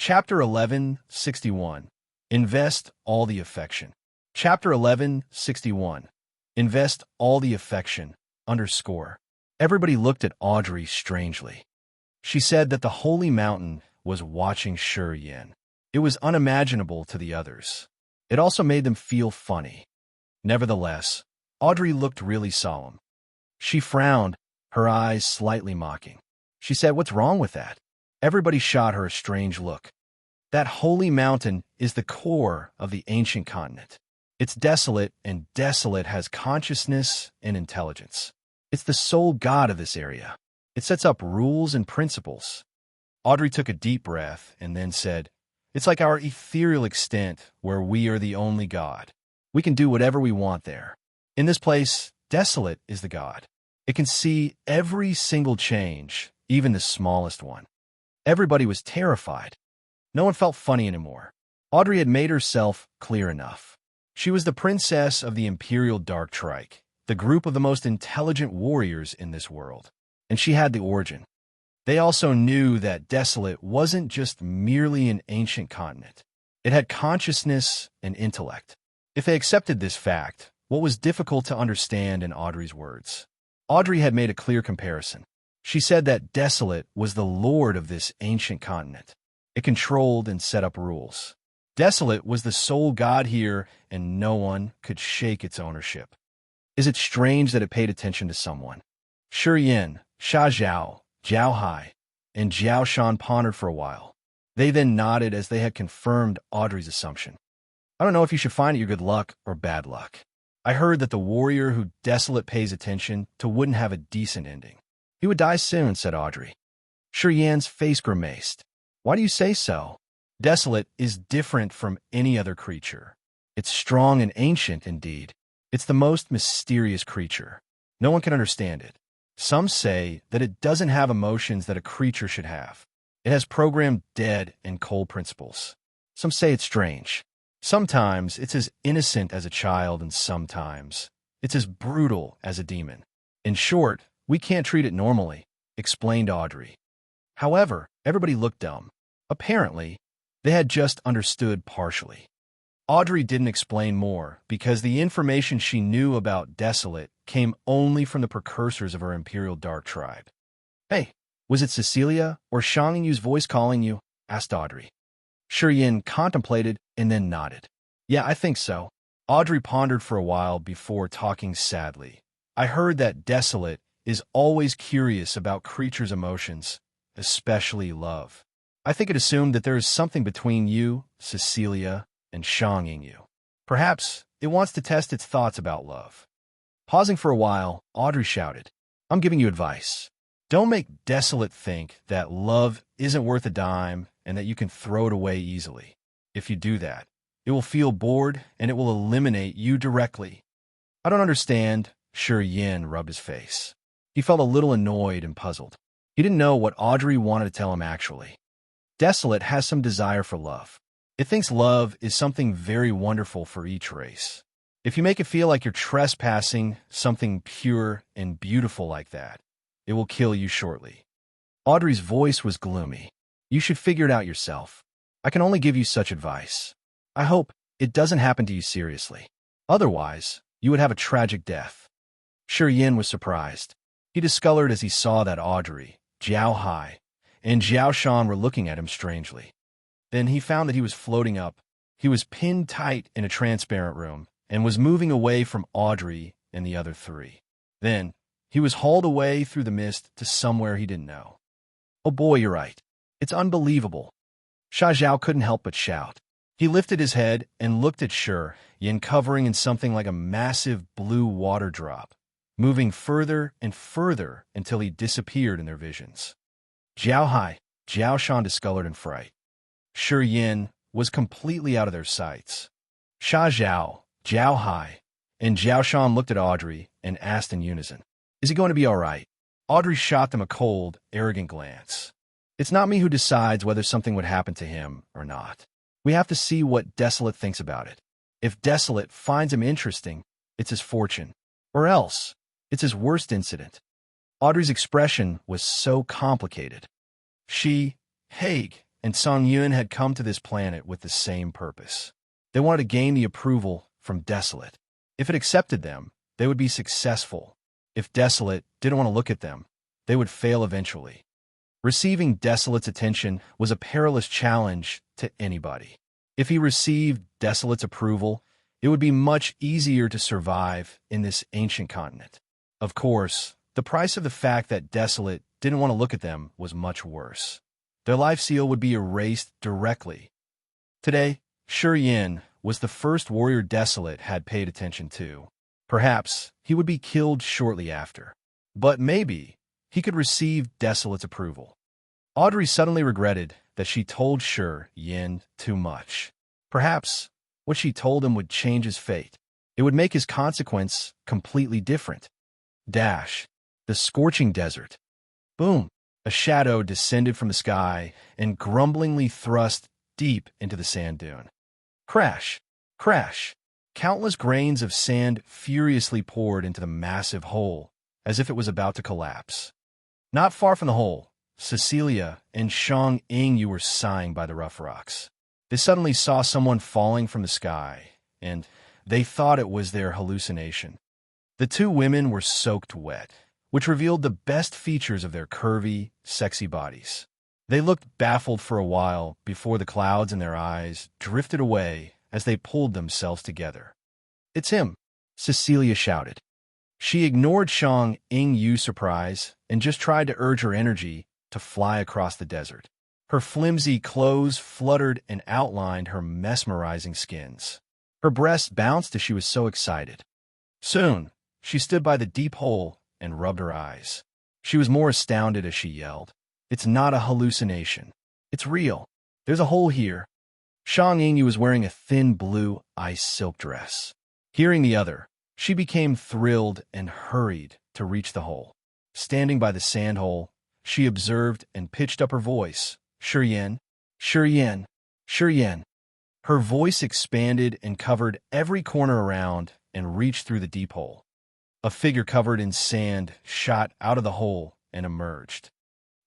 Chapter 1161. Invest all the affection. Chapter 1161. Invest all the affection. Underscore. Everybody looked at Audrey strangely. She said that the holy mountain was watching Yin. It was unimaginable to the others. It also made them feel funny. Nevertheless, Audrey looked really solemn. She frowned, her eyes slightly mocking. She said, "What's wrong with that?" Everybody shot her a strange look. That holy mountain is the core of the ancient continent. It's desolate, and desolate has consciousness and intelligence. It's the sole god of this area. It sets up rules and principles. Audrey took a deep breath and then said, "It's like our ethereal extent where we are the only god. We can do whatever we want there. In this place, desolate is the god. It can see every single change, even the smallest one." Everybody was terrified. No one felt funny anymore. Audrey had made herself clear enough. She was the princess of the Imperial Dark Trike, the group of the most intelligent warriors in this world. And she had the origin. They also knew that desolate wasn't just merely an ancient continent. It had consciousness and intellect. If they accepted this fact, what was difficult to understand in Audrey's words? Audrey had made a clear comparison. She said that desolate was the lord of this ancient continent. It controlled and set up rules. Desolate was the sole god here, and no one could shake its ownership. Is it strange that it paid attention to someone? Yin, Sha Zhao, Jiao Hai, and Jiao Shan pondered for a while. They then nodded as they had confirmed Audrey's assumption. "I don't know if you should find it your good luck or bad luck. I heard that the warrior who desolate pays attention to wouldn't have a decent ending. He would die soon," said Audrey. Yin's face grimaced. "Why do you say so? Desolate is different from any other creature. It's strong and ancient indeed. It's the most mysterious creature. No one can understand it. Some say that it doesn't have emotions that a creature should have. It has programmed dead and cold principles. Some say it's strange. Sometimes it's as innocent as a child, and sometimes it's as brutal as a demon. In short, we can't treat it normally," explained Audrey. However, everybody looked dumb. Apparently, they had just understood partially. Audrey didn't explain more because the information she knew about desolate came only from the precursors of her Imperial Dark Tribe. "Hey, was it Cecilia or Shang Yu's voice calling you?" asked Audrey. Yin contemplated and then nodded. "Yeah, I think so." Audrey pondered for a while before talking sadly. "I heard that desolate is always curious about creatures' emotions, especially love. I think it assumed that there is something between you, Cecilia, and Shang Yu. Perhaps it wants to test its thoughts about love." Pausing for a while, Audrey shouted, "I'm giving you advice. Don't make desolate think that love isn't worth a dime and that you can throw it away easily. If you do that, it will feel bored and it will eliminate you directly." "I don't understand." Yin rubbed his face. He felt a little annoyed and puzzled. He didn't know what Audrey wanted to tell him actually. Desolate has some desire for love. It thinks love is something very wonderful for each race. If you make it feel like you're trespassing something pure and beautiful like that, it will kill you shortly. Audrey's voice was gloomy. "You should figure it out yourself. I can only give you such advice. I hope it doesn't happen to you seriously. Otherwise, you would have a tragic death." Yin was surprised. He discolored as he saw that Audrey, Jiao Hai, and Jiao Shan were looking at him strangely. Then he found that he was floating up. He was pinned tight in a transparent room and was moving away from Audrey and the other three. Then he was hauled away through the mist to somewhere he didn't know. "Oh boy, you're right. It's unbelievable." Sha Zhao couldn't help but shout. He lifted his head and looked at Yin covering in something like a massive blue water drop, moving further and further until he disappeared in their visions. Jiao Hai, Jiao Shan discolored in fright. Yin was completely out of their sights. Sha Zhao, Jiao Hai, and Jiao Shan looked at Audrey and asked in unison, "Is he going to be all right?" Audrey shot them a cold, arrogant glance. "It's not me who decides whether something would happen to him or not. We have to see what Desolate thinks about it. If Desolate finds him interesting, it's his fortune. Or else, it's his worst incident." Audrey's expression was so complicated. She, Haig, and Song Yun had come to this planet with the same purpose. They wanted to gain the approval from Desolate. If it accepted them, they would be successful. If Desolate didn't want to look at them, they would fail eventually. Receiving Desolate's attention was a perilous challenge to anybody. If he received Desolate's approval, it would be much easier to survive in this ancient continent. Of course, the price of the fact that Desolate didn't want to look at them was much worse. Their life seal would be erased directly. Today, Yin was the first warrior Desolate had paid attention to. Perhaps he would be killed shortly after. But maybe he could receive Desolate's approval. Audrey suddenly regretted that she told Yin too much. Perhaps what she told him would change his fate. It would make his consequence completely different. Dash. The scorching desert. Boom. A shadow descended from the sky and grumblingly thrust deep into the sand dune. Crash. Crash. Countless grains of sand furiously poured into the massive hole, as if it was about to collapse. Not far from the hole, Cecilia and Shang Yingyu were sighing by the rough rocks. They suddenly saw someone falling from the sky, and they thought it was their hallucination. The two women were soaked wet, which revealed the best features of their curvy, sexy bodies. They looked baffled for a while before the clouds in their eyes drifted away as they pulled themselves together. "It's him," Cecilia shouted. She ignored Shang Yingyu's surprise and just tried to urge her energy to fly across the desert. Her flimsy clothes fluttered and outlined her mesmerizing skins. Her breasts bounced as she was so excited. Soon, she stood by the deep hole and rubbed her eyes. She was more astounded as she yelled, "It's not a hallucination. It's real. There's a hole here." Shang Yingyu was wearing a thin blue ice silk dress. Hearing the other, she became thrilled and hurried to reach the hole. Standing by the sand hole, she observed and pitched up her voice. "Yin, Yin, Yin." Her voice expanded and covered every corner around and reached through the deep hole. A figure covered in sand shot out of the hole and emerged.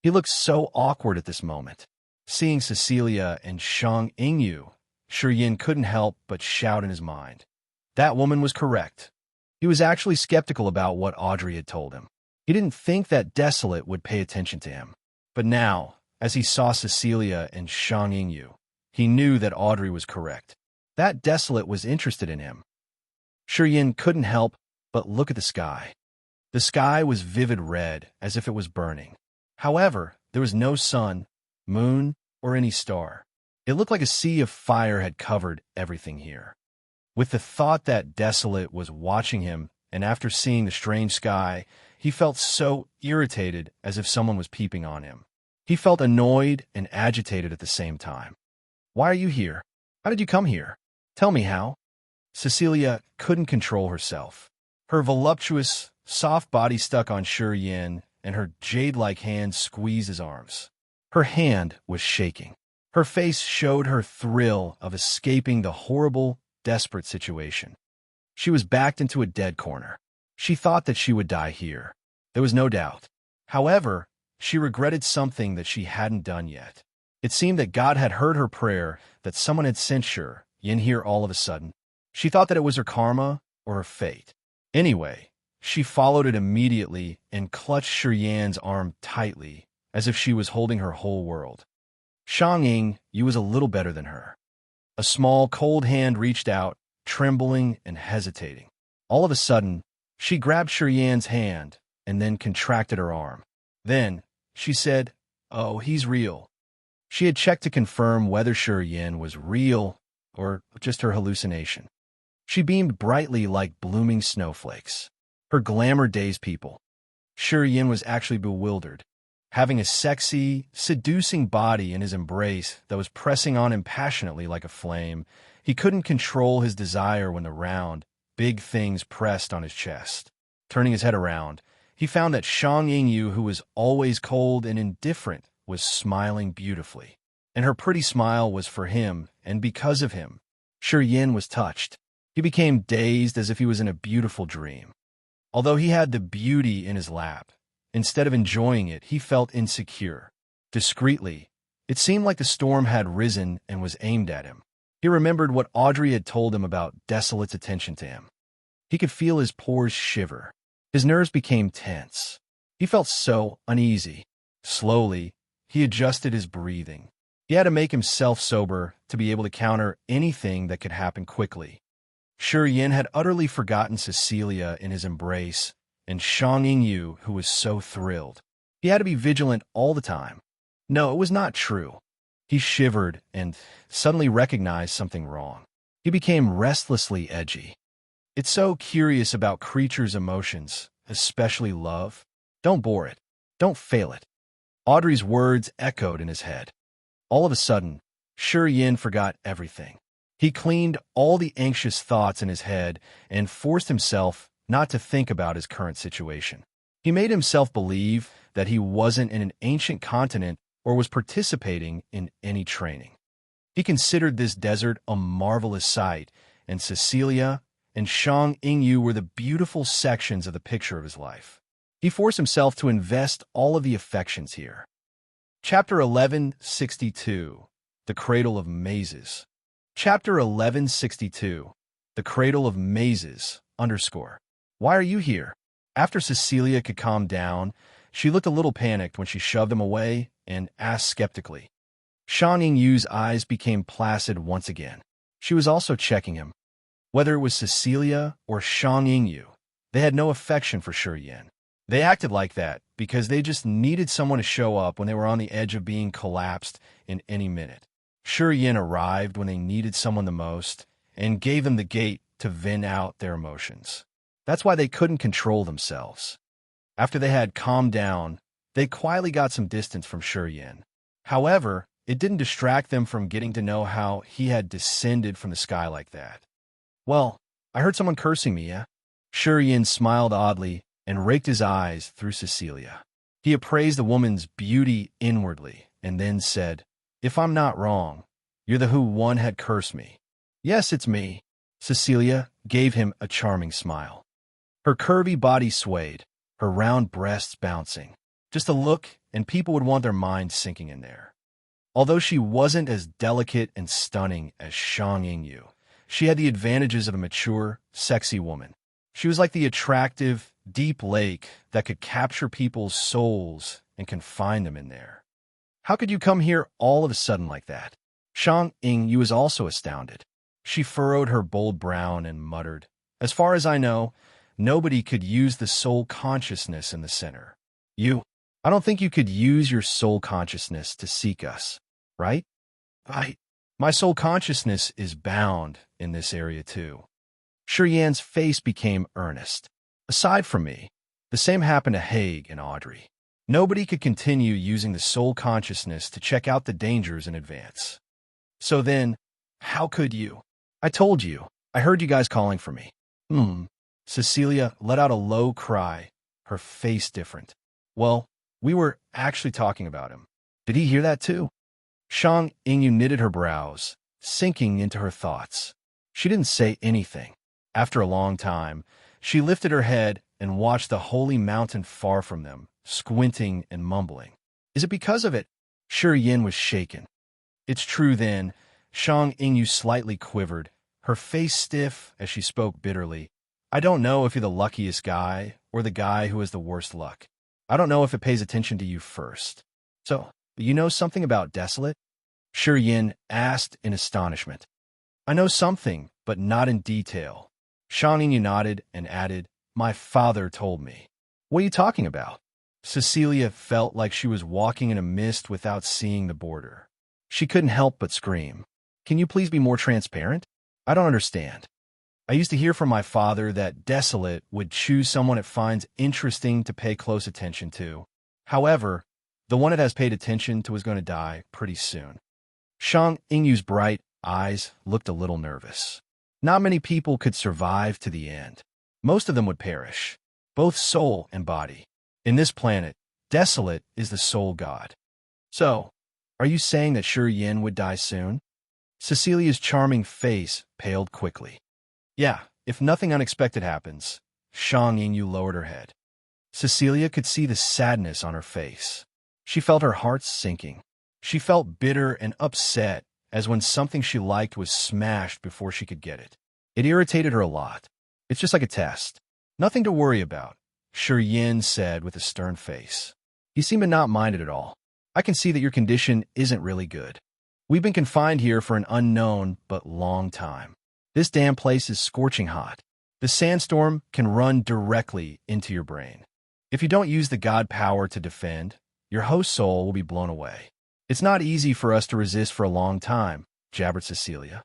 He looked so awkward at this moment. Seeing Cecilia and Shang Yingyu, Yin couldn't help but shout in his mind. That woman was correct. He was actually skeptical about what Audrey had told him. He didn't think that Desolate would pay attention to him. But now, as he saw Cecilia and Shang Yingyu, he knew that Audrey was correct. That Desolate was interested in him. Yin couldn't help but look at the sky. The sky was vivid red, as if it was burning. However, there was no sun, moon, or any star. It looked like a sea of fire had covered everything here. With the thought that Desolate was watching him, and after seeing the strange sky, he felt so irritated as if someone was peeping on him. He felt annoyed and agitated at the same time. "Why are you here? How did you come here? Tell me how." Cecilia couldn't control herself. Her voluptuous, soft body stuck on Yin, and her jade-like hand squeezed his arms. Her hand was shaking. Her face showed her thrill of escaping the horrible, desperate situation. She was backed into a dead corner. She thought that she would die here. There was no doubt. However, she regretted something that she hadn't done yet. It seemed that God had heard her prayer, that someone had sent Yin here all of a sudden. She thought that it was her karma or her fate. Anyway, she followed it immediately and clutched Yin's arm tightly, as if she was holding her whole world. Shang Yingyu was a little better than her. A small, cold hand reached out, trembling and hesitating. All of a sudden, she grabbed Yin's hand and then contracted her arm. Then, she said, "Oh, he's real." She had checked to confirm whether Yin was real or just her hallucination. She beamed brightly like blooming snowflakes. Her glamour dazed people. Yin was actually bewildered. Having a sexy, seducing body in his embrace that was pressing on him passionately like a flame, he couldn't control his desire when the round, big things pressed on his chest. Turning his head around, he found that Shang Yingyu, who was always cold and indifferent, was smiling beautifully. And her pretty smile was for him, and because of him. Yin was touched. He became dazed as if he was in a beautiful dream. Although he had the beauty in his lap, instead of enjoying it, he felt insecure. Discreetly, It seemed like the storm had risen and was aimed at him. He remembered what Audrey had told him about Desolate's attention to him. He could feel his pores shiver. His nerves became tense. He felt so uneasy. Slowly, he adjusted his breathing. He had to make himself sober to be able to counter anything that could happen quickly. Yin had utterly forgotten Cecilia in his embrace, and Shang Yingyu, who was so thrilled. He had to be vigilant all the time. No, it was not true. He shivered and suddenly recognized something wrong. He became restlessly edgy. It's so curious about creatures' emotions, especially love. Don't bore it. Don't fail it. Audrey's words echoed in his head. All of a sudden, Yin forgot everything. He cleaned all the anxious thoughts in his head and forced himself not to think about his current situation. He made himself believe that he wasn't in an ancient continent or was participating in any training. He considered this desert a marvelous sight, and Cecilia and Shang Yingyu were the beautiful sections of the picture of his life. He forced himself to invest all of the affections here. Chapter 1162, The Cradle of Mazes. Chapter 1162, The Cradle of Mazes, _ Why are you here? After Cecilia could calm down, she looked a little panicked when she shoved him away and asked skeptically. Shang Yingyu's eyes became placid once again. She was also checking him. Whether it was Cecilia or Shang Yingyu, they had no affection for Yin. They acted like that because they just needed someone to show up when they were on the edge of being collapsed in any minute. Yin arrived when they needed someone the most and gave them the gate to vent out their emotions. That's why they couldn't control themselves. After they had calmed down, they quietly got some distance from Yin. However, it didn't distract them from getting to know how he had descended from the sky like that. Well, I heard someone cursing me, yeah? Yin smiled oddly and raked his eyes through Cecilia. He appraised the woman's beauty inwardly and then said, If I'm not wrong, you're the who one had cursed me. Yes, it's me. Cecilia gave him a charming smile. Her curvy body swayed, her round breasts bouncing. Just a look, and people would want their minds sinking in there. Although she wasn't as delicate and stunning as Shang Yingyu, she had the advantages of a mature, sexy woman. She was like the attractive, deep lake that could capture people's souls and confine them in there. How could you come here all of a sudden like that? Shang Yingyu was also astounded. She furrowed her bold brow and muttered, As far as I know, nobody could use the soul consciousness in the center. I don't think you could use your soul consciousness to seek us, right? My soul consciousness is bound in this area too. Yan's face became earnest. Aside from me, the same happened to Haig and Audrey. Nobody could continue using the soul consciousness to check out the dangers in advance. So then, how could you? I told you. I heard you guys calling for me. Cecilia let out a low cry, her face different. Well, we were actually talking about him. Did he hear that too? Shang Yingyu knitted her brows, sinking into her thoughts. She didn't say anything. After a long time, she lifted her head and watched the holy mountain far from them, squinting and mumbling. Is it because of it? Yin was shaken. It's true then. Shang Yingyu slightly quivered, her face stiff as she spoke bitterly. I don't know if you're the luckiest guy or the guy who has the worst luck. I don't know if it pays attention to you first. So, you know something about Desolate? Yin asked in astonishment. I know something, but not in detail. Shang Yingyu nodded and added, My father told me. What are you talking about? Cecilia felt like she was walking in a mist without seeing the border. She couldn't help but scream. Can you please be more transparent? I don't understand. I used to hear from my father that Desolate would choose someone it finds interesting to pay close attention to. However, the one it has paid attention to is going to die pretty soon. Shang Yingyu's bright eyes looked a little nervous. Not many people could survive to the end. Most of them would perish, both soul and body. In this planet, Desolate is the soul god. So, are you saying that Yin would die soon? Cecilia's charming face paled quickly. Yeah, if nothing unexpected happens. Shang Yingyu lowered her head. Cecilia could see the sadness on her face. She felt her heart sinking. She felt bitter and upset, as when something she liked was smashed before she could get it. It irritated her a lot. It's just like a test. Nothing to worry about, Shi Yin said with a stern face. You seem to not mind it at all. I can see that your condition isn't really good. We've been confined here for an unknown but long time. This damn place is scorching hot. The sandstorm can run directly into your brain. If you don't use the god power to defend, your host soul will be blown away. It's not easy for us to resist for a long time, jabbered Cecilia.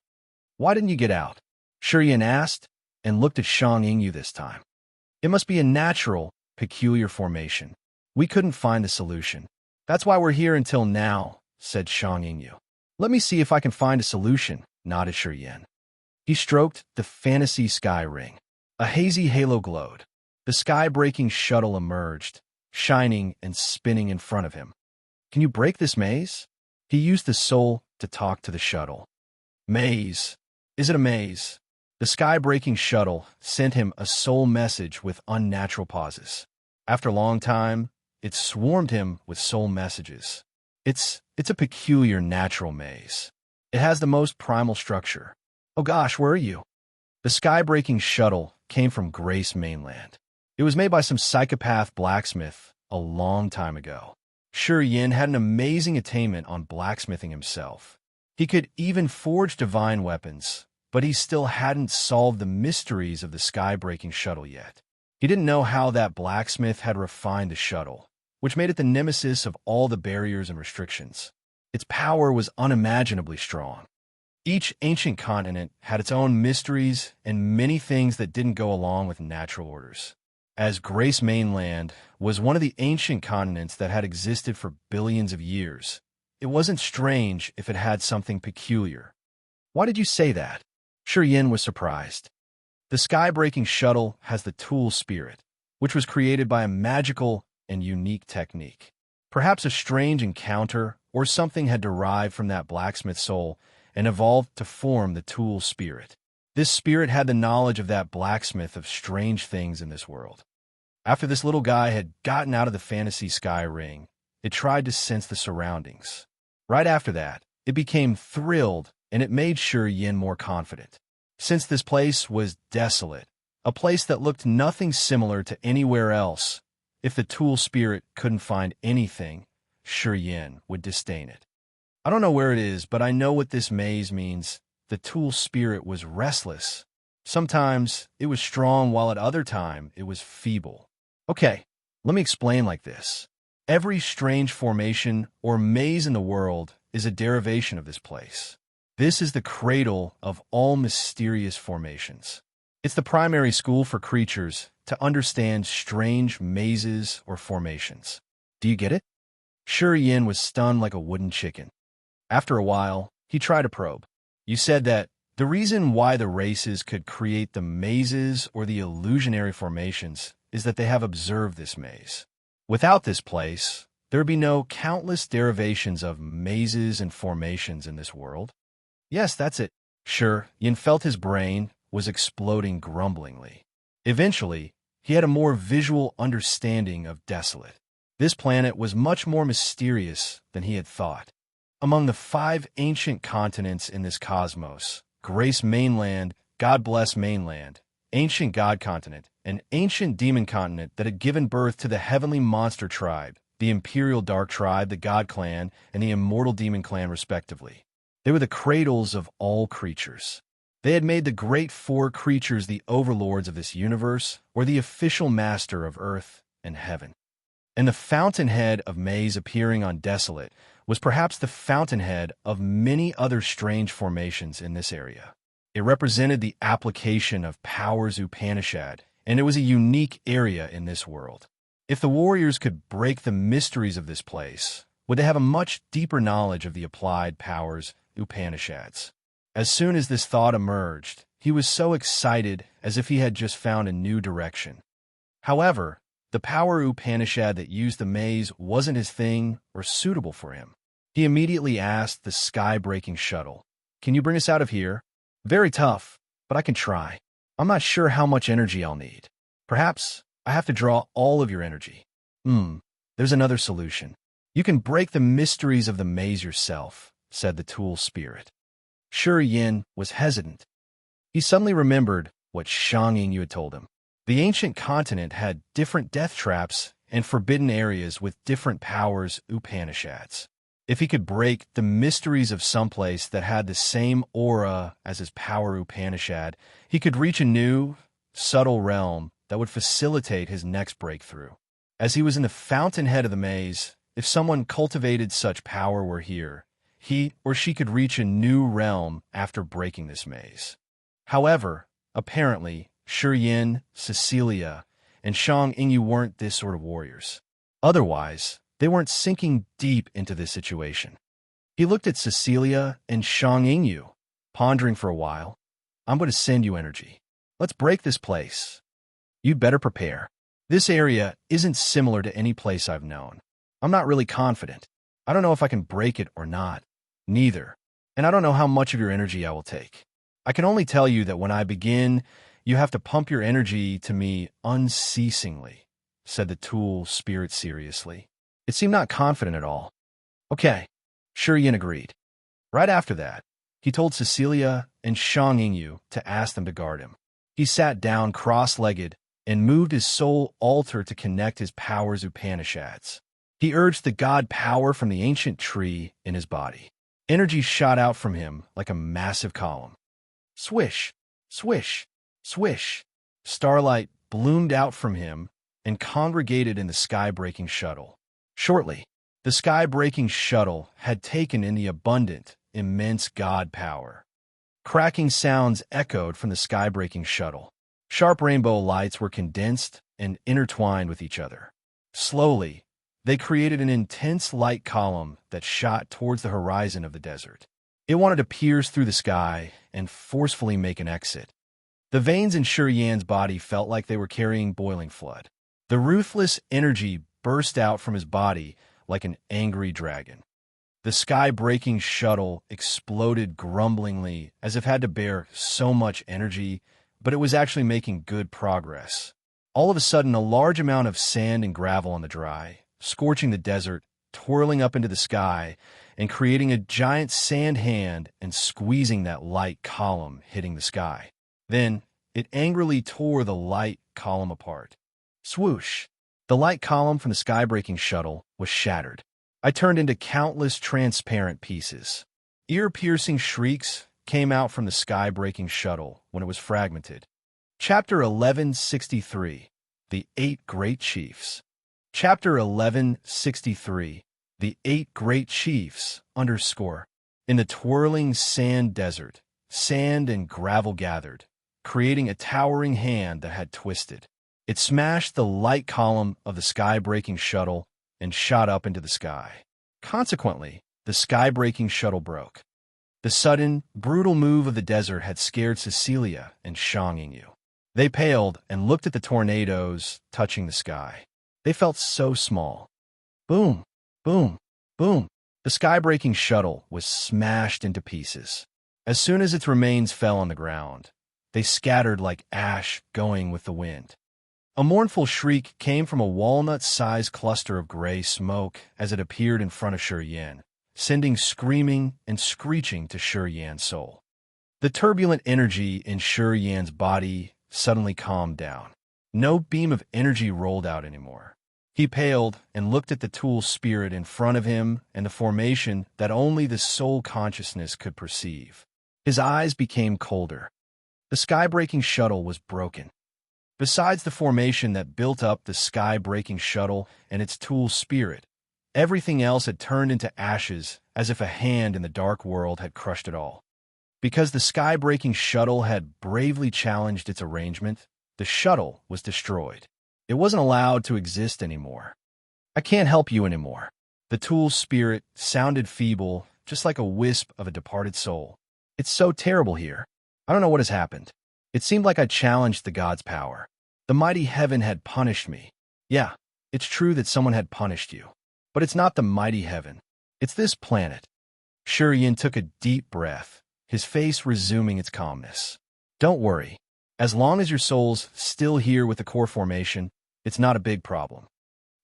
Why didn't you get out? Shi Yin asked, and looked at Shang Yingyu this time. It must be a natural, peculiar formation. We couldn't find the solution. That's why we're here until now, said Shang Yingyu. Let me see if I can find a solution, nodded Shi Yin. He stroked the fantasy sky ring. A hazy halo glowed. The sky-breaking shuttle emerged, shining and spinning in front of him. Can you break this maze? He used the soul to talk to the shuttle. Maze. Is it a maze? The sky-breaking shuttle sent him a soul message with unnatural pauses. After a long time, it swarmed him with soul messages. It's a peculiar natural maze. It has the most primal structure. Oh gosh, where are you? The sky-breaking shuttle came from Grace Mainland. It was made by some psychopath blacksmith a long time ago. Shi Yin had an amazing attainment on blacksmithing himself. He could even forge divine weapons, but he still hadn't solved the mysteries of the sky-breaking shuttle yet. He didn't know how that blacksmith had refined the shuttle, which made it the nemesis of all the barriers and restrictions. Its power was unimaginably strong. Each ancient continent had its own mysteries and many things that didn't go along with natural orders. As Grace Mainland was one of the ancient continents that had existed for billions of years, it wasn't strange if it had something peculiar. Why did you say that? Shi Yin was surprised. The sky-breaking shuttle has the tool spirit, which was created by a magical and unique technique. Perhaps a strange encounter or something had derived from that blacksmith soul and evolved to form the tool spirit. This spirit had the knowledge of that blacksmith of strange things in this world. After this little guy had gotten out of the fantasy sky ring, it tried to sense the surroundings. Right after that, it became thrilled, and it made Shi Yin more confident. Since this place was desolate, a place that looked nothing similar to anywhere else, if the tool spirit couldn't find anything, Shi Yin would disdain it. I don't know where it is, but I know what this maze means. The tool spirit was restless. Sometimes it was strong, while at other times it was feeble. Okay, let me explain like this. Every strange formation or maze in the world is a derivation of this place. This is the cradle of all mysterious formations. It's the primary school for creatures to understand strange mazes or formations. Do you get it? Shi Yin was stunned like a wooden chicken. After a while, he tried to probe. You said that the reason why the races could create the mazes or the illusionary formations is that they have observed this maze. Without this place, there would be no countless derivations of mazes and formations in this world. Yes, that's it. Shi Yin felt his brain was exploding grumblingly. Eventually, he had a more visual understanding of desolate. This planet was much more mysterious than he had thought. Among the 5 ancient continents in this cosmos, Grace Mainland, God Bless Mainland, Ancient God Continent, and Ancient Demon Continent that had given birth to the Heavenly Monster Tribe, the Imperial Dark Tribe, the God Clan, and the Immortal Demon Clan, respectively. They were the cradles of all creatures. They had made the Great Four creatures the overlords of this universe, or the official master of Earth and Heaven. And the fountainhead of maze appearing on Desolate was perhaps the fountainhead of many other strange formations in this area. It represented the application of powers Upanishad, and it was a unique area in this world. If the warriors could break the mysteries of this place, would they have a much deeper knowledge of the applied powers Upanishads? As soon as this thought emerged, he was so excited as if he had just found a new direction. However, the power Upanishad that used the maze wasn't his thing or suitable for him. He immediately asked the sky-breaking shuttle, "Can you bring us out of here? Very tough, but I can try. I'm not sure how much energy I'll need. Perhaps I have to draw all of your energy. There's another solution. You can break the mysteries of the maze yourself, said the tool spirit. Shi Yin was hesitant. He suddenly remembered what Shang Yingyu had told him. The ancient continent had different death traps and forbidden areas with different powers Upanishads. If he could break the mysteries of some place that had the same aura as his power Upanishad, he could reach a new, subtle realm that would facilitate his next breakthrough. As he was in the fountainhead of the maze, if someone cultivated such power were here, he or she could reach a new realm after breaking this maze. However, apparently, Shi Yin, Cecilia, and Shang Yingyu weren't this sort of warriors. Otherwise, they weren't sinking deep into this situation. He looked at Cecilia and Shang Yingyu, pondering for a while. I'm going to send you energy. Let's break this place. You'd better prepare. This area isn't similar to any place I've known. I'm not really confident. I don't know if I can break it or not. Neither. And I don't know how much of your energy I will take. I can only tell you that when I begin, you have to pump your energy to me unceasingly, said the tool spirit seriously. It seemed not confident at all. Okay, Shi Yin agreed. Right after that, he told Cecilia and Shang Yingyu to ask them to guard him. He sat down cross-legged and moved his soul altar to connect his powers Upanishads. He urged the god power from the ancient tree in his body. Energy shot out from him like a massive column. Swish, swish, swish. Starlight bloomed out from him and congregated in the sky-breaking shuttle. Shortly, the sky-breaking shuttle had taken in the abundant, immense god power. Cracking sounds echoed from the sky-breaking shuttle. Sharp rainbow lights were condensed and intertwined with each other. Slowly, they created an intense light column that shot towards the horizon of the desert. It wanted to pierce through the sky and forcefully make an exit. The veins in Shi Yan's body felt like they were carrying boiling flood. The ruthless energy burst out from his body like an angry dragon. The sky-breaking shuttle exploded grumblingly as if it had to bear so much energy, but it was actually making good progress. All of a sudden, a large amount of sand and gravel on the dry, scorching the desert, twirling up into the sky, and creating a giant sand hand and squeezing that light column hitting the sky. Then, it angrily tore the light column apart. Swoosh! The light column from the sky-breaking shuttle was shattered. I turned into countless transparent pieces. Ear-piercing shrieks came out from the sky-breaking shuttle when it was fragmented. Chapter 1163, The Eight Great Chiefs. Chapter 1163, The Eight Great Chiefs, _ In the twirling sand desert, sand and gravel gathered, creating a towering hand that had twisted. It smashed the light column of the sky-breaking shuttle and shot up into the sky. Consequently, the sky-breaking shuttle broke. The sudden, brutal move of the desert had scared Cecilia and Shang Yingyu. They paled and looked at the tornadoes touching the sky. They felt so small. Boom, boom, boom. The sky-breaking shuttle was smashed into pieces. As soon as its remains fell on the ground, they scattered like ash going with the wind. A mournful shriek came from a walnut-sized cluster of gray smoke as it appeared in front of Shi Yan, sending screaming and screeching to Shi Yan's soul. The turbulent energy in Shi Yan's body suddenly calmed down. No beam of energy rolled out anymore. He paled and looked at the tool spirit in front of him and the formation that only the soul consciousness could perceive. His eyes became colder. The sky-breaking shuttle was broken. Besides the formation that built up the sky-breaking shuttle and its tool spirit, everything else had turned into ashes as if a hand in the dark world had crushed it all. Because the sky-breaking shuttle had bravely challenged its arrangement, the shuttle was destroyed. It wasn't allowed to exist anymore. I can't help you anymore. The tool spirit sounded feeble, just like a wisp of a departed soul. It's so terrible here. I don't know what has happened. It seemed like I challenged the god's power. The mighty heaven had punished me. Yeah, it's true that someone had punished you. But it's not the mighty heaven. It's this planet. Shi Yin took a deep breath, his face resuming its calmness. Don't worry. As long as your soul's still here with the core formation, it's not a big problem.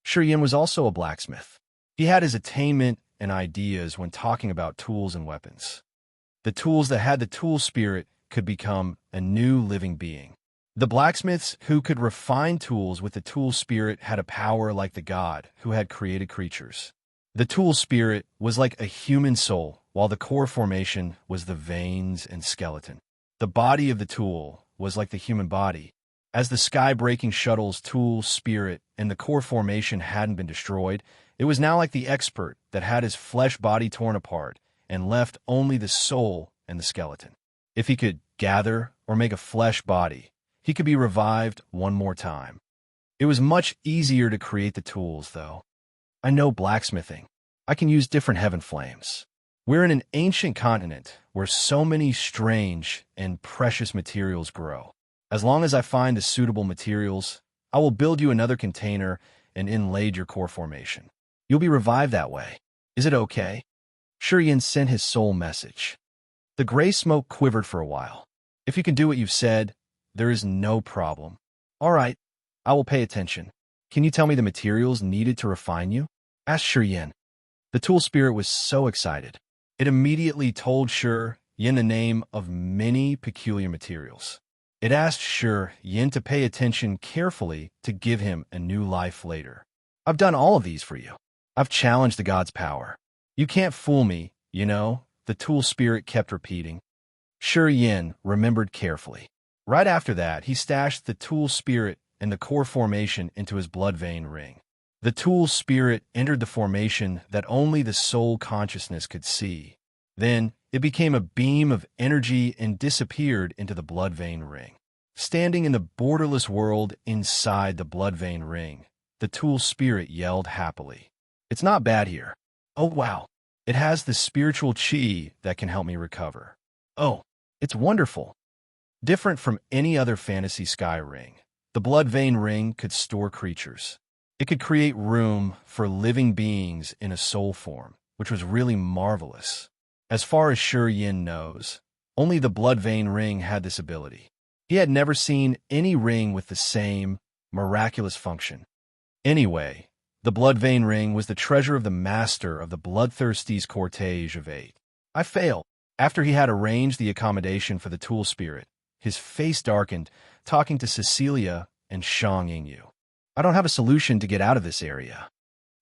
Shi Yin was also a blacksmith. He had his attainment and ideas when talking about tools and weapons. The tools that had the tool spirit could become a new living being. The blacksmiths who could refine tools with the tool spirit had a power like the god who had created creatures. The tool spirit was like a human soul, while the core formation was the veins and skeleton. The body of the tool was like the human body. As the sky-breaking shuttle's tool spirit and the core formation hadn't been destroyed, it was now like the expert that had his flesh body torn apart and left only the soul and the skeleton. If he could gather or make a flesh body, he could be revived one more time. It was much easier to create the tools, though. I know blacksmithing. I can use different heaven flames. We're in an ancient continent where so many strange and precious materials grow. As long as I find the suitable materials, I will build you another container and inlaid your core formation. You'll be revived that way. Is it okay? Shurian sent his soul message. The gray smoke quivered for a while. If you can do what you've said, there is no problem. All right, I will pay attention. Can you tell me the materials needed to refine you? Asked Shurian. The tool spirit was so excited. It immediately told Yin the name of many peculiar materials. It asked Yin to pay attention carefully to give him a new life later. I've done all of these for you. I've challenged the god's power. You can't fool me, you know, the tool spirit kept repeating. Yin remembered carefully. Right after that, he stashed the tool spirit and the core formation into his blood vein ring. The tool spirit entered the formation that only the soul consciousness could see. Then, it became a beam of energy and disappeared into the blood vein ring. Standing in the borderless world inside the blood vein ring, the tool spirit yelled happily. It's not bad here. Oh wow, it has the spiritual chi that can help me recover. Oh, it's wonderful. Different from any other fantasy sky ring, the blood vein ring could store creatures. It could create room for living beings in a soul form, which was really marvelous. As far as Yin knows, only the blood vein ring had this ability. He had never seen any ring with the same miraculous function. Anyway, the blood vein ring was the treasure of the master of the bloodthirsty's cortege of 8. I fail. After he had arranged the accommodation for the tool spirit, his face darkened, talking to Cecilia and Shang Yingyu. I don't have a solution to get out of this area.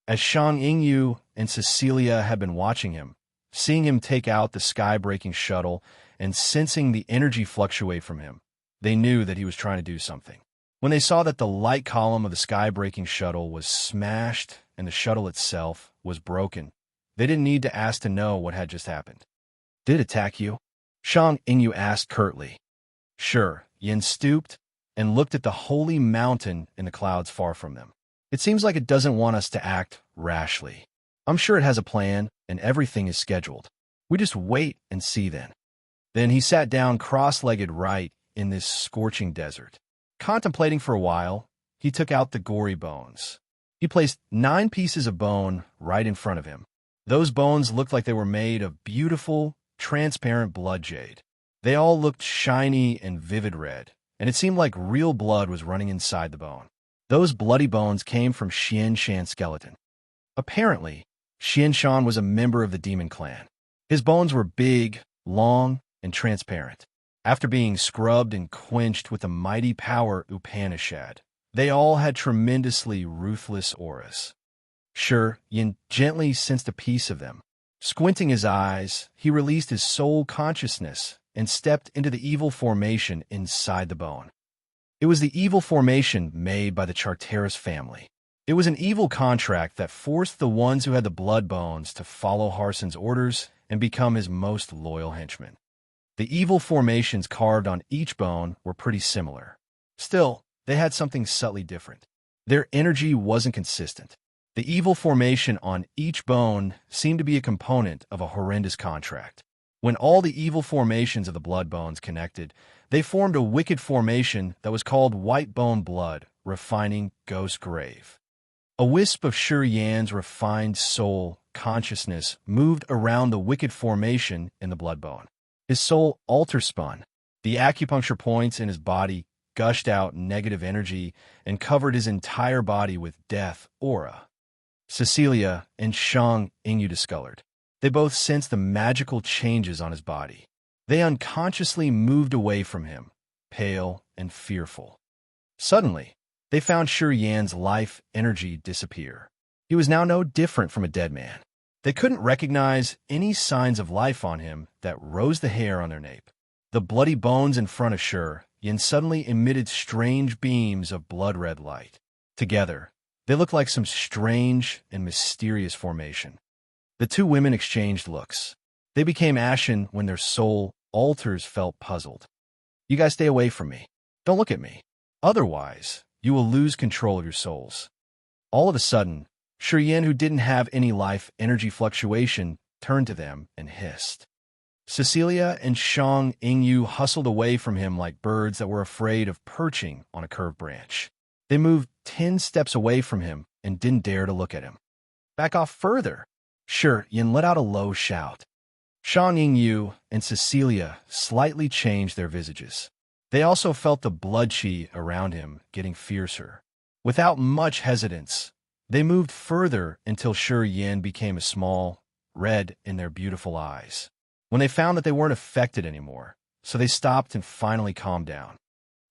As Shang Yingyu and Cecilia had been watching him, seeing him take out the sky-breaking shuttle and sensing the energy fluctuate from him, they knew that he was trying to do something. When they saw that the light column of the sky-breaking shuttle was smashed and the shuttle itself was broken, they didn't need to ask to know what had just happened. Did it attack you? Shang Yingyu asked curtly. Sure, Yin stooped and looked at the holy mountain in the clouds far from them. It seems like it doesn't want us to act rashly. I'm sure it has a plan, and everything is scheduled. We just wait and see then. Then he sat down cross-legged right in this scorching desert. Contemplating for a while, he took out the gory bones. He placed 9 pieces of bone right in front of him. Those bones looked like they were made of beautiful, transparent blood jade. They all looked shiny and vivid red, and it seemed like real blood was running inside the bone. Those bloody bones came from Xian Shan's skeleton. Apparently, Xian Shan was a member of the demon clan. His bones were big, long, and transparent. After being scrubbed and quenched with the mighty power Upanishad, they all had tremendously ruthless auras. Yin gently sensed a piece of them. Squinting his eyes, he released his soul consciousness and stepped into the evil formation inside the bone. It was the evil formation made by the Charteris family. It was an evil contract that forced the ones who had the blood bones to follow Harsen's orders and become his most loyal henchmen. The evil formations carved on each bone were pretty similar. Still, they had something subtly different. Their energy wasn't consistent. The evil formation on each bone seemed to be a component of a horrendous contract. When all the evil formations of the blood bones connected, they formed a wicked formation that was called White Bone Blood, refining Ghost Grave. A wisp of Yan's refined soul consciousness moved around the wicked formation in the blood bone. His soul alter-spun. The acupuncture points in his body gushed out negative energy and covered his entire body with death aura. Cecilia and Shang Yingyu discolored. They both sensed the magical changes on his body. They unconsciously moved away from him, pale and fearful. Suddenly, they found Shi Yan's life energy disappear. He was now no different from a dead man. They couldn't recognize any signs of life on him that rose the hair on their nape. The bloody bones in front of Shi Yan suddenly emitted strange beams of blood-red light. Together, they looked like some strange and mysterious formation. The two women exchanged looks. They became ashen when their soul altars felt puzzled. "You guys stay away from me. Don't look at me. Otherwise, you will lose control of your souls." All of a sudden, Shi Yan, who didn't have any life energy fluctuation, turned to them and hissed. Cecilia and Shang Yingyu hustled away from him like birds that were afraid of perching on a curved branch. They moved 10 steps away from him and didn't dare to look at him. "Back off further!" Shi Yan let out a low shout. Shang Yingyu and Cecilia slightly changed their visages. They also felt the blood chi around him getting fiercer. Without much hesitance, they moved further until Shi Yan became a small, red in their beautiful eyes. When they found that they weren't affected anymore, so they stopped and finally calmed down.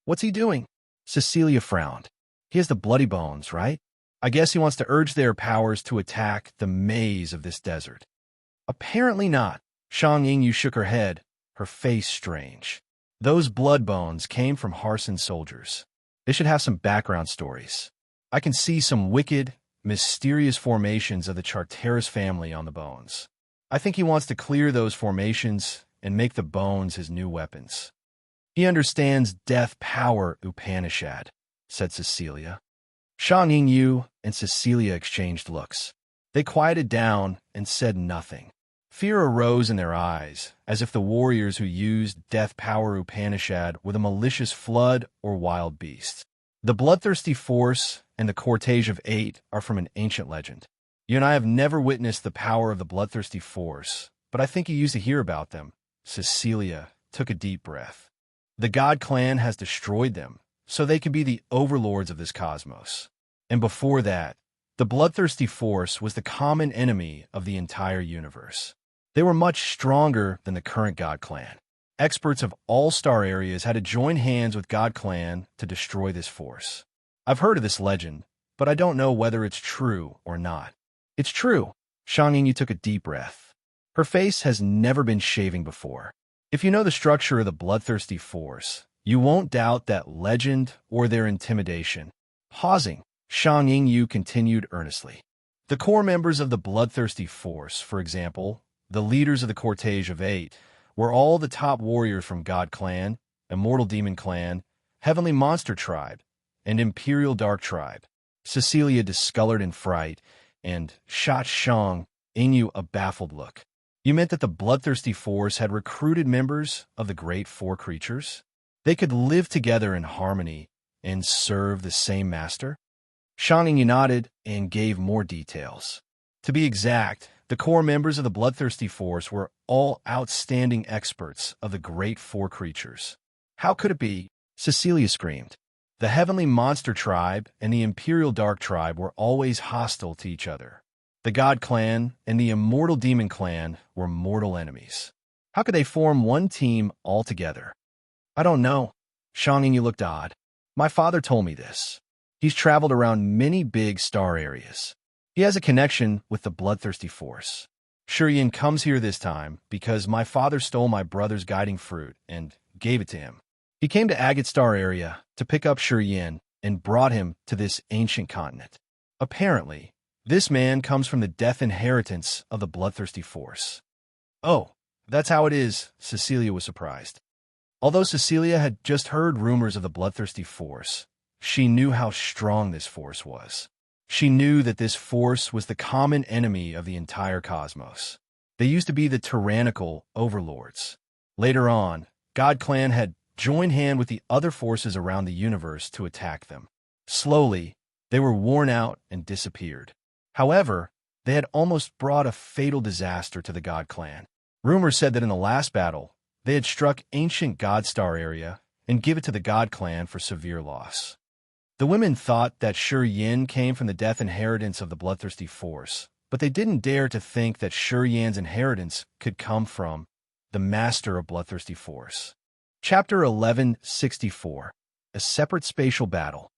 "What's he doing?" Cecilia frowned. "He has the bloody bones, right? I guess he wants to urge their powers to attack the maze of this desert." "Apparently not." Shang Yingyu shook her head, her face strange. "Those blood bones came from Harson soldiers. They should have some background stories. I can see some wicked, mysterious formations of the Charteris family on the bones. I think he wants to clear those formations and make the bones his new weapons. He understands death power, Upanishad," said Cecilia. Shang Yingyu and Cecilia exchanged looks. They quieted down and said nothing. Fear arose in their eyes, as if the warriors who used death power Upanishad were the malicious flood or wild beasts. The bloodthirsty force and the cortege of 8 are from an ancient legend. You and I have never witnessed the power of the bloodthirsty force, but I think you used to hear about them. Cecilia took a deep breath. The God clan has destroyed them, so they can be the overlords of this cosmos. And before that, the bloodthirsty force was the common enemy of the entire universe. They were much stronger than the current God clan. Experts of all star areas had to join hands with God clan to destroy this force. I've heard of this legend, but I don't know whether it's true or not. "It's true." Shang Yingyu took a deep breath. Her face has never been shaving before. "If you know the structure of the bloodthirsty force, you won't doubt that legend or their intimidation." Pausing, Shang Yingyu continued earnestly. "The core members of the bloodthirsty force, for example, the leaders of the cortege of 8, were all the top warriors from God Clan, Immortal Demon Clan, Heavenly Monster Tribe, and Imperial Dark Tribe." Cecilia discolored in fright and shot Shang Yingyu a baffled look. "You meant that the bloodthirsty force had recruited members of the great 4 creatures? They could live together in harmony and serve the same master?" Shang Yingyu nodded and gave more details. To be exact, the core members of the bloodthirsty force were all outstanding experts of the great 4 creatures. "How could it be?" Cecilia screamed. "The Heavenly Monster Tribe and the Imperial Dark Tribe were always hostile to each other. The God Clan and the Immortal Demon Clan were mortal enemies. How could they form one team altogether?" "I don't know." Shang Yingyu looked odd. "My father told me this. He's traveled around many big star areas. He has a connection with the bloodthirsty force. Shi Yan comes here this time because my father stole my brother's guiding fruit and gave it to him. He came to Agate Star area to pick up Shi Yan and brought him to this ancient continent. Apparently, this man comes from the death inheritance of the bloodthirsty force." "Oh, that's how it is," Cecilia was surprised. Although Cecilia had just heard rumors of the bloodthirsty force, she knew how strong this force was. She knew that this force was the common enemy of the entire cosmos. They used to be the tyrannical overlords. Later on, God Clan had joined hand with the other forces around the universe to attack them. Slowly, they were worn out and disappeared. However, they had almost brought a fatal disaster to the God Clan. Rumors said that in the last battle, they had struck ancient God Star area and give it to the God Clan for severe loss. The women thought that Sure Yin came from the death inheritance of the bloodthirsty force, but they didn't dare to think that Sure Yan's inheritance could come from the master of bloodthirsty force. Chapter 1164, A Separate Spatial Battle.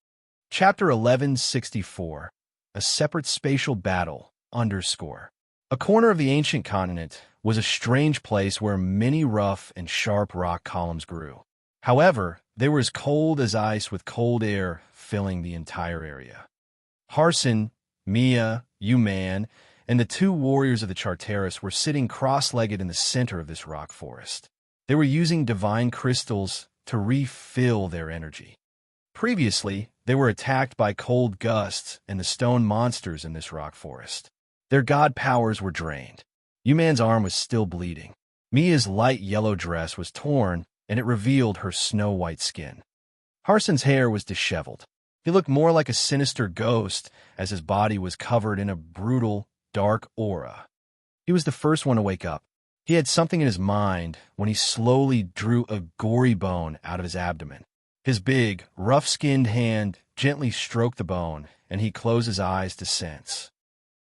Chapter 1164, A Separate Spatial Battle, _ A corner of the ancient continent was a strange place where many rough and sharp rock columns grew. However, they were as cold as ice with cold air filling the entire area. Harson, Mia, Yuman, and the two warriors of the Charteris were sitting cross-legged in the center of this rock forest. They were using divine crystals to refill their energy. Previously, they were attacked by cold gusts and the stone monsters in this rock forest. Their god powers were drained. Yuman's arm was still bleeding. Mia's light yellow dress was torn, and it revealed her snow-white skin. Harson's hair was disheveled. He looked more like a sinister ghost as his body was covered in a brutal, dark aura. He was the first one to wake up. He had something in his mind when he slowly drew a gory bone out of his abdomen. His big, rough-skinned hand gently stroked the bone, and he closed his eyes to sense.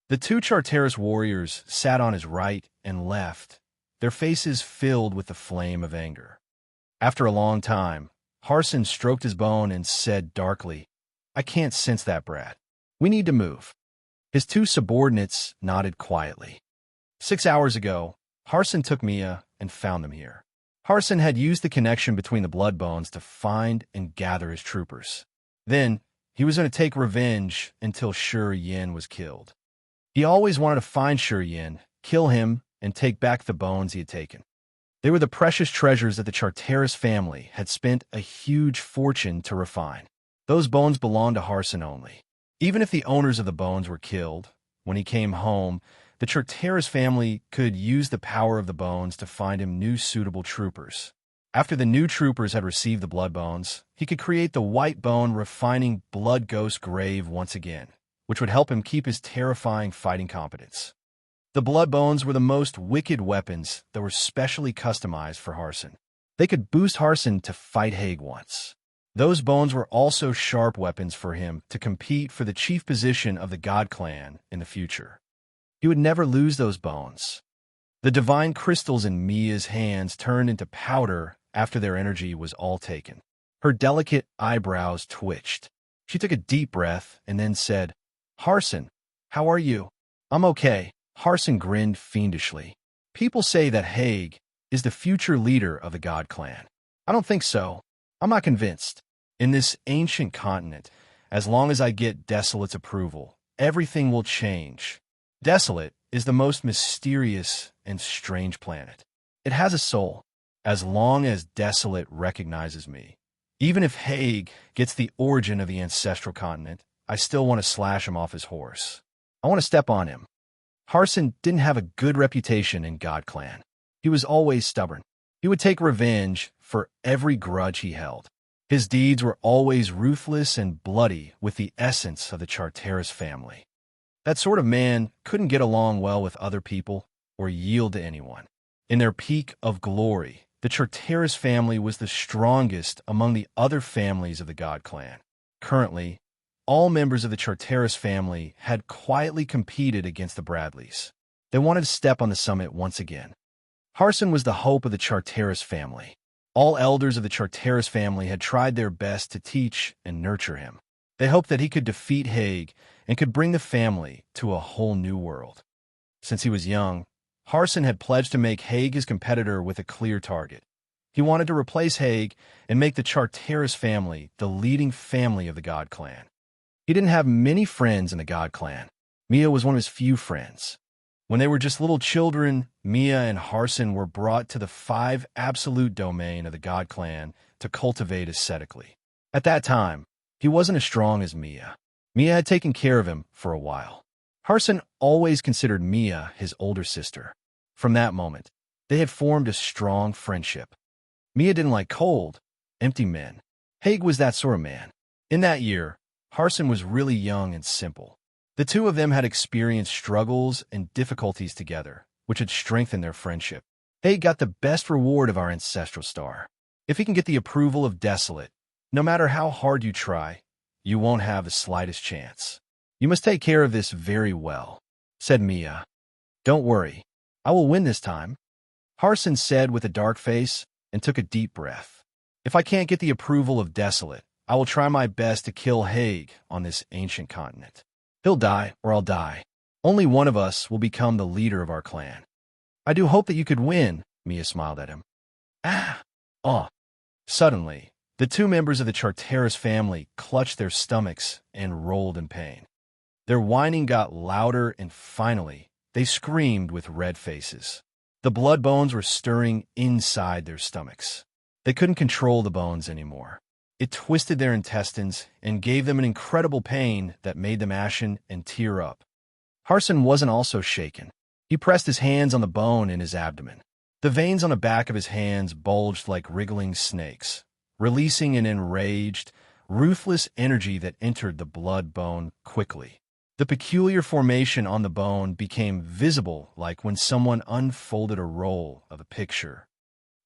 The two Charteris warriors sat on his right and left, their faces filled with the flame of anger. After a long time, Harson stroked his bone and said darkly, "I can't sense that, brat. We need to move." His two subordinates nodded quietly. 6 hours ago, Harson took Mia and found them here. Harson had used the connection between the blood bones to find and gather his troopers. Then, he was going to take revenge until Sure Yin was killed. He always wanted to find Sure Yin, kill him, and take back the bones he had taken. They were the precious treasures that the Charteris family had spent a huge fortune to refine. Those bones belonged to Harson only. Even if the owners of the bones were killed, when he came home, the Charteris family could use the power of the bones to find him new suitable troopers. After the new troopers had received the blood bones, he could create the white bone refining blood ghost grave once again, which would help him keep his terrifying fighting competence. The blood bones were the most wicked weapons that were specially customized for Harson. They could boost Harson to fight Haig once. Those bones were also sharp weapons for him to compete for the chief position of the God Clan in the future. He would never lose those bones. The divine crystals in Mia's hands turned into powder after their energy was all taken. Her delicate eyebrows twitched. She took a deep breath and then said, "Harson, how are you?" "I'm okay." Harson grinned fiendishly. "People say that Haig is the future leader of the God Clan. I don't think so. I'm not convinced. In this ancient continent, as long as I get Desolate's approval, everything will change. Desolate is the most mysterious and strange planet. It has a soul. As long as Desolate recognizes me, even if Haig gets the origin of the ancestral continent, I still want to slash him off his horse. I want to step on him." Harson didn't have a good reputation in God Clan. He was always stubborn. He would take revenge for every grudge he held. His deeds were always ruthless and bloody with the essence of the Charteris family. That sort of man couldn't get along well with other people or yield to anyone. In their peak of glory, the Charteris family was the strongest among the other families of the God Clan. Currently, all members of the Charteris family had quietly competed against the Bradleys. They wanted to step on the summit once again. Harson was the hope of the Charteris family. All elders of the Charteris family had tried their best to teach and nurture him. They hoped that he could defeat Haig and could bring the family to a whole new world. Since he was young, Harson had pledged to make Haig his competitor with a clear target. He wanted to replace Haig and make the Charteris family the leading family of the God Clan. He didn't have many friends in the God Clan. Mia was one of his few friends. When they were just little children, Mia and Harson were brought to the 5 absolute domain of the God Clan to cultivate ascetically. At that time, he wasn't as strong as Mia. Mia had taken care of him for a while. Harson always considered Mia his older sister. From that moment, they had formed a strong friendship. Mia didn't like cold, empty men. Haig was that sort of man. In that year, Harson was really young and simple. The two of them had experienced struggles and difficulties together, which had strengthened their friendship. Haig got the best reward of our ancestral star. If he can get the approval of Desolate, no matter how hard you try, you won't have the slightest chance. You must take care of this very well, said Mia. Don't worry. I will win this time, Harson said with a dark face and took a deep breath. If I can't get the approval of Desolate, I will try my best to kill Haig on this ancient continent. He'll die, or I'll die. Only one of us will become the leader of our clan. I do hope that you could win, Mia smiled at him. Ah! Oh! Suddenly, the two members of the Charteris family clutched their stomachs and rolled in pain. Their whining got louder, and finally, they screamed with red faces. The blood bones were stirring inside their stomachs. They couldn't control the bones anymore. It twisted their intestines and gave them an incredible pain that made them ashen and tear up. Harson wasn't also shaken. He pressed his hands on the bone in his abdomen. The veins on the back of his hands bulged like wriggling snakes, releasing an enraged, ruthless energy that entered the blood bone quickly. The peculiar formation on the bone became visible like when someone unfolded a roll of a picture.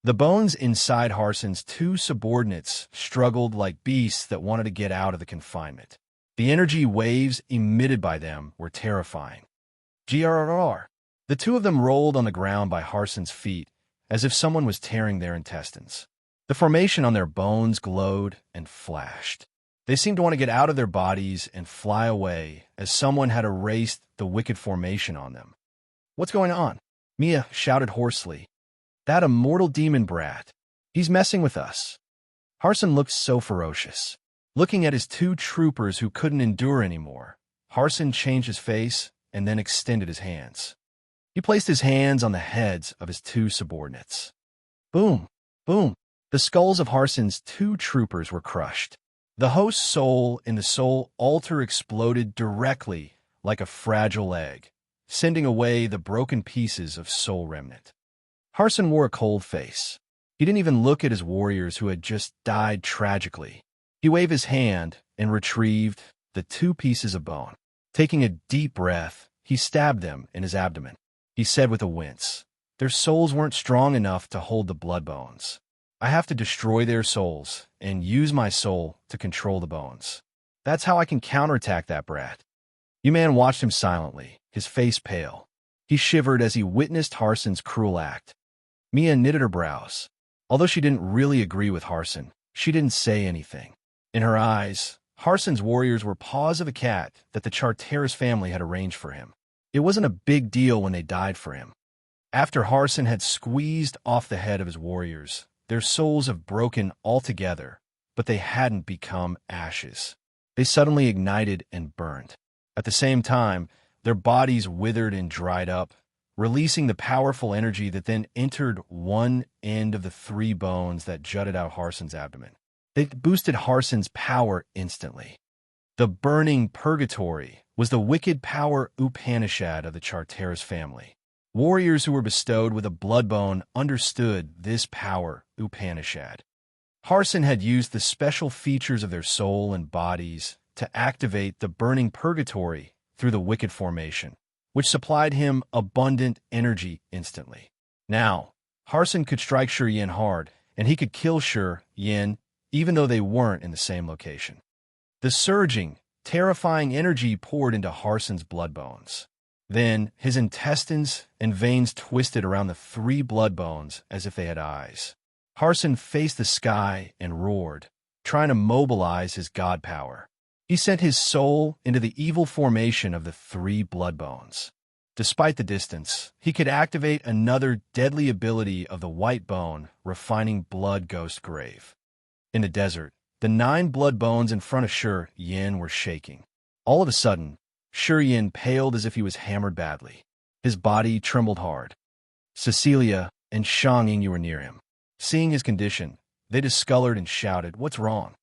The bones inside Harson's two subordinates struggled like beasts that wanted to get out of the confinement. The energy waves emitted by them were terrifying. Grrr. The two of them rolled on the ground by Harson's feet, as if someone was tearing their intestines. The formation on their bones glowed and flashed. They seemed to want to get out of their bodies and fly away, as someone had erased the wicked formation on them. What's going on? Mia shouted hoarsely. That immortal demon brat. He's messing with us. Harson looked so ferocious. Looking at his two troopers who couldn't endure anymore, Harson changed his face and then extended his hands. He placed his hands on the heads of his two subordinates. Boom! Boom! The skulls of Harson's two troopers were crushed. The host's soul in the soul altar exploded directly like a fragile egg, sending away the broken pieces of soul remnant. Harson wore a cold face. He didn't even look at his warriors who had just died tragically. He waved his hand and retrieved the two pieces of bone. Taking a deep breath, he stabbed them in his abdomen. He said with a wince, "Their souls weren't strong enough to hold the blood bones. I have to destroy their souls and use my soul to control the bones. That's how I can counterattack that brat." Yuman watched him silently, his face pale. He shivered as he witnessed Harson's cruel act. Mia knitted her brows. Although she didn't really agree with Harson, she didn't say anything. In her eyes, Harson's warriors were paws of a cat that the Charteris family had arranged for him. It wasn't a big deal when they died for him. After Harson had squeezed off the head of his warriors, their souls have broken altogether, but they hadn't become ashes. They suddenly ignited and burned. At the same time, their bodies withered and dried up, releasing the powerful energy that then entered one end of the three bones that jutted out Harson's abdomen. They boosted Harson's power instantly. The burning purgatory was the wicked power Upanishad of the Charteris family. Warriors who were bestowed with a blood bone understood this power Upanishad. Harson had used the special features of their soul and bodies to activate the burning purgatory through the wicked formation, which supplied him abundant energy instantly. Now, Harson could strike Shi Yin hard, and he could kill Shi Yin even though they weren't in the same location. The surging, terrifying energy poured into Harson's blood bones. Then, his intestines and veins twisted around the three blood bones as if they had eyes. Harson faced the sky and roared, trying to mobilize his god power. He sent his soul into the evil formation of the three blood bones. Despite the distance, he could activate another deadly ability of the white bone, refining blood ghost grave. In the desert, the 9 blood bones in front of Shi Yin were shaking. All of a sudden, Shi Yin paled as if he was hammered badly. His body trembled hard. Cecilia and Shang Ying were near him. Seeing his condition, they discolored and shouted, "What's wrong?"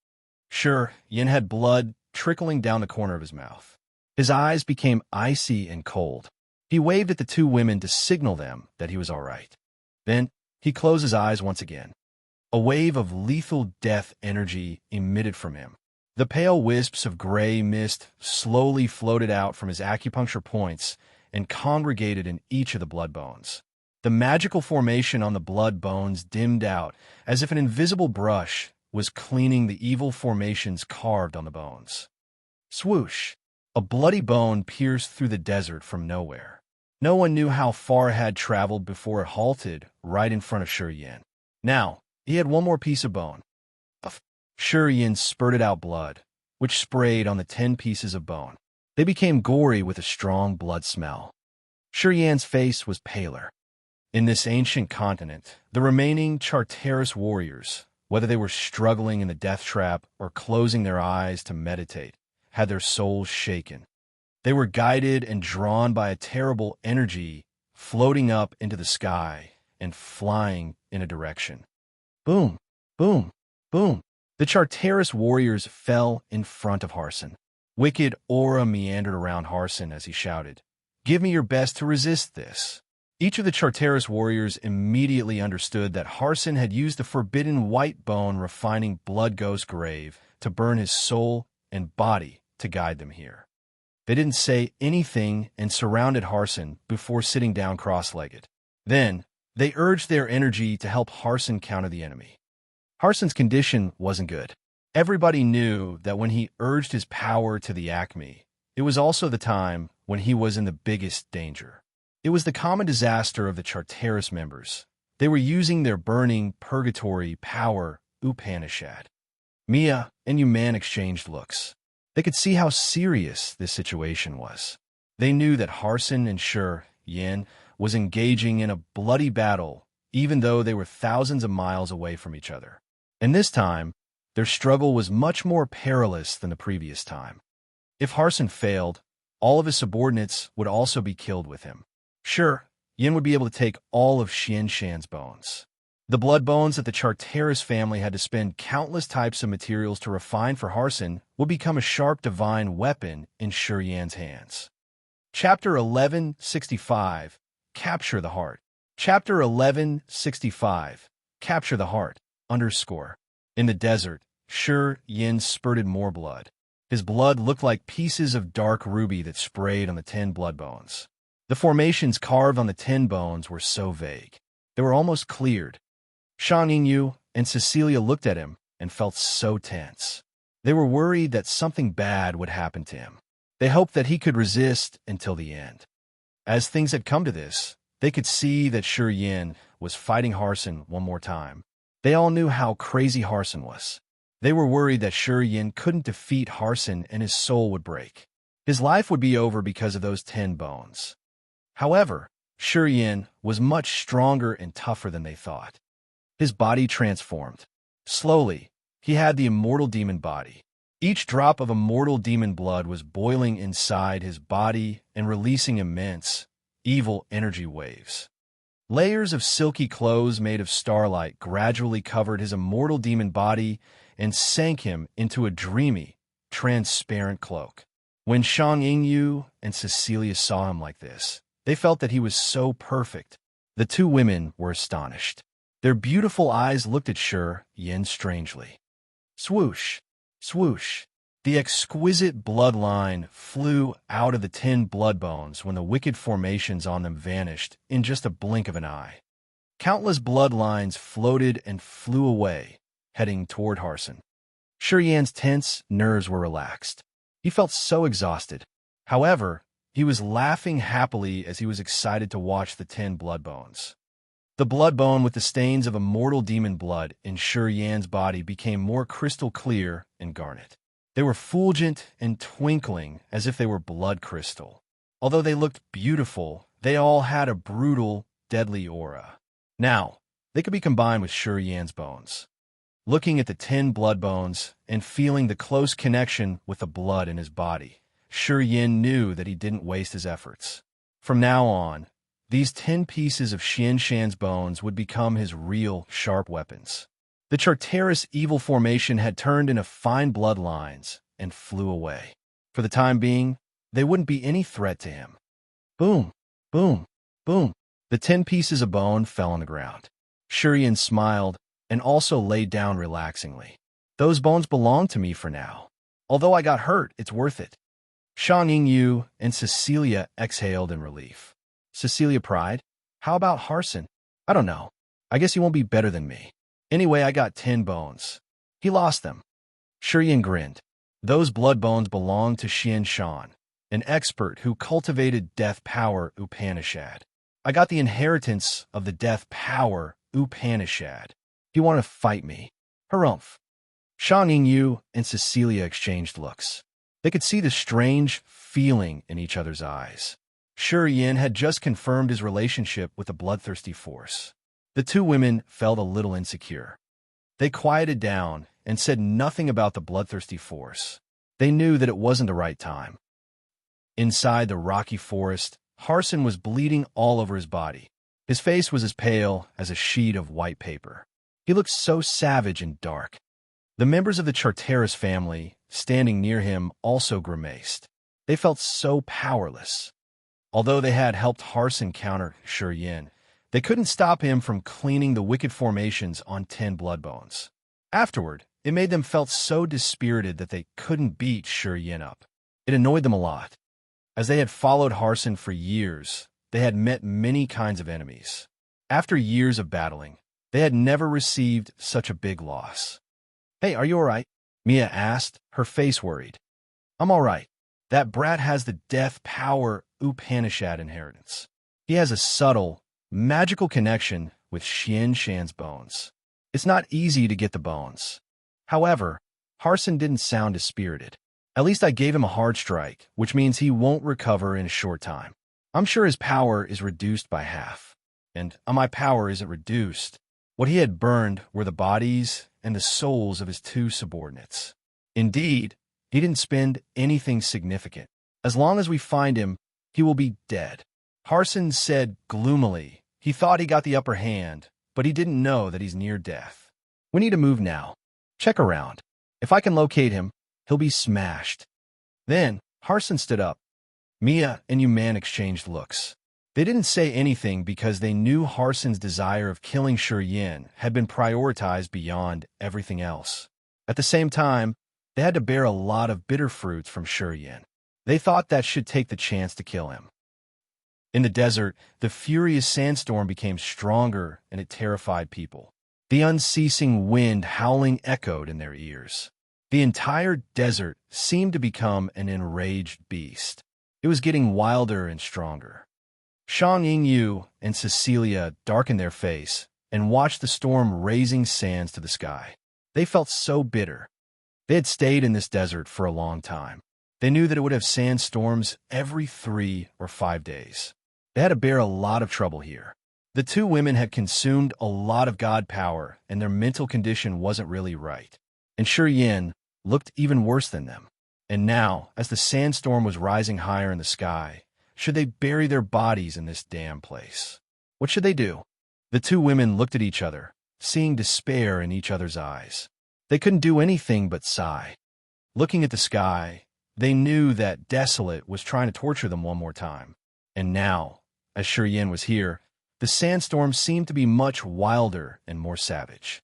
Shi Yin had blood trickling down the corner of his mouth. His eyes became icy and cold. He waved at the 2 women to signal them that he was all right. Then, he closed his eyes once again. A wave of lethal death energy emitted from him. The pale wisps of gray mist slowly floated out from his acupuncture points and congregated in each of the blood bones. The magical formation on the blood bones dimmed out, as if an invisible brush was cleaning the evil formations carved on the bones. Swoosh! A bloody bone pierced through the desert from nowhere. No one knew how far it had traveled before it halted right in front of Shi Yin. Now, he had one more piece of bone. Shi Yin spurted out blood, which sprayed on the 10 pieces of bone. They became gory with a strong blood smell. Shi Yin's face was paler. In this ancient continent, the remaining Charteris warriors, whether they were struggling in the death trap or closing their eyes to meditate, had their souls shaken. They were guided and drawn by a terrible energy floating up into the sky and flying in a direction. Boom, boom, boom. The Charteris warriors fell in front of Harson. Wicked aura meandered around Harson as he shouted, "Give me your best to resist this." Each of the Charteris warriors immediately understood that Harson had used the forbidden white bone refining blood ghost grave to burn his soul and body to guide them here. They didn't say anything and surrounded Harson before sitting down cross-legged. Then, they urged their energy to help Harson counter the enemy. Harson's condition wasn't good. Everybody knew that when he urged his power to the acme, it was also the time when he was in the biggest danger. It was the common disaster of the Charteris members. They were using their burning purgatory power, Upanishad. Mia and Yuman exchanged looks. They could see how serious this situation was. They knew that Harson and Shi Yin was engaging in a bloody battle, even though they were thousands of miles away from each other. And this time, their struggle was much more perilous than the previous time. If Harson failed, all of his subordinates would also be killed with him. Sure, Yin would be able to take all of Xianshan's bones. The blood bones that the Charteris family had to spend countless types of materials to refine for Harson would become a sharp divine weapon in Shi Yan's hands. Chapter 1165, Capture the Heart. Chapter 1165, Capture the Heart, _ In the desert, Shi Yin spurted more blood. His blood looked like pieces of dark ruby that sprayed on the 10 blood bones. The formations carved on the 10 bones were so vague. They were almost cleared. Shang Yingyu and Cecilia looked at him and felt so tense. They were worried that something bad would happen to him. They hoped that he could resist until the end. As things had come to this, they could see that Shi Yin was fighting Harson one more time. They all knew how crazy Harson was. They were worried that Shi Yin couldn't defeat Harson and his soul would break. His life would be over because of those 10 bones. However, Shi Yin was much stronger and tougher than they thought. His body transformed. Slowly, he had the immortal demon body. Each drop of immortal demon blood was boiling inside his body and releasing immense, evil energy waves. Layers of silky clothes made of starlight gradually covered his immortal demon body and sank him into a dreamy, transparent cloak. When Shang Yingyu and Cecilia saw him like this, they felt that he was so perfect. The two women were astonished. Their beautiful eyes looked at Shi Yin strangely. Swoosh, swoosh. The exquisite bloodline flew out of the 10 blood bones when the wicked formations on them vanished in just a blink of an eye. Countless bloodlines floated and flew away, heading toward Harson. Shi Yan's tense nerves were relaxed. He felt so exhausted. However, he was laughing happily as he was excited to watch the 10 blood bones. The blood bone with the stains of immortal demon blood in Shi Yan's body became more crystal clear and garnet. They were fulgent and twinkling as if they were blood crystal. Although they looked beautiful, they all had a brutal, deadly aura. Now, they could be combined with Shi Yan's bones. Looking at the 10 blood bones and feeling the close connection with the blood in his body, Shi Yin knew that he didn't waste his efforts. From now on, these 10 pieces of Xianshan's bones would become his real, sharp weapons. The Charteris evil formation had turned into fine bloodlines and flew away. For the time being, they wouldn't be any threat to him. Boom, boom, boom. The 10 pieces of bone fell on the ground. Shi Yin smiled and also laid down relaxingly. Those bones belong to me for now. Although I got hurt, it's worth it. Shang Yingyu and Cecilia exhaled in relief. Cecilia cried, "How about Harson? I don't know. I guess he won't be better than me. Anyway, I got 10 bones. He lost them. Shiyin grinned. Those blood bones belonged to Xian Shan, an expert who cultivated death power Upanishad. I got the inheritance of the death power Upanishad. He wanted to fight me. Harumph. Shang Yingyu and Cecilia exchanged looks. They could see the strange feeling in each other's eyes. Shi Yin had just confirmed his relationship with the bloodthirsty force. The two women felt a little insecure. They quieted down and said nothing about the bloodthirsty force. They knew that it wasn't the right time. Inside the rocky forest, Harson was bleeding all over his body. His face was as pale as a sheet of white paper. He looked so savage and dark. The members of the Charteris family, standing near him, also grimaced. They felt so powerless. Although they had helped Harson counter Shi Yin, they couldn't stop him from cleaning the wicked formations on 10 blood bones. Afterward, it made them felt so dispirited that they couldn't beat Shi Yin up. It annoyed them a lot. As they had followed Harson for years, they had met many kinds of enemies. After years of battling, they had never received such a big loss. "Hey, are you all right?" Mia asked, her face worried. "I'm all right. That brat has the death power Upanishad inheritance. He has a subtle, magical connection with Xian Shan's bones. It's not easy to get the bones." However, Harson didn't sound dispirited. "At least I gave him a hard strike, which means he won't recover in a short time. I'm sure his power is reduced by half. And my power isn't reduced." What he had burned were the bodies and the souls of his two subordinates. Indeed, he didn't spend anything significant. "As long as we find him, he will be dead." Harson said gloomily. He thought he got the upper hand, but he didn't know that he's near death. "We need to move now. Check around. If I can locate him, he'll be smashed." Then Harson stood up. Mia and Yuman exchanged looks. They didn't say anything because they knew Harson's desire of killing Shi Yin had been prioritized beyond everything else. At the same time, they had to bear a lot of bitter fruits from Shi Yin. They thought that should take the chance to kill him. In the desert, the furious sandstorm became stronger and it terrified people. The unceasing wind howling echoed in their ears. The entire desert seemed to become an enraged beast. It was getting wilder and stronger. Shang Yingyu and Cecilia darkened their face and watched the storm raising sands to the sky. They felt so bitter. They had stayed in this desert for a long time. They knew that it would have sandstorms every 3 or 5 days. They had to bear a lot of trouble here. The two women had consumed a lot of god power, and their mental condition wasn't really right. And Shi Yin looked even worse than them. And now, as the sandstorm was rising higher in the sky, should they bury their bodies in this damn place? What should they do? The two women looked at each other, seeing despair in each other's eyes. They couldn't do anything but sigh. Looking at the sky, they knew that Desolate was trying to torture them one more time. And now, as Shi Yin was here, the sandstorm seemed to be much wilder and more savage.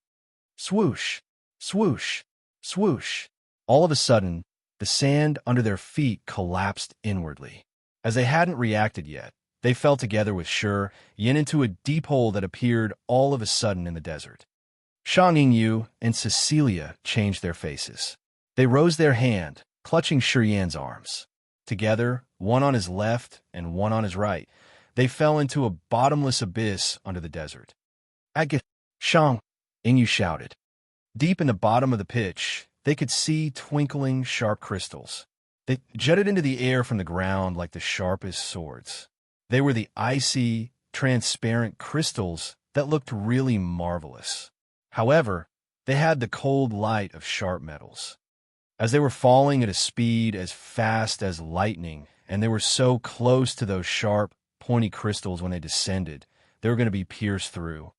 Swoosh, swoosh, swoosh. All of a sudden, the sand under their feet collapsed inwardly. As they hadn't reacted yet, they fell together with Shi Yin into a deep hole that appeared all of a sudden in the desert. Shang Yingyu and Cecilia changed their faces. They rose their hand, clutching Shi Yan's arms. Together, one on his left and one on his right, they fell into a bottomless abyss under the desert. "Agith, Shang," Yingyu shouted. Deep in the bottom of the pit, they could see twinkling, sharp crystals. They jutted into the air from the ground like the sharpest swords. They were the icy, transparent crystals that looked really marvelous. However, they had the cold light of sharp metals. As they were falling at a speed as fast as lightning, and they were so close to those sharp, pointy crystals when they descended, they were going to be pierced through.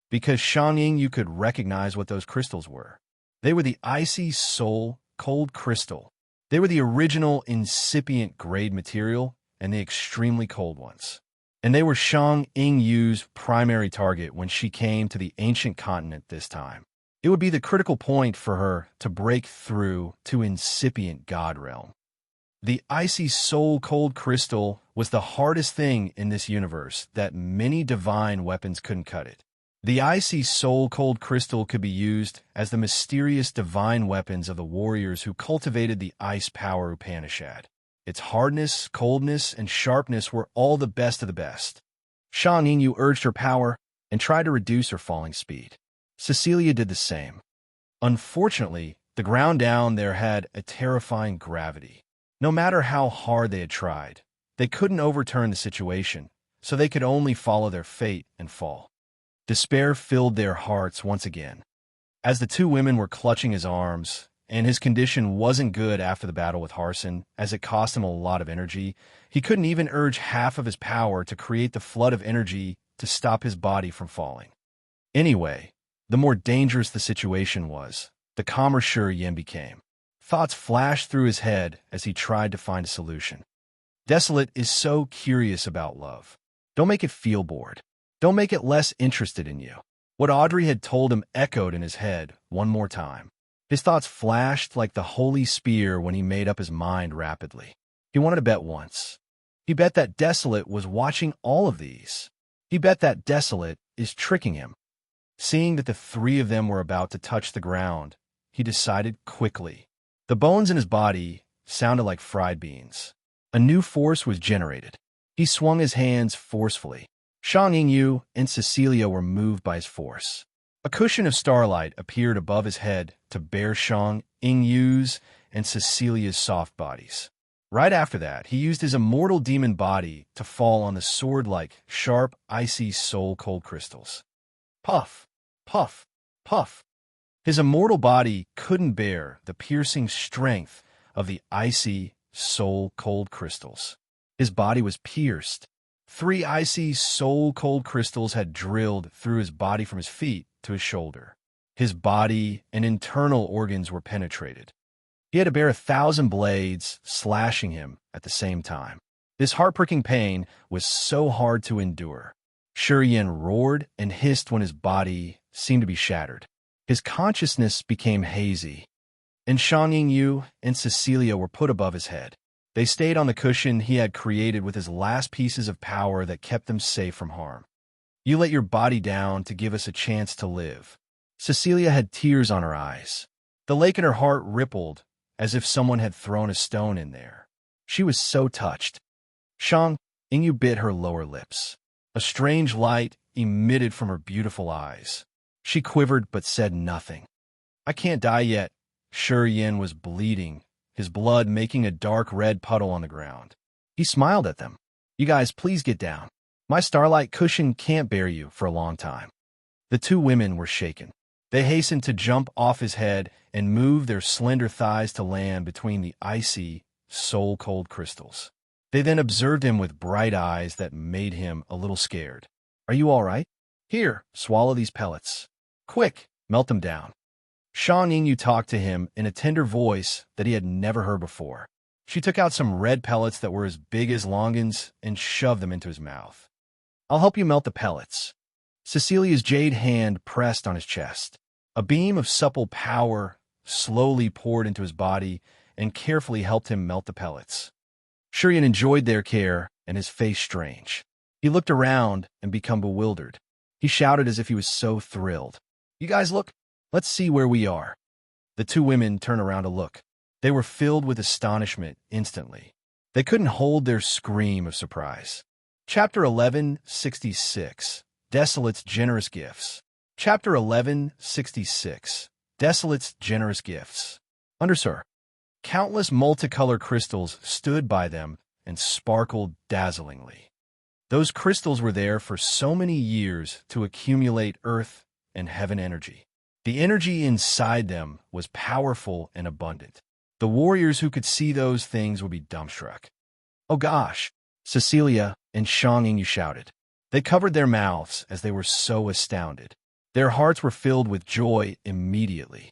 Because Shang Ying could recognize what those crystals were. They were the icy soul, cold crystal. They were the original incipient grade material and the extremely cold ones. And they were Shang Yingyu's primary target when she came to the ancient continent this time. It would be the critical point for her to break through to incipient god realm. The icy soul cold crystal was the hardest thing in this universe that many divine weapons couldn't cut it. The icy soul-cold crystal could be used as the mysterious divine weapons of the warriors who cultivated the ice power Upanishad. Its hardness, coldness, and sharpness were all the best of the best. Shang Yingyu urged her power and tried to reduce her falling speed. Cecilia did the same. Unfortunately, the ground down there had a terrifying gravity. No matter how hard they had tried, they couldn't overturn the situation, so they could only follow their fate and fall. Despair filled their hearts once again. As the two women were clutching his arms, and his condition wasn't good after the battle with Harson, as it cost him a lot of energy, he couldn't even urge half of his power to create the flood of energy to stop his body from falling. Anyway, the more dangerous the situation was, the calmer Sure Yin became. Thoughts flashed through his head as he tried to find a solution. Desolate is so curious about love. Don't make it feel bored. Don't make it less interested in you. What Audrey had told him echoed in his head one more time. His thoughts flashed like the holy spear when he made up his mind rapidly. He wanted to bet once. He bet that Desolate was watching all of these. He bet that Desolate is tricking him. Seeing that the three of them were about to touch the ground, he decided quickly. The bones in his body sounded like fried beans. A new force was generated. He swung his hands forcefully. Shang Yingyu and Cecilia were moved by his force. A cushion of starlight appeared above his head to bear Shang Yingyu's and Cecilia's soft bodies. Right after that, he used his immortal demon body to fall on the sword-like, sharp, icy soul-cold crystals. Puff, puff, puff. His immortal body couldn't bear the piercing strength of the icy, soul-cold crystals. His body was pierced. 3 icy, soul-cold crystals had drilled through his body from his feet to his shoulder. His body and internal organs were penetrated. He had to bear 1,000 blades slashing him at the same time. This heartbreaking pain was so hard to endure. Sure Yin roared and hissed when his body seemed to be shattered. His consciousness became hazy, and Shang Yingyu and Cecilia were put above his head. They stayed on the cushion he had created with his last pieces of power that kept them safe from harm. You let your body down to give us a chance to live. Cecilia had tears on her eyes. The lake in her heart rippled as if someone had thrown a stone in there. She was so touched. Shang Yingyu bit her lower lips. A strange light emitted from her beautiful eyes. She quivered but said nothing. I can't die yet. Sure Yin was bleeding, his blood making a dark red puddle on the ground. He smiled at them. You guys, please get down. My starlight cushion can't bear you for a long time. The two women were shaken. They hastened to jump off his head and move their slender thighs to land between the icy, soul-cold crystals. They then observed him with bright eyes that made him a little scared. Are you all right? Here, swallow these pellets. Quick, melt them down. Shang Yingyu talked to him in a tender voice that he had never heard before. She took out some red pellets that were as big as longans and shoved them into his mouth. I'll help you melt the pellets. Cecilia's jade hand pressed on his chest. A beam of supple power slowly poured into his body and carefully helped him melt the pellets. Sure Yin enjoyed their care, and his face strange. He looked around and became bewildered. He shouted as if he was so thrilled. You guys look, let's see where we are. The two women turned around to look. They were filled with astonishment instantly. They couldn't hold their scream of surprise. Chapter 1166, Desolate's Generous Gifts. Chapter 1166, Desolate's Generous Gifts. Under Sir. Countless multicolored crystals stood by them and sparkled dazzlingly. Those crystals were there for so many years to accumulate earth and heaven energy. The energy inside them was powerful and abundant. The warriors who could see those things would be dumbstruck. Oh gosh, Cecilia and Shang Yingyu shouted. They covered their mouths as they were so astounded. Their hearts were filled with joy immediately.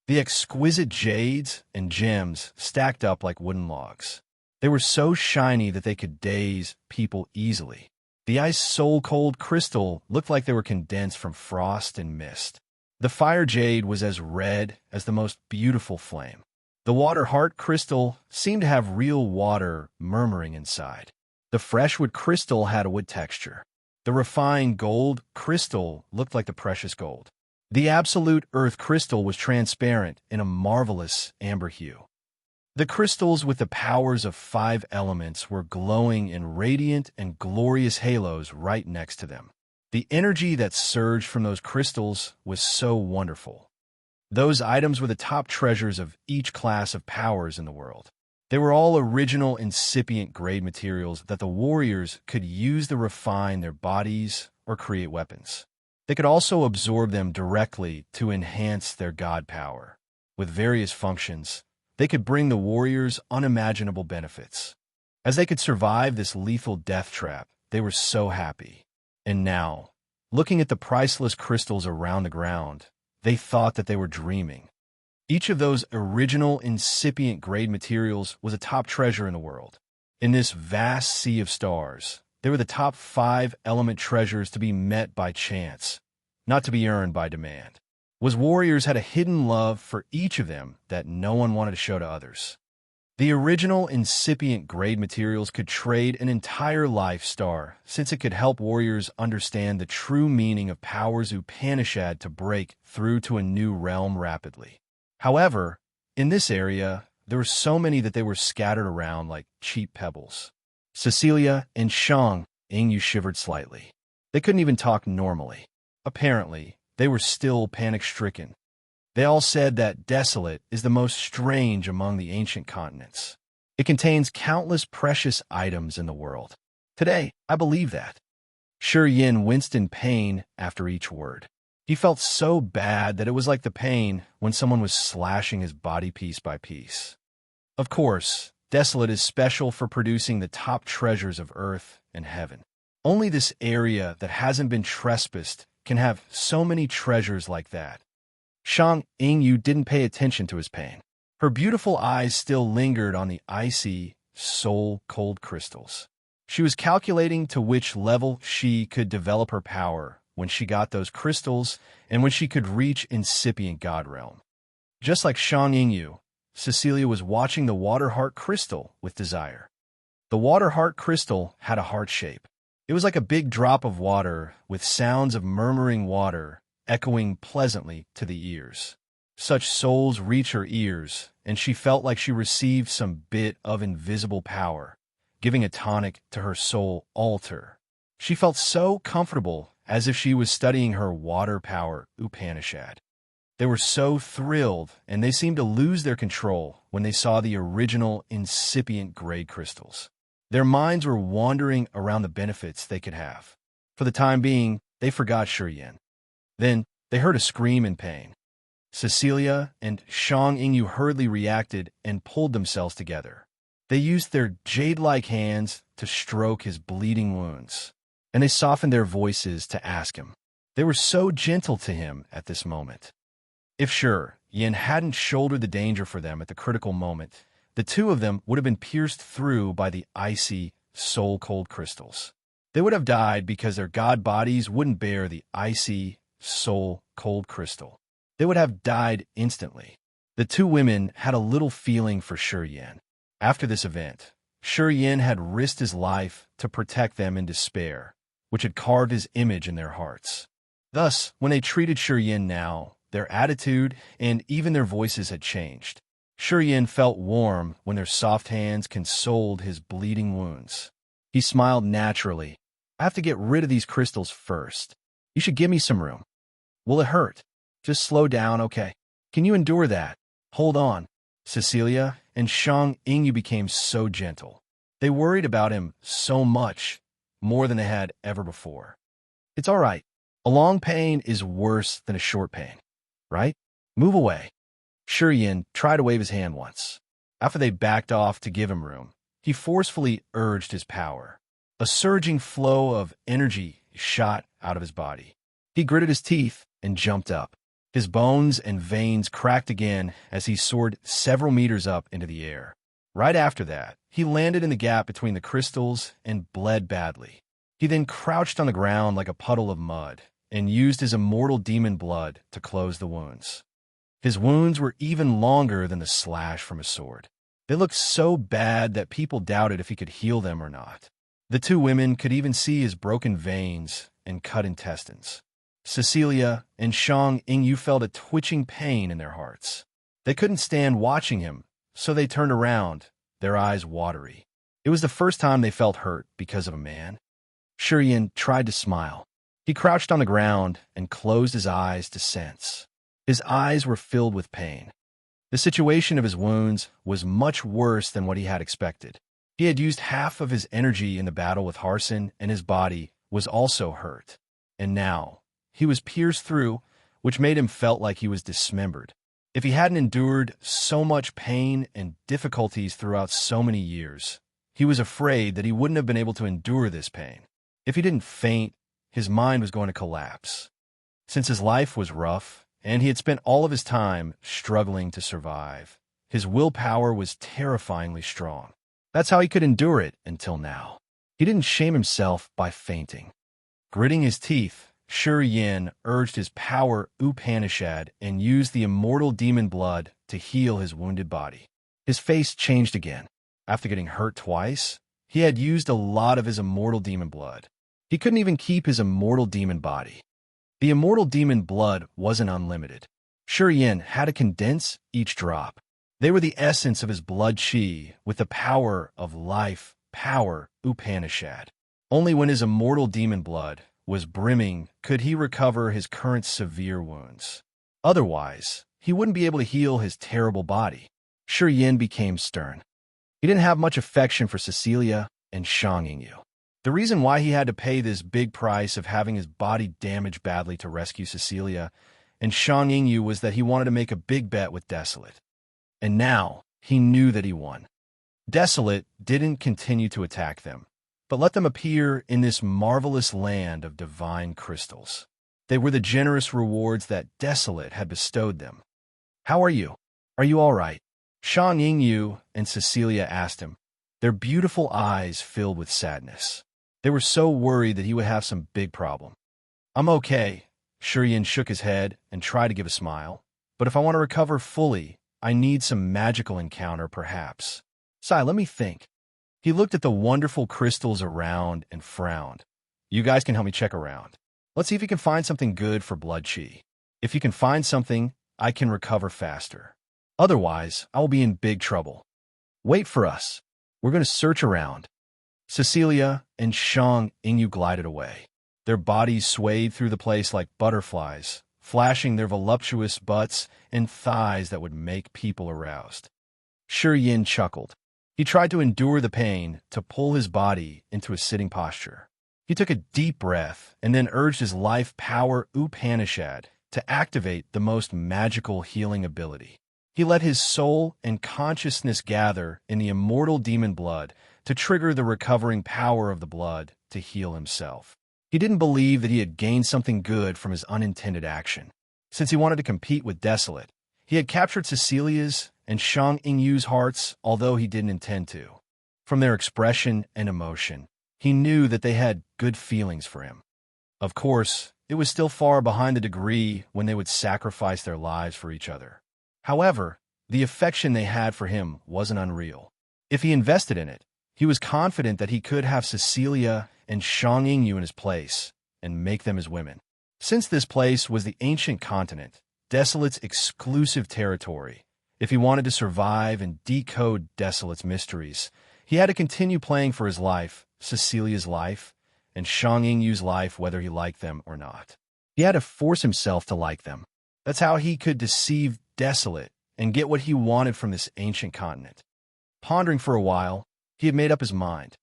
The exquisite jades and gems stacked up like wooden logs. They were so shiny that they could daze people easily. The ice soul-cold crystal looked like they were condensed from frost and mist. The fire jade was as red as the most beautiful flame. The water heart crystal seemed to have real water murmuring inside. The fresh wood crystal had a wood texture. The refined gold crystal looked like the precious gold. The absolute earth crystal was transparent in a marvelous amber hue. The crystals with the powers of 5 elements were glowing in radiant and glorious halos right next to them. The energy that surged from those crystals was so wonderful. Those items were the top treasures of each class of powers in the world. They were all original incipient grade materials that the warriors could use to refine their bodies or create weapons. They could also absorb them directly to enhance their god power. With various functions, they could bring the warriors unimaginable benefits. As they could survive this lethal death trap, they were so happy. And now, looking at the priceless crystals around the ground, they thought that they were dreaming. Each of those original incipient grade materials was a top treasure in the world. In this vast sea of stars, they were the top 5 element treasures to be met by chance, not to be earned by demand. Warriors had a hidden love for each of them that no one wanted to show to others. The original incipient grade materials could trade an entire life star, since it could help warriors understand the true meaning of powers Upanishad to break through to a new realm rapidly. However, in this area, there were so many that they were scattered around like cheap pebbles. Cecilia and Shang Yingyu shivered slightly. They couldn't even talk normally. Apparently, they were still panic-stricken. They all said that desolate is the most strange among the ancient continents. It contains countless precious items in the world. Today, I believe that. Shi Yin winced in pain after each word. He felt so bad that it was like the pain when someone was slashing his body piece by piece. Of course, desolate is special for producing the top treasures of earth and heaven. Only this area that hasn't been trespassed can have so many treasures like that. Shang Yingyu didn't pay attention to his pain. Her beautiful eyes still lingered on the icy, soul-cold crystals. She was calculating to which level she could develop her power when she got those crystals and when she could reach incipient god realm. Just like Shang Yingyu, Cecilia was watching the water heart crystal with desire. The water heart crystal had a heart shape. It was like a big drop of water with sounds of murmuring water echoing pleasantly to the ears. Such souls reach her ears, and she felt like she received some bit of invisible power, giving a tonic to her soul altar. She felt so comfortable, as if she was studying her water power Upanishad. They were so thrilled, and they seemed to lose their control when they saw the original incipient grade crystals. Their minds were wandering around the benefits they could have. For the time being, they forgot Shi Yin. Then, they heard a scream in pain. Cecilia and Shang Yingyu hurriedly reacted and pulled themselves together. They used their jade-like hands to stroke his bleeding wounds, and they softened their voices to ask him. They were so gentle to him at this moment. If Shi Yin hadn't shouldered the danger for them at the critical moment, the two of them would have been pierced through by the icy, soul-cold crystals. They would have died because their god bodies wouldn't bear the icy, soul-cold crystal. They would have died instantly. The two women had a little feeling for Shi Yin. After this event, Shi Yin had risked his life to protect them in despair, which had carved his image in their hearts. Thus, when they treated Shi Yin now, their attitude and even their voices had changed. Shi Yin felt warm when their soft hands consoled his bleeding wounds. He smiled naturally. I have to get rid of these crystals first. You should give me some room. Will it hurt? Just slow down, okay? Can you endure that? Hold on. Cecilia and Shang Yingyu became so gentle. They worried about him so much, more than they had ever before. It's all right. A long pain is worse than a short pain, right? Move away. Shi Yin tried to wave his hand once. After they backed off to give him room, he forcefully urged his power. A surging flow of energy shot out of his body. He gritted his teeth and jumped up. His bones and veins cracked again as he soared several meters up into the air. Right after that, he landed in the gap between the crystals and bled badly. He then crouched on the ground like a puddle of mud and used his immortal demon blood to close the wounds. His wounds were even longer than the slash from his sword. They looked so bad that people doubted if he could heal them or not. The two women could even see his broken veins and cut intestines. Cecilia and Shang Yingyu felt a twitching pain in their hearts. They couldn't stand watching him, so they turned around, their eyes watery. It was the first time they felt hurt because of a man. Shiyin tried to smile. He crouched on the ground and closed his eyes to sense. His eyes were filled with pain. The situation of his wounds was much worse than what he had expected. He had used half of his energy in the battle with Harson, and his body was also hurt. And now, he was pierced through, which made him felt like he was dismembered. If he hadn't endured so much pain and difficulties throughout so many years, he was afraid that he wouldn't have been able to endure this pain. If he didn't faint, his mind was going to collapse. Since his life was rough, and he had spent all of his time struggling to survive, his willpower was terrifyingly strong. That's how he could endure it until now. He didn't shame himself by fainting. Gritting his teeth, Shiyin urged his power Upanishad and used the immortal demon blood to heal his wounded body. His face changed again. After getting hurt twice, he had used a lot of his immortal demon blood. He couldn't even keep his immortal demon body. The immortal demon blood wasn't unlimited. Shiyin had to condense each drop. They were the essence of his blood chi with the power of life, power Upanishad. Only when his immortal demon blood was brimming could he recover his current severe wounds. Otherwise, he wouldn't be able to heal his terrible body. Shiyin became stern. He didn't have much affection for Cecilia and Shang Yingyu. The reason why he had to pay this big price of having his body damaged badly to rescue Cecilia and Shang Yingyu was that he wanted to make a big bet with Desolate. And now, he knew that he won. Desolate didn't continue to attack them, but let them appear in this marvelous land of divine crystals. They were the generous rewards that Desolate had bestowed them. "How are you? Are you all right?" Shang Yingyu and Cecilia asked him, their beautiful eyes filled with sadness. They were so worried that he would have some big problem. "I'm okay." Shiyin shook his head and tried to give a smile. "But if I want to recover fully, I need some magical encounter, perhaps. Sai, let me think." He looked at the wonderful crystals around and frowned. "You guys can help me check around. Let's see if you can find something good for blood chi. If you can find something, I can recover faster. Otherwise, I will be in big trouble. Wait for us. We're going to search around." Cecilia and Shang Yingyu glided away. Their bodies swayed through the place like butterflies, flashing their voluptuous butts and thighs that would make people aroused. Shiyin chuckled. He tried to endure the pain to pull his body into a sitting posture. He took a deep breath and then urged his life power Upanishad to activate the most magical healing ability. He let his soul and consciousness gather in the immortal demon blood to trigger the recovering power of the blood to heal himself. He didn't believe that he had gained something good from his unintended action. Since he wanted to compete with Desolate, he had captured Cecilia's and Shang Yingyu's hearts, although he didn't intend to. From their expression and emotion, he knew that they had good feelings for him. Of course, it was still far behind the degree when they would sacrifice their lives for each other. However, the affection they had for him wasn't unreal. If he invested in it, he was confident that he could have Cecilia and Shang Yingyu in his place and make them his women. Since this place was the ancient continent, Desolate's exclusive territory, if he wanted to survive and decode Desolate's mysteries, he had to continue playing for his life, Cecilia's life, and Shang Yingyu's life whether he liked them or not. He had to force himself to like them. That's how he could deceive Desolate and get what he wanted from this ancient continent. Pondering for a while, he had made up his mind.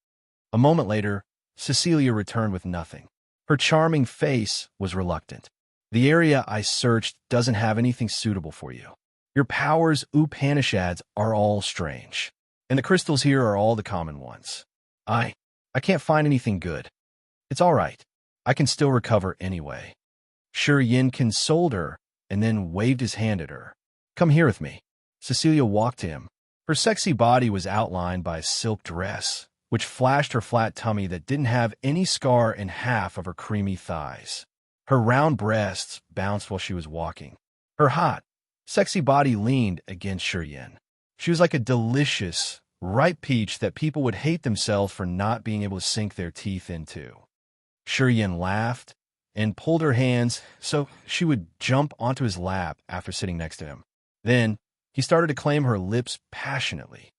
A moment later, Cecilia returned with nothing. Her charming face was reluctant. "The area I searched doesn't have anything suitable for you. Your powers Upanishads are all strange, and the crystals here are all the common ones. I can't find anything good. It's all right. I can still recover anyway." Shiyin consoled her and then waved his hand at her. "Come here with me." Cecilia walked to him. Her sexy body was outlined by a silk dress, which flashed her flat tummy that didn't have any scar in half of her creamy thighs. Her round breasts bounced while she was walking. Her hot, sexy body leaned against Shiyin. She was like a delicious, ripe peach that people would hate themselves for not being able to sink their teeth into. Yin laughed and pulled her hands so she would jump onto his lap after sitting next to him. Then he started to claim her lips passionately.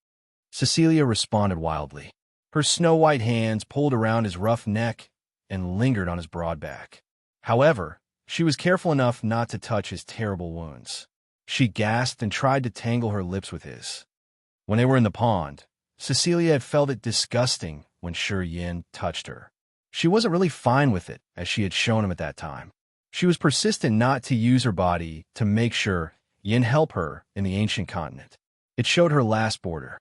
Cecilia responded wildly. Her snow-white hands pulled around his rough neck and lingered on his broad back. However, she was careful enough not to touch his terrible wounds. She gasped and tried to tangle her lips with his. When they were in the pond, Cecilia had felt it disgusting when Yin touched her. She wasn't really fine with it, as she had shown him at that time. She was persistent not to use her body to make sure Yin help her in the ancient continent. It showed her last border.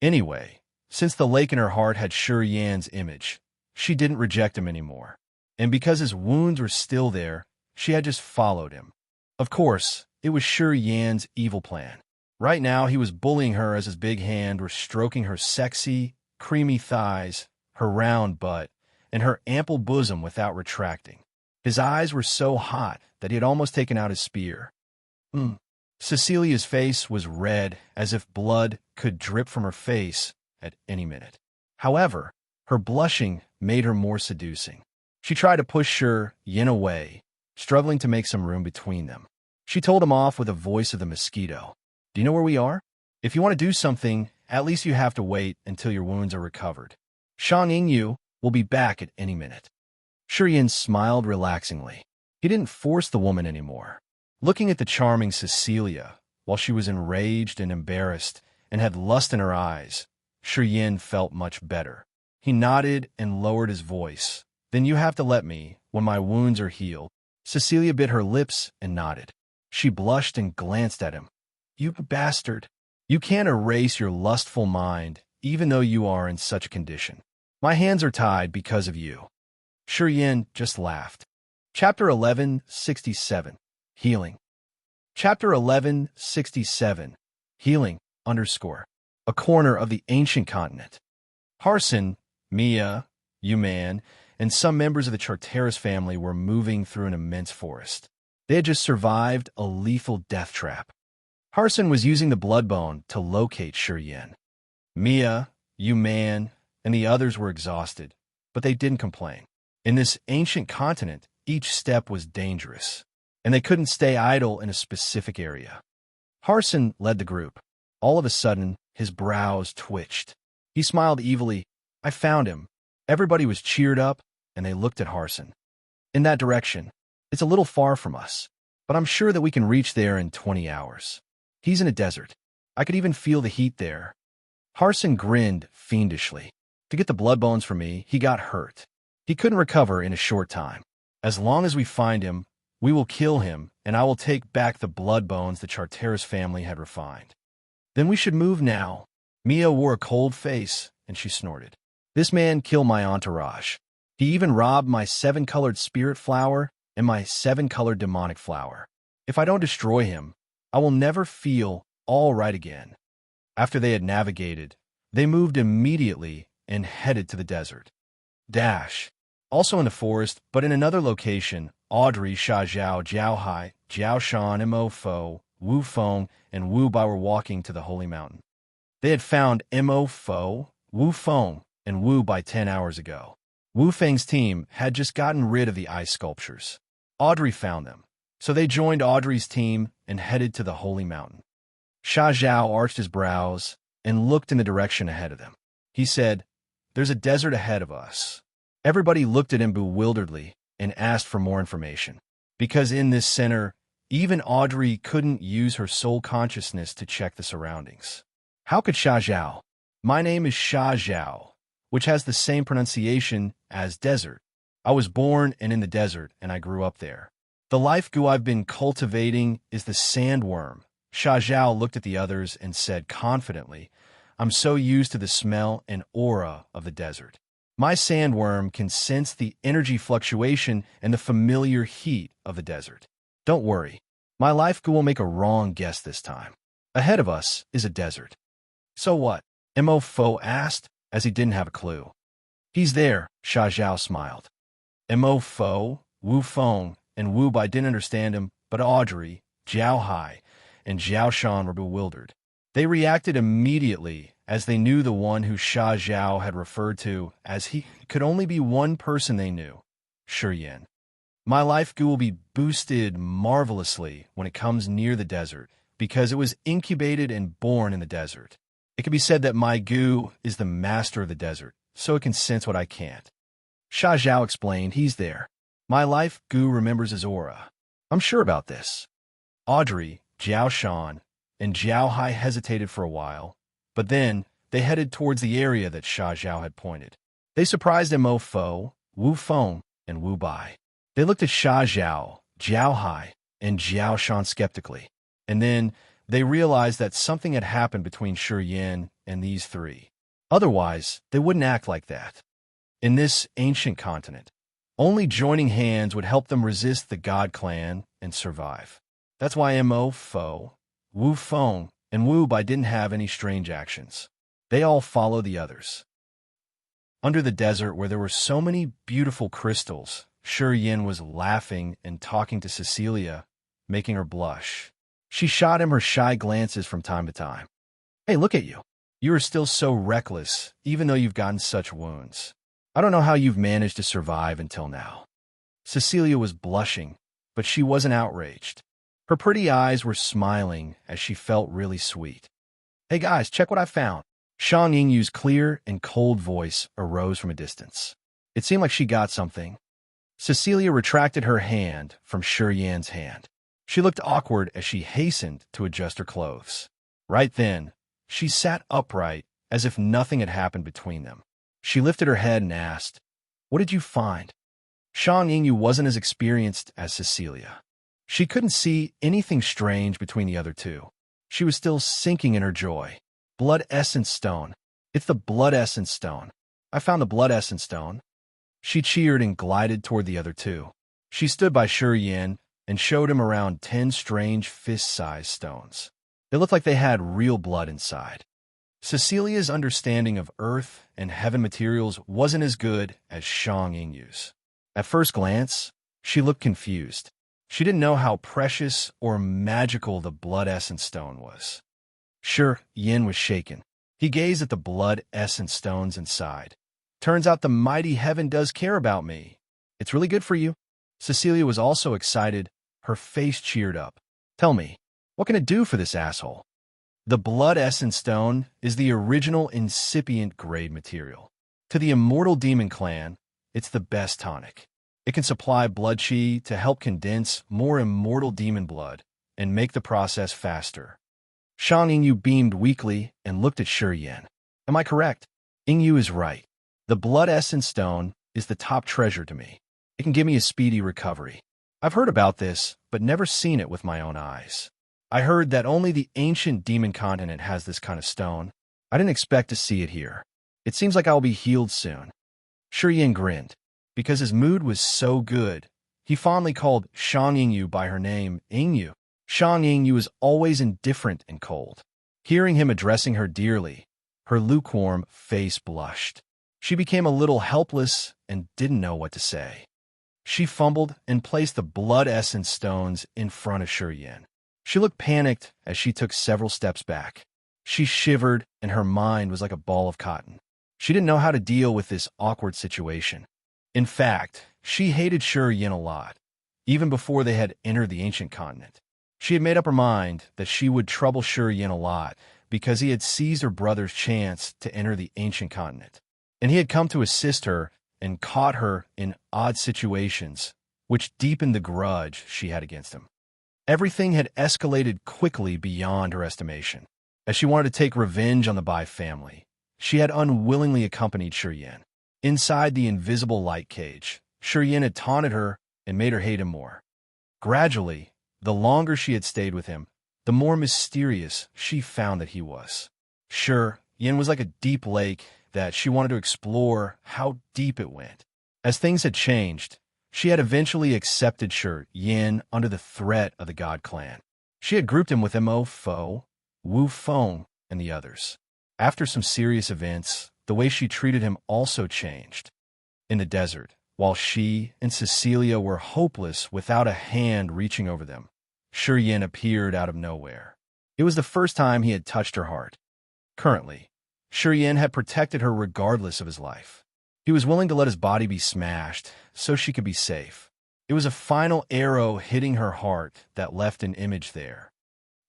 Anyway, since the lake in her heart had Yin's image, she didn't reject him anymore. And because his wounds were still there, she had just followed him. Of course, it was Yin's evil plan. Right now, he was bullying her as his big hand was stroking her sexy, creamy thighs, her round butt, and her ample bosom without retracting. His eyes were so hot that he had almost taken out his spear. Cecilia's face was red, as if blood could drip from her face at any minute. However, her blushing made her more seducing. She tried to push Yin away, struggling to make some room between them. She told him off with a voice of the mosquito. Do you know where we are? If you want to do something, at least you have to wait until your wounds are recovered. Shang Yingyu will be back at any minute. Yin smiled relaxingly. He didn't force the woman anymore. Looking at the charming Cecilia, while she was enraged and embarrassed and had lust in her eyes, Yin felt much better. He nodded and lowered his voice. Then you have to let me, when my wounds are healed. Cecilia bit her lips and nodded. She blushed and glanced at him. You bastard. You can't erase your lustful mind, even though you are in such a condition. My hands are tied because of you. Yin just laughed. Chapter 1167. Healing. Chapter 1167. Healing, _ a corner of the ancient continent. Harson, Mia, Yuman, and some members of the Charteris family were moving through an immense forest. They had just survived a lethal death trap. Harson was using the bloodbone to locate Yin. Mia, Yuman, and the others were exhausted, but they didn't complain. In this ancient continent, each step was dangerous, and they couldn't stay idle in a specific area. Harson led the group. All of a sudden, his brows twitched. He smiled evilly. I found him. Everybody was cheered up, and they looked at Harson. In that direction. It's a little far from us, but I'm sure that we can reach there in 20 hours. He's in a desert. I could even feel the heat there. Harson grinned fiendishly. To get the blood bones from me, he got hurt. He couldn't recover in a short time. As long as we find him, we will kill him, and I will take back the blood bones the Charteris family had refined. Then we should move now. Mia wore a cold face, and she snorted. This man killed my entourage. He even robbed my 7-colored spirit flower and my 7-colored demonic flower. If I don't destroy him, I will never feel all right again. After they had navigated, they moved immediately and headed to the desert. Also in the forest, but in another location, Audrey, Sha Zhao, Jiao Hai, Jiao Shan, Mo Fo, Wu Feng, and Wu Bai were walking to the holy mountain. They had found Mo Fo, Wu Feng, and Wu Bai 10 hours ago. Wu Feng's team had just gotten rid of the ice sculptures. Audrey found them, so they joined Audrey's team and headed to the holy mountain. Sha Zhao arched his brows and looked in the direction ahead of them. He said, "There's a desert ahead of us." Everybody looked at him bewilderedly and asked for more information. Because in this center, even Audrey couldn't use her soul consciousness to check the surroundings. How could Sha Zhao? My name is Sha Zhao, which has the same pronunciation as desert. I was born and in the desert, and I grew up there. The life goo I've been cultivating is the sandworm. Sha Zhao looked at the others and said confidently, I'm so used to the smell and aura of the desert. My sandworm can sense the energy fluctuation and the familiar heat of the desert. Don't worry, my life goo will make a wrong guess this time. Ahead of us is a desert. So what? Mo Fo asked, as he didn't have a clue. He's there, Sha Zhao smiled. Mo Fo, Wu Feng, and Wu Bai didn't understand him, but Audrey, Jiao Hai, and Jiao Shan were bewildered. They reacted immediately as they knew the one who Sha Zhao had referred to as he could only be one person they knew, Shi. My life goo will be boosted marvelously when it comes near the desert, because it was incubated and born in the desert. It can be said that my goo is the master of the desert, so it can sense what I can't. Sha Zhao explained, he's there. My life goo remembers his aura. I'm sure about this. Audrey, Jiao Shan, and Jiao Hai hesitated for a while, but then they headed towards the area that Sha Zhao had pointed. They surprised Mo Fo, Wu Feng, and Wu Bai. They looked at Sha Zhao, Jiao Hai, and Jiao Shan skeptically, and then they realized that something had happened between Shi Yin and these three. Otherwise, they wouldn't act like that. In this ancient continent, only joining hands would help them resist the God Clan and survive. That's why Mo Fo, Wu Feng, and Wu Bai didn't have any strange actions. They all followed the others. Under the desert where there were so many beautiful crystals, Shi Yin was laughing and talking to Cecilia, making her blush. She shot him her shy glances from time to time. Hey, look at you. You are still so reckless, even though you've gotten such wounds. I don't know how you've managed to survive until now. Cecilia was blushing, but she wasn't outraged. Her pretty eyes were smiling as she felt really sweet. Hey guys, check what I found. Shang Yingyu's clear and cold voice arose from a distance. It seemed like she got something. Cecilia retracted her hand from Shi Yan's hand. She looked awkward as she hastened to adjust her clothes. Right then, she sat upright as if nothing had happened between them. She lifted her head and asked, "What did you find?" Shang Yingyu wasn't as experienced as Cecilia. She couldn't see anything strange between the other two. She was still sinking in her joy. Blood Essence Stone. It's the Blood Essence Stone. I found the Blood Essence Stone. She cheered and glided toward the other two. She stood by Shi Yin and showed him around 10 strange fist-sized stones. They looked like they had real blood inside. Cecilia's understanding of earth and heaven materials wasn't as good as Shang Yingyu's. At first glance, she looked confused. She didn't know how precious or magical the Blood Essence Stone was. Shi Yin was shaken. He gazed at the Blood Essence Stones inside. Turns out the mighty heaven does care about me. It's really good for you. Cecilia was also excited. Her face cheered up. Tell me, what can it do for this asshole? The Blood Essence Stone is the original incipient grade material. To the Immortal Demon Clan, it's the best tonic. It can supply blood chi to help condense more immortal demon blood and make the process faster. Shang Yingyu beamed weakly and looked at Shi Yin. Am I correct? Yingyu is right. The Blood Essence Stone is the top treasure to me. It can give me a speedy recovery. I've heard about this, but never seen it with my own eyes. I heard that only the ancient demon continent has this kind of stone. I didn't expect to see it here. It seems like I will be healed soon. Shi Yin grinned. Because his mood was so good, he fondly called Shang Yingyu by her name, Yingyu. Shang Yingyu is always indifferent and cold. Hearing him addressing her dearly, her lukewarm face blushed. She became a little helpless and didn't know what to say. She fumbled and placed the Blood Essence Stones in front of Shi Yin. She looked panicked as she took several steps back. She shivered and her mind was like a ball of cotton. She didn't know how to deal with this awkward situation. In fact, she hated Shi Yin a lot, even before they had entered the ancient continent. She had made up her mind that she would trouble Shi Yin a lot because he had seized her brother's chance to enter the ancient continent, and he had come to assist her and caught her in odd situations, which deepened the grudge she had against him. Everything had escalated quickly beyond her estimation. As she wanted to take revenge on the Bai family, she had unwillingly accompanied Shi Yin. Inside the invisible light cage, Shi Yin had taunted her and made her hate him more. Gradually, the longer she had stayed with him, the more mysterious she found that he was. Shi Yin was like a deep lake that she wanted to explore how deep it went. As things had changed, she had eventually accepted Shi Yin under the threat of the God Clan. She had grouped him with Mo Fo, Wu Feng, and the others. After some serious events, the way she treated him also changed. In the desert, while she and Cecilia were hopeless without a hand reaching over them, Shi Yin appeared out of nowhere. It was the first time he had touched her heart. Currently, Yin had protected her regardless of his life. He was willing to let his body be smashed so she could be safe. It was a final arrow hitting her heart that left an image there.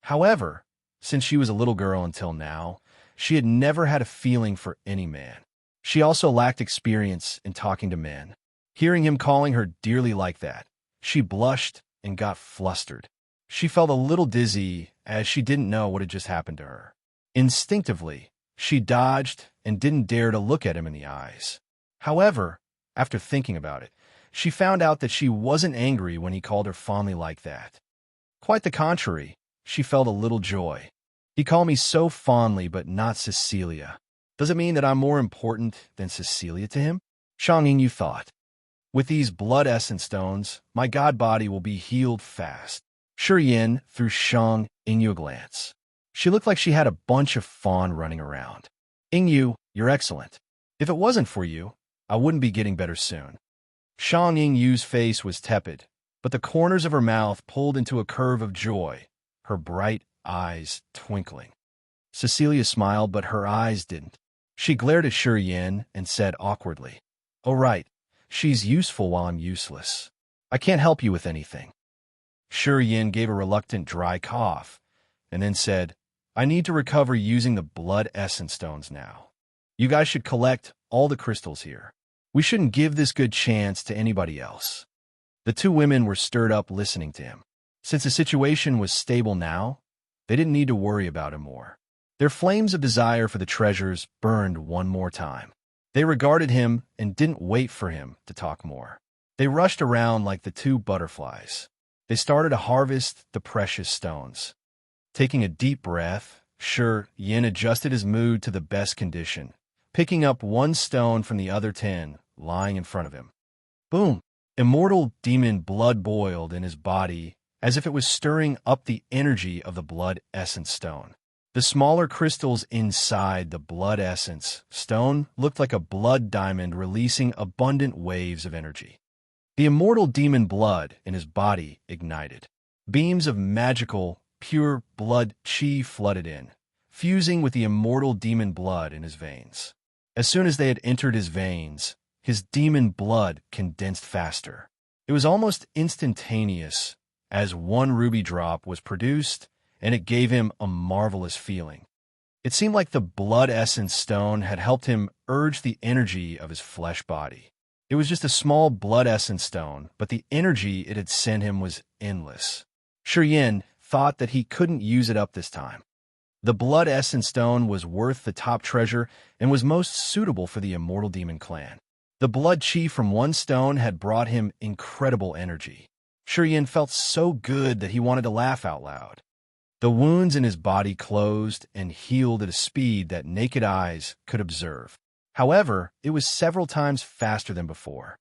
However, since she was a little girl until now, she had never had a feeling for any man. She also lacked experience in talking to men. Hearing him calling her dearly like that, she blushed and got flustered. She felt a little dizzy as she didn't know what had just happened to her. Instinctively, she dodged and didn't dare to look at him in the eyes. However, after thinking about it, she found out that she wasn't angry when he called her fondly like that. Quite the contrary, she felt a little joy. He called me so fondly, but not Cecilia. Does it mean that I'm more important than Cecilia to him? Shang Yingyu thought. With these blood essence stones, my god body will be healed fast. Yin threw Shang Yingyu a glance. She looked like she had a bunch of fawn running around. Yingyu, you're excellent. If it wasn't for you, I wouldn't be getting better soon. Shang Yingyu's face was tepid, but the corners of her mouth pulled into a curve of joy, her bright eyes twinkling. Cecilia smiled, but her eyes didn't. She glared at Yin and said awkwardly, "Oh right, she's useful while I'm useless. I can't help you with anything." Yin gave a reluctant dry cough, and then said, "I need to recover using the blood essence stones now. You guys should collect all the crystals here. We shouldn't give this good chance to anybody else." The two women were stirred up listening to him. Since the situation was stable now, they didn't need to worry about him more. Their flames of desire for the treasures burned one more time. They regarded him and didn't wait for him to talk more. They rushed around like the two butterflies. They started to harvest the precious stones. Taking a deep breath, Yin adjusted his mood to the best condition, picking up one stone from the other 10 lying in front of him. Boom! Immortal demon blood boiled in his body as if it was stirring up the energy of the blood essence stone. The smaller crystals inside the blood essence stone looked like a blood diamond releasing abundant waves of energy. The immortal demon blood in his body ignited. Beams of magical, pure blood chi flooded in, fusing with the immortal demon blood in his veins. As soon as they had entered his veins, his demon blood condensed faster. It was almost instantaneous as one ruby drop was produced, and it gave him a marvelous feeling. It seemed like the blood essence stone had helped him urge the energy of his flesh body. It was just a small blood essence stone, but the energy it had sent him was endless. Yin thought that he couldn't use it up this time. The blood essence stone was worth the top treasure and was most suitable for the immortal demon clan. The blood chi from one stone had brought him incredible energy. Yin felt so good that he wanted to laugh out loud. The wounds in his body closed and healed at a speed that naked eyes could observe. However, it was several times faster than before.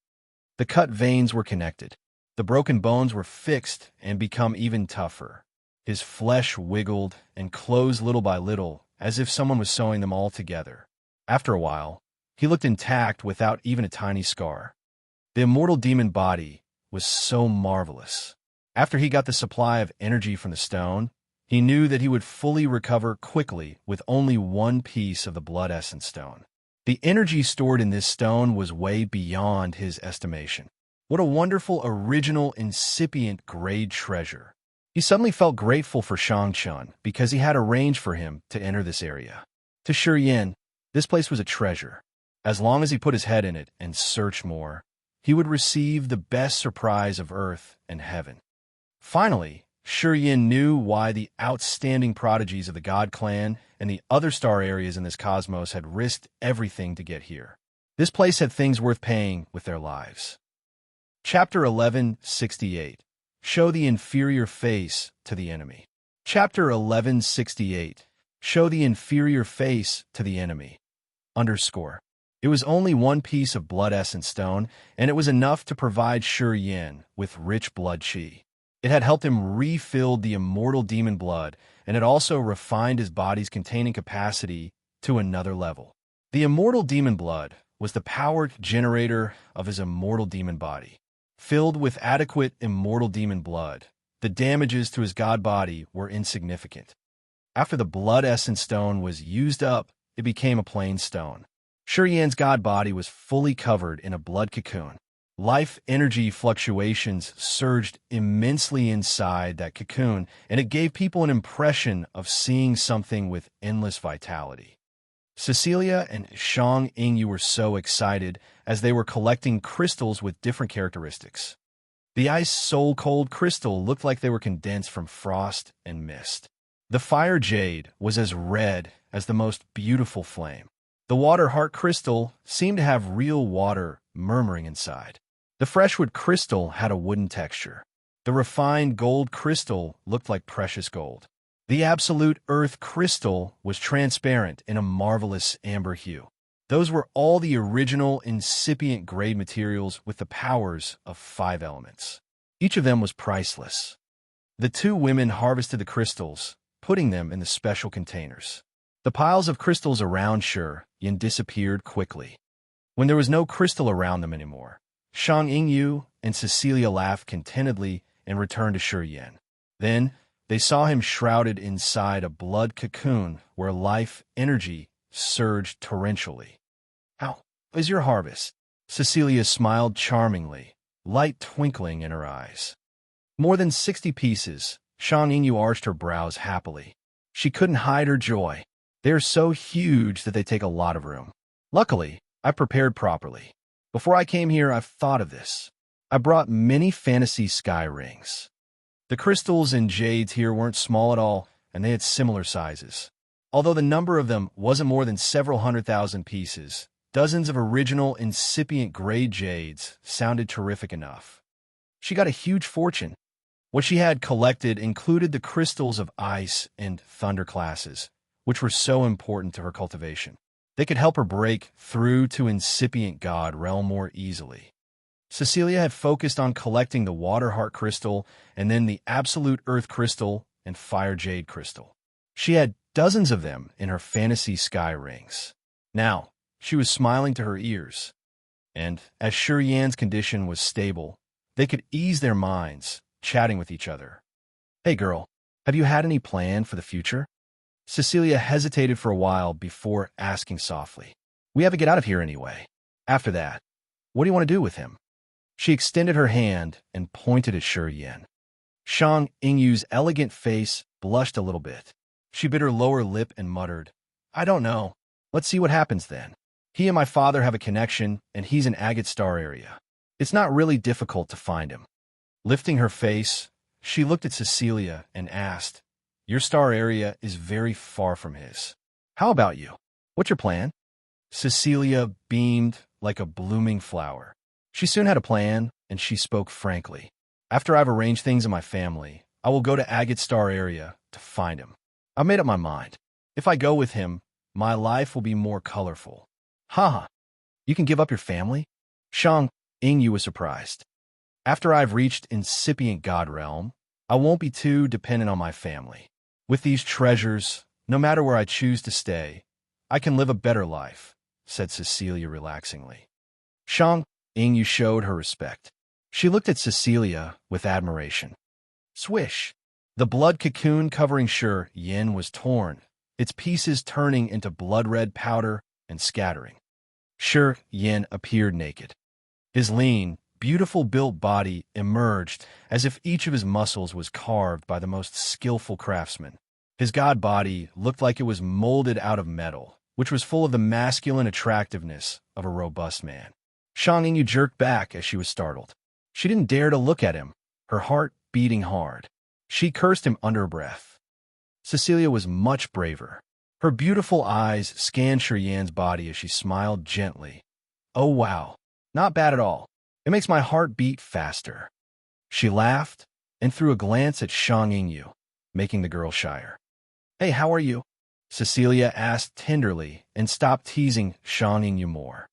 The cut veins were connected. The broken bones were fixed and become even tougher. His flesh wiggled and closed little by little, as if someone was sewing them all together. After a while, he looked intact without even a tiny scar. The immortal demon body was so marvelous. After he got the supply of energy from the stone, he knew that he would fully recover quickly with only one piece of the blood essence stone. The energy stored in this stone was way beyond his estimation. What a wonderful, original, incipient grade treasure. He suddenly felt grateful for Shang-Chun because he had arranged for him to enter this area. To Yin, this place was a treasure. As long as he put his head in it and searched more, he would receive the best surprise of earth and heaven. Finally, Yin knew why the outstanding prodigies of the God Clan and the other star areas in this cosmos had risked everything to get here. This place had things worth paying with their lives. Chapter 1168. Show the inferior face to the enemy. Chapter 1168. Show the inferior face to the enemy. Underscore. It was only one piece of blood essence stone, and it was enough to provide Yin with rich blood chi. It had helped him refill the immortal demon blood, and it also refined his body's containing capacity to another level. The immortal demon blood was the powered generator of his immortal demon body. Filled with adequate immortal demon blood, the damages to his god body were insignificant. After the blood essence stone was used up it became a plain stone. Yan's god body was fully covered in a blood cocoon. Life energy fluctuations surged immensely inside that cocoon, and it gave people an impression of seeing something with endless vitality. Cecilia and Shang Yingyu were so excited as they were collecting crystals with different characteristics. The ice soul cold crystal looked like they were condensed from frost and mist. The fire jade was as red as the most beautiful flame. The water heart crystal seemed to have real water murmuring inside. The freshwood crystal had a wooden texture. The refined gold crystal looked like precious gold. The absolute earth crystal was transparent in a marvelous amber hue. Those were all the original incipient grade materials with the powers of 5 elements. Each of them was priceless. The two women harvested the crystals, putting them in the special containers. The piles of crystals around Yin disappeared quickly. When there was no crystal around them anymore, Shang Yingyu and Cecilia laughed contentedly and returned to Yin. Then, they saw him shrouded inside a blood cocoon where life energy surged torrentially. "How is your harvest?" Cecilia smiled charmingly, light twinkling in her eyes. "More than 60 pieces." Shang Yingyu arched her brows happily. She couldn't hide her joy. They are so huge that they take a lot of room. "Luckily, I prepared properly. Before I came here, I've thought of this. I brought many fantasy sky rings." The crystals and jades here weren't small at all, and they had similar sizes. Although the number of them wasn't more than several 100,000 pieces, dozens of original incipient grade jades sounded terrific enough. She got a huge fortune. What she had collected included the crystals of ice and thunder classes, which were so important to her cultivation. They could help her break through to incipient god realm more easily. Cecilia had focused on collecting the water heart crystal and then the absolute earth crystal and fire jade crystal. She had dozens of them in her fantasy sky rings. Now, she was smiling to her ears. And as Yan's condition was stable, they could ease their minds, chatting with each other. "Hey girl, have you had any plan for the future?" Cecilia hesitated for a while before asking softly. "We have to get out of here anyway. After that, what do you want to do with him?" She extended her hand and pointed at Yin. Shang Yingyu's elegant face blushed a little bit. She bit her lower lip and muttered, "I don't know. Let's see what happens then. He and my father have a connection, and he's in Agate Star area. It's not really difficult to find him." Lifting her face, she looked at Cecilia and asked, "Your star area is very far from his. How about you? What's your plan?" Cecilia beamed like a blooming flower. She soon had a plan, and she spoke frankly. "After I've arranged things in my family, I will go to Agate Star area to find him. I've made up my mind. If I go with him, my life will be more colorful." "Haha, you can give up your family?" Shang Yingyu was surprised. "After I've reached incipient god realm, I won't be too dependent on my family. With these treasures, no matter where I choose to stay, I can live a better life," said Cecilia relaxingly. Shang Yingyu showed her respect. She looked at Cecilia with admiration. Swish! The blood cocoon covering Yin was torn, its pieces turning into blood-red powder and scattering. Yin appeared naked. His lean, beautiful built body emerged as if each of his muscles was carved by the most skillful craftsman. His god body looked like it was molded out of metal, which was full of the masculine attractiveness of a robust man. Shang Yingyu jerked back as she was startled. She didn't dare to look at him, her heart beating hard. She cursed him under her breath. Cecilia was much braver. Her beautiful eyes scanned Yan's body as she smiled gently. "Oh wow, not bad at all. It makes my heart beat faster." She laughed and threw a glance at Shang Yingyu, making the girl shyer. "Hey, how are you?" Cecilia asked tenderly and stopped teasing Shang Yingyu more.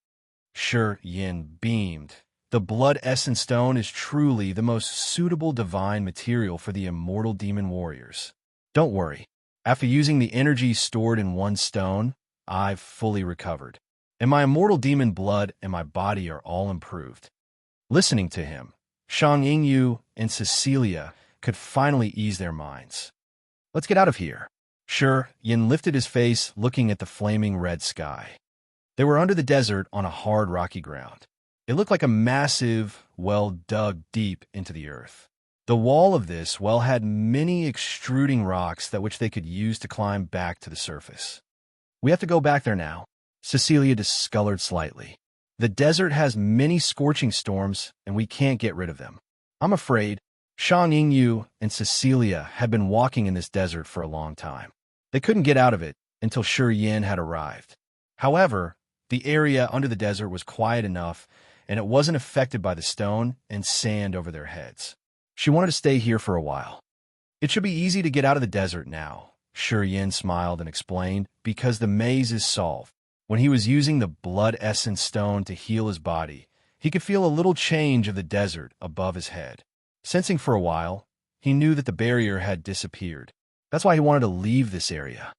Yin beamed. The blood essence stone is truly the most suitable divine material for the immortal demon warriors. Don't worry. After using the energy stored in one stone, I've fully recovered, and my immortal demon blood and my body are all improved. Listening to him, Shang Yingyu and Cecilia could finally ease their minds. "Let's get out of here. Sure, Yin lifted his face, looking at the flaming red sky. They were under the desert on a hard, rocky ground. It looked like a massive well dug deep into the earth. The wall of this well had many extruding rocks that which they could use to climb back to the surface. We have to go back there now. Cecilia discolored slightly. The desert has many scorching storms, and we can't get rid of them. I'm afraid Shang Yingyu and Cecilia had been walking in this desert for a long time. They couldn't get out of it until Shi Yin had arrived. However, the area under the desert was quiet enough, and it wasn't affected by the stone and sand over their heads. She wanted to stay here for a while. It should be easy to get out of the desert now, Shi Yin smiled and explained, because the maze is solved. When he was using the blood essence stone to heal his body, he could feel a little change of the desert above his head. Sensing for a while, he knew that the barrier had disappeared. That's why he wanted to leave this area.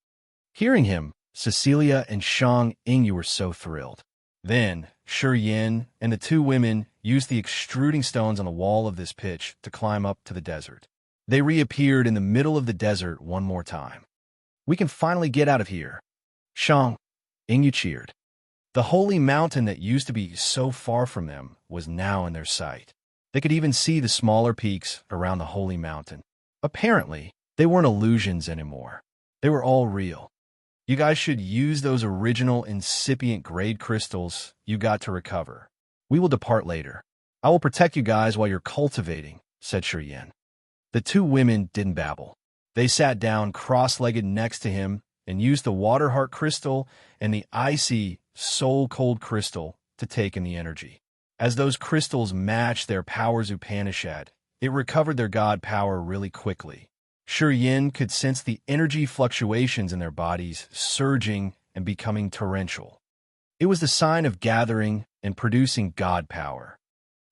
Hearing him, Cecilia and Shang Yingyu were so thrilled. Then, Shi Yin and the two women used the extruding stones on the wall of this pitch to climb up to the desert. They reappeared in the middle of the desert one more time. We can finally get out of here. Shang Yingyu cheered. The holy mountain that used to be so far from them was now in their sight. They could even see the smaller peaks around the holy mountain. Apparently, they weren't illusions anymore. They were all real. You guys should use those original incipient grade crystals you got to recover. We will depart later. I will protect you guys while you're cultivating, said Shi Yin. The two women didn't babble. They sat down cross-legged next to him and used the water heart crystal and the icy soul cold crystal to take in the energy. As those crystals matched their powers Upanishad, it recovered their god power really quickly. Shi Yin could sense the energy fluctuations in their bodies surging and becoming torrential. It was the sign of gathering and producing god power.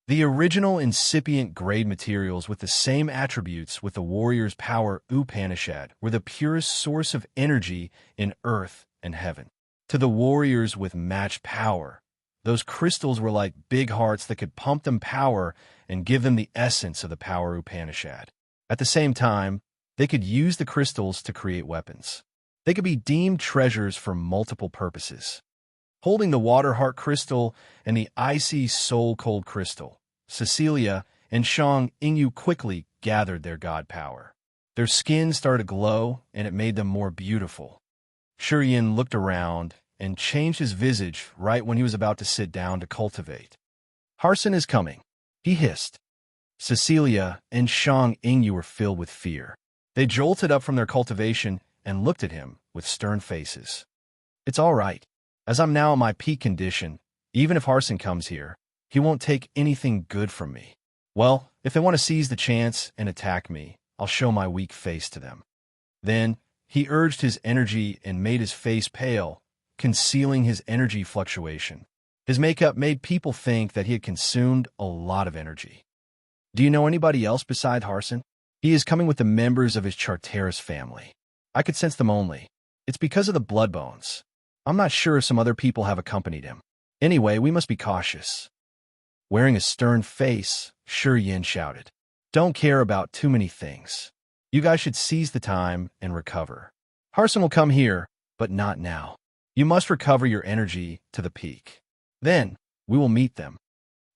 The original incipient grade materials with the same attributes with the warrior's power Upanishad were the purest source of energy in earth and heaven. To the warriors with matched power, those crystals were like big hearts that could pump them power and give them the essence of the power Upanishad. At the same time, they could use the crystals to create weapons. They could be deemed treasures for multiple purposes. Holding the water heart crystal and the icy soul cold crystal, Cecilia and Shang Yingyu quickly gathered their god power. Their skin started to glow, and it made them more beautiful. Shi Yin looked around and changed his visage right when he was about to sit down to cultivate. Harson is coming, he hissed. Cecilia and Shang Yingyu were filled with fear. They jolted up from their cultivation and looked at him with stern faces. It's all right. As I'm now in my peak condition, even if Harson comes here, he won't take anything good from me. Well, if they want to seize the chance and attack me, I'll show my weak face to them. Then, he urged his energy and made his face pale, concealing his energy fluctuation. His makeup made people think that he had consumed a lot of energy. Do you know anybody else beside Harson? He is coming with the members of his Charteris family. I could sense them only. It's because of the blood bones. I'm not sure if some other people have accompanied him. Anyway, we must be cautious. Wearing a stern face, Shi Yin shouted. Don't care about too many things. You guys should seize the time and recover. Harson will come here, but not now. You must recover your energy to the peak. Then, we will meet them.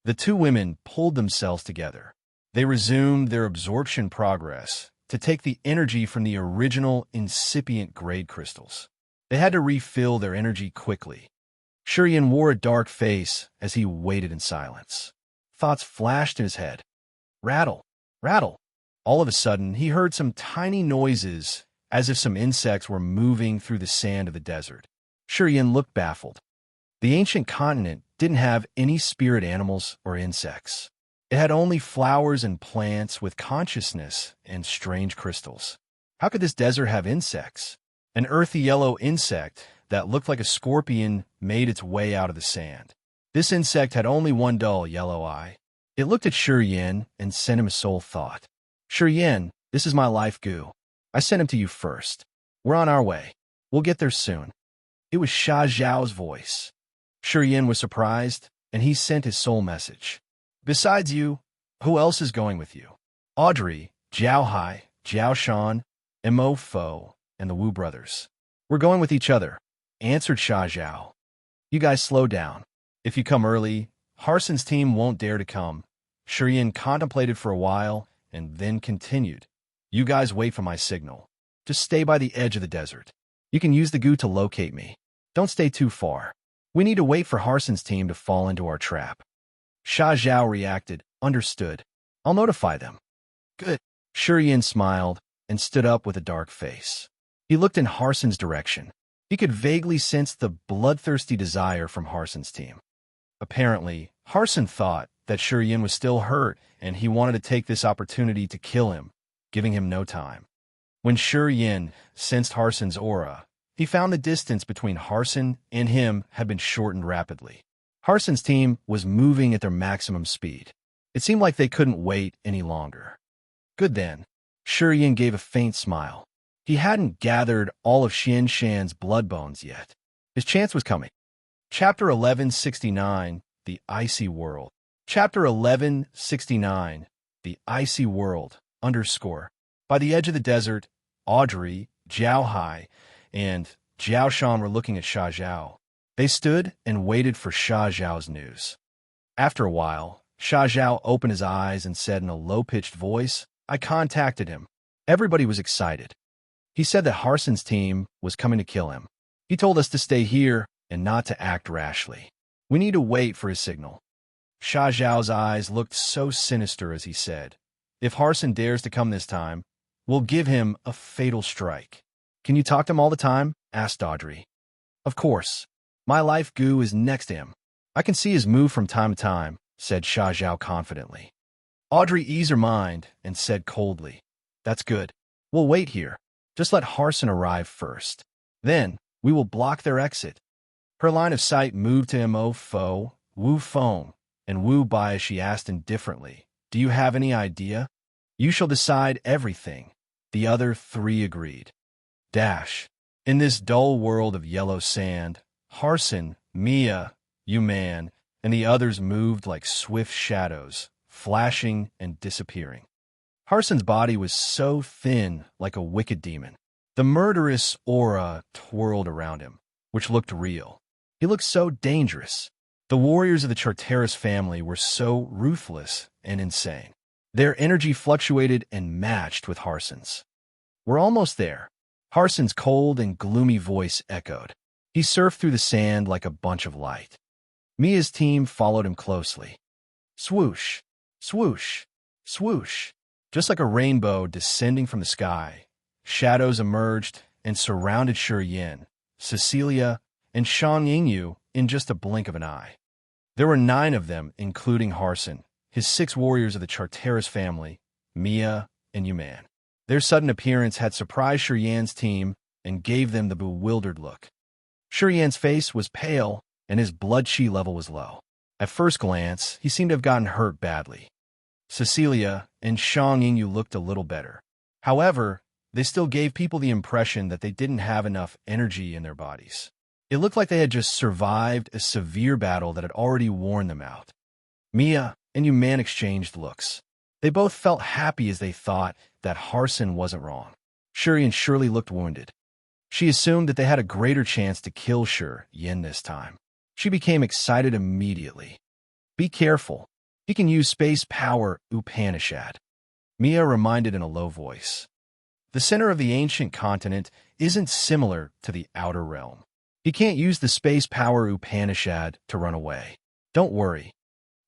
The two women pulled themselves together. They resumed their absorption progress to take the energy from the original incipient grade crystals. They had to refill their energy quickly. Shi Yin wore a dark face as he waited in silence. Thoughts flashed in his head. Rattle, rattle. All of a sudden, he heard some tiny noises as if some insects were moving through the sand of the desert. Shi Yin looked baffled. The ancient continent didn't have any spirit animals or insects. It had only flowers and plants with consciousness and strange crystals. How could this desert have insects? An earthy yellow insect that looked like a scorpion made its way out of the sand. This insect had only one dull yellow eye. It looked at Shi Yin and sent him a soul thought. Shi Yin, this is my life goo. I sent him to you first. We're on our way. We'll get there soon. It was Sha Zhao's voice. Shi Yin was surprised, and he sent his soul message. Besides you, who else is going with you? Audrey, Jiao Hai, Jiao Shan, and Mo Fo, and the Wu brothers. We're going with each other, answered Sha Zhao. You guys slow down. If you come early, Harson's team won't dare to come. Shiyin contemplated for a while and then continued. You guys wait for my signal. Just stay by the edge of the desert. You can use the goo to locate me. Don't stay too far. We need to wait for Harson's team to fall into our trap. Sha Zhao reacted, understood. I'll notify them. Good. Shiyin smiled and stood up with a dark face. He looked in Harson's direction. He could vaguely sense the bloodthirsty desire from Harson's team. Apparently, Harson thought that Shiyin was still hurt and he wanted to take this opportunity to kill him, giving him no time. When Shiyin sensed Harson's aura, he found the distance between Harson and him had been shortened rapidly. Harson's team was moving at their maximum speed. It seemed like they couldn't wait any longer. Good then. Shiyin gave a faint smile. He hadn't gathered all of Xian Shan's blood bones yet. His chance was coming. Chapter 1169, The Icy World. Chapter 1169, The Icy World, _ By the edge of the desert, Audrey, Zhao Hai, and Zhao Shan were looking at Sha Zhao. They stood and waited for Sha Zhao's news. After a while, Sha Zhao opened his eyes and said in a low-pitched voice, I contacted him. Everybody was excited. He said that Harson's team was coming to kill him. He told us to stay here and not to act rashly. We need to wait for his signal. Sha Zhao's eyes looked so sinister as he said, if Harson dares to come this time, we'll give him a fatal strike. Can you talk to him all the time? Asked Audrey. Of course. My life goo is next to him. I can see his move from time to time, said Sha Zhao confidently. Audrey eased her mind and said coldly, That's good. We'll wait here. Just let Harson arrive first. Then, we will block their exit. Her line of sight moved to Mo Fo, Wu Feng, and Wu Bai as she asked indifferently, Do you have any idea? You shall decide everything. The other three agreed. In this dull world of yellow sand, Harson, Mia, Yuman, and the others moved like swift shadows, flashing and disappearing. Harson's body was so thin like a wicked demon. The murderous aura twirled around him, which looked real. He looked so dangerous. The warriors of the Charteris family were so ruthless and insane. Their energy fluctuated and matched with Harson's. We're almost there. Harson's cold and gloomy voice echoed. He surfed through the sand like a bunch of light. Mia's team followed him closely. Swoosh, swoosh, swoosh. Just like a rainbow descending from the sky, shadows emerged and surrounded Shiyin, Cecilia, and Shang Yingyu in just a blink of an eye. There were 9 of them, including Harson, his 6 warriors of the Charteris family, Mia, and Yuman. Their sudden appearance had surprised Shiyan's team and gave them the bewildered look. Shiyan's face was pale and his blood chi level was low. At first glance, he seemed to have gotten hurt badly. Cecilia and Shang Yingyu looked a little better. However, they still gave people the impression that they didn't have enough energy in their bodies. It looked like they had just survived a severe battle that had already worn them out. Mia and Yuman exchanged looks. They both felt happy as they thought that Harson wasn't wrong. Shiyin surely looked wounded. She assumed that they had a greater chance to kill Yin this time. She became excited immediately. Be careful. He can use space power Upanishad. Mia reminded in a low voice. The center of the ancient continent isn't similar to the outer realm. He can't use the space power Upanishad to run away. Don't worry.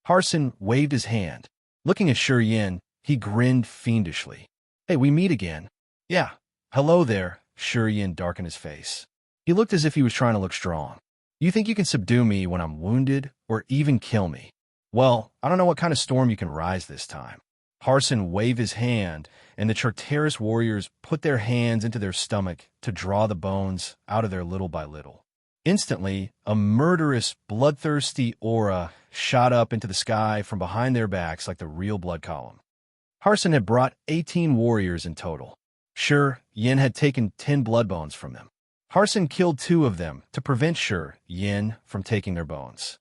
Harson waved his hand. Looking at Shiyin, he grinned fiendishly. Hey, we meet again. Yeah. Hello there. Shiyin darkened his face. He looked as if he was trying to look strong. You think you can subdue me when I'm wounded or even kill me? Well, I don't know what kind of storm you can rise this time. Harson waved his hand, and the Charteris warriors put their hands into their stomach to draw the bones out of there little by little. Instantly, a murderous, bloodthirsty aura shot up into the sky from behind their backs like the real blood column. Harson had brought 18 warriors in total. Yin had taken 10 blood bones from them. Harson killed 2 of them to prevent Yin from taking their bones.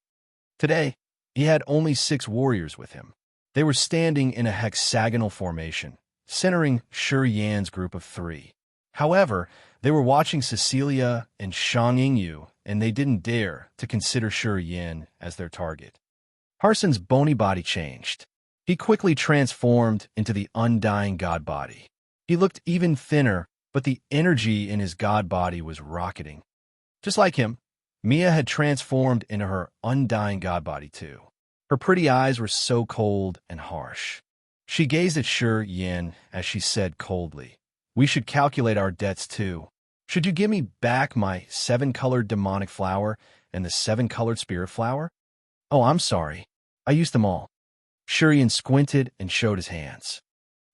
Today, he had only 6 warriors with him. They were standing in a hexagonal formation, centering Yin's group of 3. However, They were watching Cecilia and Shang Yingyu, and they didn't dare to consider Shi Yin as their target. Harson's bony body changed. He quickly transformed into the undying god body. He looked even thinner, but the energy in his god body was rocketing. Just like him, Mia had transformed into her undying god body too. Her pretty eyes were so cold and harsh. She gazed at Shi Yin as she said coldly, "We should calculate our debts too. Should you give me back my 7-colored demonic flower and the 7-colored spirit flower?" "Oh, I'm sorry. I used them all." Shi Yin squinted and showed his hands.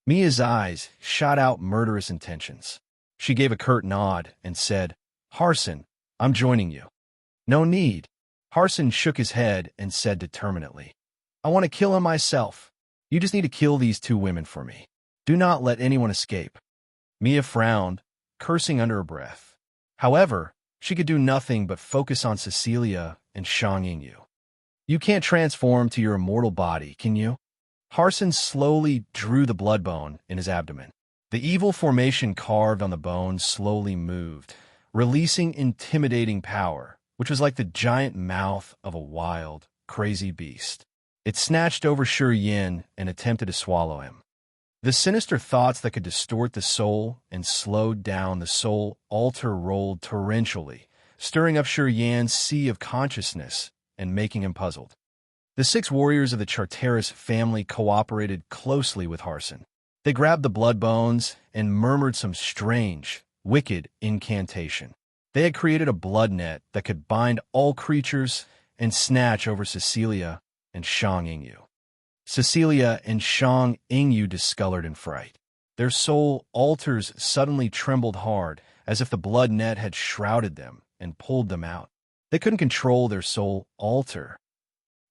Mia's eyes shot out murderous intentions. She gave a curt nod and said, "Harson, I'm joining you." "No need." Harson shook his head and said determinedly, "I want to kill him myself. You just need to kill these 2 women for me. Do not let anyone escape." Mia frowned, cursing under her breath. However, she could do nothing but focus on Cecilia and Shang Yingyu. "You can't transform to your immortal body, can you?" Harson slowly drew the blood bone in his abdomen. The evil formation carved on the bone slowly moved, releasing intimidating power, which was like the giant mouth of a wild, crazy beast. It snatched over Shi Yin and attempted to swallow him. The sinister thoughts that could distort the soul and slow down the soul altar rolled torrentially, stirring up Shi Yin's sea of consciousness and making him puzzled. The 6 warriors of the Charteris family cooperated closely with Harson. They grabbed the blood bones and murmured some strange, wicked incantation. They had created a blood net that could bind all creatures and snatch over Cecilia and Shang Yingyu. Cecilia and Shang Yingyu discolored in fright. Their soul altars suddenly trembled hard, as if the blood net had shrouded them and pulled them out. They couldn't control their soul altar.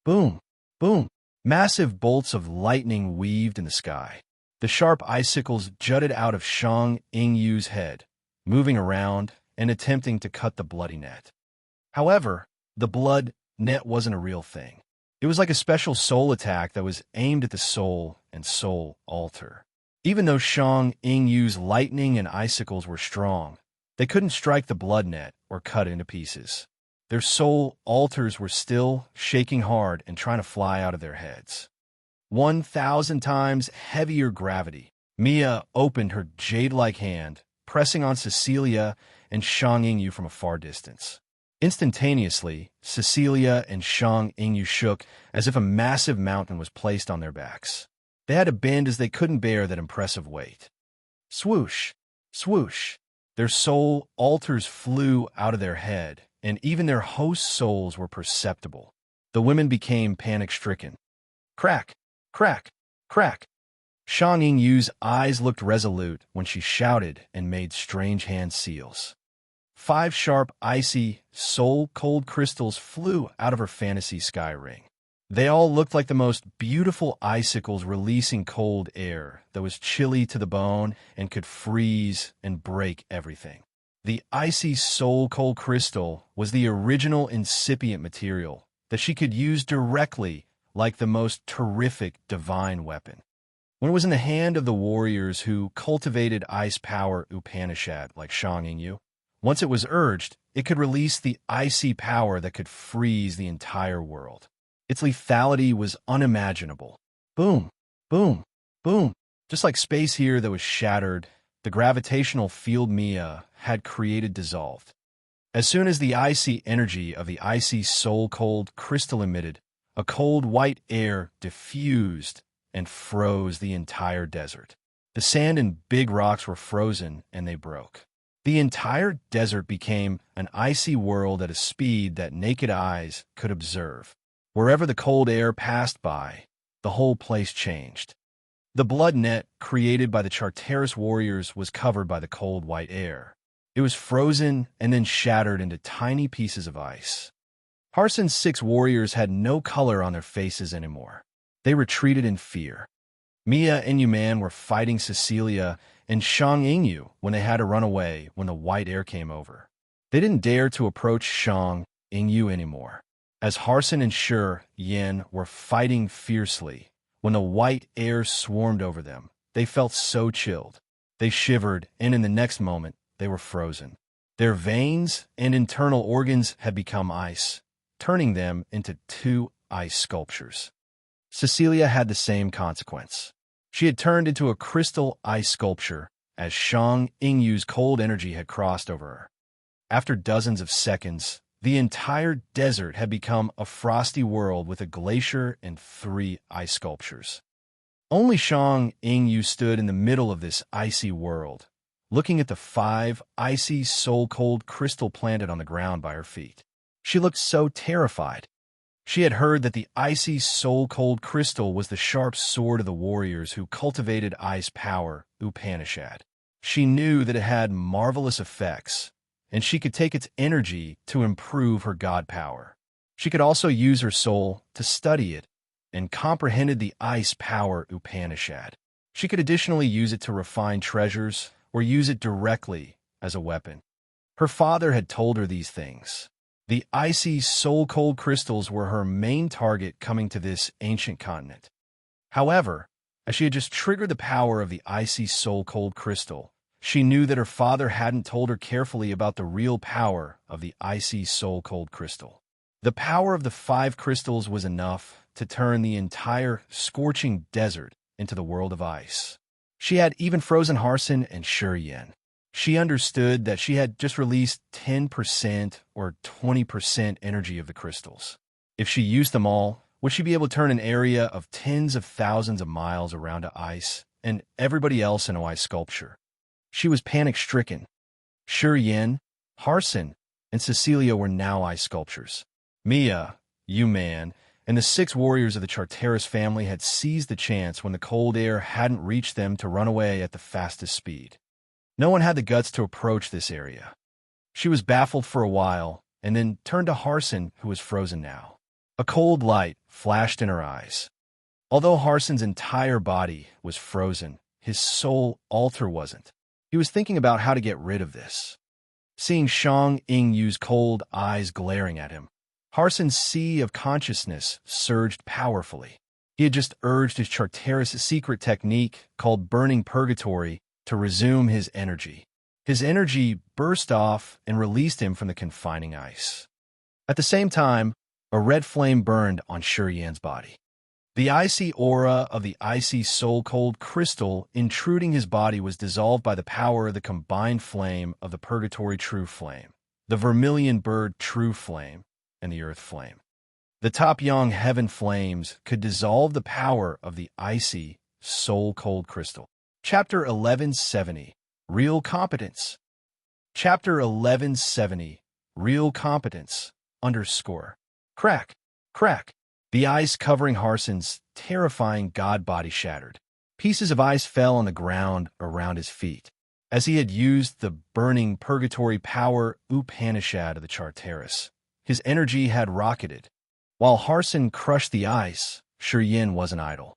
Boom! Boom! Massive bolts of lightning weaved in the sky. The sharp icicles jutted out of Shang Yingyu's head, moving around and attempting to cut the bloody net. However, the blood net wasn't a real thing. It was like a special soul attack that was aimed at the soul and soul altar. Even though Shang Yingyu's lightning and icicles were strong, they couldn't strike the blood net or cut it into pieces. Their soul altars were still shaking hard and trying to fly out of their heads. 1,000 times heavier gravity. Mia opened her jade-like hand, pressing on Cecilia and Shang Yingyu from a far distance. Instantaneously, Cecilia and Shang Yingyu shook as if a massive mountain was placed on their backs. They had to bend as they couldn't bear that impressive weight. Swoosh! Swoosh! Their soul altars flew out of their head, and even their host souls were perceptible. The women became panic-stricken. Crack! Crack! Crack! Shang Yingyu's eyes looked resolute when she shouted and made strange hand seals. 5 sharp, icy, soul-cold crystals flew out of her fantasy sky ring. They all looked like the most beautiful icicles releasing cold air that was chilly to the bone and could freeze and break everything. The icy soul-cold crystal was the original incipient material that she could use directly like the most terrific divine weapon. When it was in the hand of the warriors who cultivated ice power Upanishad like Shang Yingyu, once it was urged, it could release the icy power that could freeze the entire world. Its lethality was unimaginable. Boom, boom, boom. Just like space here that was shattered, the gravitational field Mia had created dissolved. As soon as the icy energy of the icy soul-cold crystal emitted, a cold white air diffused and froze the entire desert. The sand and big rocks were frozen and they broke. The entire desert became an icy world at a speed that naked eyes could observe. Wherever the cold air passed by, the whole place changed. The blood net created by the Charteris warriors was covered by the cold white air. It was frozen and then shattered into tiny pieces of ice. Harson's 6 warriors had no color on their faces anymore. They retreated in fear. Mia and Yuman were fighting Cecilia and Shang Yingyu when they had to run away when the white air came over. They didn't dare to approach Shang Yingyu anymore. As Harson and Shi Yin were fighting fiercely, when the white air swarmed over them, they felt so chilled. They shivered, and in the next moment, they were frozen. Their veins and internal organs had become ice, turning them into two ice sculptures. Cecilia had the same consequence. She had turned into a crystal ice sculpture as Shang Yingyu's cold energy had crossed over her. After dozens of seconds, the entire desert had become a frosty world with a glacier and 3 ice sculptures. Only Shang Yingyu stood in the middle of this icy world, looking at the 5 icy, soul-cold crystal planted on the ground by her feet. She looked so terrified. She had heard that the icy, soul-cold crystal was the sharp sword of the warriors who cultivated ice power, Upanishad. She knew that it had marvelous effects, and she could take its energy to improve her god power. She could also use her soul to study it and comprehended the ice power Upanishad. She could additionally use it to refine treasures or use it directly as a weapon. Her father had told her these things. The icy, soul-cold crystals were her main target coming to this ancient continent. However, as she had just triggered the power of the icy, soul-cold crystal, she knew that her father hadn't told her carefully about the real power of the icy, soul-cold crystal. The power of the 5 crystals was enough to turn the entire scorching desert into the world of ice. She had even frozen Harsin and Shuriyen. She understood that she had just released 10% or 20% energy of the crystals. If she used them all, would she be able to turn an area of tens of thousands of miles around to ice and everybody else into ice sculpture? She was panic-stricken. Shuriyen, Harsin, and Cecilia were now ice sculptures. Mia, Yuman, and the 6 warriors of the Charteris family had seized the chance when the cold air hadn't reached them to run away at the fastest speed. No one had the guts to approach this area. She was baffled for a while, and then turned to Harsin, who was frozen now. A cold light flashed in her eyes. Although Harsin's entire body was frozen, his soul altar wasn't. He was thinking about how to get rid of this. Seeing Shang Yingyu's cold eyes glaring at him, Harsin's sea of consciousness surged powerfully. He had just urged his Charteris' secret technique called Burning Purgatory to resume his energy. His energy burst off and released him from the confining ice. At the same time, a red flame burned on Shuriyen's body. The icy aura of the icy soul-cold crystal intruding his body was dissolved by the power of the combined flame of the Purgatory True Flame, the Vermilion Bird True Flame, and the Earth Flame. The Top Yang Heaven Flames could dissolve the power of the icy, soul-cold crystal. Chapter 1170, Real Competence. Chapter 1170, Real Competence, _ Crack, crack. The ice covering Harsin's terrifying god body shattered. Pieces of ice fell on the ground around his feet. As he had used the burning purgatory power Upanishad of the Charteris, his energy had rocketed. While Harsin crushed the ice, Shuriyen wasn't idle.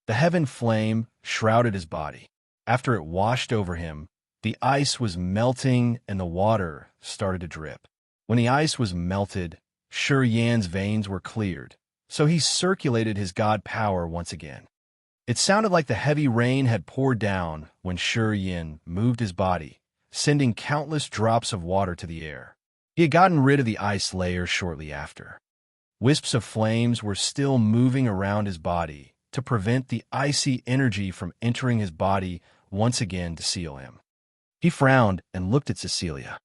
The heaven flame shrouded his body. After it washed over him, the ice was melting and the water started to drip. When the ice was melted, Shuriyen's veins were cleared, so he circulated his god power once again. It sounded like the heavy rain had poured down when Shuriyen moved his body, sending countless drops of water to the air. He had gotten rid of the ice layer shortly after. Wisps of flames were still moving around his body to prevent the icy energy from entering his body once again to seal him. He frowned and looked at Cecilia.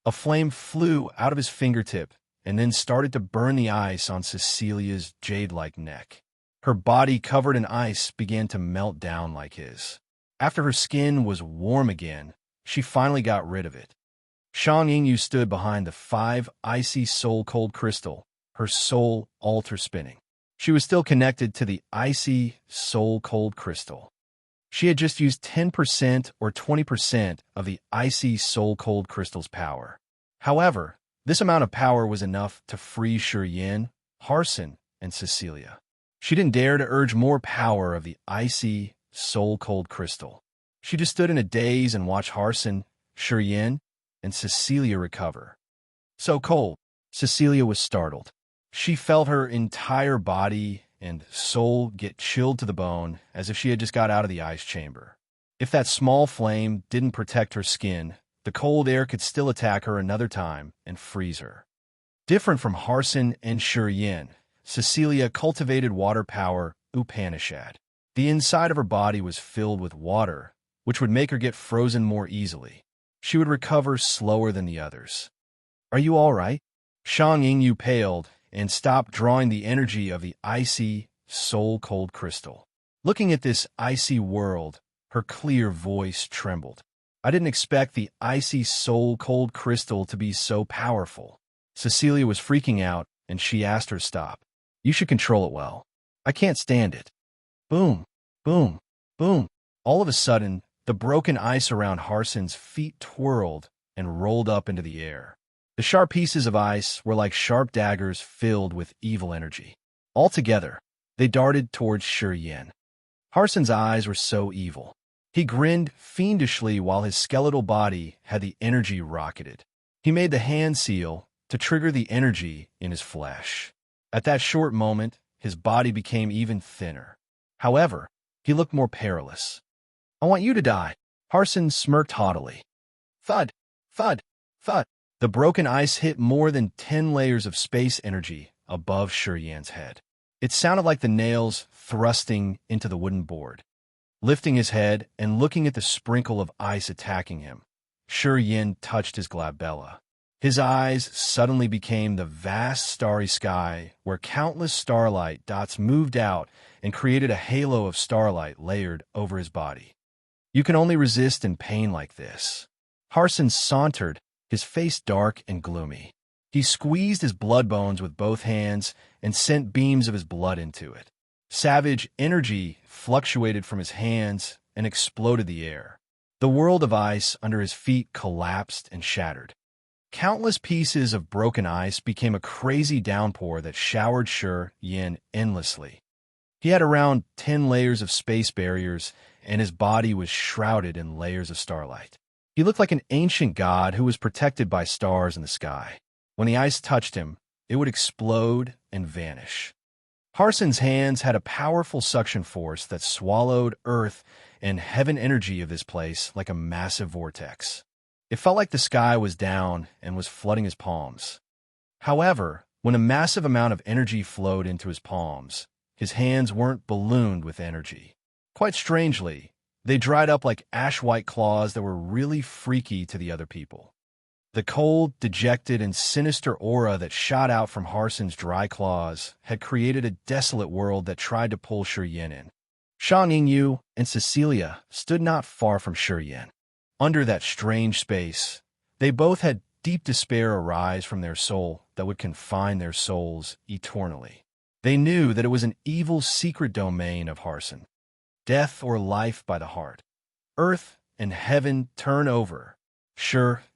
A flame flew out of his fingertip and then started to burn the ice on Cecilia's jade-like neck. Her body covered in ice began to melt down like his. After her skin was warm again, she finally got rid of it. Shang Yingyu stood behind the 5 icy soul-cold crystal, her soul altar spinning. She was still connected to the icy, soul-cold crystal. She had just used 10% or 20% of the icy, soul-cold crystal's power. However, this amount of power was enough to free Shuriyen, Harsin, and Cecilia. She didn't dare to urge more power of the icy, soul-cold crystal. She just stood in a daze and watched Harsin, Shuriyen, and Cecilia recover. So cold, Cecilia was startled. She felt her entire body and soul get chilled to the bone as if she had just got out of the ice chamber. If that small flame didn't protect her skin, The cold air could still attack her another time and freeze her. Different from Harson and Yin, Cecilia cultivated water power Upanishad. The inside of her body was filled with water, which would make her get frozen more easily. She would recover slower than the others. "Are you all right?" Shang Yingyu paled and stopped drawing the energy of the icy, soul-cold crystal. Looking at this icy world, her clear voice trembled. "I didn't expect the icy, soul-cold crystal to be so powerful." Cecilia was freaking out, and she asked her to stop. "You should control it well. I can't stand it." Boom, boom, boom. All of a sudden, the broken ice around Harson's feet twirled and rolled up into the air. The sharp pieces of ice were like sharp daggers filled with evil energy. Altogether, they darted towards Yin. Harson's eyes were so evil. He grinned fiendishly while his skeletal body had the energy rocketed. He made the hand seal to trigger the energy in his flesh. At that short moment, his body became even thinner. However, he looked more perilous. "I want you to die." Harson smirked haughtily. Thud, thud, thud. The broken ice hit more than 10 layers of space energy above Yin's head. It sounded like the nails thrusting into the wooden board. Lifting his head and looking at the sprinkle of ice attacking him, Yin touched his glabella. His eyes suddenly became the vast starry sky where countless starlight dots moved out and created a halo of starlight layered over his body. "You can only resist in pain like this." Harson sauntered, his face dark and gloomy. He squeezed his blood bones with both hands and sent beams of his blood into it. Savage energy fluctuated from his hands and exploded the air. The world of ice under his feet collapsed and shattered. Countless pieces of broken ice became a crazy downpour that showered Yin endlessly. He had around 10 layers of space barriers, and his body was shrouded in layers of starlight. He looked like an ancient god who was protected by stars in the sky. When the ice touched him, it would explode and vanish. Harson's hands had a powerful suction force that swallowed earth and heaven energy of this place like a massive vortex. It felt like the sky was down and was flooding his palms. However, when a massive amount of energy flowed into his palms, his hands weren't ballooned with energy. Quite strangely, they dried up like ash-white claws that were really freaky to the other people. The cold, dejected, and sinister aura that shot out from Harson's dry claws had created a desolate world that tried to pull Yin in. Shang Yingyu and Cecilia stood not far from Yin. Under that strange space, they both had deep despair arise from their soul that would confine their souls eternally. They knew that it was an evil secret domain of Harson. Death or life by the heart. Earth and heaven turn over.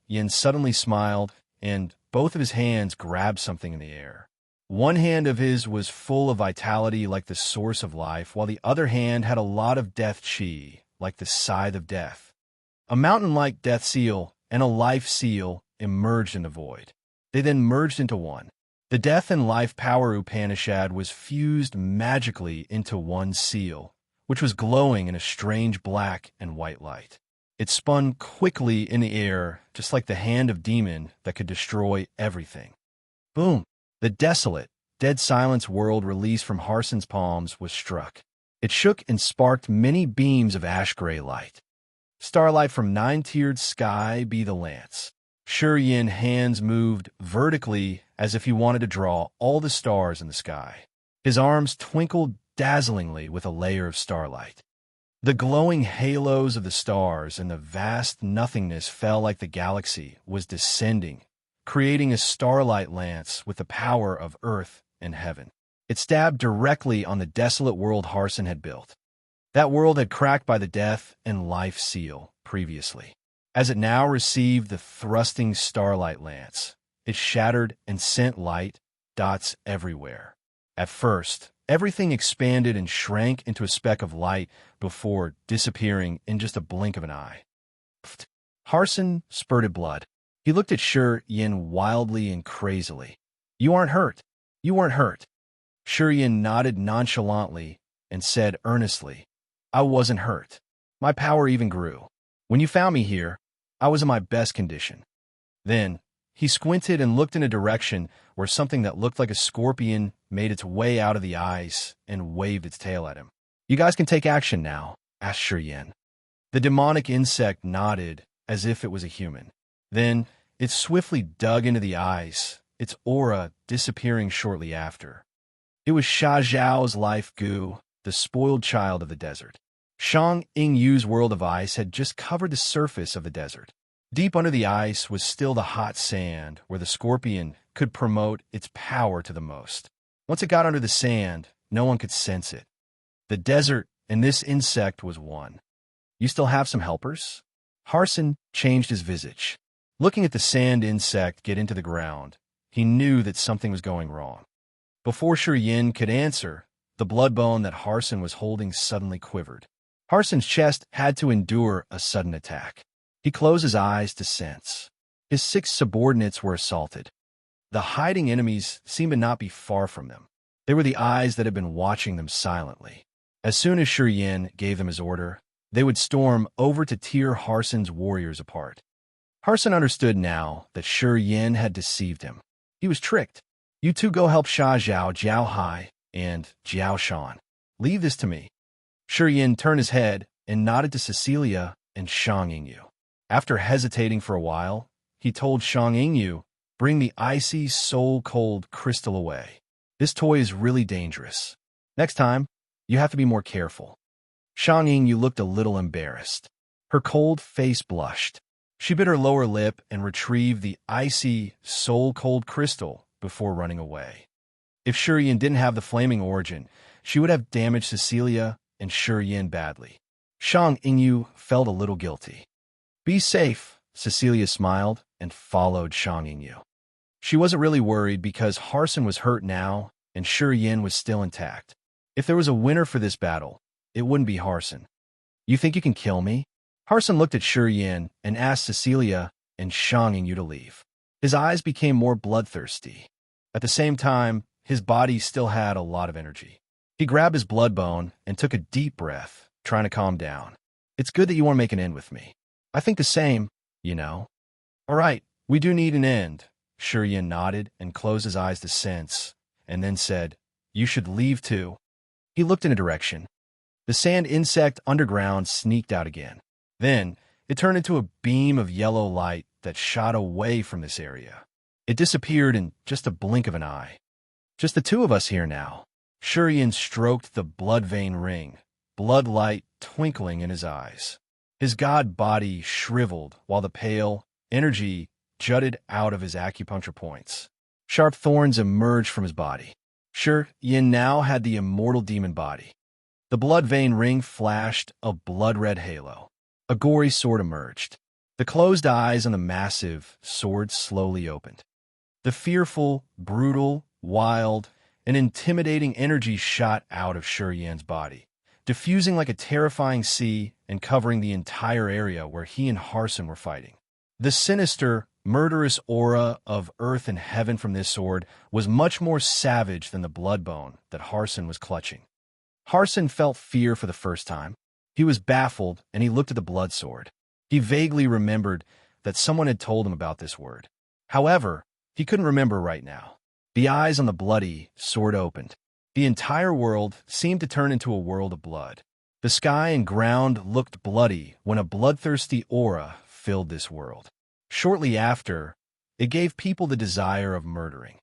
Yin suddenly smiled, and both of his hands grabbed something in the air. One hand of his was full of vitality like the source of life, while the other hand had a lot of death chi, like the scythe of death. A mountain-like death seal and a life seal emerged in the void. They then merged into one. The death and life power Upanishad was fused magically into one seal, which was glowing in a strange black and white light. It spun quickly in the air, just like the hand of demon that could destroy everything. Boom! The desolate, dead silence world released from Harson's palms was struck. It shook and sparked many beams of ash-gray light. Starlight from nine-tiered sky be the lance. Yin hands moved vertically as if he wanted to draw all the stars in the sky. His arms twinkled dazzlingly with a layer of starlight. The glowing halos of the stars and the vast nothingness felt like the galaxy was descending, creating a starlight lance with the power of earth and heaven. It stabbed directly on the desolate world Harson had built. That world had cracked by the death and life seal previously. As it now received the thrusting starlight lance, it shattered and sent light dots everywhere. At first, everything expanded and shrank into a speck of light before disappearing in just a blink of an eye. Pfft. Harson spurted blood. He looked at Yin wildly and crazily. "You aren't hurt. You weren't hurt." Yin nodded nonchalantly and said earnestly, "I wasn't hurt. My power even grew. When you found me here, I was in my best condition. Then, he squinted and looked in a direction where something that looked like a scorpion made its way out of the ice and waved its tail at him. You guys can take action now, asked Shi. The demonic insect nodded as if it was a human. Then, it swiftly dug into the ice, its aura disappearing shortly after. It was Sha Zhao's life goo, the spoiled child of the desert. Shang Yingyu's world of ice had just covered the surface of the desert. Deep under the ice was still the hot sand where the scorpion could promote its power to the most. Once it got under the sand, no one could sense it. The desert and this insect was one. You still have some helpers? Harson changed his visage. Looking at the sand insect get into the ground, he knew that something was going wrong. Before Shi could answer, the blood bone that Harson was holding suddenly quivered. Harson's chest had to endure a sudden attack. He closed his eyes to sense. His 6 subordinates were assaulted. The hiding enemies seemed to not be far from them. They were the eyes that had been watching them silently. As soon as Shi gave them his order, they would storm over to tear Harson's warriors apart. Harson understood now that Shi had deceived him. He was tricked. You two go help Sha Zhao, Jiao Hai, and Jiao Shan. Leave this to me. Shi turned his head and nodded to Cecilia and Shang Yingyu. After hesitating for a while, he told Shang Yingyu, bring the icy, soul-cold crystal away. This toy is really dangerous. Next time, you have to be more careful. Shang Yingyu looked a little embarrassed. Her cold face blushed. She bit her lower lip and retrieved the icy, soul-cold crystal before running away. If Shi didn't have the flaming origin, she would have damaged Cecilia and Shi badly. Shang Yingyu felt a little guilty. Be safe, Cecilia smiled and followed Shang Yingyu. She wasn't really worried because Harson was hurt now and Shi was still intact. If there was a winner for this battle, it wouldn't be Harson. You think you can kill me? Harson looked at Shi and asked Cecilia and Shang Yingyu to leave. His eyes became more bloodthirsty. At the same time, his body still had a lot of energy. He grabbed his blood bone and took a deep breath, trying to calm down. It's good that you want to make an end with me. I think the same, you know. All right, we do need an end. Shi nodded and closed his eyes to sense, and then said, you should leave too. He looked in a direction. The sand insect underground sneaked out again. Then, it turned into a beam of yellow light that shot away from this area. It disappeared in just a blink of an eye. Just the two of us here now. Shi stroked the blood vein ring, blood light twinkling in his eyes. His god body shriveled while the pale energy jutted out of his acupuncture points. Sharp thorns emerged from his body. Shi now had the immortal demon body. The blood vein ring flashed a blood-red halo. A gory sword emerged. The closed eyes on the massive sword slowly opened. The fearful, brutal, wild, and intimidating energy shot out of Shi body, diffusing like a terrifying sea and covering the entire area where he and Harson were fighting. The sinister, murderous aura of earth and heaven from this sword was much more savage than the blood bone that Harson was clutching. Harson felt fear for the first time. He was baffled, and he looked at the blood sword. He vaguely remembered that someone had told him about this word. However, he couldn't remember right now. The eyes on the bloody sword opened. The entire world seemed to turn into a world of blood. The sky and ground looked bloody when a bloodthirsty aura filled this world. Shortly after, it gave people the desire of murdering.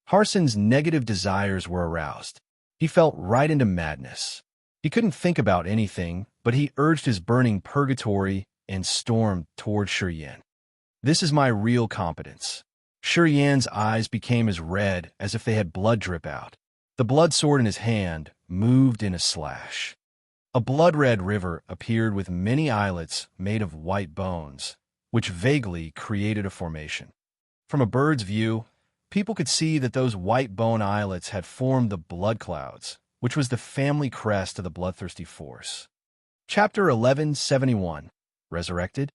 Harson's negative desires were aroused. He felt right into madness. He couldn't think about anything, but he urged his burning purgatory and stormed toward Shi. This is my real competence. Shi eyes became as red as if they had blood drip out. The blood sword in his hand moved in a slash. A blood-red river appeared with many islets made of white bones, which vaguely created a formation. From a bird's view, people could see that those white bone islets had formed the blood clouds, which was the family crest of the bloodthirsty force. Chapter 1171, Resurrected.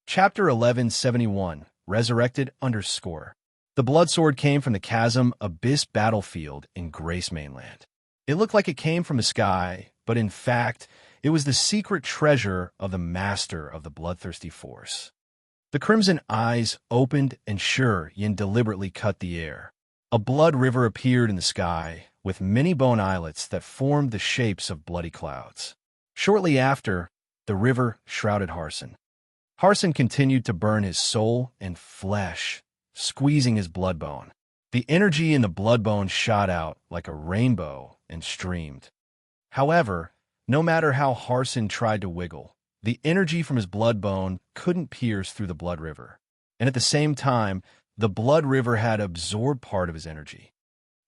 Chapter 1171, Resurrected _ The blood sword came from the Chasm Abyss battlefield in Grace Mainland. It looked like it came from the sky, but in fact, it was the secret treasure of the master of the bloodthirsty force. The crimson eyes opened, and Yin deliberately cut the air. A blood river appeared in the sky, with many bone islets that formed the shapes of bloody clouds. Shortly after, the river shrouded Harson. Harson continued to burn his soul and flesh, squeezing his blood bone. The energy in the blood bone shot out like a rainbow and streamed. However, no matter how Harson tried to wiggle, the energy from his blood bone couldn't pierce through the blood river. And at the same time, the blood river had absorbed part of his energy.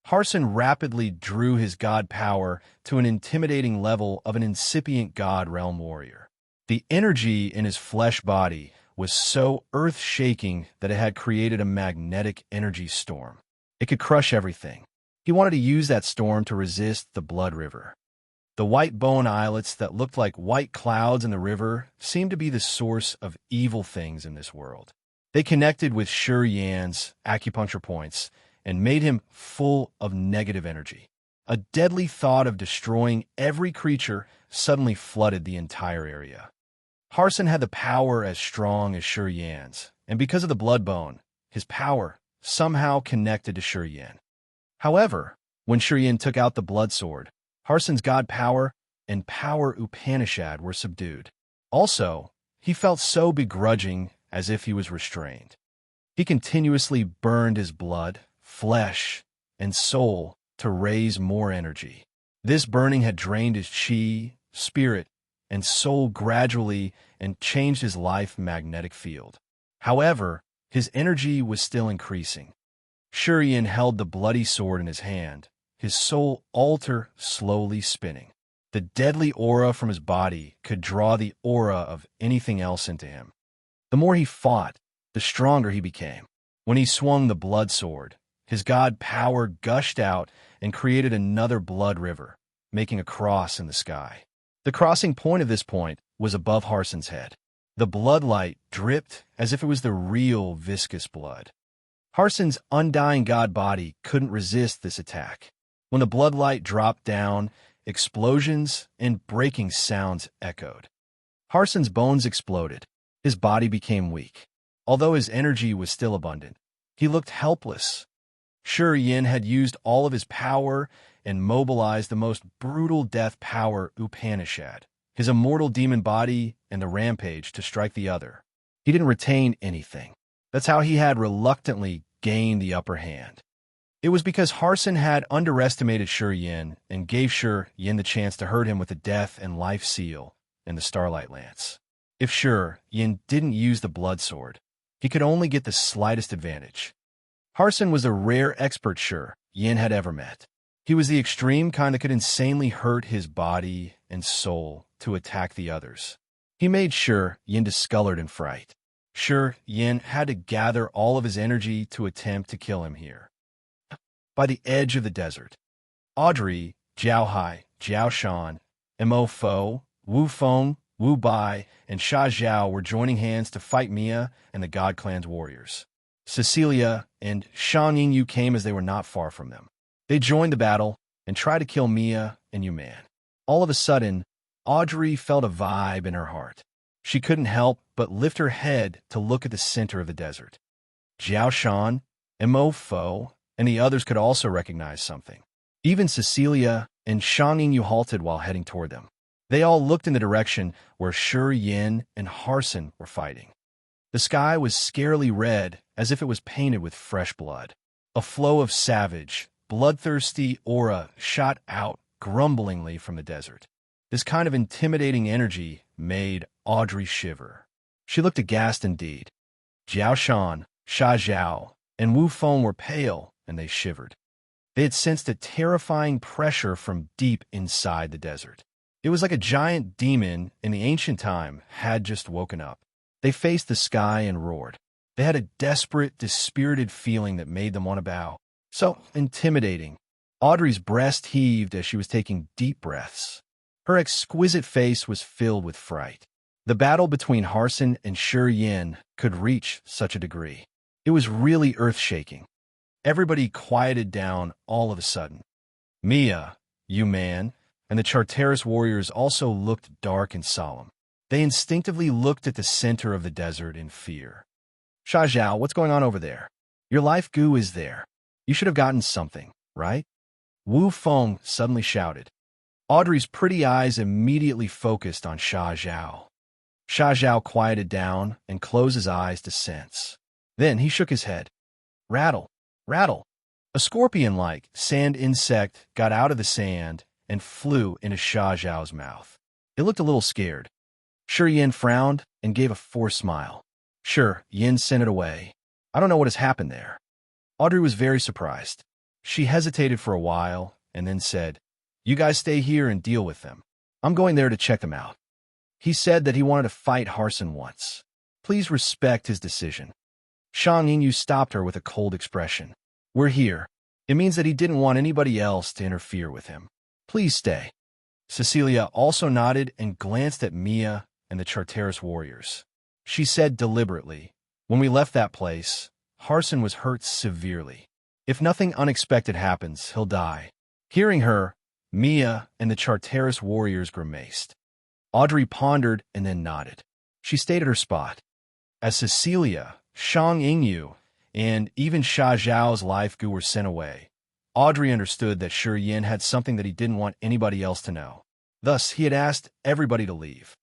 Harson rapidly drew his god power to an intimidating level of an incipient god realm warrior. The energy in his flesh body was so earth-shaking that it had created a magnetic energy storm. It could crush everything. He wanted to use that storm to resist the blood river. The white bone islets that looked like white clouds in the river seemed to be the source of evil things in this world. They connected with Yan's acupuncture points and made him full of negative energy. A deadly thought of destroying every creature suddenly flooded the entire area. Harson had the power as strong as Yan's, and because of the blood bone, his power somehow connected to Yan. However, when Yan took out the blood sword, Harson's god power and power Upanishad were subdued. Also, he felt so begrudging, as if he was restrained. He continuously burned his blood, flesh, and soul to raise more energy. This burning had drained his chi, spirit, and soul gradually and changed his life magnetic field. However, his energy was still increasing. Yin held the bloody sword in his hand, his soul altar slowly spinning. The deadly aura from his body could draw the aura of anything else into him. The more he fought, the stronger he became. When he swung the blood sword, his god power gushed out and created another blood river, making a cross in the sky. The crossing point of this point was above Harson's head. The blood light dripped as if it was the real viscous blood. Harson's undying god body couldn't resist this attack. When the blood light dropped down, explosions and breaking sounds echoed. Harson's bones exploded. His body became weak. Although his energy was still abundant, he looked helpless. Yin had used all of his power and mobilized the most brutal death power Upanishad, his immortal demon body and the rampage to strike the other. He didn't retain anything. That's how he had reluctantly gained the upper hand. It was because Harson had underestimated Yin and gave Yin the chance to hurt him with the death and life seal and the Starlight Lance. If Yin didn't use the blood sword, he could only get the slightest advantage. Harson was a rare expert Yin had ever met. He was the extreme kind that could insanely hurt his body and soul to attack the others. He made Yin discolored in fright. Yin had to gather all of his energy to attempt to kill him here. By the edge of the desert, Audrey, Jiao Hai, Jiao Shan, Mo Fo, Wu Feng, Wu Bai, and Sha Zhao were joining hands to fight Mia and the God Clan's warriors. Cecilia and Shan Yingyu came as they were not far from them. They joined the battle and tried to kill Mia and Yuman. All of a sudden, Audrey felt a vibe in her heart. She couldn't help but lift her head to look at the center of the desert. Jiao Shan, Mo Fo, and the others could also recognize something. Even Cecilia and Shan Yingyu halted while heading toward them. They all looked in the direction where Yin and Harson were fighting. The sky was scarily red, as if it was painted with fresh blood. A flow of savage, bloodthirsty aura shot out grumblingly from the desert. This kind of intimidating energy made Audrey shiver. She looked aghast indeed. Jiao Shan, Sha Zhao, and Wu Feng were pale, and they shivered. They had sensed a terrifying pressure from deep inside the desert. It was like a giant demon in the ancient time had just woken up. They faced the sky and roared. They had a desperate, dispirited feeling that made them want to bow. So intimidating. Audrey's breast heaved as she was taking deep breaths. Her exquisite face was filled with fright. The battle between Harson and Yin could reach such a degree. It was really earth-shaking. Everybody quieted down all of a sudden. Mia, Yuman, and the Charteris warriors also looked dark and solemn. They instinctively looked at the center of the desert in fear. Sha Zhao, what's going on over there? Your life goo is there. You should have gotten something, right? Wu Feng suddenly shouted. Audrey's pretty eyes immediately focused on Sha Zhao. Sha Zhao quieted down and closed his eyes to sense. Then he shook his head. Rattle, rattle. A scorpion-like sand insect got out of the sand and flew into Sha Zhao's mouth. It looked a little scared. Shi Yin frowned and gave a forced smile. Sure, Yin sent it away. I don't know what has happened there. Audrey was very surprised. She hesitated for a while and then said, You guys stay here and deal with them. I'm going there to check them out. He said that he wanted to fight Harsin once. Please respect his decision. Shang Yingyu stopped her with a cold expression. We're here. It means that he didn't want anybody else to interfere with him. Please stay. Cecilia also nodded and glanced at Mia and the Charteris warriors. She said deliberately, When we left that place, Harsin was hurt severely. If nothing unexpected happens, he'll die. Hearing her, Mia and the Charteris warriors grimaced. Audrey pondered and then nodded. She stayed at her spot. As Cecilia, Shang Yingyu, and even Sha Zhao's life goo were sent away, Audrey understood that Shi Yin had something that he didn't want anybody else to know. Thus, he had asked everybody to leave.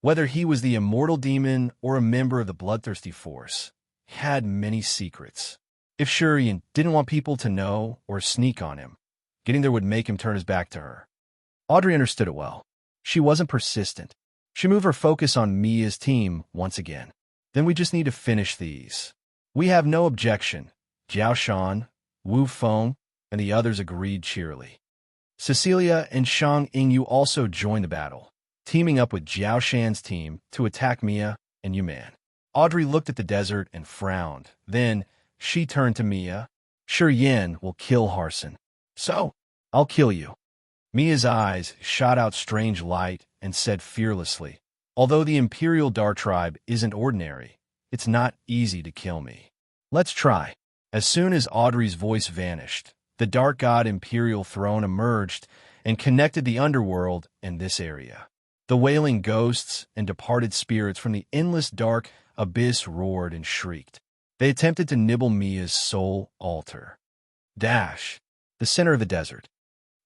Whether he was the immortal demon or a member of the bloodthirsty force, he had many secrets. If Shi Yin didn't want people to know or sneak on him, getting there would make him turn his back to her. Audrey understood it well. She wasn't persistent. She moved her focus on Mia's team once again. Then we just need to finish these. We have no objection. Jiao Shan, Wu Feng, and the others agreed cheerily. Cecilia and Shang Yingyu also joined the battle, teaming up with Jiao Shan's team to attack Mia and Yuman. Audrey looked at the desert and frowned. Then she turned to Mia. Shi Yin will kill Harsin. So, I'll kill you. Mia's eyes shot out strange light and said fearlessly, Although the Imperial Dar tribe isn't ordinary, it's not easy to kill me. Let's try. As soon as Audrey's voice vanished, the Dark God Imperial throne emerged and connected the underworld and this area. The wailing ghosts and departed spirits from the endless dark abyss roared and shrieked. They attempted to nibble Mia's soul altar. Dash. The center of the desert.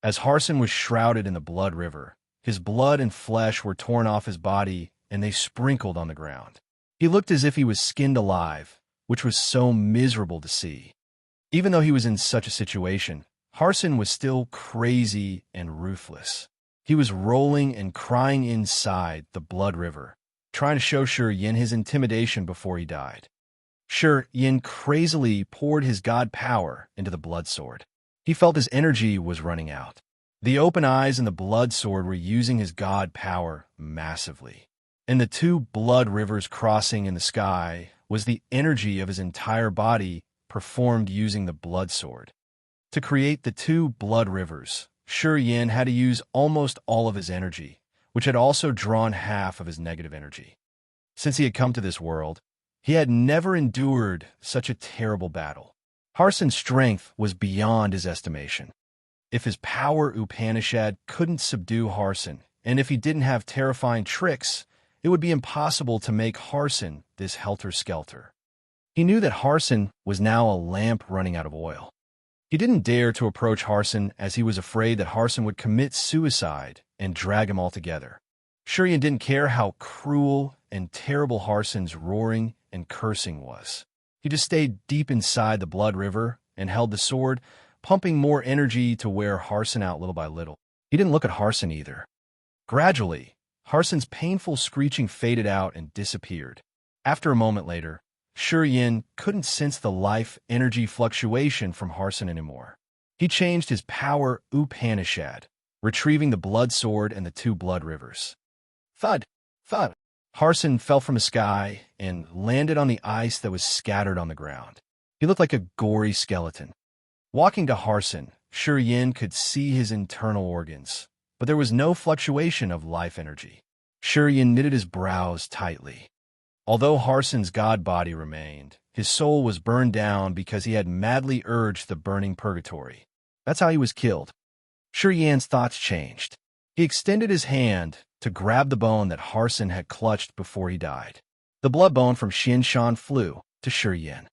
As Harsin was shrouded in the blood river, his blood and flesh were torn off his body and they sprinkled on the ground. He looked as if he was skinned alive, which was so miserable to see. Even though he was in such a situation, Harsin was still crazy and ruthless. He was rolling and crying inside the blood river, trying to show Shi Yin his intimidation before he died. Shi Yin crazily poured his god power into the blood sword. He felt his energy was running out. The open eyes and the blood sword were using his god power massively. And the two blood rivers crossing in the sky was the energy of his entire body performed using the blood sword. To create the two blood rivers, Shi Yin had to use almost all of his energy, which had also drawn half of his negative energy. Since he had come to this world, he had never endured such a terrible battle. Harsin's strength was beyond his estimation. If his power Upanishad couldn't subdue Harsin, and if he didn't have terrifying tricks, it would be impossible to make Harsin this helter-skelter. He knew that Harsin was now a lamp running out of oil. He didn't dare to approach Harsin as he was afraid that Harsin would commit suicide and drag him all together. Shi Yin didn't care how cruel and terrible Harsin's roaring and cursing was. He just stayed deep inside the blood river and held the sword, pumping more energy to wear Harsin out little by little. He didn't look at Harsin either. Gradually, Harsin's painful screeching faded out and disappeared. After a moment later, Shi Yin couldn't sense the life energy fluctuation from Harsin anymore. He changed his power Upanishad, retrieving the blood sword and the two blood rivers. Thud! Thud! Harsin fell from the sky and landed on the ice that was scattered on the ground. He looked like a gory skeleton. Walking to Harsin, Shi Yin could see his internal organs, but there was no fluctuation of life energy. Shi Yin knitted his brows tightly. Although Harsin's god body remained, his soul was burned down because he had madly urged the burning purgatory. That's how he was killed. Shi Yin's thoughts changed. He extended his hand to grab the bone that Harsin had clutched before he died. The blood bone from Xianshan flew to Yin.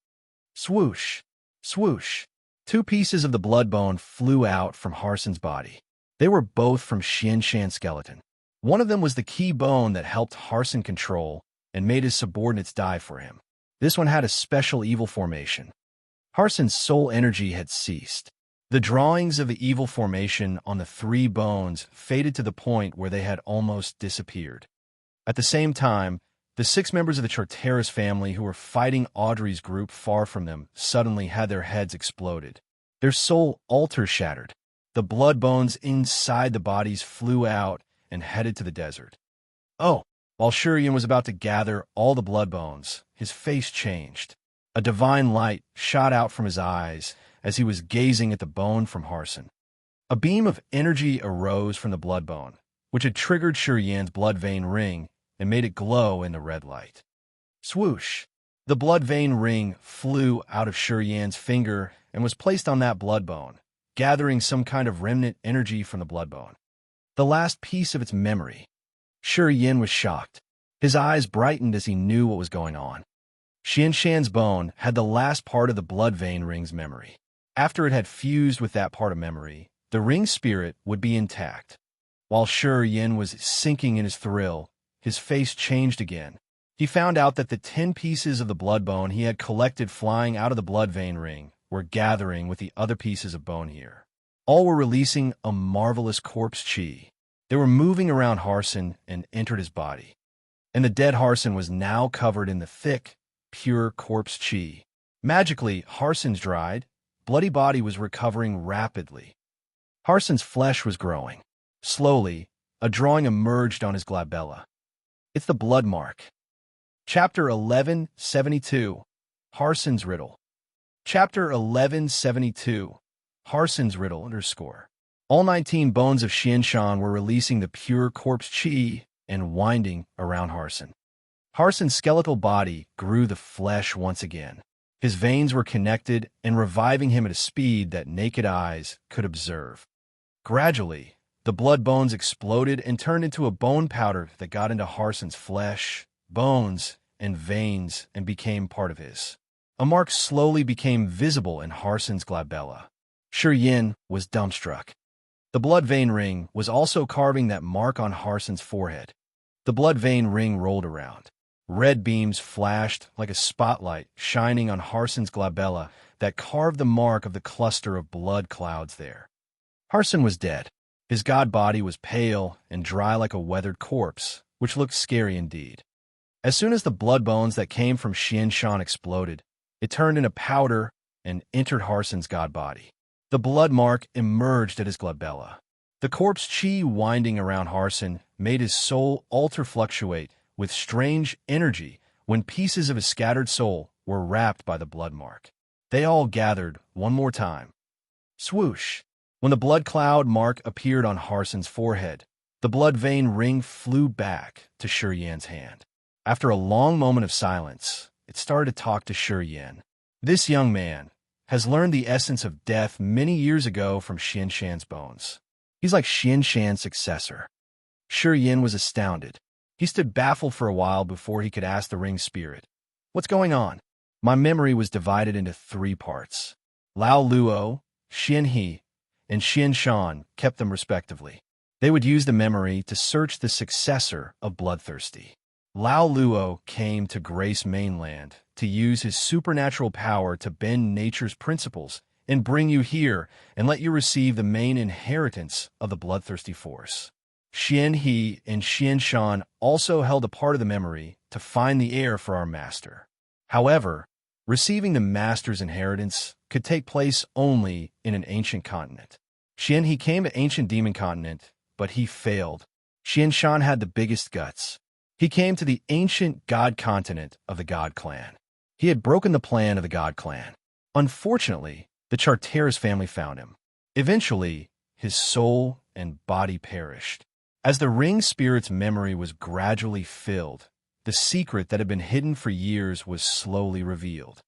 Swoosh! Swoosh! Two pieces of the blood bone flew out from Harson's body. They were both from Shan's skeleton. One of them was the key bone that helped Harson control and made his subordinates die for him. This one had a special evil formation. Harson's soul energy had ceased. The drawings of the evil formation on the three bones faded to the point where they had almost disappeared. At the same time, the 6 members of the Charteris family who were fighting Audrey's group far from them suddenly had their heads exploded. Their soul altars shattered. The blood bones inside the bodies flew out and headed to the desert. Oh! While Yin was about to gather all the blood bones, his face changed. A divine light shot out from his eyes as he was gazing at the bone from Harson. A beam of energy arose from the blood bone, which had triggered Yin's blood vein ring and made it glow in the red light. Swoosh! The blood vein ring flew out of Yin's finger and was placed on that blood bone, gathering some kind of remnant energy from the blood bone. The last piece of its memory. Yin was shocked. His eyes brightened as he knew what was going on. Shan's bone had the last part of the blood vein ring's memory. After it had fused with that part of memory, the ring spirit would be intact. While Yin was sinking in his thrill, his face changed again. He found out that the 10 pieces of the blood bone he had collected flying out of the blood vein ring were gathering with the other pieces of bone here. All were releasing a marvelous corpse chi. They were moving around Harson and entered his body. And the dead Harson was now covered in the thick, pure corpse chi. Magically, Harson's dried, bloody body was recovering rapidly. Harson's flesh was growing. Slowly, a drawing emerged on his glabella. It's the blood mark. Chapter 1172, Harson's Riddle. Chapter 1172, Harson's Riddle _ All 19 bones of Shan were releasing the pure corpse chi and winding around Harson. Harson's skeletal body grew the flesh once again. His veins were connected and reviving him at a speed that naked eyes could observe. Gradually, the blood bones exploded and turned into a bone powder that got into Harson's flesh, bones, and veins and became part of his. A mark slowly became visible in Harson's glabella. Yin was dumbstruck. The blood vein ring was also carving that mark on Harson's forehead. The blood vein ring rolled around. Red beams flashed like a spotlight shining on Harson's glabella that carved the mark of the cluster of blood clouds there. Harson was dead. His god body was pale and dry like a weathered corpse, which looked scary indeed. As soon as the blood bones that came from Shan exploded, it turned into powder and entered Harson's god body. The blood mark emerged at his glabella. The corpse chi winding around Harson made his soul alter fluctuate with strange energy when pieces of his scattered soul were wrapped by the blood mark. They all gathered one more time. Swoosh! When the blood cloud mark appeared on Harson's forehead, the blood vein ring flew back to Yin's hand. After a long moment of silence, it started to talk to Yin. This young man has learned the essence of death many years ago from Shan's bones. He's like Shan's successor. Yin was astounded. He stood baffled for a while before he could ask the ring spirit, "What's going on?" My memory was divided into 3 parts. Lao Luo, He, and Shan kept them respectively. They would use the memory to search the successor of Bloodthirsty. Lao Luo came to Grace Mainland to use his supernatural power to bend nature's principles and bring you here and let you receive the main inheritance of the Bloodthirsty force. He and Shan also held a part of the memory to find the heir for our master. However, receiving the master's inheritance could take place only in an ancient continent. He came to ancient demon continent, but he failed. Shan had the biggest guts. He came to the ancient god continent of the God Clan. He had broken the plan of the God Clan. Unfortunately, the Charteris family found him. Eventually, his soul and body perished. As the ring spirit's memory was gradually filled, the secret that had been hidden for years was slowly revealed.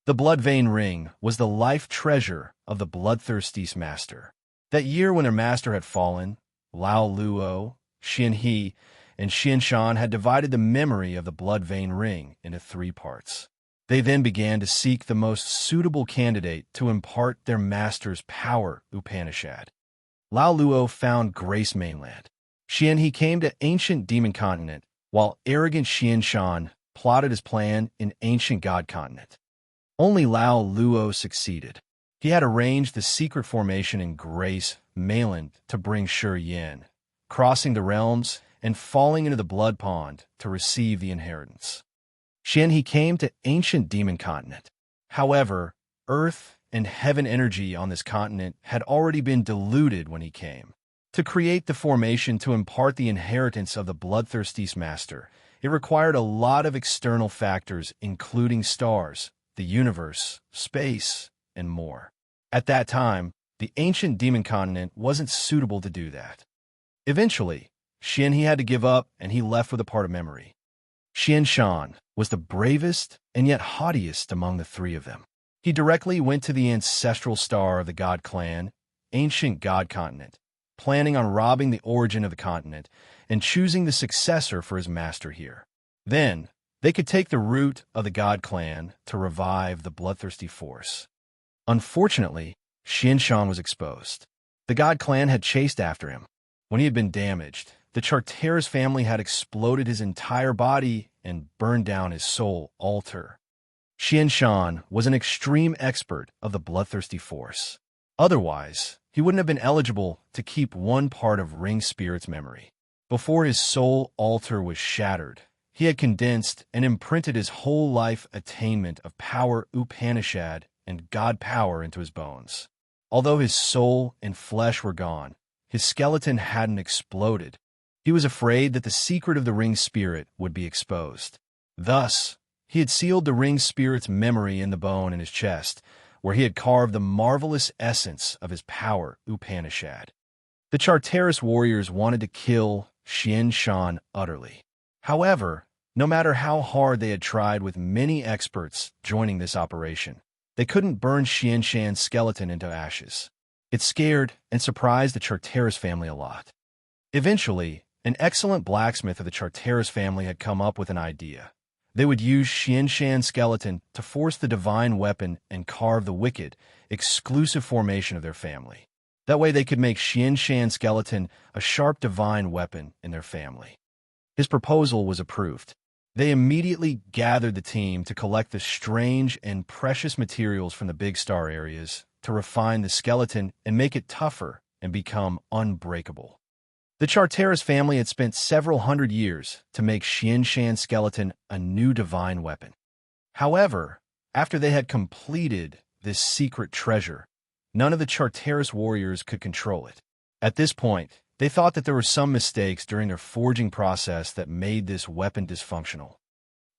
The blood vein ring was the life treasure of the Bloodthirsty's master. That year when their master had fallen, Lao Luo, He, and Shan had divided the memory of the blood vein ring into 3 parts. They then began to seek the most suitable candidate to impart their master's power, Upanishad. Lao Luo found Grace Mainland. Xian He came to ancient demon continent, while arrogant Xian Shan plotted his plan in ancient god continent. Only Lao Luo succeeded. He had arranged the secret formation in Grace Mainland to bring Shi Yin, crossing the realms and falling into the blood pond to receive the inheritance. Xian He came to ancient demon continent. However, earth and heaven energy on this continent had already been diluted when he came. To create the formation to impart the inheritance of the bloodthirsty master, it required a lot of external factors including stars, the universe, space, and more. At that time, the ancient demon continent wasn't suitable to do that. Eventually, Xian He had to give up and he left with a part of memory. Xian Shan was the bravest and yet haughtiest among the three of them. He directly went to the ancestral star of the god clan, ancient god continent, planning on robbing the origin of the continent and choosing the successor for his master here. Then, they could take the root of the god clan to revive the bloodthirsty force. Unfortunately, Xian Shan was exposed. The god clan had chased after him. When he had been damaged, the Charteris family had exploded his entire body and burned down his soul altar. Xian Shan was an extreme expert of the bloodthirsty force. Otherwise, he wouldn't have been eligible to keep one part of Ring Spirit's memory. Before his soul altar was shattered, he had condensed and imprinted his whole life attainment of power Upanishad and God power into his bones. Although his soul and flesh were gone, his skeleton hadn't exploded. He was afraid that the secret of the Ring Spirit would be exposed. Thus, he had sealed the Ring Spirit's memory in the bone in his chest, where he had carved the marvelous essence of his power Upanishad. The Charteris warriors wanted to kill Xian Shan utterly. However, no matter how hard they had tried with many experts joining this operation, they couldn't burn Xian Shan's skeleton into ashes. It scared and surprised the Charteris family a lot. Eventually, an excellent blacksmith of the Charteris family had come up with an idea. They would use Xian Shan's skeleton to force the divine weapon and carve the wicked, exclusive formation of their family. That way they could make Xian Shan's skeleton a sharp divine weapon in their family. His proposal was approved. They immediately gathered the team to collect the strange and precious materials from the big star areas to refine the skeleton and make it tougher and become unbreakable. The Charteris family had spent several hundred years to make Xian Shan's skeleton a new divine weapon. However, after they had completed this secret treasure, none of the Charteris warriors could control it. At this point, they thought that there were some mistakes during their forging process that made this weapon dysfunctional.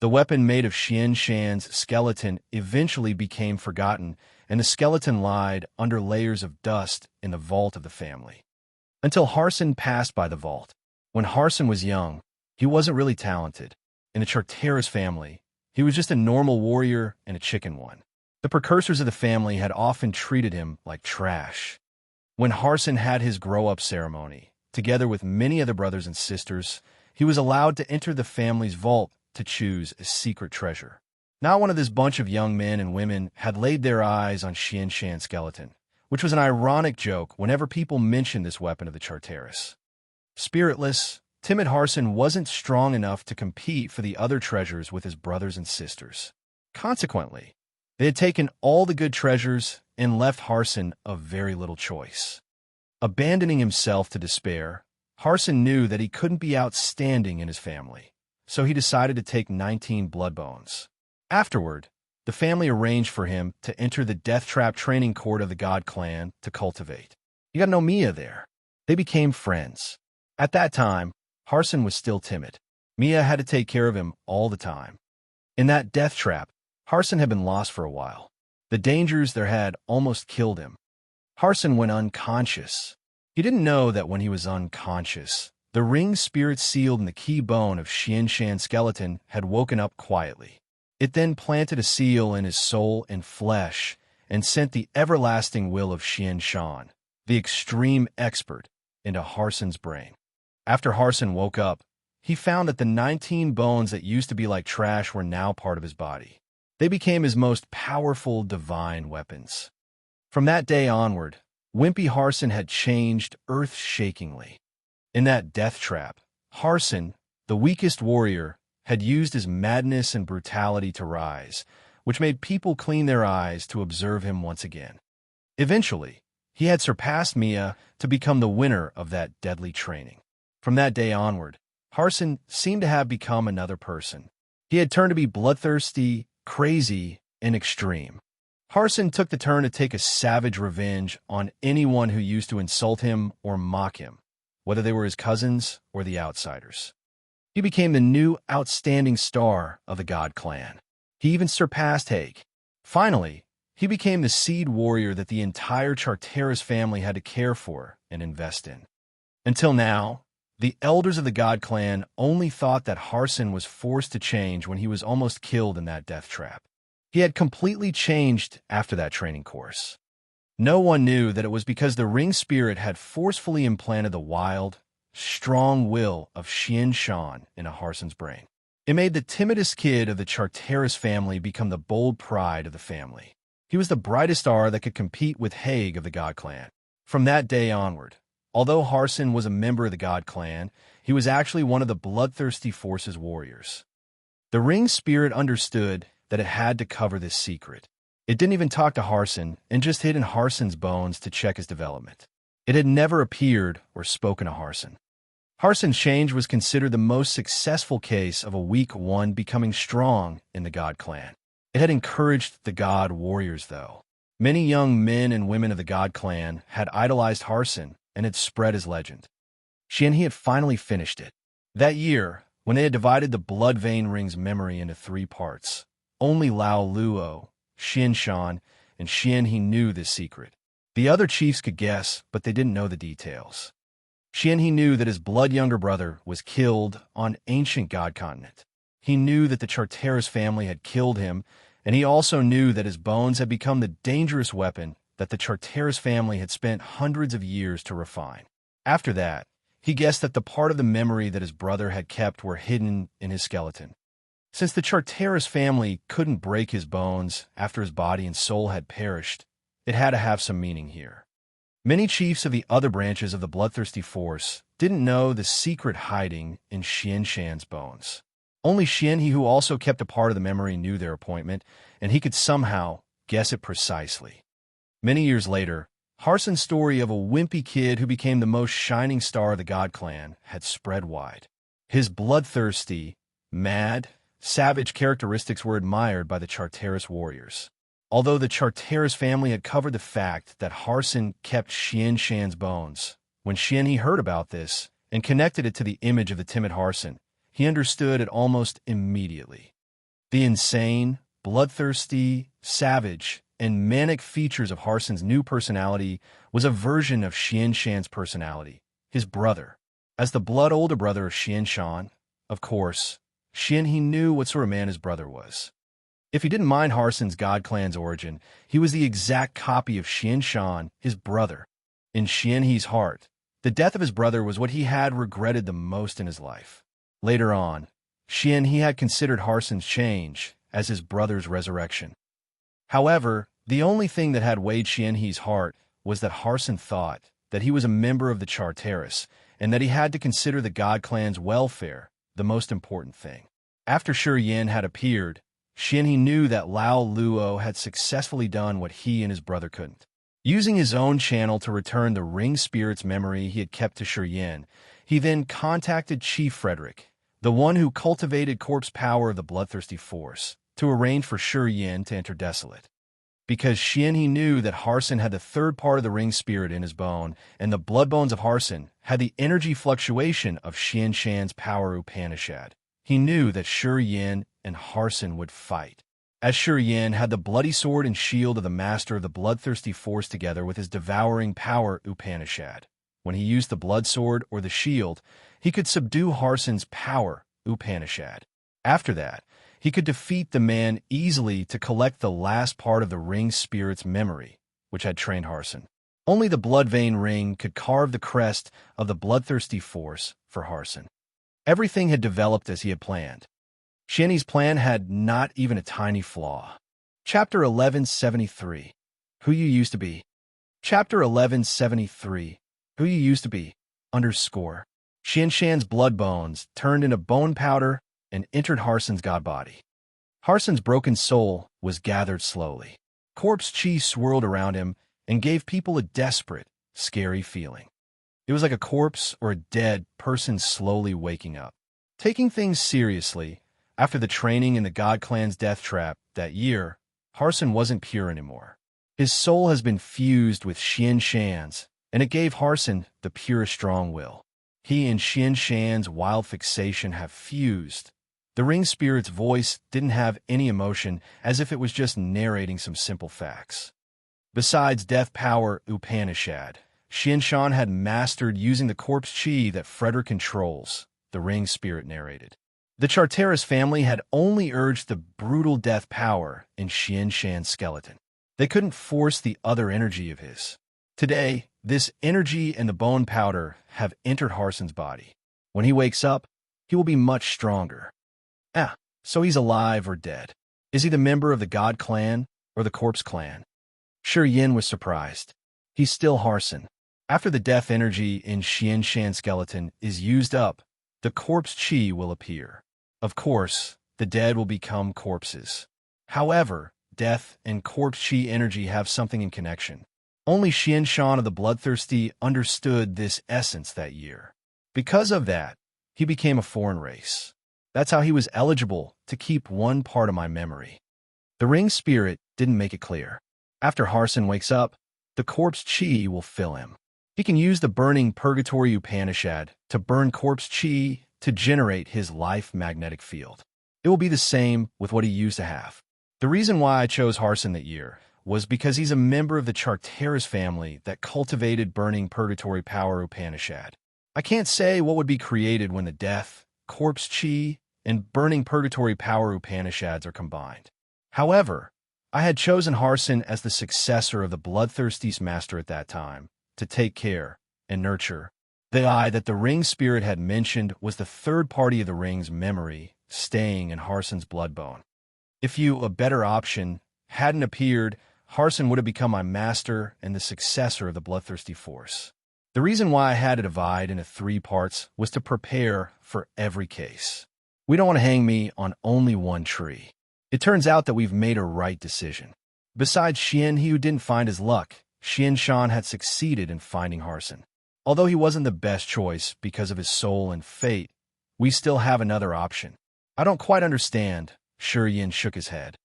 The weapon made of Xian Shan's skeleton eventually became forgotten, and the skeleton lied under layers of dust in the vault of the family. Until Harson passed by the vault. When Harson was young, he wasn't really talented. In the Charteris family, he was just a normal warrior and a chicken one. The precursors of the family had often treated him like trash. When Harson had his grow-up ceremony, together with many other brothers and sisters, he was allowed to enter the family's vault to choose a secret treasure. Not one of this bunch of young men and women had laid their eyes on Xian Shan's skeleton, which was an ironic joke whenever people mentioned this weapon of the Charteris. Spiritless, timid Harson wasn't strong enough to compete for the other treasures with his brothers and sisters. Consequently, they had taken all the good treasures and left Harson a very little choice. Abandoning himself to despair, Harson knew that he couldn't be outstanding in his family, so he decided to take 19 blood bones. Afterward, the family arranged for him to enter the death trap training court of the God clan to cultivate. You gotta know Mia there. They became friends. At that time, Harson was still timid. Mia had to take care of him all the time. In that death trap, Harson had been lost for a while. The dangers there had almost killed him. Harson went unconscious. He didn't know that when he was unconscious, the ring spirit sealed in the key bone of Xian Shan's skeleton had woken up quietly. It then planted a seal in his soul and flesh and sent the everlasting will of Xian Shan, the extreme expert, into Harson's brain. After Harson woke up, he found that the 19 bones that used to be like trash were now part of his body. They became his most powerful divine weapons. From that day onward, Wimpy Harson had changed earth-shakingly. In that death trap, Harson, the weakest warrior, had used his madness and brutality to rise, which made people clean their eyes to observe him once again. Eventually, he had surpassed Mia to become the winner of that deadly training. From that day onward, Harson seemed to have become another person. He had turned to be bloodthirsty, crazy, and extreme. Harson took the turn to take a savage revenge on anyone who used to insult him or mock him, whether they were his cousins or the outsiders. He became the new outstanding star of the God Clan. He even surpassed Haig. Finally, he became the seed warrior that the entire Charteris family had to care for and invest in. Until now, the elders of the God Clan only thought that Harson was forced to change when he was almost killed in that death trap. He had completely changed after that training course. No one knew that it was because the ring spirit had forcefully implanted the wild, strong will of Xian Shan into Harson's brain. It made the timidest kid of the Charteris family become the bold pride of the family. He was the brightest star that could compete with Haig of the God Clan. From that day onward, although Harson was a member of the God Clan, he was actually one of the bloodthirsty force's warriors. The ring spirit understood that it had to cover this secret. It didn't even talk to Harson and just hid in Harson's bones to check his development. It had never appeared or spoken to Harson. Harson's change was considered the most successful case of a weak one becoming strong in the God Clan. It had encouraged the God warriors, though. Many young men and women of the God Clan had idolized Harson and had spread his legend. He had finally finished it. That year, when they had divided the Blood Vein Ring's memory into 3 parts, only Lao Luo, Xian Shan, and Xian He knew this secret. The other chiefs could guess, but they didn't know the details. Xian He knew that his blood younger brother was killed on ancient God continent. He knew that the Charteris family had killed him, and he also knew that his bones had become the dangerous weapon that the Charteris family had spent hundreds of years to refine. After that, he guessed that the part of the memory that his brother had kept were hidden in his skeleton. Since the Charteris family couldn't break his bones after his body and soul had perished, it had to have some meaning here. Many chiefs of the other branches of the bloodthirsty force didn't know the secret hiding in Xian Shan's bones. Only Xian He, who also kept a part of the memory, knew their appointment, and he could somehow guess it precisely. Many years later, Harson's story of a wimpy kid who became the most shining star of the God Clan had spread wide. His bloodthirsty, mad, savage characteristics were admired by the Charteris warriors. Although the Charteris family had covered the fact that Harson kept Xian Shan's bones, when Xian He heard about this and connected it to the image of the timid Harson, he understood it almost immediately. The insane, bloodthirsty, savage, and manic features of Harson's new personality was a version of Xian Shan's personality, his brother. As the blood older brother of Xian Shan, of course, Xian He knew what sort of man his brother was. If he didn't mind Harson's God Clan's origin, he was the exact copy of Xian Shan, his brother. In Xian He's heart, the death of his brother was what he had regretted the most in his life. Later on, Xian He had considered Harson's change as his brother's resurrection. However, the only thing that had weighed Xian He's heart was that Harson thought that he was a member of the Charteris and that he had to consider the God Clan's welfare the most important thing. After Shi Yin had appeared, Xian He knew that Lao Luo had successfully done what he and his brother couldn't. Using his own channel to return the ring spirit's memory he had kept to Shi Yin, he then contacted Chief Frederick, the one who cultivated corpse power of the bloodthirsty force, to arrange for Shi Yin to enter Desolate. Because Xian He knew that Harson had the third part of the ring spirit in his bone, and the blood bones of Harson had the energy fluctuation of Xian Shan's power Upanishad, he knew that Shi Yin and Harson would fight. As Shi Yin had the bloody sword and shield of the master of the bloodthirsty force together with his devouring power Upanishad. When he used the blood sword or the shield, he could subdue Harson's power Upanishad. After that, he could defeat the man easily to collect the last part of the ring spirit's memory, which had trained Harson. Only the blood vein ring could carve the crest of the bloodthirsty force for Harson. Everything had developed as he had planned. Xian's plan had not even a tiny flaw. Chapter 1173. Who You Used to Be. Chapter 1173. Who You Used to Be. Underscore. Shan's blood bones turned into bone powder and entered Harson's god body. Harson's broken soul was gathered slowly. Corpse chi swirled around him and gave people a desperate, scary feeling. It was like a corpse or a dead person slowly waking up. Taking things seriously, after the training in the God Clan's death trap that year, Harson wasn't pure anymore. His soul has been fused with Shan's, and it gave Harson the pure strong will. He and Shan's wild fixation have fused. The ring spirit's voice didn't have any emotion, as if it was just narrating some simple facts. Besides death power Upanishad, Shan had mastered using the corpse chi that Frederick controls, the ring spirit narrated. The Charteris family had only urged the brutal death power in Shan's skeleton. They couldn't force the other energy of his. Today, this energy and the bone powder have entered Harson's body. When he wakes up, he will be much stronger. So he's alive or dead. Is he the member of the God Clan or the Corpse Clan? Yin was surprised. He's still Harson. After the death energy in Shan's skeleton is used up, the corpse chi will appear. Of course, the dead will become corpses. However, death and corpse chi energy have something in connection. Only Shan of the Bloodthirsty understood this essence that year. Because of that, he became a foreign race. That's how he was eligible to keep one part of my memory. The ring spirit didn't make it clear. After Harson wakes up, the corpse chi will fill him. He can use the burning Purgatory Upanishad to burn corpse chi to generate his life magnetic field. It will be the same with what he used to have. The reason why I chose Harson that year was because he's a member of the Charteris family that cultivated burning Purgatory power Upanishad. I can't say what would be created when the death, corpse chi, and burning Purgatory power Upanishads are combined. However, I had chosen Harson as the successor of the Bloodthirsty's master at that time, to take care and nurture. The eye that the ring spirit had mentioned was the third party of the ring's memory, staying in Harson's bloodbone. If a better option hadn't appeared, Harson would have become my master and the successor of the Bloodthirsty force. The reason why I had to divide into 3 parts was to prepare for every case. We don't want to hang me on only one tree. It turns out that we've made a right decision. Besides he who didn't find his luck, Shan had succeeded in finding Harson. Although he wasn't the best choice because of his soul and fate, we still have another option. I don't quite understand, Yin shook his head.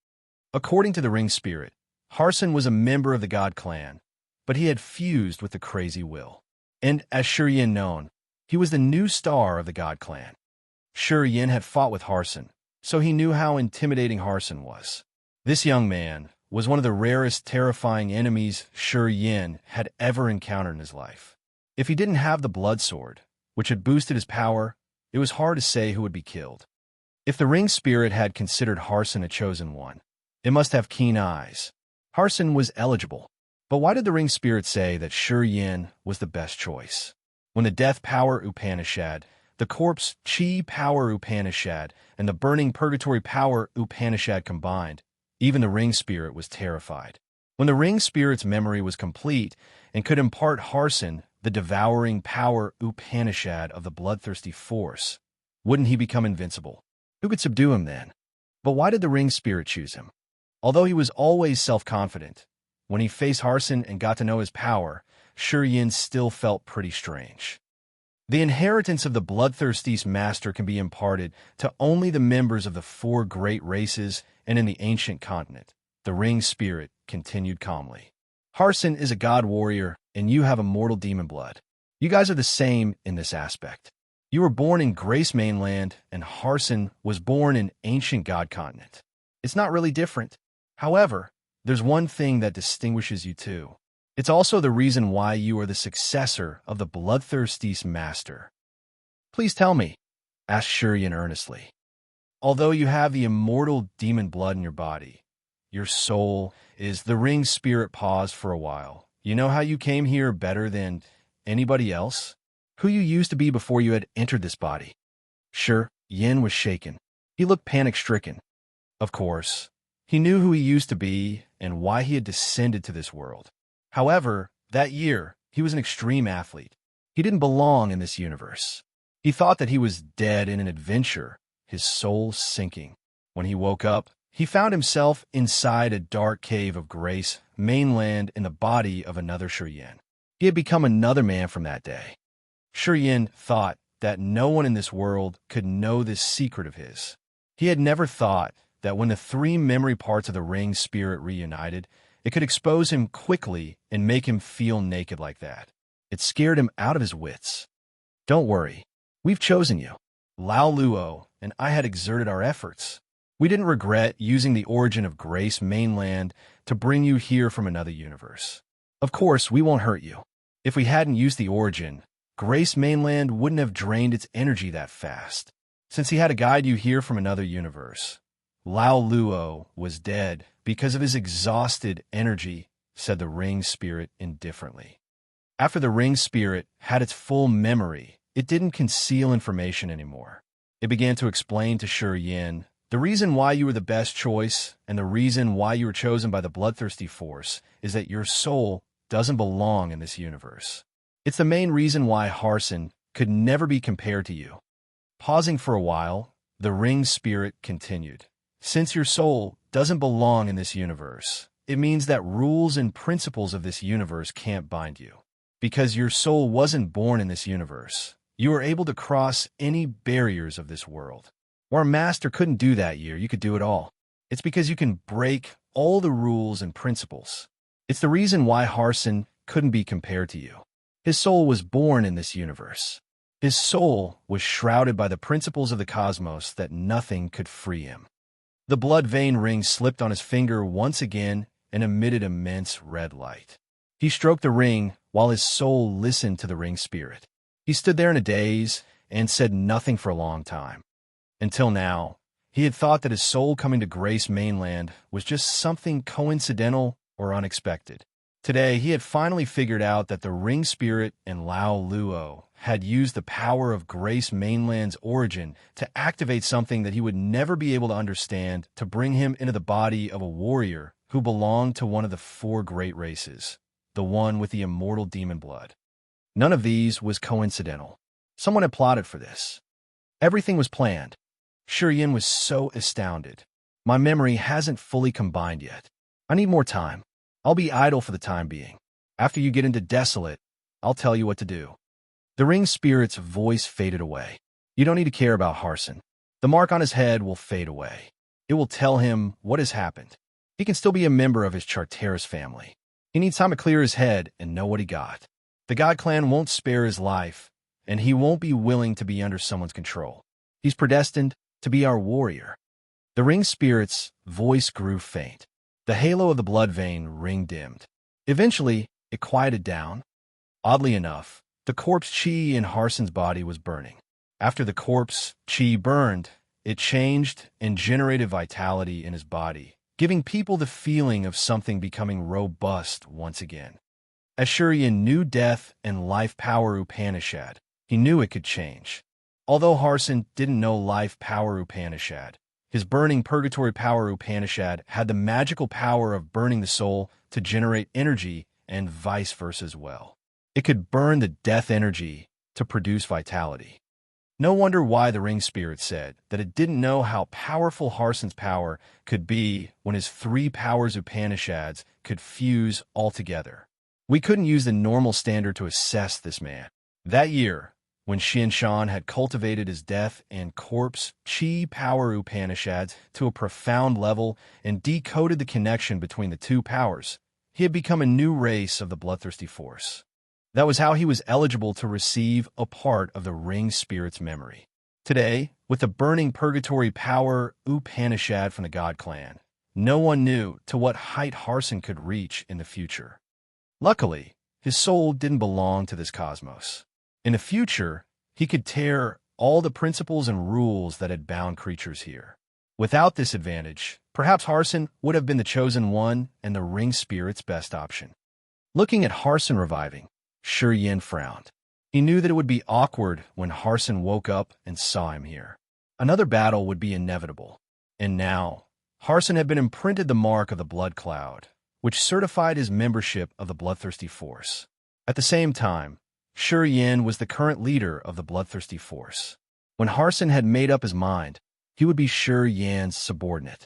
According to the ring spirit, Harson was a member of the God Clan, but he had fused with the crazy will. And as Yin known, he was the new star of the God Clan. Yin had fought with Harson, so he knew how intimidating Harson was. This young man was one of the rarest terrifying enemies Yin had ever encountered in his life. If he didn't have the blood sword, which had boosted his power, it was hard to say who would be killed. If the ring spirit had considered Harson a chosen one, it must have keen eyes. Harson was eligible. But why did the ring spirit say that Yin was the best choice? When the death power Upanishad, the corpse chi power Upanishad, and the burning purgatory power Upanishad combined, even the ring spirit was terrified. When the ring spirit's memory was complete and could impart Harson the devouring power Upanishad of the bloodthirsty force, wouldn't he become invincible? Who could subdue him then? But why did the ring spirit choose him? Although he was always self-confident, when he faced Harson and got to know his power, Yin still felt pretty strange. The inheritance of the bloodthirsty's master can be imparted to only the members of the 4 great races and in the ancient continent. The ring spirit continued calmly. Harson is a god warrior, and you have immortal demon blood. You guys are the same in this aspect. You were born in Grace Mainland, and Harson was born in ancient god continent. It's not really different. However, there's one thing that distinguishes you two. It's also the reason why you are the successor of the bloodthirsty's master. Please tell me, asked Yin earnestly. Although you have the immortal demon blood in your body, your soul is the ring spirit paused for a while. You know how you came here better than anybody else? Who you used to be before you had entered this body? Yin was shaken. He looked panic-stricken. Of course, he knew who he used to be and why he had descended to this world. However, that year, he was an extreme athlete. He didn't belong in this universe. He thought that he was dead in an adventure, his soul sinking. When he woke up, he found himself inside a dark cave of grace, mainland in the body of another Shurien. He had become another man from that day. Shurien thought that no one in this world could know this secret of his. He had never thought that when the three memory parts of the ring spirit reunited, it could expose him quickly and make him feel naked like that. It scared him out of his wits. Don't worry, we've chosen you. Lao Luo and I had exerted our efforts. We didn't regret using the origin of Grace Mainland to bring you here from another universe. Of course, we won't hurt you. If we hadn't used the origin, Grace Mainland wouldn't have drained its energy that fast. Since he had to guide you here from another universe, Lao Luo was dead because of his exhausted energy, said the ring spirit indifferently. After the ring spirit had its full memory, it didn't conceal information anymore. It began to explain to Shurien the reason why you were the best choice and the reason why you were chosen by the bloodthirsty force is that your soul doesn't belong in this universe. It's the main reason why Harson could never be compared to you. Pausing for a while, the ring spirit continued. Since your soul doesn't belong in this universe, it means that rules and principles of this universe can't bind you. Because your soul wasn't born in this universe, you are able to cross any barriers of this world. Where a master couldn't do that year, you could do it all. It's because you can break all the rules and principles. It's the reason why Harson couldn't be compared to you. His soul was born in this universe. His soul was shrouded by the principles of the cosmos that nothing could free him. The blood vein ring slipped on his finger once again and emitted immense red light. He stroked the ring while his soul listened to the ring spirit. He stood there in a daze and said nothing for a long time. Until now, he had thought that his soul coming to Grace Mainland was just something coincidental or unexpected. Today, he had finally figured out that the ring spirit and Lao Luo had used the power of Grace Mainland's origin to activate something that he would never be able to understand to bring him into the body of a warrior who belonged to one of the four great races, the one with the immortal demon blood. None of these was coincidental. Someone had plotted for this. Everything was planned. Shurien was so astounded. My memory hasn't fully combined yet. I need more time. I'll be idle for the time being. After you get into Desolate, I'll tell you what to do. The ring spirit's voice faded away. You don't need to care about Harson. The mark on his head will fade away. It will tell him what has happened. He can still be a member of his Charteris family. He needs time to clear his head and know what he got. The God Clan won't spare his life, and he won't be willing to be under someone's control. He's predestined to be our warrior. The ring spirit's voice grew faint. The halo of the blood vein ring dimmed. Eventually, it quieted down. Oddly enough, the corpse chi in Harson's body was burning. After the corpse chi burned, it changed and generated vitality in his body, giving people the feeling of something becoming robust once again. As Shurien knew death and life power Upanishad, he knew it could change. Although Harson didn't know life power Upanishad, his burning purgatory power Upanishad had the magical power of burning the soul to generate energy and vice versa as well. It could burn the death energy to produce vitality. No wonder why the ring spirit said that it didn't know how powerful Harson's power could be when his three powers Upanishads could fuse all together. We couldn't use the normal standard to assess this man. That year, when Xian Shan had cultivated his death and corpse chi power Upanishads to a profound level and decoded the connection between the two powers, he had become a new race of the bloodthirsty force. That was how he was eligible to receive a part of the ring spirit's memory. Today, with the burning purgatory power Upanishad from the God Clan, no one knew to what height Harson could reach in the future. Luckily, his soul didn't belong to this cosmos. In the future, he could tear all the principles and rules that had bound creatures here. Without this advantage, perhaps Harson would have been the chosen one and the ring spirit's best option. Looking at Harson reviving, Shurien frowned. He knew that it would be awkward when Harson woke up and saw him here. Another battle would be inevitable. And now, Harson had been imprinted the mark of the blood cloud, which certified his membership of the bloodthirsty force. At the same time, Shi Yan was the current leader of the bloodthirsty force. When Harson had made up his mind, he would be Shi Yan's subordinate.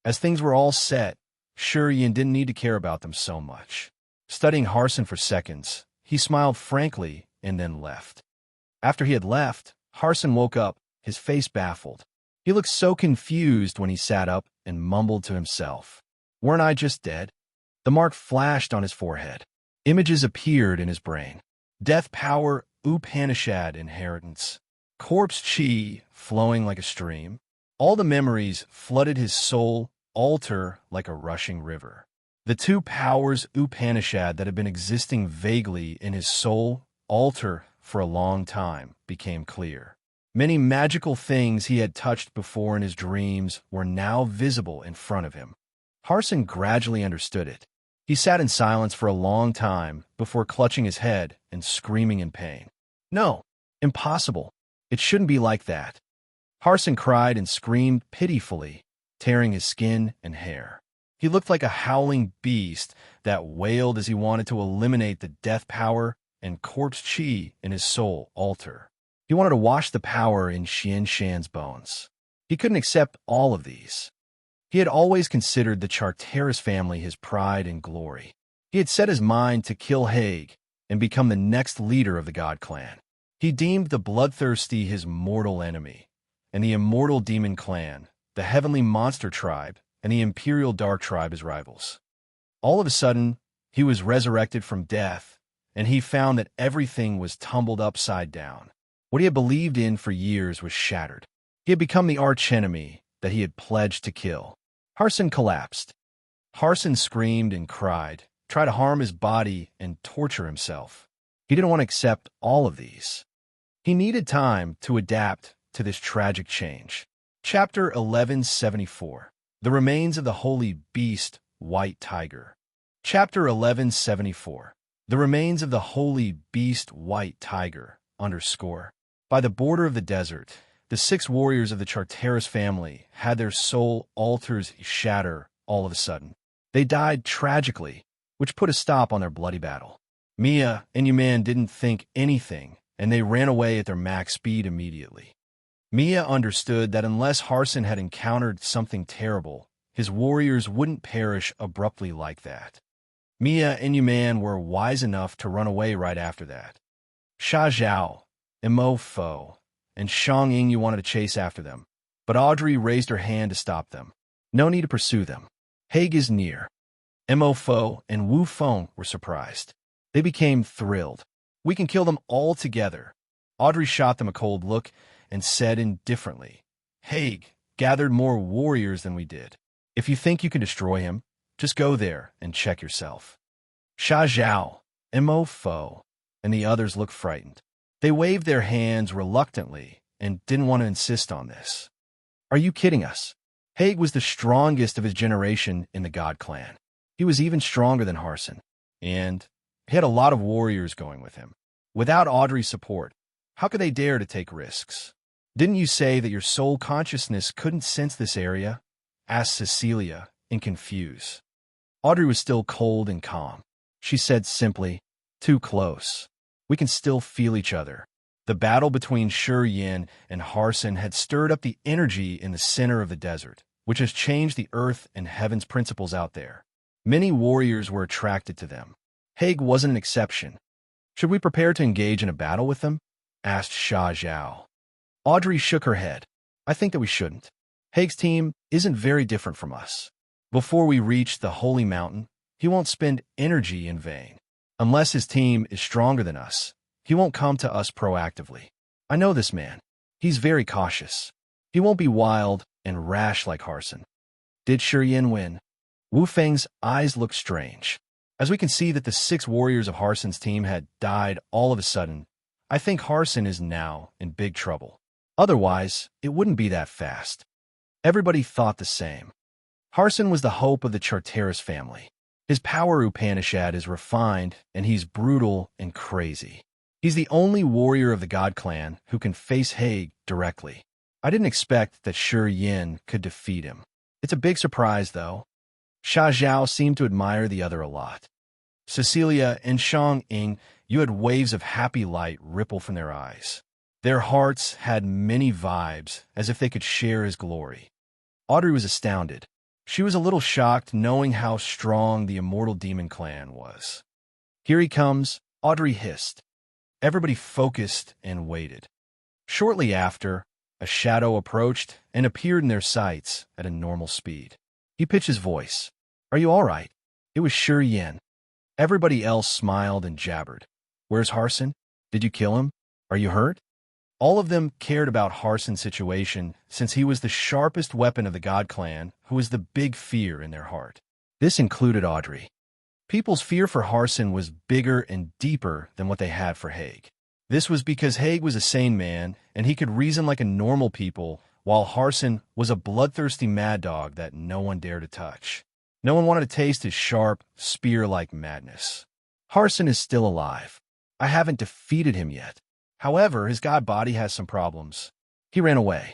As things were all set, Shi Yan didn't need to care about them so much. Studying Harson for seconds, he smiled frankly and then left. After he had left, Harson woke up, his face baffled. He looked so confused when he sat up and mumbled to himself, "Weren't I just dead?" The mark flashed on his forehead. Images appeared in his brain. Death power, Upanishad inheritance. Corpse chi flowing like a stream. All the memories flooded his soul, altar like a rushing river. The two powers Upanishad that had been existing vaguely in his soul, altar, for a long time became clear. Many magical things he had touched before in his dreams were now visible in front of him. Harson gradually understood it. He sat in silence for a long time before clutching his head and screaming in pain. "No, impossible. It shouldn't be like that." Harson cried and screamed pitifully, tearing his skin and hair. He looked like a howling beast that wailed as he wanted to eliminate the death power and corpse chi in his soul altar. He wanted to wash the power in Xian Shan's bones. He couldn't accept all of these. He had always considered the Charteris family his pride and glory. He had set his mind to kill Haig and become the next leader of the God Clan. He deemed the bloodthirsty his mortal enemy, and the immortal demon clan, the heavenly monster tribe, and the imperial dark tribe his rivals. All of a sudden, he was resurrected from death, and he found that everything was tumbled upside down. What he had believed in for years was shattered. He had become the archenemy that he had pledged to kill. Harson collapsed. Harson screamed and cried, tried to harm his body and torture himself. He didn't want to accept all of these. He needed time to adapt to this tragic change. Chapter 1174. The Remains of the Holy Beast, White Tiger. Chapter 1174. The Remains of the Holy Beast, White Tiger, _ By the border of the desert, the 6 warriors of the Charteris family had their soul altars shatter all of a sudden. They died tragically, which put a stop on their bloody battle. Mia and Yuman didn't think anything, and they ran away at their max speed immediately. Mia understood that unless Harson had encountered something terrible, his warriors wouldn't perish abruptly like that. Mia and Yuman were wise enough to run away right after that. Sha Zhao, Mo Fo, and Shang Ying wanted to chase after them, but Audrey raised her hand to stop them. No need to pursue them. Haig is near. Mo Fo and Wu Feng were surprised. They became thrilled. "We can kill them all together." Audrey shot them a cold look and said indifferently, "Haig gathered more warriors than we did. If you think you can destroy him, just go there and check yourself." Sha Zhao, Mo Fo, and the others looked frightened. They waved their hands reluctantly and didn't want to insist on this. "Are you kidding us?" Haig was the strongest of his generation in the God Clan. He was even stronger than Harson, and he had a lot of warriors going with him. Without Audrey's support, how could they dare to take risks? "Didn't you say that your soul consciousness couldn't sense this area?" asked Cecilia, in confuse. Audrey was still cold and calm. She said simply, "Too close. We can still feel each other." The battle between Shi Yan and Harson had stirred up the energy in the center of the desert, which has changed the earth and heaven's principles out there. Many warriors were attracted to them. Haig wasn't an exception. "Should we prepare to engage in a battle with them?" asked Sha Zhao. Audrey shook her head. "I think that we shouldn't. Haig's team isn't very different from us. Before we reach the Holy Mountain, he won't spend energy in vain. Unless his team is stronger than us, he won't come to us proactively. I know this man. He's very cautious. He won't be wild and rash like Harson." Did Shi Yan win? Wu Feng's eyes looked strange. As we can see that the 6 warriors of Harson's team had died all of a sudden, I think Harson is now in big trouble. Otherwise, it wouldn't be that fast. Everybody thought the same. Harson was the hope of the Charteris family. His power Upanishad is refined, and he's brutal and crazy. He's the only warrior of the God Clan who can face Haig directly. I didn't expect that Shi Yin could defeat him. It's a big surprise, though. Xia Zhao seemed to admire the other a lot. Cecilia and Shang Ying, you had waves of happy light ripple from their eyes. Their hearts had many vibes, as if they could share his glory. Audrey was astounded. She was a little shocked knowing how strong the immortal demon clan was. Here he comes, Audrey hissed. Everybody focused and waited. Shortly after, a shadow approached and appeared in their sights at a normal speed. He pitched his voice. Are you all right? It was Shi Yin. Everybody else smiled and jabbered. Where's Harson? Did you kill him? Are you hurt? All of them cared about Harson's situation since he was the sharpest weapon of the God Clan, who was the big fear in their heart. This included Audrey. People's fear for Harson was bigger and deeper than what they had for Haig. This was because Haig was a sane man, and he could reason like a normal people, while Harson was a bloodthirsty mad dog that no one dared to touch. No one wanted to taste his sharp, spear-like madness. Harson is still alive. I haven't defeated him yet. However, his god body has some problems. He ran away.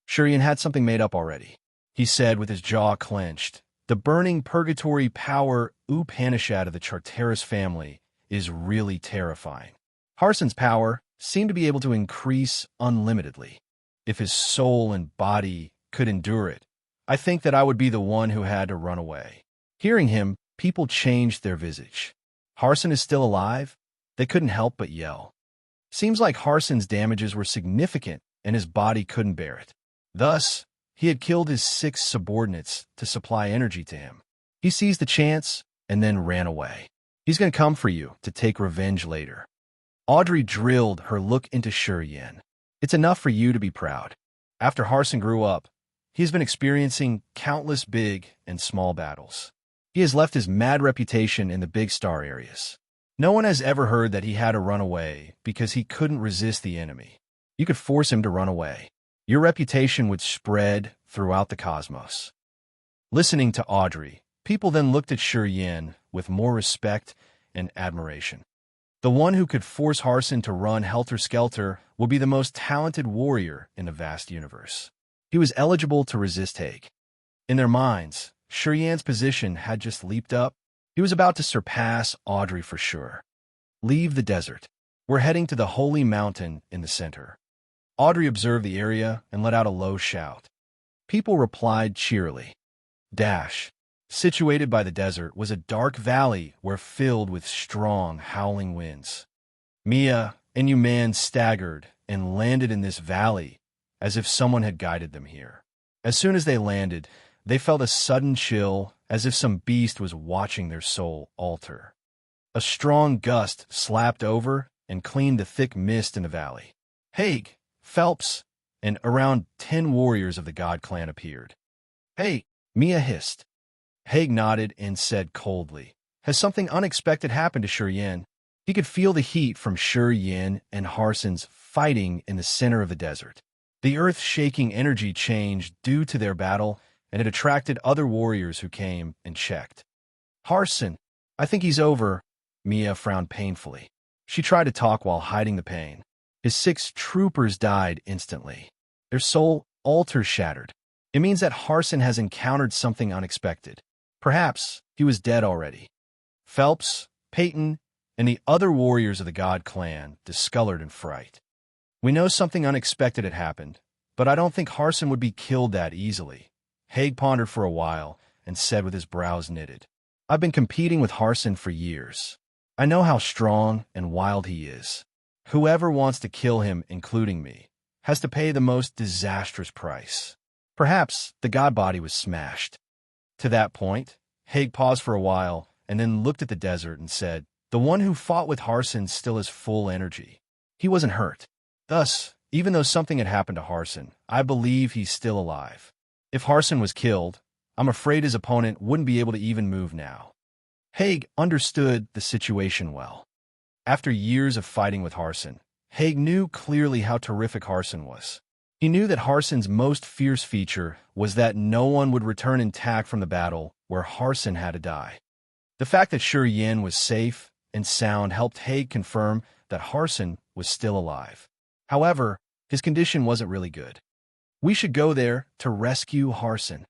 Shi Yin had something made up already, he said with his jaw clenched. The burning purgatory power Upanishad of the Charteris family is really terrifying. Harson's power seemed to be able to increase unlimitedly. If his soul and body could endure it, I think that I would be the one who had to run away. Hearing him, people changed their visage. Harson is still alive? They couldn't help but yell. Seems like Harson's damages were significant and his body couldn't bear it. Thus, he had killed his 6 subordinates to supply energy to him. He seized the chance and then ran away. He's going to come for you to take revenge later. Audrey drilled her look into Shi Yin. It's enough for you to be proud. After Harson grew up, he has been experiencing countless big and small battles. He has left his mad reputation in the big star areas. No one has ever heard that he had to run away because he couldn't resist the enemy. You could force him to run away. Your reputation would spread throughout the cosmos. Listening to Audrey, people then looked at Shi Yin with more respect and admiration. The one who could force Harson to run helter-skelter would be the most talented warrior in the vast universe. He was eligible to resist Haig. In their minds, Shi Yin's position had just leaped up. He was about to surpass Audrey for sure. Leave the desert. We're heading to the holy mountain in the center. Audrey observed the area and let out a low shout. People replied cheerily. Dash. Situated by the desert was a dark valley where filled with strong, howling winds. Mia and Yuman staggered and landed in this valley as if someone had guided them here. As soon as they landed, they felt a sudden chill as if some beast was watching their soul alter. A strong gust slapped over and cleaned the thick mist in the valley. Haig, Phelps, and around 10 warriors of the God Clan appeared. Hey, Mia hissed. Haig nodded and said coldly, has something unexpected happened to Shi Yin? He could feel the heat from Shi Yin and Harson's fighting in the center of the desert. The earth-shaking energy changed due to their battle, and it attracted other warriors who came and checked. Harson, I think he's over. Mia frowned painfully. She tried to talk while hiding the pain. His 6 troopers died instantly. Their soul altar shattered. It means that Harson has encountered something unexpected. Perhaps he was dead already. Phelps, Peyton, and the other warriors of the God Clan discolored in fright. We know something unexpected had happened, but I don't think Harson would be killed that easily. Haig pondered for a while and said with his brows knitted, I've been competing with Harson for years. I know how strong and wild he is. Whoever wants to kill him, including me, has to pay the most disastrous price. Perhaps the god body was smashed. To that point, Haig paused for a while and then looked at the desert and said, the one who fought with Harson still has full energy. He wasn't hurt. Thus, even though something had happened to Harson, I believe he's still alive. If Harson was killed, I'm afraid his opponent wouldn't be able to even move now. Haig understood the situation well. After years of fighting with Harson, Haig knew clearly how terrific Harson was. He knew that Harson's most fierce feature was that no one would return intact from the battle where Harson had to die. The fact that Shi Yin was safe and sound helped Haig confirm that Harson was still alive. However, his condition wasn't really good. We should go there to rescue Harson.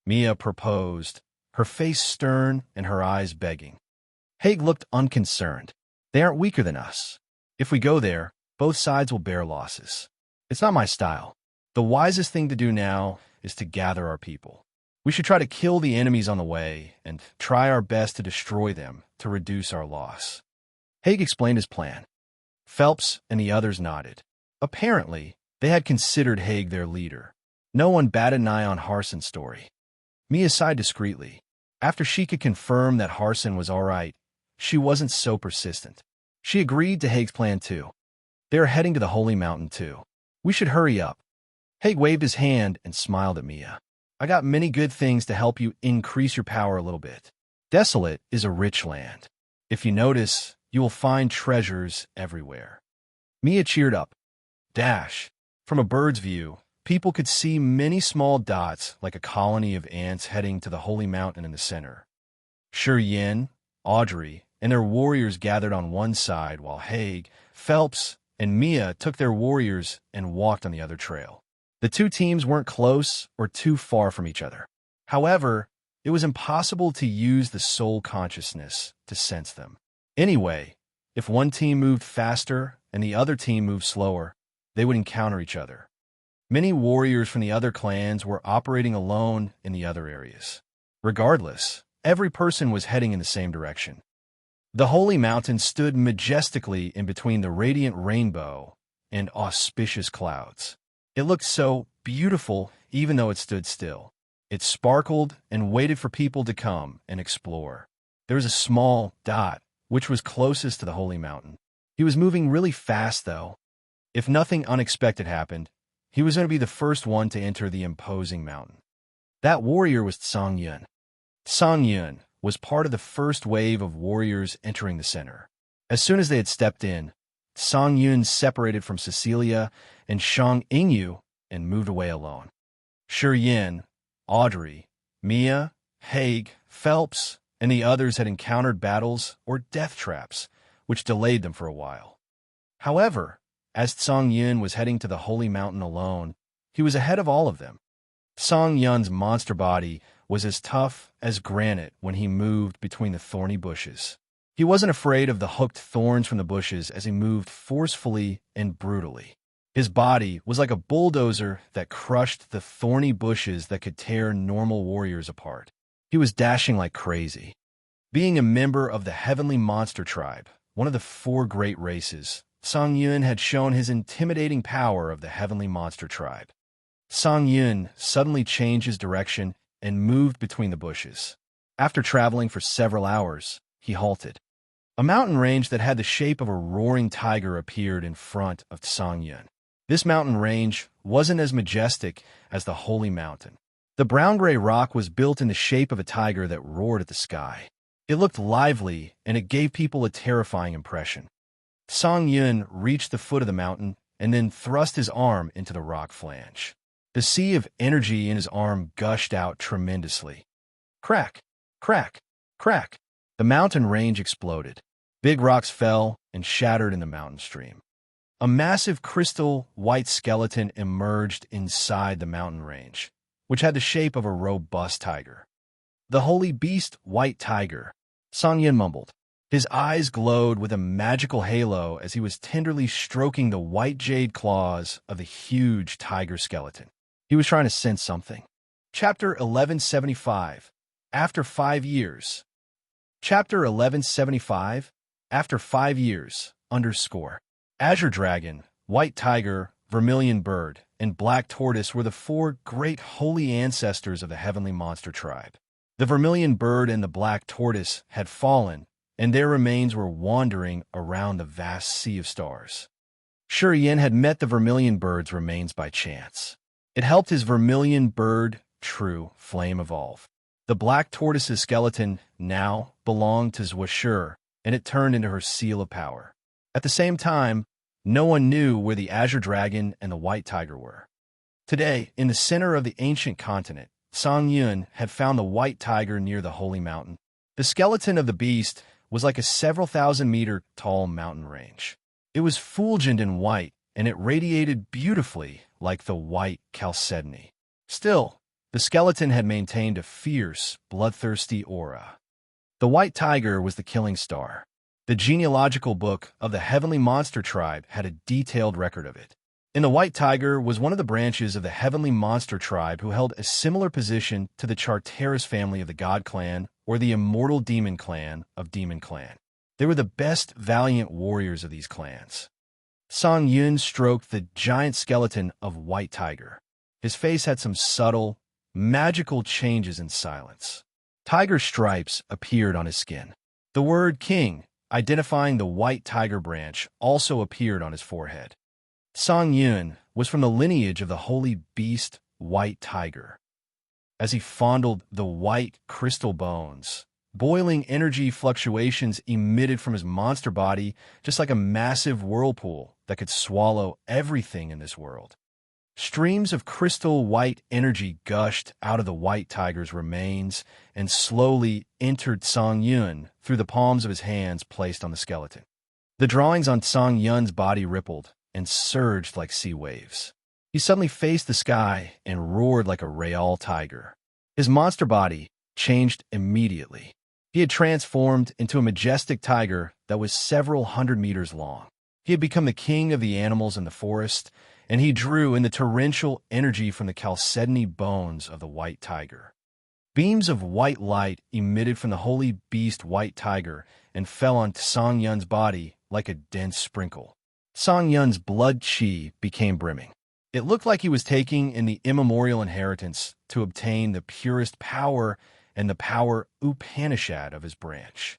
Mia proposed, her face stern and her eyes begging. Haig looked unconcerned. They aren't weaker than us. If we go there, both sides will bear losses. It's not my style. The wisest thing to do now is to gather our people. We should try to kill the enemies on the way and try our best to destroy them to reduce our loss. Haig explained his plan. Phelps and the others nodded. Apparently, they had considered Haig their leader. No one batted an eye on Harson's story. Mia sighed discreetly. After she could confirm that Harson was all right, she wasn't so persistent. She agreed to Haig's plan too. They are heading to the Holy Mountain too. We should hurry up. Haig waved his hand and smiled at Mia. I got many good things to help you increase your power a little bit. Desolate is a rich land. If you notice, you will find treasures everywhere. Mia cheered up. Dash. From a bird's view, people could see many small dots like a colony of ants heading to the Holy Mountain in the center. Yin, Audrey, and their warriors gathered on one side while Haig, Phelps, and Mia took their warriors and walked on the other trail. The two teams weren't close or too far from each other. However, it was impossible to use the soul consciousness to sense them. Anyway, if one team moved faster and the other team moved slower, they would encounter each other. Many warriors from the other clans were operating alone in the other areas. Regardless, every person was heading in the same direction. The Holy Mountain stood majestically in between the radiant rainbow and auspicious clouds. It looked so beautiful even though it stood still. It sparkled and waited for people to come and explore. There was a small dot, which was closest to the Holy Mountain. He was moving really fast, though. If nothing unexpected happened, he was going to be the first one to enter the imposing mountain. That warrior was Yun. Yun was part of the first wave of warriors entering the center. As soon as they had stepped in, Yun separated from Cecilia and Shang Ingyu and moved away alone. Yin, Audrey, Mia, Haig, Phelps, and the others had encountered battles or death traps, which delayed them for a while. However, as Yun was heading to the Holy Mountain alone, he was ahead of all of them. Yun's monster body was as tough as granite when he moved between the thorny bushes. He wasn't afraid of the hooked thorns from the bushes as he moved forcefully and brutally. His body was like a bulldozer that crushed the thorny bushes that could tear normal warriors apart. He was dashing like crazy. Being a member of the Heavenly Monster Tribe, one of the 4 great races, Yun had shown his intimidating power of the Heavenly Monster Tribe. Yun suddenly changed his direction and moved between the bushes. After traveling for several hours, he halted. A mountain range that had the shape of a roaring tiger appeared in front of Yun. This mountain range wasn't as majestic as the Holy Mountain. The brown-gray rock was built in the shape of a tiger that roared at the sky. It looked lively, and it gave people a terrifying impression. Yun reached the foot of the mountain and then thrust his arm into the rock flange. The sea of energy in his arm gushed out tremendously. Crack, crack, crack. The mountain range exploded. Big rocks fell and shattered in the mountain stream. A massive crystal white skeleton emerged inside the mountain range, which had the shape of a robust tiger. The holy beast, white tiger, Yun mumbled. His eyes glowed with a magical halo as he was tenderly stroking the white jade claws of the huge tiger skeleton. He was trying to sense something. Chapter 1175, After 5 Years. Chapter 1175, After 5 Years, _ Azure Dragon, White Tiger, Vermilion Bird, and Black Tortoise were the 4 great holy ancestors of the Heavenly Monster Tribe. The Vermilion Bird and the Black Tortoise had fallen, and their remains were wandering around the vast sea of stars. Yin had met the Vermilion Bird's remains by chance. It helped his Vermilion Bird, True Flame, evolve. The Black Tortoise's skeleton now belonged to Zwashur, and it turned into her seal of power. At the same time, no one knew where the Azure Dragon and the White Tiger were. Today, in the center of the ancient continent, Yun had found the White Tiger near the Holy Mountain. The skeleton of the beast was like a several thousand-meter tall mountain range. It was fulgent in white, and it radiated beautifully like the white chalcedony. Still, the skeleton had maintained a fierce, bloodthirsty aura. The white tiger was the killing star. The genealogical book of the heavenly monster tribe had a detailed record of it. And the white tiger was one of the branches of the heavenly monster tribe who held a similar position to the Charteris family of the God clan or the immortal demon clan of Demon Clan. They were the best valiant warriors of these clans. Song Yun stroked the giant skeleton of White Tiger. His face had some subtle, magical changes in silence. Tiger stripes appeared on his skin. The word king, identifying the White Tiger branch, also appeared on his forehead. Song Yun was from the lineage of the holy beast White Tiger. As he fondled the white crystal bones, boiling energy fluctuations emitted from his monster body, just like a massive whirlpool that could swallow everything in this world. Streams of crystal white energy gushed out of the white tiger's remains and slowly entered Song Yun through the palms of his hands placed on the skeleton. The drawings on Song Yun's body rippled and surged like sea waves. He suddenly faced the sky and roared like a real tiger. His monster body changed immediately. He had transformed into a majestic tiger that was several hundred meters long. He had become the king of the animals in the forest, and he drew in the torrential energy from the chalcedony bones of the white tiger. Beams of white light emitted from the holy beast white tiger and fell on Song Yun's body like a dense sprinkle. Song Yun's blood qi became brimming. It looked like he was taking in the immemorial inheritance to obtain the purest power and the power Upanishad of his branch.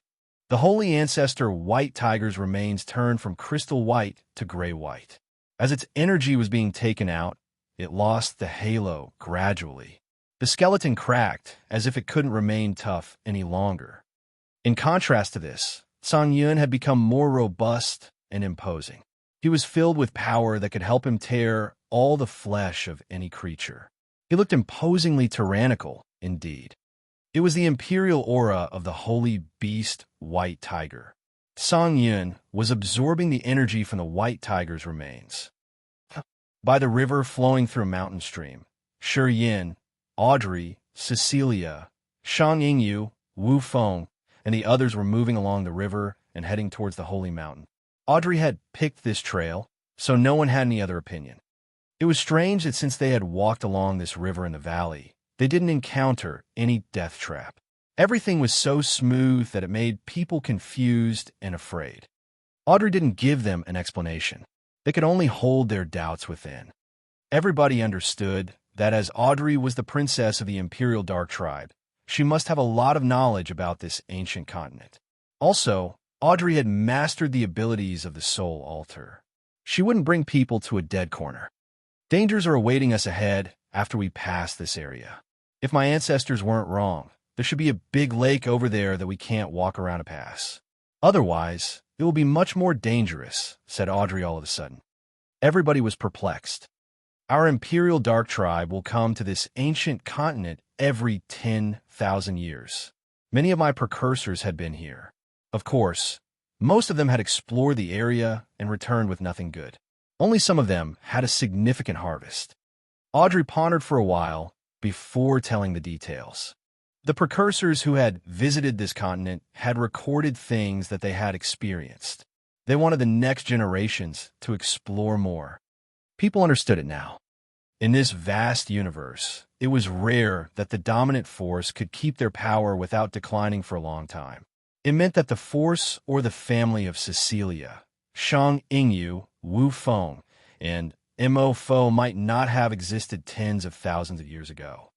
The holy ancestor White Tiger's remains turned from crystal white to gray white. As its energy was being taken out, it lost the halo gradually. The skeleton cracked as if it couldn't remain tough any longer. In contrast to this, Song Yun had become more robust and imposing. He was filled with power that could help him tear all the flesh of any creature. He looked imposingly tyrannical, indeed. It was the imperial aura of the holy beast White Tiger. Song Yun was absorbing the energy from the White Tiger's remains. By the river flowing through a mountain stream, Shi Yin, Audrey, Cecilia, Shang Yingyu, Wu Feng, and the others were moving along the river and heading towards the holy mountain. Audrey had picked this trail, so no one had any other opinion. It was strange that since they had walked along this river in the valley, they didn't encounter any death trap. Everything was so smooth that it made people confused and afraid. Audrey didn't give them an explanation. They could only hold their doubts within. Everybody understood that as Audrey was the princess of the Imperial Dark Tribe, she must have a lot of knowledge about this ancient continent. Also, Audrey had mastered the abilities of the Soul Altar. She wouldn't bring people to a dead corner. Dangers are awaiting us ahead after we pass this area. If my ancestors weren't wrong, there should be a big lake over there that we can't walk around a pass. Otherwise, it will be much more dangerous, said Audrey all of a sudden. Everybody was perplexed. Our Imperial Dark Tribe will come to this ancient continent every 10,000 years. Many of my precursors had been here. Of course, most of them had explored the area and returned with nothing good. Only some of them had a significant harvest. Audrey pondered for a while before telling the details. The precursors who had visited this continent had recorded things that they had experienced. They wanted the next generations to explore more. People understood it now. In this vast universe, it was rare that the dominant force could keep their power without declining for a long time. It meant that the force or the family of Cecilia, Shang Yingyu, Wu Feng, and Mo Fo might not have existed tens of thousands of years ago.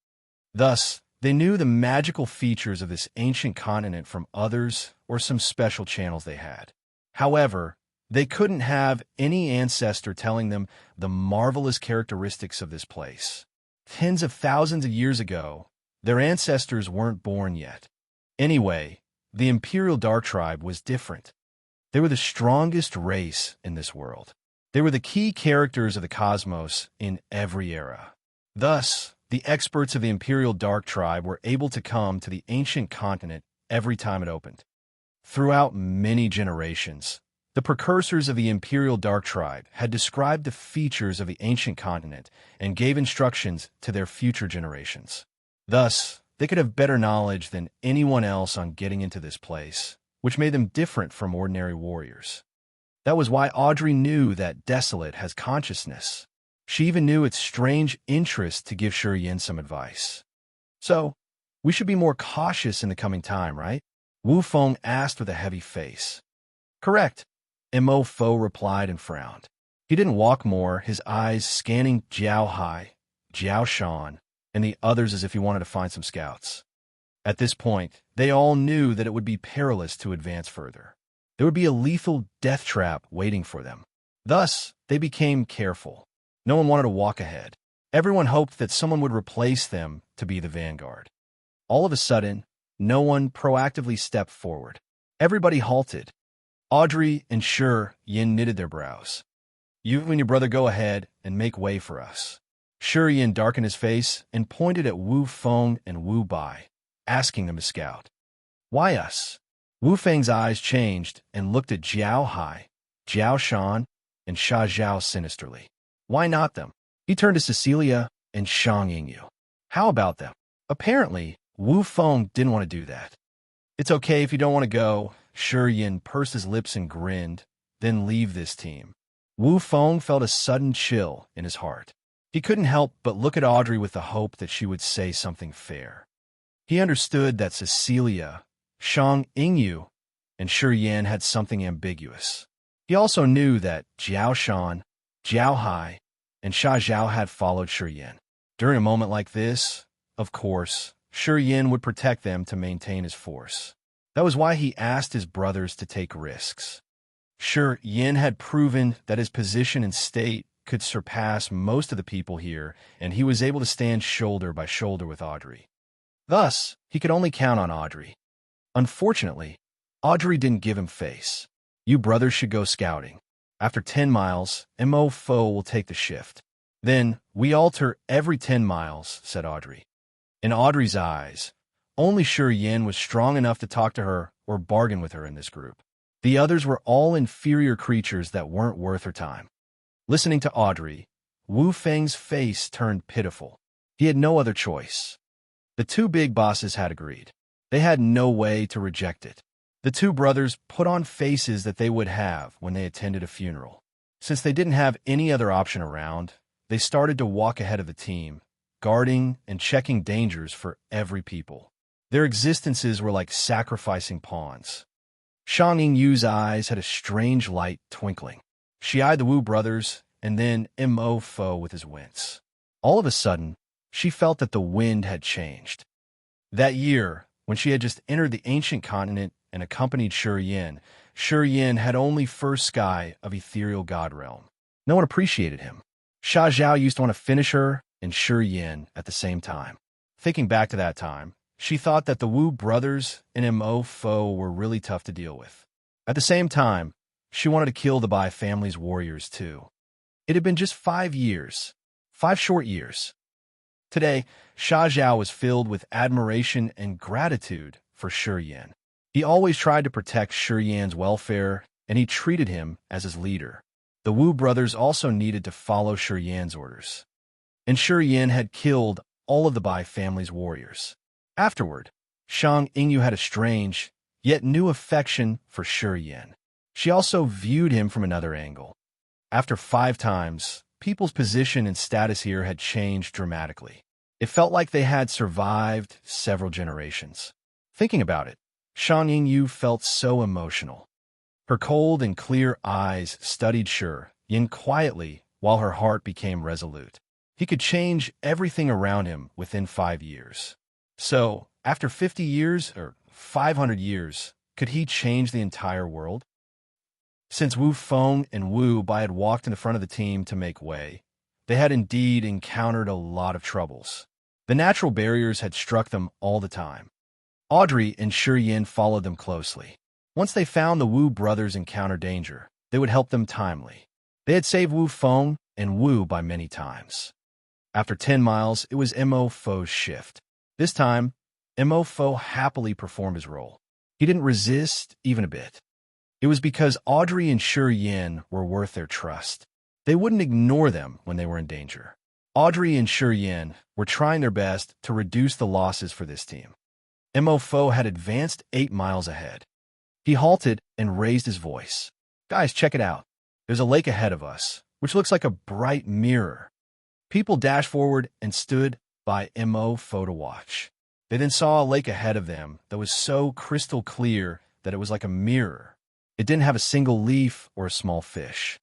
Thus, they knew the magical features of this ancient continent from others or some special channels they had. However, they couldn't have any ancestor telling them the marvelous characteristics of this place. Tens of thousands of years ago, their ancestors weren't born yet. Anyway, the Imperial Dark Tribe was different. They were the strongest race in this world. They were the key characters of the cosmos in every era. Thus, the experts of the Imperial Dark Tribe were able to come to the ancient continent every time it opened. Throughout many generations, The precursors of the Imperial Dark Tribe had described the features of the ancient continent and gave instructions to their future generations. Thus, they could have better knowledge than anyone else on getting into this place, which made them different from ordinary warriors. That was why Audrey knew that Desolate has consciousness. She even knew its strange interest to give Yin some advice. So, we should be more cautious in the coming time, right? Wu Feng asked with a heavy face. Correct, Mo Fo replied and frowned. He didn't walk more, his eyes scanning Jiao Hai, Jiao Shan, and the others as if he wanted to find some scouts. At this point, they all knew that it would be perilous to advance further. There would be a lethal death trap waiting for them. Thus, they became careful. No one wanted to walk ahead. Everyone hoped that someone would replace them to be the vanguard. All of a sudden, no one proactively stepped forward. Everybody halted. Audrey and Yin knitted their brows. You and your brother go ahead and make way for us. Yin darkened his face and pointed at Wu Feng and Wu Bai, asking them to scout. Why us? Wu Feng's eyes changed and looked at Jiao Hai, Jiao Shan, and Sha Zhao sinisterly. Why not them? He turned to Cecilia and Shang Yingyu. How about them? Apparently, Wu Feng didn't want to do that. It's okay if you don't want to go. Yin pursed his lips and grinned, then leave this team. Wu Feng felt a sudden chill in his heart. He couldn't help but look at Audrey with the hope that she would say something fair. He understood that Cecilia, Shang Yingyu, and Yin had something ambiguous. He also knew that Jiao Shan, Jiao Hai, and Sha Zhao had followed Yin. During a moment like this, of course, Yin would protect them to maintain his force. That was why he asked his brothers to take risks. Yin had proven that his position and state could surpass most of the people here, and he was able to stand shoulder by shoulder with Audrey. Thus, he could only count on Audrey. Unfortunately, Audrey didn't give him face. You brothers should go scouting. After 10 miles, Mo Fo will take the shift. Then, we alter every 10 miles, said Audrey. In Audrey's eyes, only Yin was strong enough to talk to her or bargain with her in this group. The others were all inferior creatures that weren't worth her time. Listening to Audrey, Wu Feng's face turned pitiful. He had no other choice. The two big bosses had agreed. They had no way to reject it. The two brothers put on faces that they would have when they attended a funeral. Since they didn't have any other option around, they started to walk ahead of the team, guarding and checking dangers for every people. Their existences were like sacrificing pawns. Shang Yingyu's eyes had a strange light twinkling. She eyed the Wu brothers and then Mo Fo with his wince. All of a sudden, she felt that the wind had changed. That year, when she had just entered the ancient continent and accompanied Yin had only first sky of ethereal god realm. No one appreciated him. Sha Zhao used to want to finish her and Yin at the same time. Thinking back to that time, she thought that the Wu brothers and Mo Fo were really tough to deal with. At the same time, she wanted to kill the Bai family's warriors too. It had been just 5 years. 5 short years. Today, Sha Zhao was filled with admiration and gratitude for Yin. He always tried to protect Yin's welfare, and he treated him as his leader. The Wu brothers also needed to follow Yin's orders. And Yin had killed all of the Bai family's warriors. Afterward, Shang Yingyu had a strange, yet new affection for Yin. She also viewed him from another angle. After 5 times, people's position and status here had changed dramatically. It felt like they had survived several generations. Thinking about it, Shang Yingyu felt so emotional. Her cold and clear eyes studied Yin quietly while her heart became resolute. He could change everything around him within 5 years. So, after 50 years, or 500 years, could he change the entire world? Since Wu Feng and Wu Bai had walked in the front of the team to make way, they had indeed encountered a lot of troubles. The natural barriers had struck them all the time. Audrey and Yin followed them closely. Once they found the Wu brothers encounter danger, they would help them timely. They had saved Wu Feng and Wu Bai many times. After 10 miles, it was Mo Fo's shift. This time, Mo Fo happily performed his role. He didn't resist even a bit. It was because Audrey and Yin were worth their trust. They wouldn't ignore them when they were in danger. Audrey and Yin were trying their best to reduce the losses for this team. Mo had advanced 8 miles ahead. He halted and raised his voice. "Guys, check it out. There's a lake ahead of us, which looks like a bright mirror." People dashed forward and stood by Mo to watch. They then saw a lake ahead of them that was so crystal clear that it was like a mirror. It didn't have a single leaf or a small fish.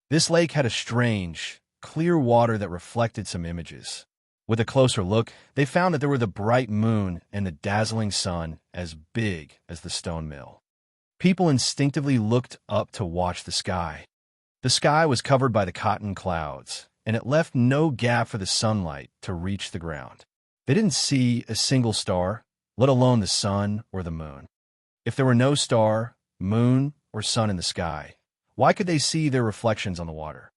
This lake had a strange, clear water that reflected some images. With a closer look, they found that there were the bright moon and the dazzling sun as big as the stone mill. People instinctively looked up to watch the sky. The sky was covered by the cotton clouds, and it left no gap for the sunlight to reach the ground. They didn't see a single star, let alone the sun or the moon. If there were no star, moon, or sun in the sky, why could they see their reflections on the water?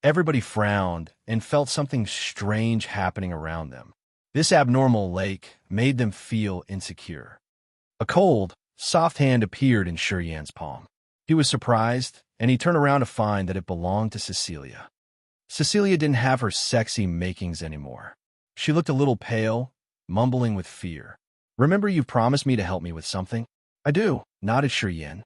Everybody frowned and felt something strange happening around them. This abnormal lake made them feel insecure. A cold, soft hand appeared in Yin's palm. He was surprised, and he turned around to find that it belonged to Cecilia. Cecilia didn't have her sexy makings anymore. She looked a little pale, mumbling with fear. "Remember you promised me to help me with something?" "I do," nodded Yin.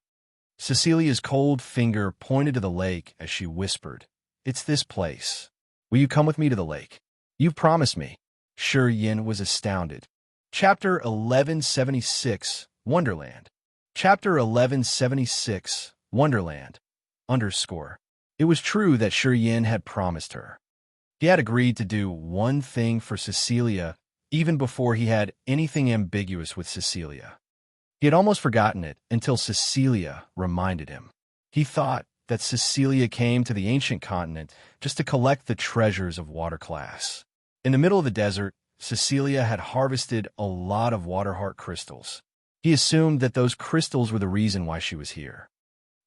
Cecilia's cold finger pointed to the lake as she whispered, "It's this place. Will you come with me to the lake?" "You've promised me." Yin was astounded. Chapter 1176, Wonderland. Chapter 1176, Wonderland. _ It was true that Yin had promised her. He had agreed to do one thing for Cecilia even before he had anything ambiguous with Cecilia. He had almost forgotten it until Cecilia reminded him. He thought that Cecilia came to the ancient continent just to collect the treasures of water class. In the middle of the desert, Cecilia had harvested a lot of water heart crystals. He assumed that those crystals were the reason why she was here.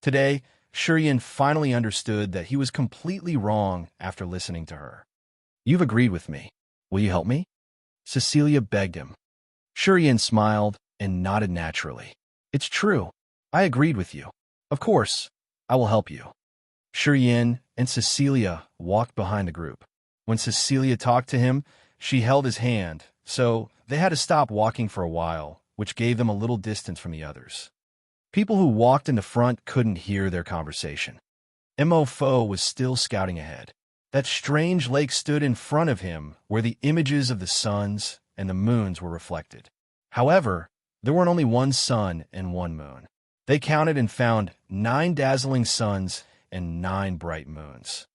Today, Yin finally understood that he was completely wrong after listening to her. "You've agreed with me. Will you help me?" Cecilia begged him. Yin smiled and nodded naturally. "It's true. I agreed with you. Of course, I will help you." Yin and Cecilia walked behind the group. When Cecilia talked to him, she held his hand, so they had to stop walking for a while, which gave them a little distance from the others. People who walked in the front couldn't hear their conversation. Mo was still scouting ahead. That strange lake stood in front of him where the images of the suns and the moons were reflected. However, there weren't only one sun and one moon. They counted and found 9 dazzling suns and 9 bright moons.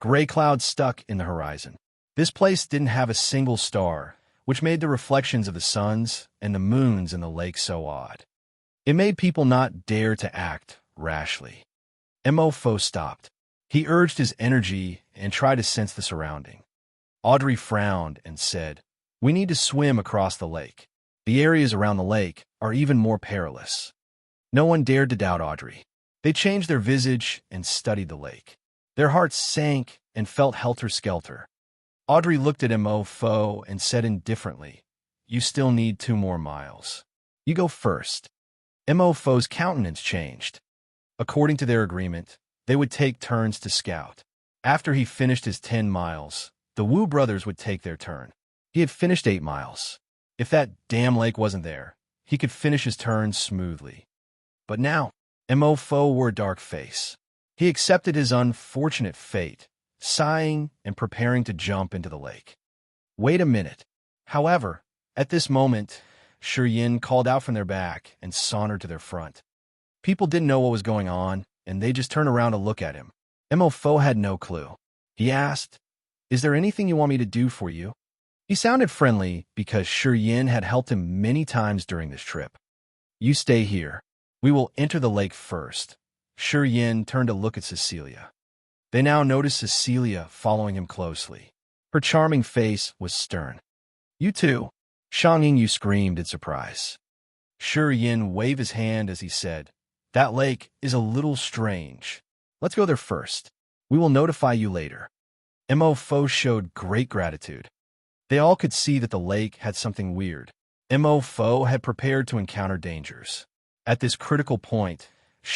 Gray clouds stuck in the horizon. This place didn't have a single star, which made the reflections of the suns and the moons in the lake so odd. It made people not dare to act rashly. Mo stopped. He urged his energy and tried to sense the surrounding. Audrey frowned and said, "We need to swim across the lake. The areas around the lake are even more perilous." No one dared to doubt Audrey. They changed their visage and studied the lake. Their hearts sank and felt helter-skelter. Audrey looked at Mo and said indifferently, "You still need 2 more miles. You go first." Mo's countenance changed. According to their agreement, they would take turns to scout. After he finished his 10 miles, the Wu brothers would take their turn. He had finished 8 miles. If that damn lake wasn't there, he could finish his turn smoothly. But now, Mo wore a dark face. He accepted his unfortunate fate, sighing and preparing to jump into the lake. "Wait a minute." However, at this moment, Yin called out from their back and sauntered to their front. People didn't know what was going on, and they just turned around to look at him. Mo had no clue. He asked, "Is there anything you want me to do for you?" He sounded friendly because Yin had helped him many times during this trip. "You stay here. We will enter the lake first." Yin turned to look at Cecilia. They now noticed Cecilia following him closely. Her charming face was stern. "You too." Yu screamed in surprise. Yin waved his hand as he said, "That lake is a little strange. Let's go there first. We will notify you later." Mo showed great gratitude. They all could see that the lake had something weird. Mo had prepared to encounter dangers. At this critical point,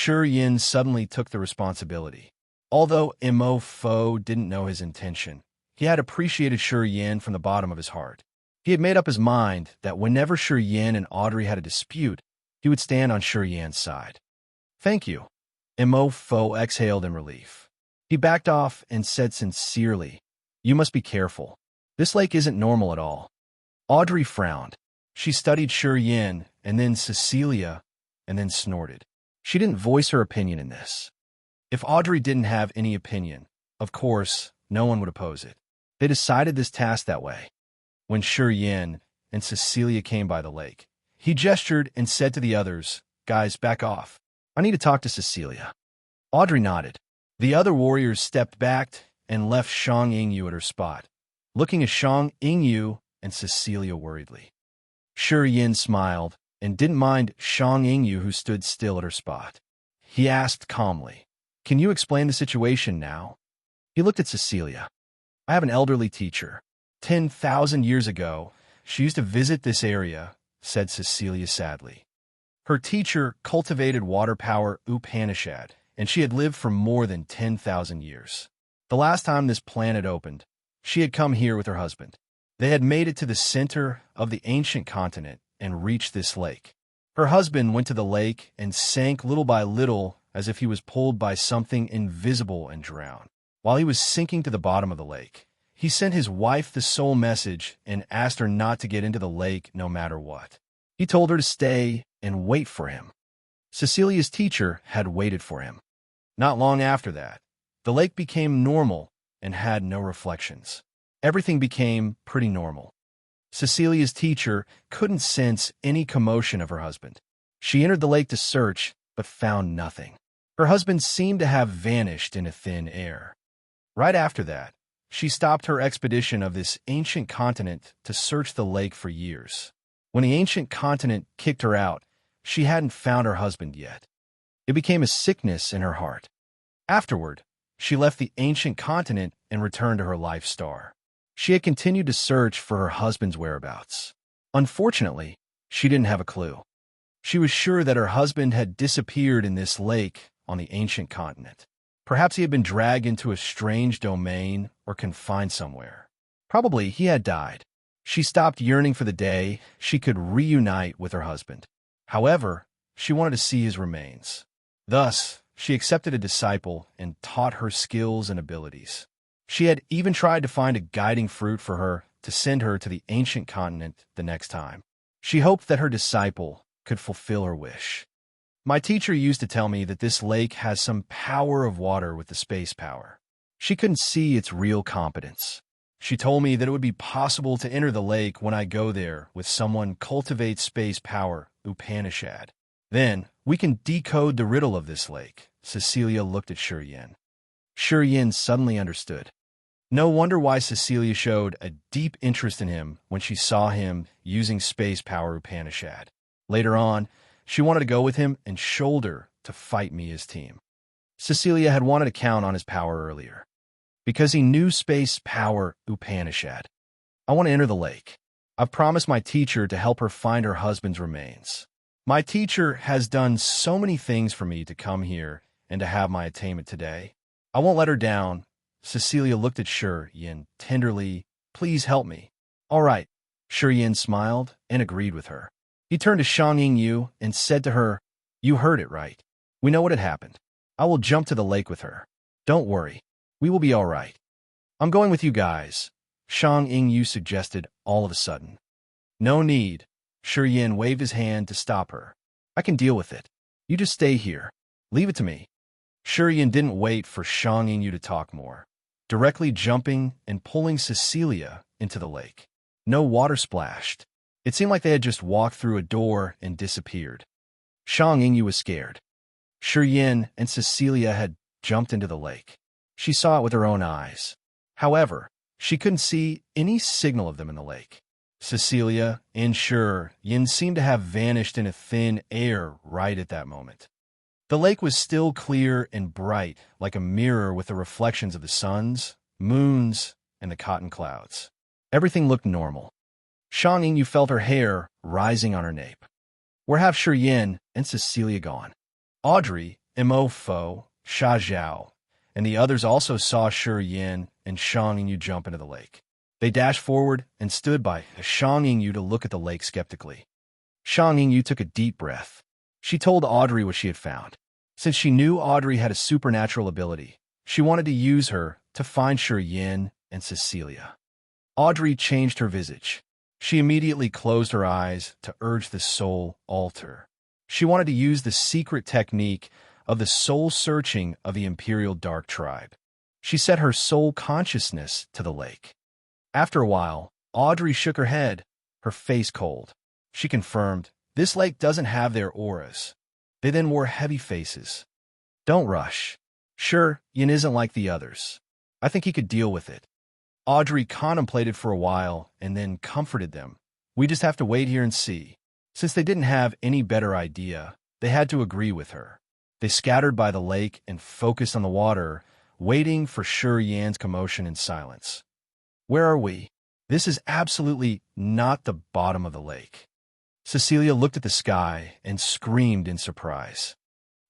Yin suddenly took the responsibility. Although Mo didn't know his intention, he had appreciated Yin from the bottom of his heart. He had made up his mind that whenever Yin and Audrey had a dispute, he would stand on Yin's side. Thank you. Mo exhaled in relief. He backed off and said sincerely, you must be careful. This lake isn't normal at all. Audrey frowned. She studied Yin, and then Cecilia, and then snorted. She didn't voice her opinion in this. If Audrey didn't have any opinion, of course, no one would oppose it. They decided this task that way. When Yin and Cecilia came by the lake, he gestured and said to the others, guys, back off. I need to talk to Cecilia. Audrey nodded. The other warriors stepped back and left Shang Yingyu at her spot, looking at Shang Yingyu and Cecilia worriedly. Yin smiled and didn't mind Shang Yingyu, who stood still at her spot. He asked calmly, can you explain the situation now? He looked at Cecilia. I have an elderly teacher. 10,000 years ago, she used to visit this area, said Cecilia sadly. Her teacher cultivated water power Upanishad, and she had lived for more than 10,000 years. The last time this planet opened, she had come here with her husband. They had made it to the center of the ancient continent and reached this lake. Her husband went to the lake and sank little by little as if he was pulled by something invisible and drowned. While he was sinking to the bottom of the lake, he sent his wife the soul message and asked her not to get into the lake no matter what. He told her to stay and wait for him. Cecilia's teacher had waited for him. Not long after that, the lake became normal and had no reflections. Everything became pretty normal. Cecilia's teacher couldn't sense any commotion of her husband. She entered the lake to search, but found nothing. Her husband seemed to have vanished into thin air. Right after that, she stopped her expedition of this ancient continent to search the lake for years. When the ancient continent kicked her out, she hadn't found her husband yet. It became a sickness in her heart. Afterward, she left the ancient continent and returned to her life star. She had continued to search for her husband's whereabouts. Unfortunately, she didn't have a clue. She was sure that her husband had disappeared in this lake on the ancient continent. Perhaps he had been dragged into a strange domain or confined somewhere. Probably he had died. She stopped yearning for the day she could reunite with her husband. However, she wanted to see his remains. Thus, she accepted a disciple and taught her skills and abilities. She had even tried to find a guiding fruit for her to send her to the ancient continent the next time. She hoped that her disciple could fulfill her wish. My teacher used to tell me that this lake has some power of water with the space power. She couldn't see its real competence. She told me that it would be possible to enter the lake when I go there with someone cultivate space power Upanishad. Then, we can decode the riddle of this lake. Cecilia looked at Yin. Yin suddenly understood. No wonder why Cecilia showed a deep interest in him when she saw him using space power Upanishad. Later on, she wanted to go with him and shoulder to fight Mia's team. Cecilia had wanted to count on his power earlier. Because he knew space power Upanishad. I want to enter the lake. I've promised my teacher to help her find her husband's remains. My teacher has done so many things for me to come here and to have my attainment today. I won't let her down. Cecilia looked at Yin tenderly. Please help me. All right. Yin smiled and agreed with her. He turned to Shang Yingyu and said to her, you heard it right. We know what had happened. I will jump to the lake with her. Don't worry. We will be all right. I'm going with you guys, Shang Yingyu suggested all of a sudden. No need. Yin waved his hand to stop her. I can deal with it. You just stay here. Leave it to me. Yin didn't wait for Shang Yingyu to talk more, directly jumping and pulling Cecilia into the lake. No water splashed. It seemed like they had just walked through a door and disappeared. Shang Yingyu was scared. Yin and Cecilia had jumped into the lake. She saw it with her own eyes. However, she couldn't see any signal of them in the lake. Cecilia and Yin seemed to have vanished into thin air right at that moment. The lake was still clear and bright, like a mirror with the reflections of the suns, moons, and the cotton clouds. Everything looked normal. Shang Yingyu felt her hair rising on her nape. Where have Yin and Cecilia gone? Audrey Mo Fo, Sha Zhao, and the others also saw Shi Yin and Shang Yingyu jump into the lake. They dashed forward and stood by Shang Yingyu to look at the lake skeptically. Shang Yingyu took a deep breath. She told Audrey what she had found. Since she knew Audrey had a supernatural ability, she wanted to use her to find Shi Yin and Cecilia. Audrey changed her visage. She immediately closed her eyes to urge the soul altar. She wanted to use the secret technique of the soul searching of the Imperial Dark Tribe. She set her soul consciousness to the lake. After a while, Audrey shook her head, her face cold. She confirmed, "This lake doesn't have their auras." They then wore heavy faces. "Don't rush. Sure, Yin isn't like the others. I think he could deal with it." Audrey contemplated for a while and then comforted them. "We just have to wait here and see." Since they didn't have any better idea, they had to agree with her. They scattered by the lake and focused on the water, waiting for Shi Yan's commotion in silence. "Where are we? This is absolutely not the bottom of the lake." Cecilia looked at the sky and screamed in surprise.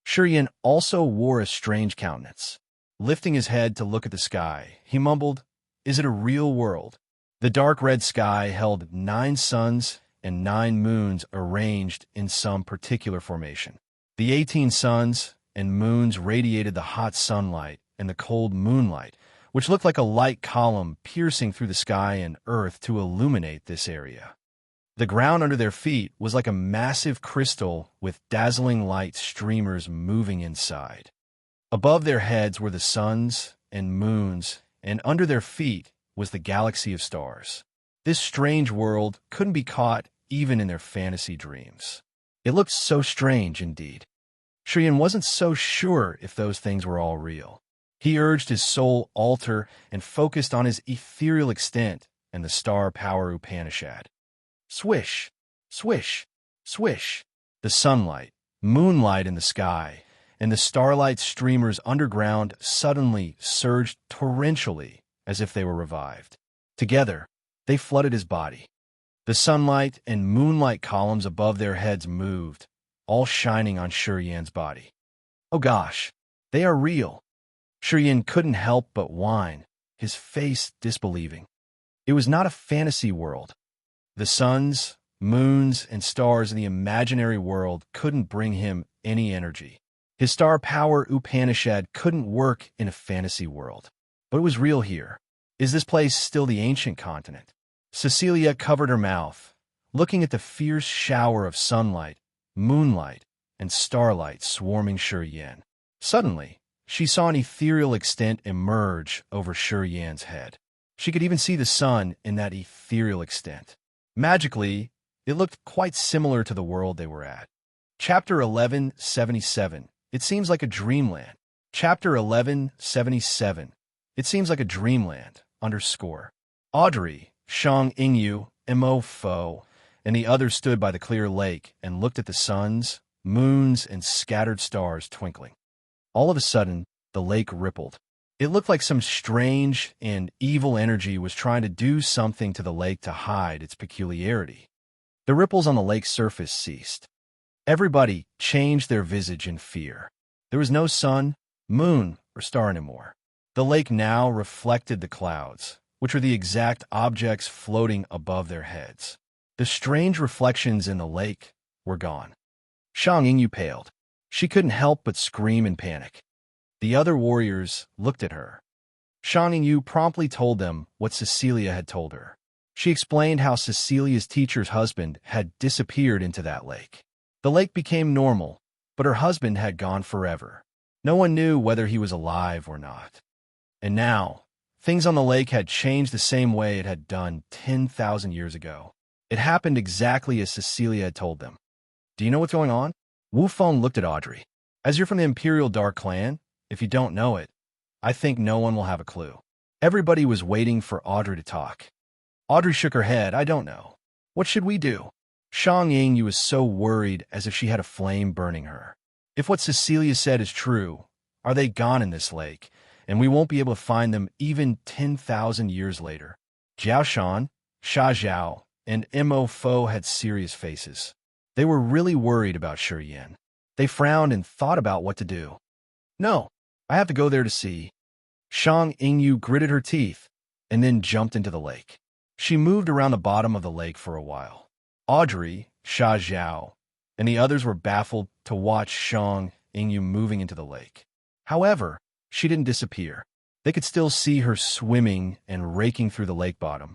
Shi Yan also wore a strange countenance. Lifting his head to look at the sky, he mumbled, "Is it a real world?" The dark red sky held 9 suns and 9 moons arranged in some particular formation. The 18 suns and moons radiated the hot sunlight and the cold moonlight, which looked like a light column piercing through the sky and earth to illuminate this area. The ground under their feet was like a massive crystal with dazzling light streamers moving inside. Above their heads were the suns and moons, and under their feet was the galaxy of stars. This strange world couldn't be caught even in their fantasy dreams. It looked so strange indeed. Shi Yan wasn't so sure if those things were all real. He urged his soul altar and focused on his ethereal extent and the star power Upanishad. Swish, swish, swish. The sunlight, moonlight in the sky, and the starlight streamers underground suddenly surged torrentially as if they were revived. Together, they flooded his body. The sunlight and moonlight columns above their heads moved, all shining on Shi Yan's body. "Oh gosh, they are real." Shi Yan couldn't help but whine, his face disbelieving. It was not a fantasy world. The suns, moons, and stars in the imaginary world couldn't bring him any energy. His star power Upanishad couldn't work in a fantasy world. But it was real here. Is this place still the ancient continent? Cecilia covered her mouth, looking at the fierce shower of sunlight, moonlight, and starlight swarming Shi Yan. Suddenly, she saw an ethereal extent emerge over Shi Yan's head. She could even see the sun in that ethereal extent. Magically, it looked quite similar to the world they were at. Chapter 1177. It seems like a dreamland. Chapter 1177. It seems like a dreamland. Audrey, Shang Yingyu, Mo Fo, and the others stood by the clear lake and looked at the suns, moons, and scattered stars twinkling. All of a sudden, the lake rippled. It looked like some strange and evil energy was trying to do something to the lake to hide its peculiarity. The ripples on the lake's surface ceased. Everybody changed their visage in fear. There was no sun, moon, or star anymore. The lake now reflected the clouds, which were the exact objects floating above their heads. The strange reflections in the lake were gone. Shang Yingyu paled. She couldn't help but scream in panic. The other warriors looked at her. Shang Yingyu promptly told them what Cecilia had told her. She explained how Cecilia's teacher's husband had disappeared into that lake. The lake became normal, but her husband had gone forever. No one knew whether he was alive or not. And now, things on the lake had changed the same way it had done 10,000 years ago. It happened exactly as Cecilia had told them. "Do you know what's going on?" Wu Feng looked at Audrey. "As you're from the Imperial Dark Clan, if you don't know it, I think no one will have a clue." Everybody was waiting for Audrey to talk. Audrey shook her head. "I don't know. What should we do?" Shang Yingyu was so worried as if she had a flame burning her. If what Cecilia said is true, are they gone in this lake, and we won't be able to find them even 10,000 years later? Jiao Shan, Sha Zhao, and Mo Fo had serious faces. They were really worried about Shi Yan. They frowned and thought about what to do. No, I have to go there to see. Shang Yingyu gritted her teeth and then jumped into the lake. She moved around the bottom of the lake for a while. Audrey, Sha Zhao, and the others were baffled to watch Shang Yingyu moving into the lake. However, she didn't disappear. They could still see her swimming and raking through the lake bottom.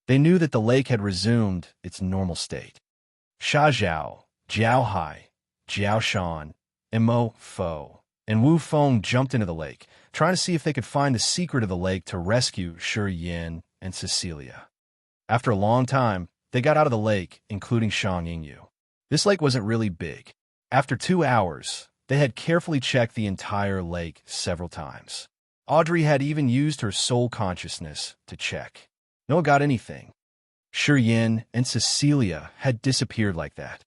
They knew that the lake had resumed its normal state. Sha Zhao, Jiao Hai, Jiao Shan, and Mo Fo and Wu Feng jumped into the lake, trying to see if they could find the secret of the lake to rescue Shi Yin and Cecilia. After a long time, they got out of the lake, including Shang Yingyu. This lake wasn't really big. After 2 hours, they had carefully checked the entire lake several times. Audrey had even used her soul consciousness to check. No one got anything. Shi Yin and Cecilia had disappeared like that.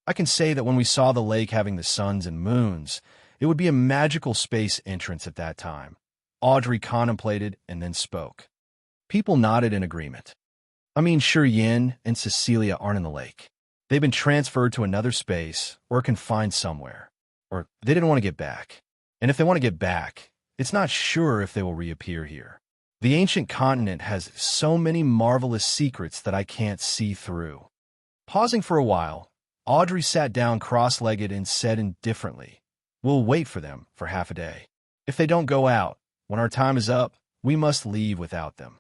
I can say that when we saw the lake having the suns and moons, it would be a magical space entrance at that time. Audrey contemplated and then spoke. People nodded in agreement. I mean, Shi Yin and Cecilia aren't in the lake. They've been transferred to another space or confined somewhere. Or they didn't want to get back. And if they want to get back, it's not sure if they will reappear here. The ancient continent has so many marvelous secrets that I can't see through. Pausing for a while, Audrey sat down cross-legged and said indifferently, "We'll wait for them for half a day. If they don't go out, when our time is up, we must leave without them."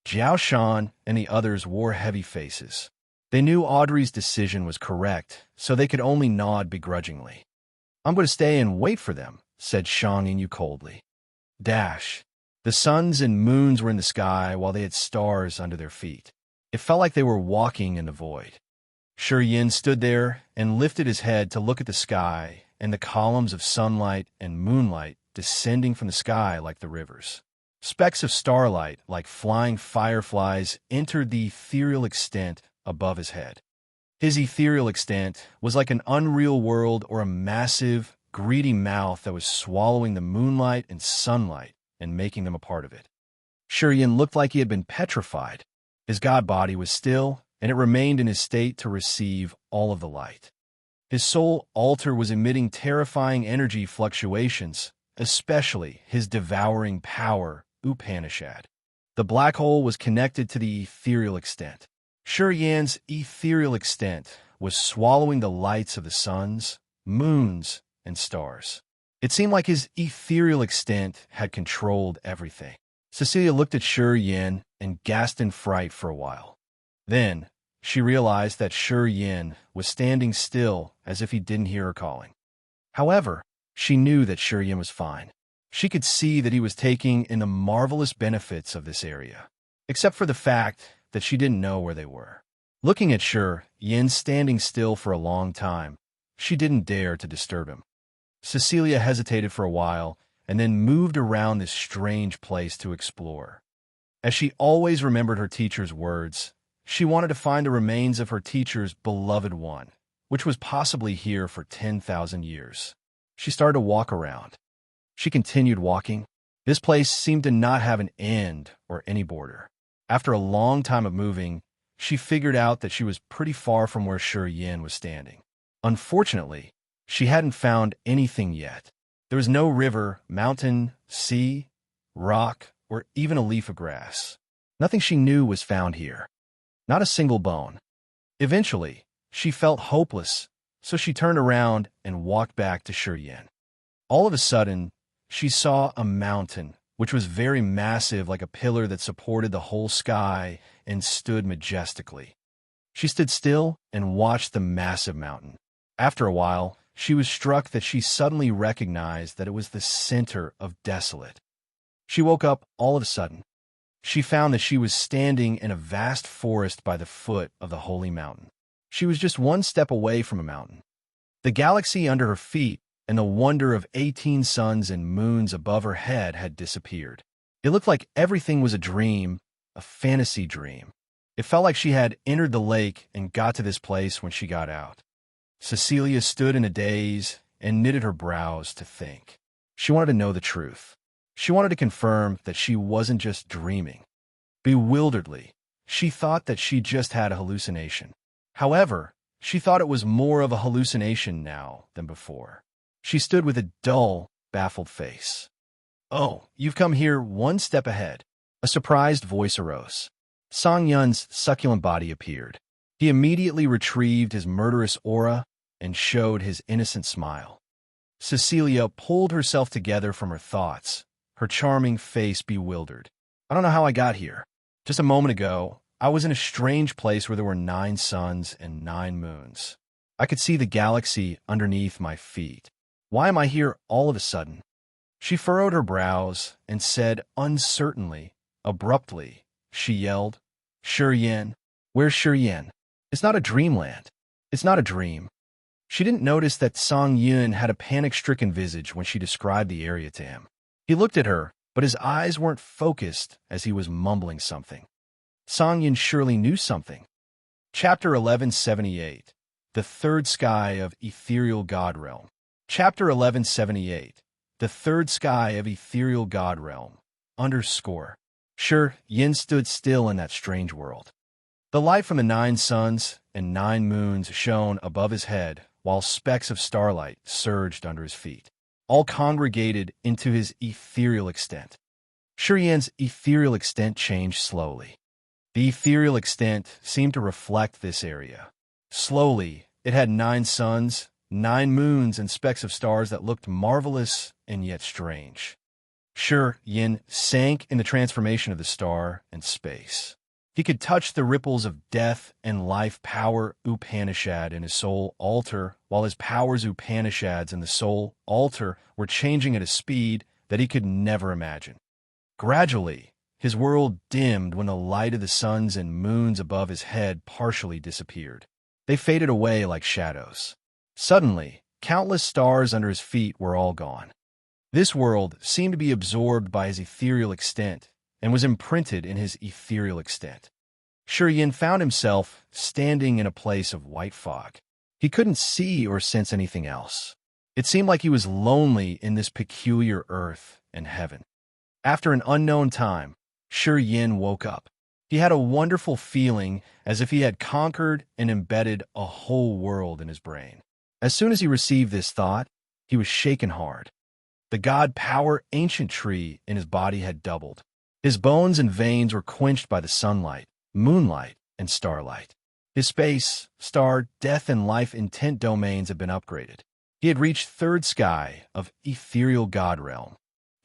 Jiao Shan and the others wore heavy faces. They knew Audrey's decision was correct, so they could only nod begrudgingly. "I'm going to stay and wait for them," said Shang Yingyu coldly. Dash. The suns and moons were in the sky while they had stars under their feet. It felt like they were walking in the void. Shi Yin stood there and lifted his head to look at the sky and the columns of sunlight and moonlight descending from the sky like the rivers. Specks of starlight, like flying fireflies, entered the ethereal extent above his head. His ethereal extent was like an unreal world or a massive, greedy mouth that was swallowing the moonlight and sunlight and making them a part of it. Shi Yin looked like he had been petrified. His god body was still, and it remained in his state to receive all of the light. His soul altar was emitting terrifying energy fluctuations, especially his devouring power, Upanishad. The black hole was connected to the ethereal extent. Shi Yin's ethereal extent was swallowing the lights of the suns, moons, and stars. It seemed like his ethereal extent had controlled everything. Cecilia looked at Shi Yin and gasped in fright for a while. Then, she realized that Shi Yin was standing still as if he didn't hear her calling. However, she knew that Shi Yin was fine. She could see that he was taking in the marvelous benefits of this area, except for the fact that she didn't know where they were. Looking at Shi Yin standing still for a long time, she didn't dare to disturb him. Cecilia hesitated for a while and then moved around this strange place to explore. As she always remembered her teacher's words, she wanted to find the remains of her teacher's beloved one, which was possibly here for 10,000 years. She started to walk around. She continued walking. This place seemed to not have an end or any border. After a long time of moving, she figured out that she was pretty far from where Shi Yin was standing. Unfortunately, she hadn't found anything yet. There was no river, mountain, sea, rock, or even a leaf of grass. Nothing she knew was found here. Not a single bone. Eventually, she felt hopeless, so she turned around and walked back to Shi Yin. All of a sudden, she saw a mountain, which was very massive, like a pillar that supported the whole sky and stood majestically. She stood still and watched the massive mountain. After a while, she was struck that she suddenly recognized that it was the center of desolate. She woke up all of a sudden. She found that she was standing in a vast forest by the foot of the holy mountain. She was just one step away from a mountain. The galaxy under her feet and the wonder of 18 suns and moons above her head had disappeared. It looked like everything was a dream, a fantasy dream. It felt like she had entered the lake and got to this place when she got out. Cecilia stood in a daze and knitted her brows to think. She wanted to know the truth. She wanted to confirm that she wasn't just dreaming. Bewilderedly, she thought that she just had a hallucination. However, She thought it was more of a hallucination now than before. She stood with a dull, baffled face. "Oh, you've come here one step ahead." A surprised voice arose. Song Yun's succulent body appeared. He immediately retrieved his murderous aura and showed his innocent smile. Cecilia pulled herself together from her thoughts, her charming face bewildered. "I don't know how I got here. Just a moment ago, I was in a strange place where there were 9 suns and 9 moons. I could see the galaxy underneath my feet. Why am I here all of a sudden?" She furrowed her brows and said uncertainly, abruptly, she yelled, "Shurian, where's Shurian? It's not a dreamland. It's not a dream." She didn't notice that Song Yun had a panic-stricken visage when she described the area to him. He looked at her, but his eyes weren't focused as he was mumbling something. Song Yun surely knew something. Chapter 1178, The Third Sky of Ethereal God Realm. Chapter 1178, The Third Sky of Ethereal God Realm, _ Sure, Yin stood still in that strange world. The light from the 9 suns and 9 moons shone above his head, while specks of starlight surged under his feet, all congregated into his ethereal extent. Shurian's ethereal extent changed slowly. The ethereal extent seemed to reflect this area. Slowly, it had 9 suns, 9 moons, and specks of stars that looked marvelous and yet strange. Sure, Yin sank in the transformation of the star and space. He could touch the ripples of death and life power Upanishad in his soul altar, while his powers Upanishads in the soul altar were changing at a speed that he could never imagine. Gradually, his world dimmed when the light of the suns and moons above his head partially disappeared. They faded away like shadows. Suddenly, countless stars under his feet were all gone. This world seemed to be absorbed by his ethereal extent and was imprinted in his ethereal extent. Shurian found himself standing in a place of white fog. He couldn't see or sense anything else. It seemed like he was lonely in this peculiar earth and heaven. After an unknown time, Shurian woke up. He had a wonderful feeling as if he had conquered and embedded a whole world in his brain. As soon as he received this thought, he was shaken hard. The god power ancient tree in his body had doubled. His bones and veins were quenched by the sunlight, moonlight, and starlight. His space, star, death, and life intent domains had been upgraded. He had reached third sky of ethereal God realm.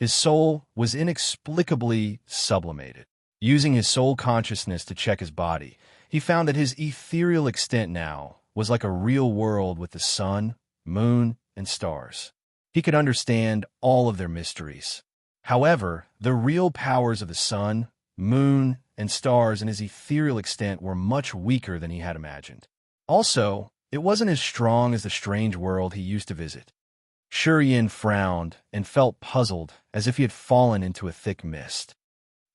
His soul was inexplicably sublimated. Using his soul consciousness to check his body, he found that his ethereal extent now was like a real world with the sun, moon, and stars. He could understand all of their mysteries. However, the real powers of the sun, moon, and stars in his ethereal extent were much weaker than he had imagined. Also, it wasn't as strong as the strange world he used to visit. Shurian frowned and felt puzzled, as if he had fallen into a thick mist.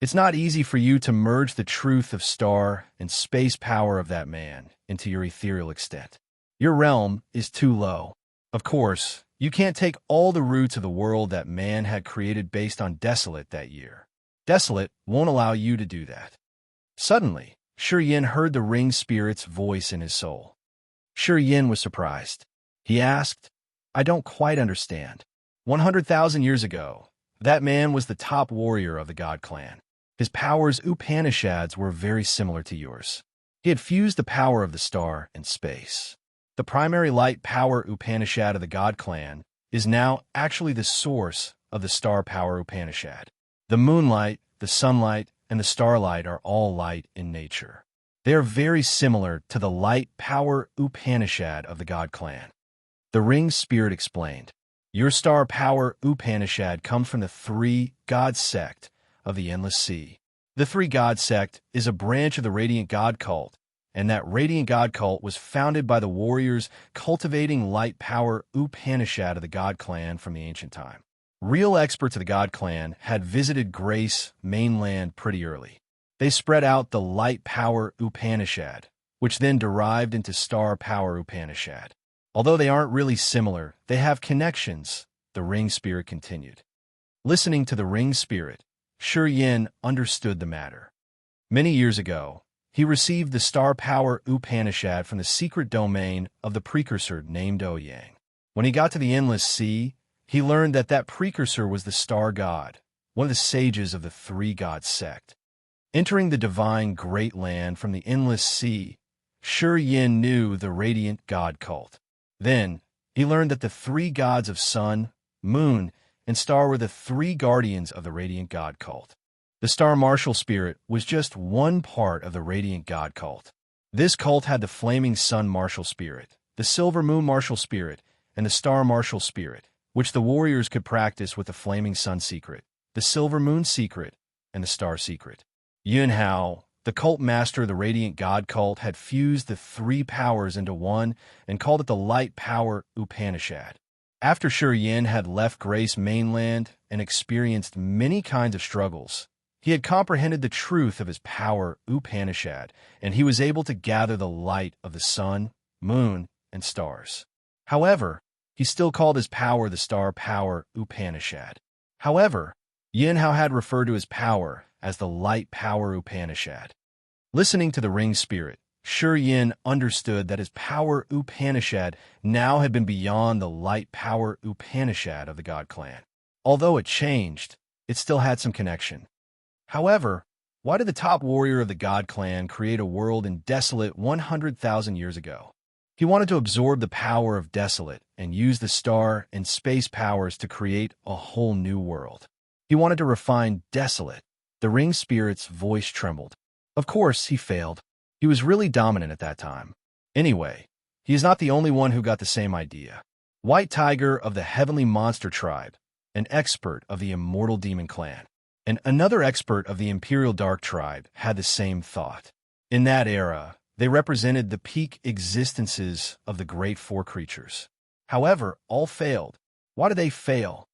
It's not easy for you to merge the truth of star and space power of that man into your ethereal extent. Your realm is too low. Of course, you can't take all the roots of the world that man had created based on Desolate that year. Desolate won't allow you to do that. Suddenly, Shurian heard the ring spirit's voice in his soul. Shurian was surprised. He asked, "I don't quite understand. 100,000 years ago, that man was the top warrior of the God clan. His powers Upanishads were very similar to yours. He had fused the power of the star and space. The primary light power Upanishad of the God clan is now actually the source of the star power Upanishad. The moonlight, the sunlight, and the starlight are all light in nature. They are very similar to the light power Upanishad of the God clan." The ring spirit explained, "Your star power Upanishad comes from the 3 God sect of the Endless Sea. The 3 God sect is a branch of the Radiant God cult, and that Radiant God cult was founded by the warriors cultivating light power Upanishad of the God clan from the ancient time. Real experts of the God clan had visited Grace mainland pretty early. They spread out the light power Upanishad, which then derived into star power Upanishad. Although they aren't really similar, they have connections," the ring spirit continued. Listening to the ring spirit, Shurian understood the matter. Many years ago, he received the star power Upanishad from the secret domain of the precursor named Ouyang. When he got to the endless sea, he learned that that precursor was the star god, one of the sages of the three-god sect. Entering the divine great land from the endless sea, Shi Yin knew the radiant god cult. Then, he learned that the three gods of sun, moon, and star were the three guardians of the radiant god cult. The star martial spirit was just one part of the radiant god cult. This cult had the flaming sun martial spirit, the silver moon martial spirit, and the star martial spirit, which the warriors could practice with the flaming sun secret, the silver moon secret, and the star secret. Yun Hao, the cult master of the radiant god cult, had fused the three powers into one and called it the light power Upanishad. After Shi Yin had left Grace mainland and experienced many kinds of struggles, he had comprehended the truth of his power Upanishad, and he was able to gather the light of the sun, moon, and stars. However, he still called his power the star power Upanishad. However, Yin Hao had referred to his power as the light power Upanishad. Listening to the ring spirit, Shi Yin understood that his power Upanishad now had been beyond the light power Upanishad of the God clan. Although it changed, it still had some connection. However, why did the top warrior of the God clan create a world in Desolate 100,000 years ago? He wanted to absorb the power of Desolate and use the star and space powers to create a whole new world. He wanted to refine Desolate. The ring spirit's voice trembled. Of course, he failed. He was really dominant at that time. Anyway, he is not the only one who got the same idea. White Tiger of the Heavenly Monster Tribe, an expert of the Immortal Demon Clan, and another expert of the Imperial Dark Tribe had the same thought. In that era, they represented the peak existences of the Great Four creatures. However, all failed. Why did they fail?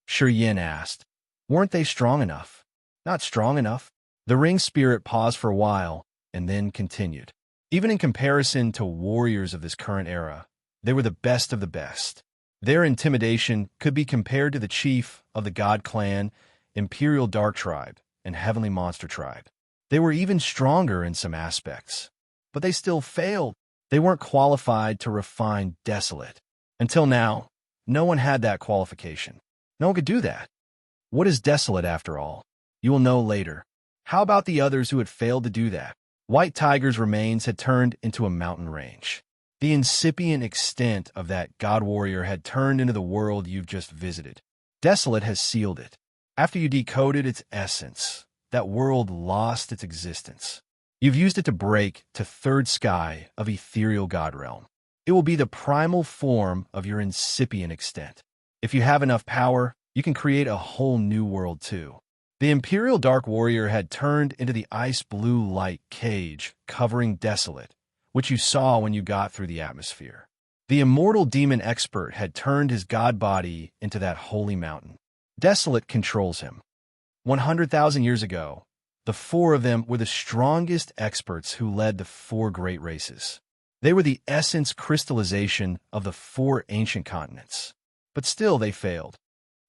Shi Yin asked. Weren't they strong enough? Not strong enough. The ring spirit paused for a while and then continued. Even in comparison to warriors of this current era, they were the best of the best. Their intimidation could be compared to the chief of the God Clan, Imperial Dark Tribe, and Heavenly Monster Tribe. They were even stronger in some aspects. But they still failed. They weren't qualified to refine Desolate. Until now, no one had that qualification. No one could do that. What is Desolate after all? You will know later. How about the others who had failed to do that? White Tiger's remains had turned into a mountain range. The incipient extent of that God warrior had turned into the world you've just visited. Desolate has sealed it. After you decoded its essence, that world lost its existence. You've used it to break to third sky of ethereal God realm. It will be the primal form of your incipient extent. If you have enough power, you can create a whole new world too. The Imperial Dark Warrior had turned into the ice blue light cage covering Desolate, which you saw when you got through the atmosphere. The Immortal Demon Expert had turned his god body into that holy mountain. Desolate controls him. 100,000 years ago, the four of them were the strongest experts who led the four great races. They were the essence crystallization of the four ancient continents. But still they failed.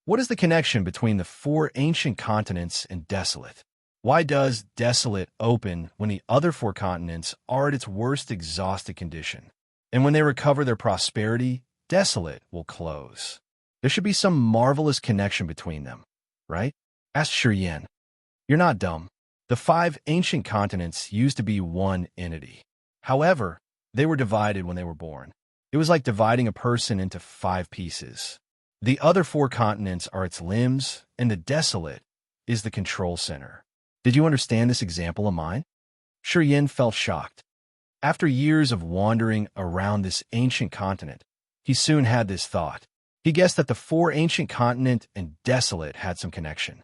What is the connection between the four ancient continents and Desolate? Why does Desolate open when the other four continents are at its worst exhausted condition? And when they recover their prosperity, Desolate will close. There should be some marvelous connection between them, right? Asked Shi Yin. You're not dumb. The five ancient continents used to be one entity. However, they were divided when they were born. It was like dividing a person into 5 pieces. The other 4 continents are its limbs, and the Desolate is the control center. Did you understand this example of mine? Shi Yin felt shocked. After years of wandering around this ancient continent, he soon had this thought. He guessed that the 4 ancient continent and Desolate had some connection.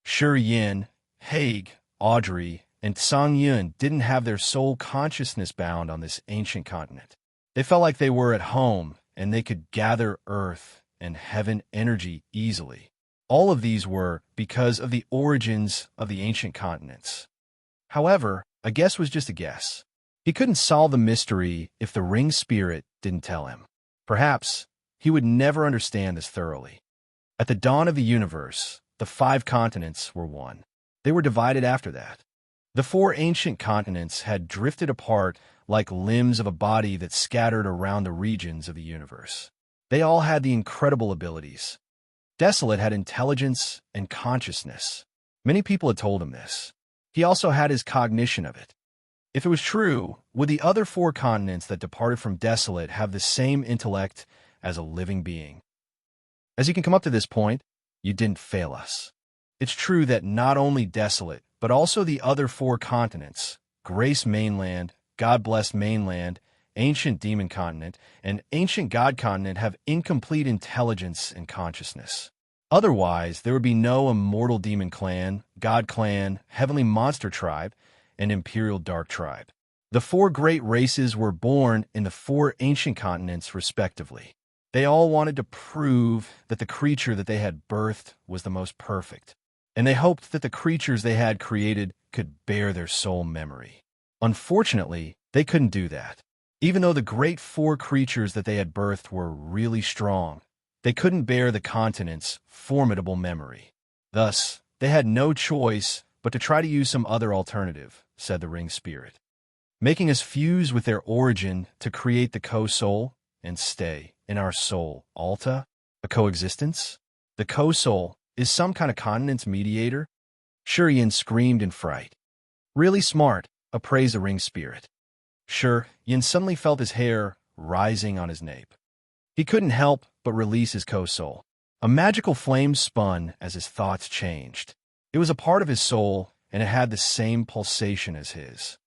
Shi Yin, Haig, Audrey, and Sang Yun didn't have their soul consciousness bound on this ancient continent. They felt like they were at home, and they could gather earth and heaven energy easily. All of these were because of the origins of the ancient continents. However, a guess was just a guess. He couldn't solve the mystery if the ring spirit didn't tell him. Perhaps he would never understand this thoroughly. At the dawn of the universe, the 5 continents were one. They were divided after that. The four ancient continents had drifted apart like limbs of a body that scattered around the regions of the universe. They all had the incredible abilities. Desolate had intelligence and consciousness. Many people had told him this. He also had his cognition of it. If it was true, would the other four continents that departed from Desolate have the same intellect as a living being? As you can come up to this point, you didn't fail us. It's true that not only Desolate, but also the other four continents, Grace Mainland, God-blessed Mainland, Ancient Demon Continent, and Ancient God Continent have incomplete intelligence and consciousness. Otherwise, there would be no Immortal Demon Clan, God Clan, Heavenly Monster Tribe, and Imperial Dark Tribe. The four great races were born in the four ancient continents, respectively. They all wanted to prove that the creature that they had birthed was the most perfect, and they hoped that the creatures they had created could bear their soul memory. Unfortunately, they couldn't do that. Even though the great four creatures that they had birthed were really strong, they couldn't bear the continent's formidable memory. Thus, they had no choice but to try to use some other alternative, said the ring spirit, making us fuse with their origin to create the co-soul and stay in our soul. Alta, a coexistence? The co-soul is some kind of continent's mediator? Shurian screamed in fright. Really smart, appraised the ring spirit. Yin suddenly felt his hair rising on his nape. He couldn't help but release his co-soul. A magical flame spun as his thoughts changed. It was a part of his soul, and it had the same pulsation as his.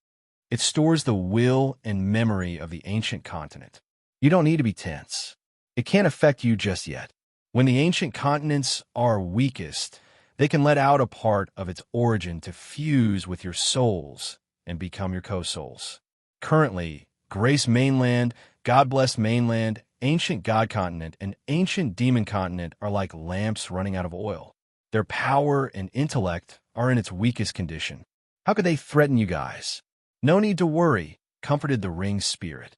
It stores the will and memory of the ancient continent. You don't need to be tense. It can't affect you just yet. When the ancient continents are weakest, they can let out a part of its origin to fuse with your souls and become your co-souls. Currently, Grace Mainland, God-blessed Mainland, Ancient God Continent, and Ancient Demon Continent are like lamps running out of oil. Their power and intellect are in its weakest condition. How could they threaten you guys? No need to worry, comforted the ring spirit.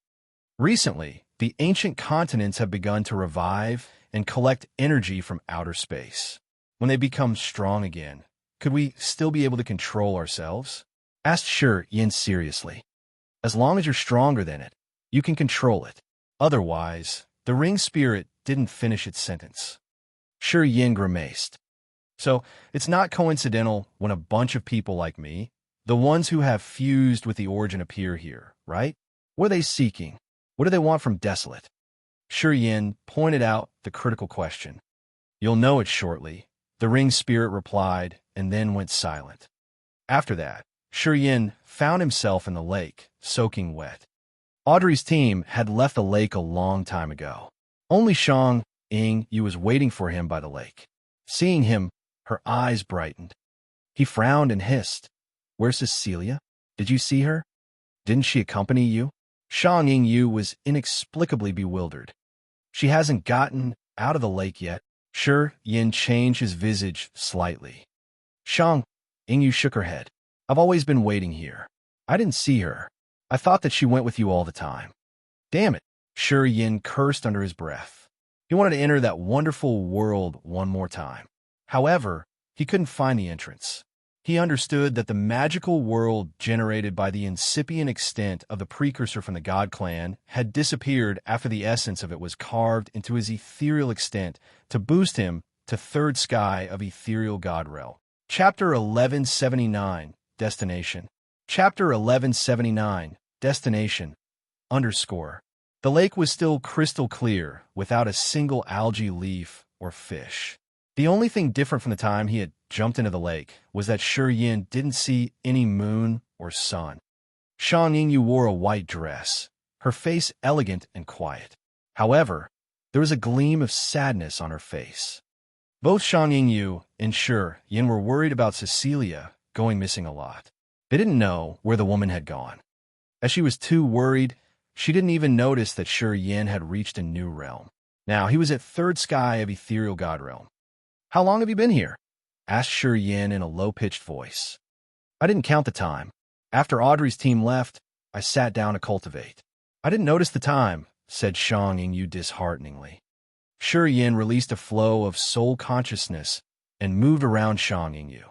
Recently, the ancient continents have begun to revive and collect energy from outer space. When they become strong again, could we still be able to control ourselves? Asked Yin seriously. As long as you're stronger than it, you can control it. Otherwise, the ring spirit didn't finish its sentence. Yin grimaced. So, it's not coincidental when a bunch of people like me, the ones who have fused with the origin, appear here, right? What are they seeking? What do they want from Desolate? Yin pointed out the critical question. You'll know it shortly, the ring spirit replied, and then went silent. After that, Yin found himself in the lake, soaking wet. Audrey's team had left the lake a long time ago. Only Shang Yu was waiting for him by the lake. Seeing him, her eyes brightened. He frowned and hissed. Where's Cecilia? Did you see her? Didn't she accompany you? Shang Yu was inexplicably bewildered. She hasn't gotten out of the lake yet. Yin changed his visage slightly. Shang Yu shook her head. I've always been waiting here. I didn't see her. I thought that she went with you all the time. Damn it, Yin cursed under his breath. He wanted to enter that wonderful world one more time. However, he couldn't find the entrance. He understood that the magical world generated by the incipient extent of the precursor from the God Clan had disappeared after the essence of it was carved into his ethereal extent to boost him to third sky of ethereal God realm. Chapter 1179, Destination. Chapter 1179, Destination, _. The lake was still crystal clear, without a single algae leaf or fish. The only thing different from the time he had jumped into the lake was that Yin didn't see any moon or sun. Shang Yu wore a white dress, her face elegant and quiet. However, there was a gleam of sadness on her face. Both Shang Yu and Yin were worried about Cecilia going missing a lot. They didn't know where the woman had gone. As she was too worried, she didn't even notice that Yin had reached a new realm. Now he was at third sky of ethereal God realm. How long have you been here? Asked Yin in a low-pitched voice. I didn't count the time. After Audrey's team left, I sat down to cultivate. I didn't notice the time, said Shang Yu dishearteningly. Yin released a flow of soul consciousness and moved around Shang Yu.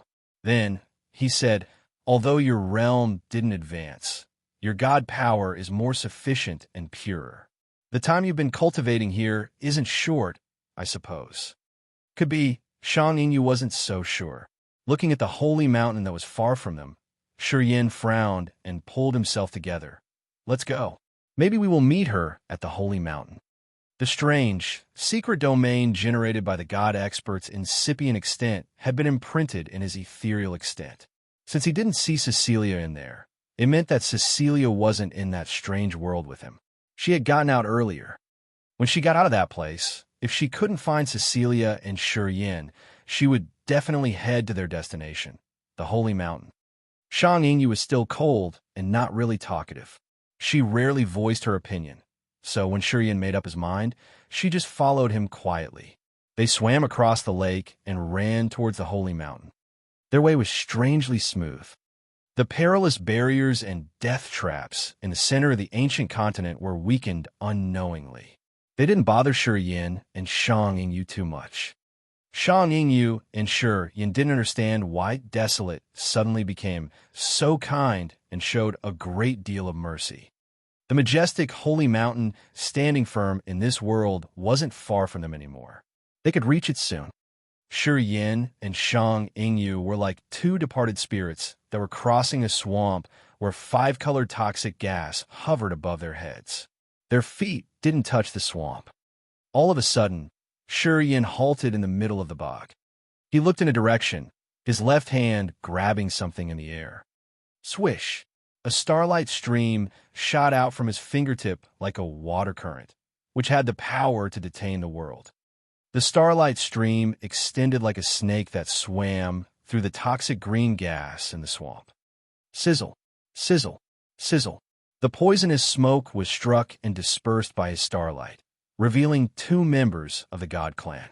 Then, he said, Although your realm didn't advance, your god power is more sufficient and purer. The time you've been cultivating here isn't short, I suppose. Could be. Shang Yingyu wasn't so sure. Looking at the holy mountain that was far from them, Shi Yin frowned and pulled himself together. Let's go. Maybe we will meet her at the holy mountain. The strange, secret domain generated by the god expert's incipient extent had been imprinted in his ethereal extent. Since he didn't see Cecilia in there, it meant that Cecilia wasn't in that strange world with him. She had gotten out earlier. When she got out of that place, if she couldn't find Cecilia and Shi Yin, she would definitely head to their destination, the holy mountain. Shang Yingyu was still cold and not really talkative. She rarely voiced her opinion, so when Shi Yin made up his mind, she just followed him quietly. They swam across the lake and ran towards the holy mountain. Their way was strangely smooth. The perilous barriers and death traps in the center of the ancient continent were weakened unknowingly. They didn't bother Shi Yin and Shang Yingyu too much. Shang Yingyu and Shi Yin didn't understand why Desolate suddenly became so kind and showed a great deal of mercy. The majestic holy mountain standing firm in this world wasn't far from them anymore. They could reach it soon. Shi Yin and Shang Yingyu were like two departed spirits that were crossing a swamp where five-colored toxic gas hovered above their heads. Their feet didn't touch the swamp. All of a sudden, Shi Yin halted in the middle of the bog. He looked in a direction, his left hand grabbing something in the air. Swish! A starlight stream shot out from his fingertip like a water current, which had the power to detain the world. The starlight stream extended like a snake that swam through the toxic green gas in the swamp. Sizzle, sizzle, sizzle. The poisonous smoke was struck and dispersed by his starlight, revealing two members of the god clan.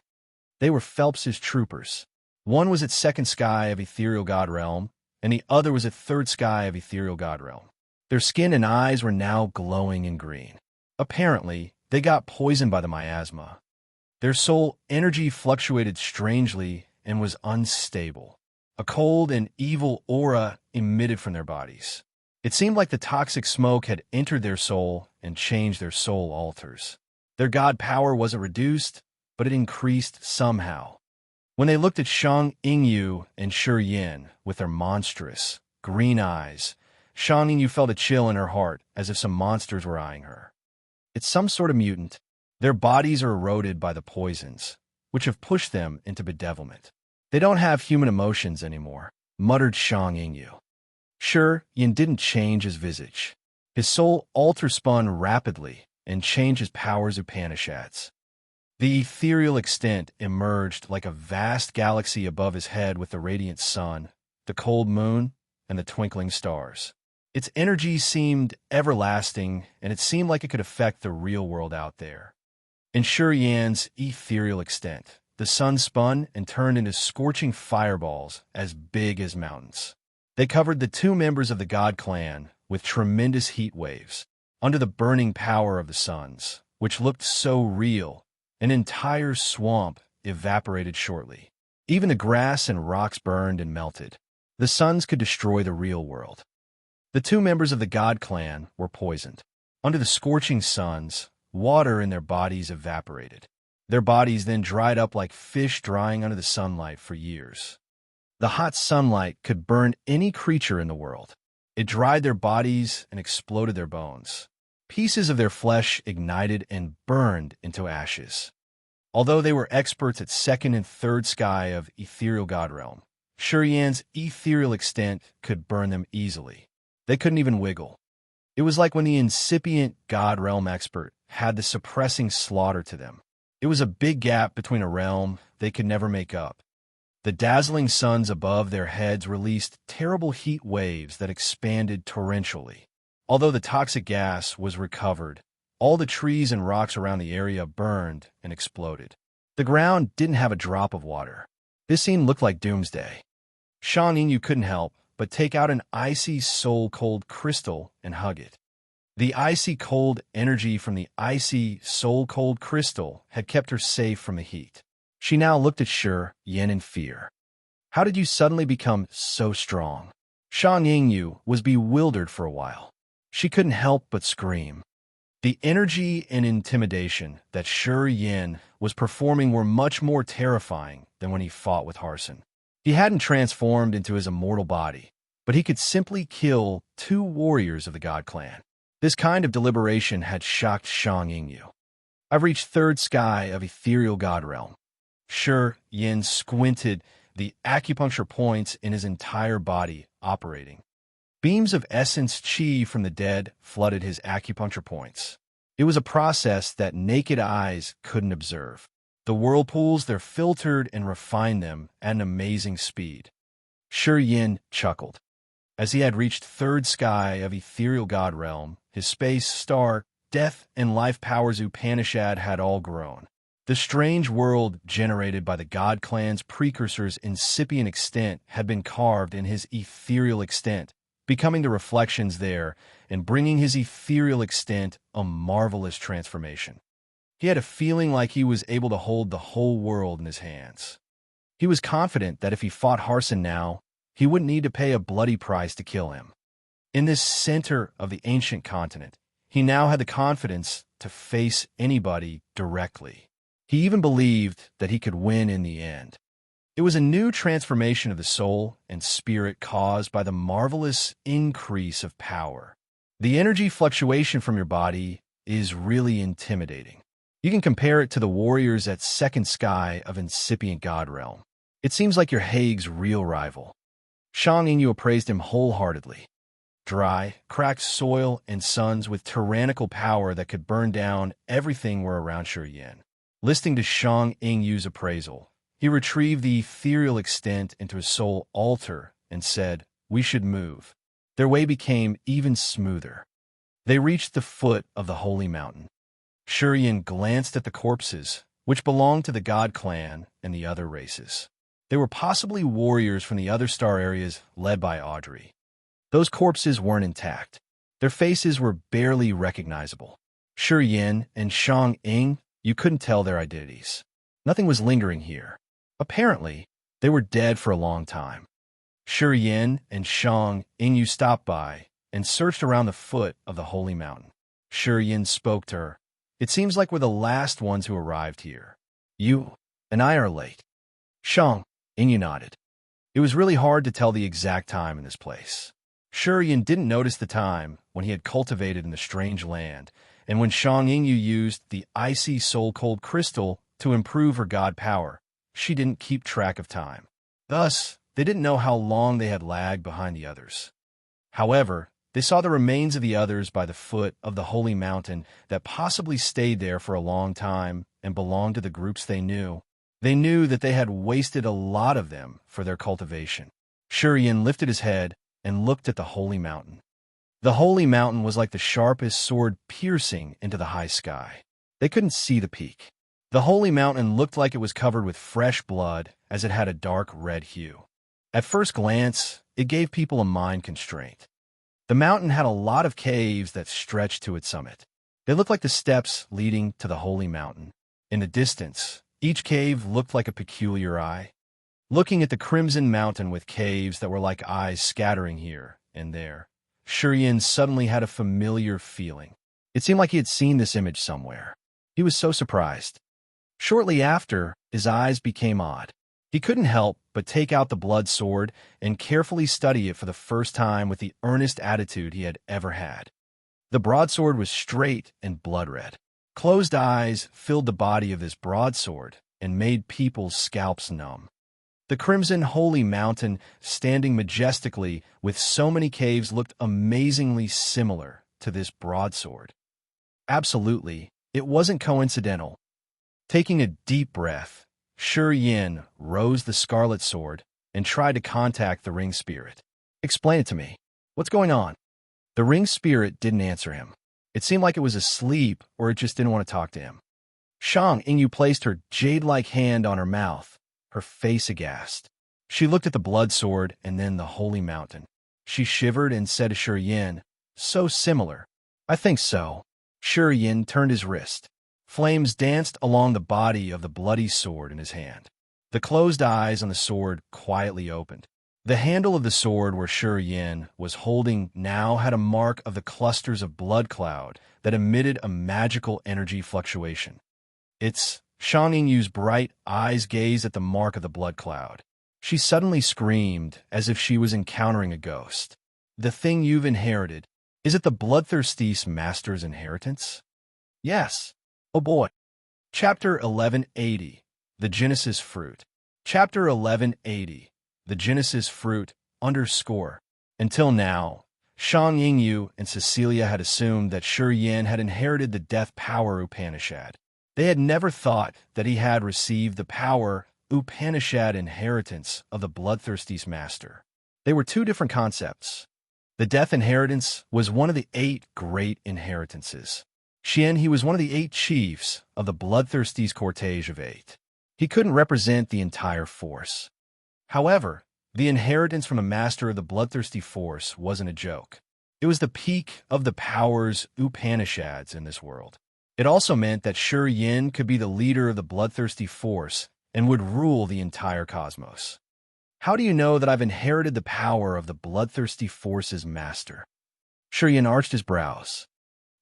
They were Phelps's troopers. One was at second sky of ethereal god realm, and the other was at third sky of ethereal god realm. Their skin and eyes were now glowing in green. Apparently, they got poisoned by the miasma. Their soul energy fluctuated strangely and was unstable. A cold and evil aura emitted from their bodies. It seemed like the toxic smoke had entered their soul and changed their soul altars. Their god power wasn't reduced, but it increased somehow. When they looked at Shang Yingyu and Shi Yin with their monstrous, green eyes, Shang Yingyu felt a chill in her heart as if some monsters were eyeing her. It's some sort of mutant. Their bodies are eroded by the poisons, which have pushed them into bedevilment. They don't have human emotions anymore, muttered Shang Yingyu. Shi Yin didn't change his visage. His soul altar spun rapidly and changed his powers Upanishads. The ethereal extent emerged like a vast galaxy above his head with the radiant sun, the cold moon, and the twinkling stars. Its energy seemed everlasting, and it seemed like it could affect the real world out there. In Shi Yan's ethereal extent, the sun spun and turned into scorching fireballs as big as mountains. They covered the two members of the god clan with tremendous heat waves. Under the burning power of the suns, which looked so real, an entire swamp evaporated shortly. Even the grass and rocks burned and melted. The suns could destroy the real world. The two members of the god clan were poisoned. Under the scorching suns, water in their bodies evaporated. Their bodies then dried up like fish drying under the sunlight for years. The hot sunlight could burn any creature in the world. It dried their bodies and exploded their bones. Pieces of their flesh ignited and burned into ashes. Although they were experts at second and third sky of ethereal god realm, Shi Yan's ethereal extent could burn them easily. They couldn't even wiggle. It was like when the incipient god realm expert had the suppressing slaughter to them. It was a big gap between a realm they could never make up. The dazzling suns above their heads released terrible heat waves that expanded torrentially. Although the toxic gas was recovered, all the trees and rocks around the area burned and exploded. The ground didn't have a drop of water. This scene looked like doomsday. Shang Yingyu couldn't help but take out an icy soul-cold crystal and hug it. The icy cold energy from the icy soul-cold crystal had kept her safe from the heat. She now looked at Shi Yin in fear. How did you suddenly become so strong? Shang Yingyu was bewildered for a while. She couldn't help but scream. The energy and intimidation that Shi Yin was performing were much more terrifying than when he fought with Harson. He hadn't transformed into his immortal body, but he could simply kill 2 warriors of the God Clan. This kind of deliberation had shocked Shang Yingyu. I've reached 3rd sky of ethereal God realm. Shi Yin squinted, the acupuncture points in his entire body operating. Beams of essence chi from the dead flooded his acupuncture points. It was a process that naked eyes couldn't observe. The whirlpools there filtered and refined them at an amazing speed. Shi Yin chuckled. As he had reached 3rd sky of ethereal God realm, his space, star, death, and life powers Upanishad had all grown. The strange world generated by the God Clan's precursors' incipient extent had been carved in his ethereal extent, becoming the reflections there and bringing his ethereal extent a marvelous transformation. He had a feeling like he was able to hold the whole world in his hands. He was confident that if he fought Harson now, he wouldn't need to pay a bloody price to kill him. In this center of the ancient continent, he now had the confidence to face anybody directly. He even believed that he could win in the end. It was a new transformation of the soul and spirit caused by the marvelous increase of power. The energy fluctuation from your body is really intimidating. You can compare it to the warriors at 2nd sky of incipient God realm. It seems like you're Haig's real rival. Shang Yingyu appraised him wholeheartedly. Dry, cracked soil and suns with tyrannical power that could burn down everything were around Shi Yin. Listening to Shang Yingyu's appraisal, he retrieved the ethereal extent into his soul altar and said, "We should move." Their way became even smoother. They reached the foot of the holy mountain. Shi Yin glanced at the corpses, which belonged to the God Clan and the other races. They were possibly warriors from the other star areas led by Audrey. Those corpses weren't intact. Their faces were barely recognizable. Shi Yin and Shang Ying, you couldn't tell their identities. Nothing was lingering here. Apparently, they were dead for a long time. Shi Yin and Shang Yingyu stopped by and searched around the foot of the holy mountain. Shi Yin spoke to her. "It seems like we're the last ones who arrived here. You and I are late." Shang Yingyu nodded. It was really hard to tell the exact time in this place. Shi Yin didn't notice the time when he had cultivated in the strange land, and when Shang Yingyu used the icy soul-cold crystal to improve her god power, she didn't keep track of time. Thus, they didn't know how long they had lagged behind the others. However, they saw the remains of the others by the foot of the holy mountain that possibly stayed there for a long time and belonged to the groups they knew. They knew that they had wasted a lot of them for their cultivation. Shi Yin lifted his head and looked at the holy mountain. The holy mountain was like the sharpest sword piercing into the high sky. They couldn't see the peak. The holy mountain looked like it was covered with fresh blood as it had a dark red hue. At first glance, it gave people a mind constraint. The mountain had a lot of caves that stretched to its summit. They looked like the steps leading to the holy mountain. In the distance, each cave looked like a peculiar eye. Looking at the crimson mountain with caves that were like eyes scattering here and there, Shi Yin suddenly had a familiar feeling. It seemed like he had seen this image somewhere. He was so surprised. Shortly after, his eyes became odd. He couldn't help but take out the blood sword and carefully study it for the first time with the earnest attitude he had ever had. The broadsword was straight and blood-red. Closed eyes filled the body of this broadsword and made people's scalps numb. The crimson holy mountain, standing majestically with so many caves, looked amazingly similar to this broadsword. Absolutely, it wasn't coincidental. Taking a deep breath, Shi Yin rose the scarlet sword and tried to contact the ring spirit. "Explain it to me. What's going on?" The ring spirit didn't answer him. It seemed like it was asleep or it just didn't want to talk to him. Shang Yingyu placed her jade-like hand on her mouth, her face aghast. She looked at the blood sword and then the holy mountain. She shivered and said to Shi Yin, "So similar." "I think so." Shi Yin turned his wrist. Flames danced along the body of the bloody sword in his hand. The closed eyes on the sword quietly opened. The handle of the sword where Shi Yin was holding now had a mark of the clusters of blood cloud that emitted a magical energy fluctuation. Shang Yingyu's bright eyes gazed at the mark of the blood cloud. She suddenly screamed as if she was encountering a ghost. The thing you've inherited, is it the bloodthirsty master's inheritance? Yes. Oh boy. Chapter 1180. The Genesis Fruit. Chapter 1180. The Genesis Fruit, _. Until now, Shang Yingyu and Cecilia had assumed that Shi Yin had inherited the death power Upanishad. They had never thought that he had received the power Upanishad inheritance of the bloodthirsty master. They were two different concepts. The death inheritance was one of the 8 great inheritances. He was one of the 8 chiefs of the bloodthirsty's cortege of 8. He couldn't represent the entire force. However, the inheritance from the master of the bloodthirsty force wasn't a joke. It was the peak of the powers Upanishads in this world. It also meant that Shi Yin could be the leader of the bloodthirsty force and would rule the entire cosmos. How do you know that I've inherited the power of the bloodthirsty force's master? Shi Yin arched his brows.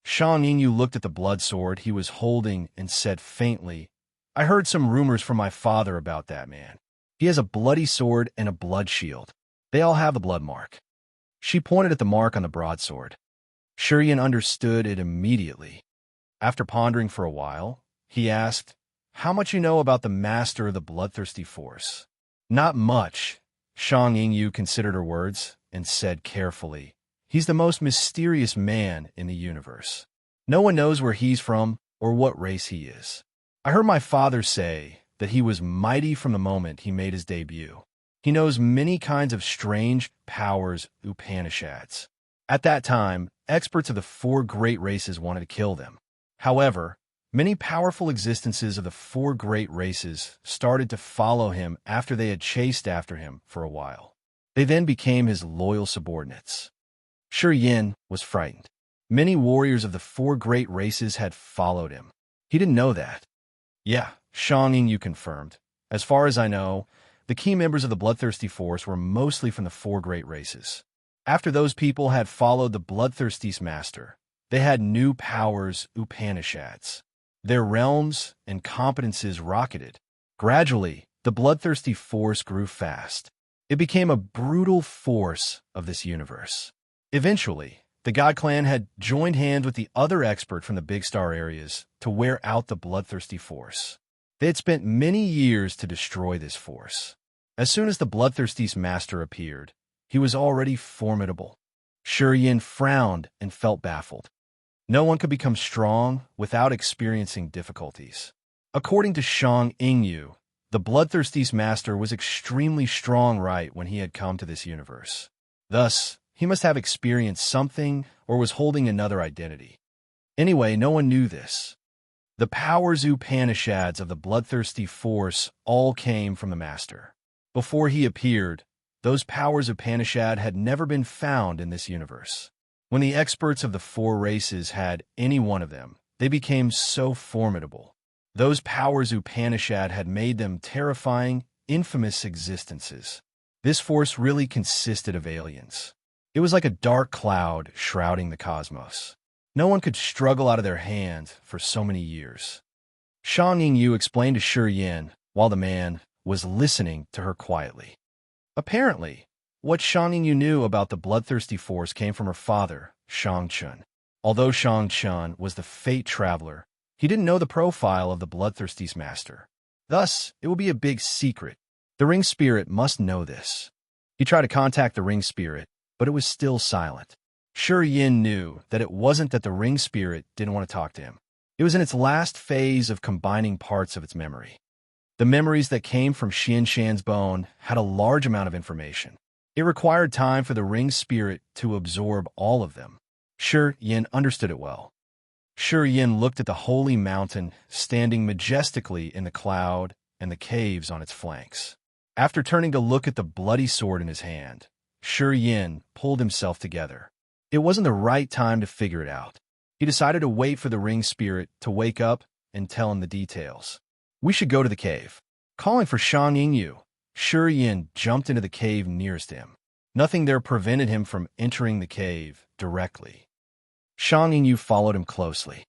Shang Yingyu looked at the blood sword he was holding and said faintly, I heard some rumors from my father about that man. He has a bloody sword and a blood shield. They all have the blood mark. She pointed at the mark on the broadsword. Shi Yin understood it immediately. After pondering for a while, he asked, How much you know about the master of the bloodthirsty force? Not much. Shang Yingyu considered her words and said carefully, He's the most mysterious man in the universe. No one knows where he's from or what race he is. I heard my father say that he was mighty from the moment he made his debut. He knows many kinds of strange powers Upanishads. At that time, experts of the 4 great races wanted to kill them. However, many powerful existences of the 4 great races started to follow him after they had chased after him for a while. They then became his loyal subordinates. Shi Yin was frightened. Many warriors of the 4 great races had followed him. He didn't know that. Yeah, Shang Yingyu confirmed. As far as I know, the key members of the bloodthirsty force were mostly from the 4 great races. After those people had followed the bloodthirsty master, they had new powers Upanishads. Their realms and competences rocketed. Gradually, the bloodthirsty force grew fast. It became a brutal force of this universe. Eventually, the God Clan had joined hands with the other expert from the Big Star areas to wear out the bloodthirsty force. They had spent many years to destroy this force. As soon as the bloodthirsty master appeared, he was already formidable. Shi Yin frowned and felt baffled. No one could become strong without experiencing difficulties. According to Shang Yingyu, the bloodthirsty master was extremely strong right when he had come to this universe. Thus, he must have experienced something or was holding another identity. Anyway, no one knew this. The powers Upanishads of the bloodthirsty force all came from the master. Before he appeared, those powers Upanishad had never been found in this universe. When the experts of the 4 races had any one of them, they became so formidable. Those powers Upanishad had made them terrifying, infamous existences. This force really consisted of aliens. It was like a dark cloud shrouding the cosmos. No one could struggle out of their hand for so many years. Shang Yingyu explained to Shi Yin while the man was listening to her quietly. Apparently, what Shang Yingyu knew about the bloodthirsty force came from her father, Shang Chun. Although Shang Chun was the fate traveler, he didn't know the profile of the bloodthirsty master. Thus, it will be a big secret. The ring spirit must know this. He tried to contact the ring spirit, but it was still silent. Shi Yin knew that it wasn't that the ring spirit didn't want to talk to him. It was in its last phase of combining parts of its memory. The memories that came from Xian Shan's bone had a large amount of information. It required time for the ring spirit to absorb all of them. Shi Yin understood it well. Shi Yin looked at the holy mountain standing majestically in the cloud and the caves on its flanks. After turning to look at the bloody sword in his hand, Shi Yin pulled himself together. It wasn't the right time to figure it out. He decided to wait for the ring spirit to wake up and tell him the details. We should go to the cave. Calling for Shang Yingyu, Yin jumped into the cave nearest him. Nothing there prevented him from entering the cave directly. Shang Yingyu followed him closely.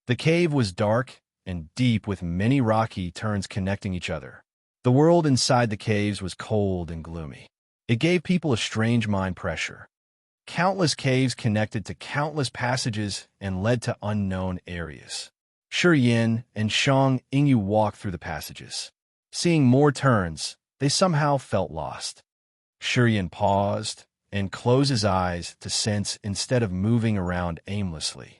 The cave was dark and deep with many rocky turns connecting each other. The world inside the caves was cold and gloomy. It gave people a strange mind pressure. Countless caves connected to countless passages and led to unknown areas. Yin and Shang Yingyu walked through the passages. Seeing more turns, they somehow felt lost. Yin paused and closed his eyes to sense instead of moving around aimlessly.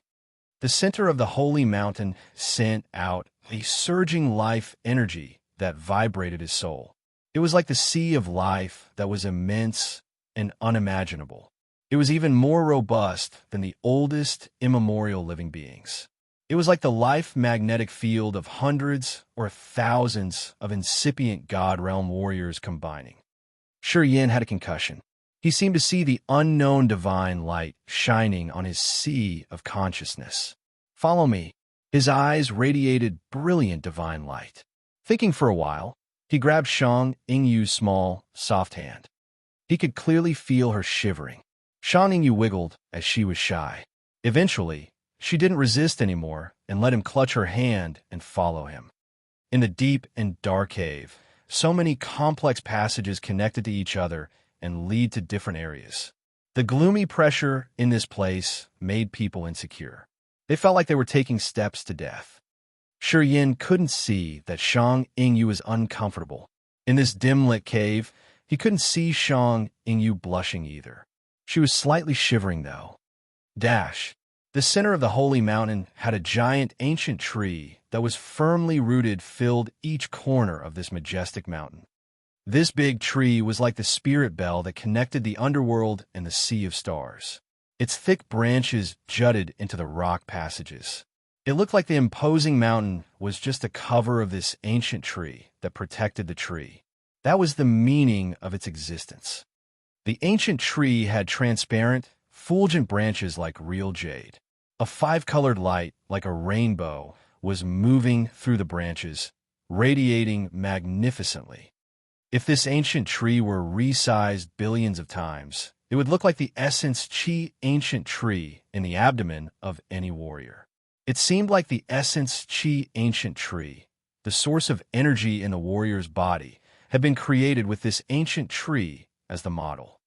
The center of the holy mountain sent out a surging life energy that vibrated his soul. It was like the sea of life that was immense and unimaginable. It was even more robust than the oldest immemorial living beings. It was like the life magnetic field of hundreds or thousands of incipient God realm warriors combining. Yin had a concussion. He seemed to see the unknown divine light shining on his sea of consciousness. Follow me. His eyes radiated brilliant divine light. Thinking for a while, he grabbed Shang Yingyu's small, soft hand. He could clearly feel her shivering. Shang Yingyu wiggled as she was shy. Eventually, she didn't resist anymore and let him clutch her hand and follow him. In the deep and dark cave, so many complex passages connected to each other and lead to different areas. The gloomy pressure in this place made people insecure. They felt like they were taking steps to death. Yin couldn't see that Shang Yingyu was uncomfortable. In this dim-lit cave, he couldn't see Shang Yingyu blushing either. She was slightly shivering, though. The center of the holy mountain had a giant ancient tree that was firmly rooted filled each corner of this majestic mountain. This big tree was like the spirit bell that connected the underworld and the sea of stars. Its thick branches jutted into the rock passages. It looked like the imposing mountain was just a cover of this ancient tree that protected the tree. That was the meaning of its existence. The ancient tree had transparent, fulgent branches like real jade. A five-colored light, like a rainbow, was moving through the branches, radiating magnificently. If this ancient tree were resized billions of times, it would look like the essence chi ancient tree in the abdomen of any warrior. It seemed like the essence chi ancient tree, the source of energy in the warrior's body, had been created with this ancient tree as the model.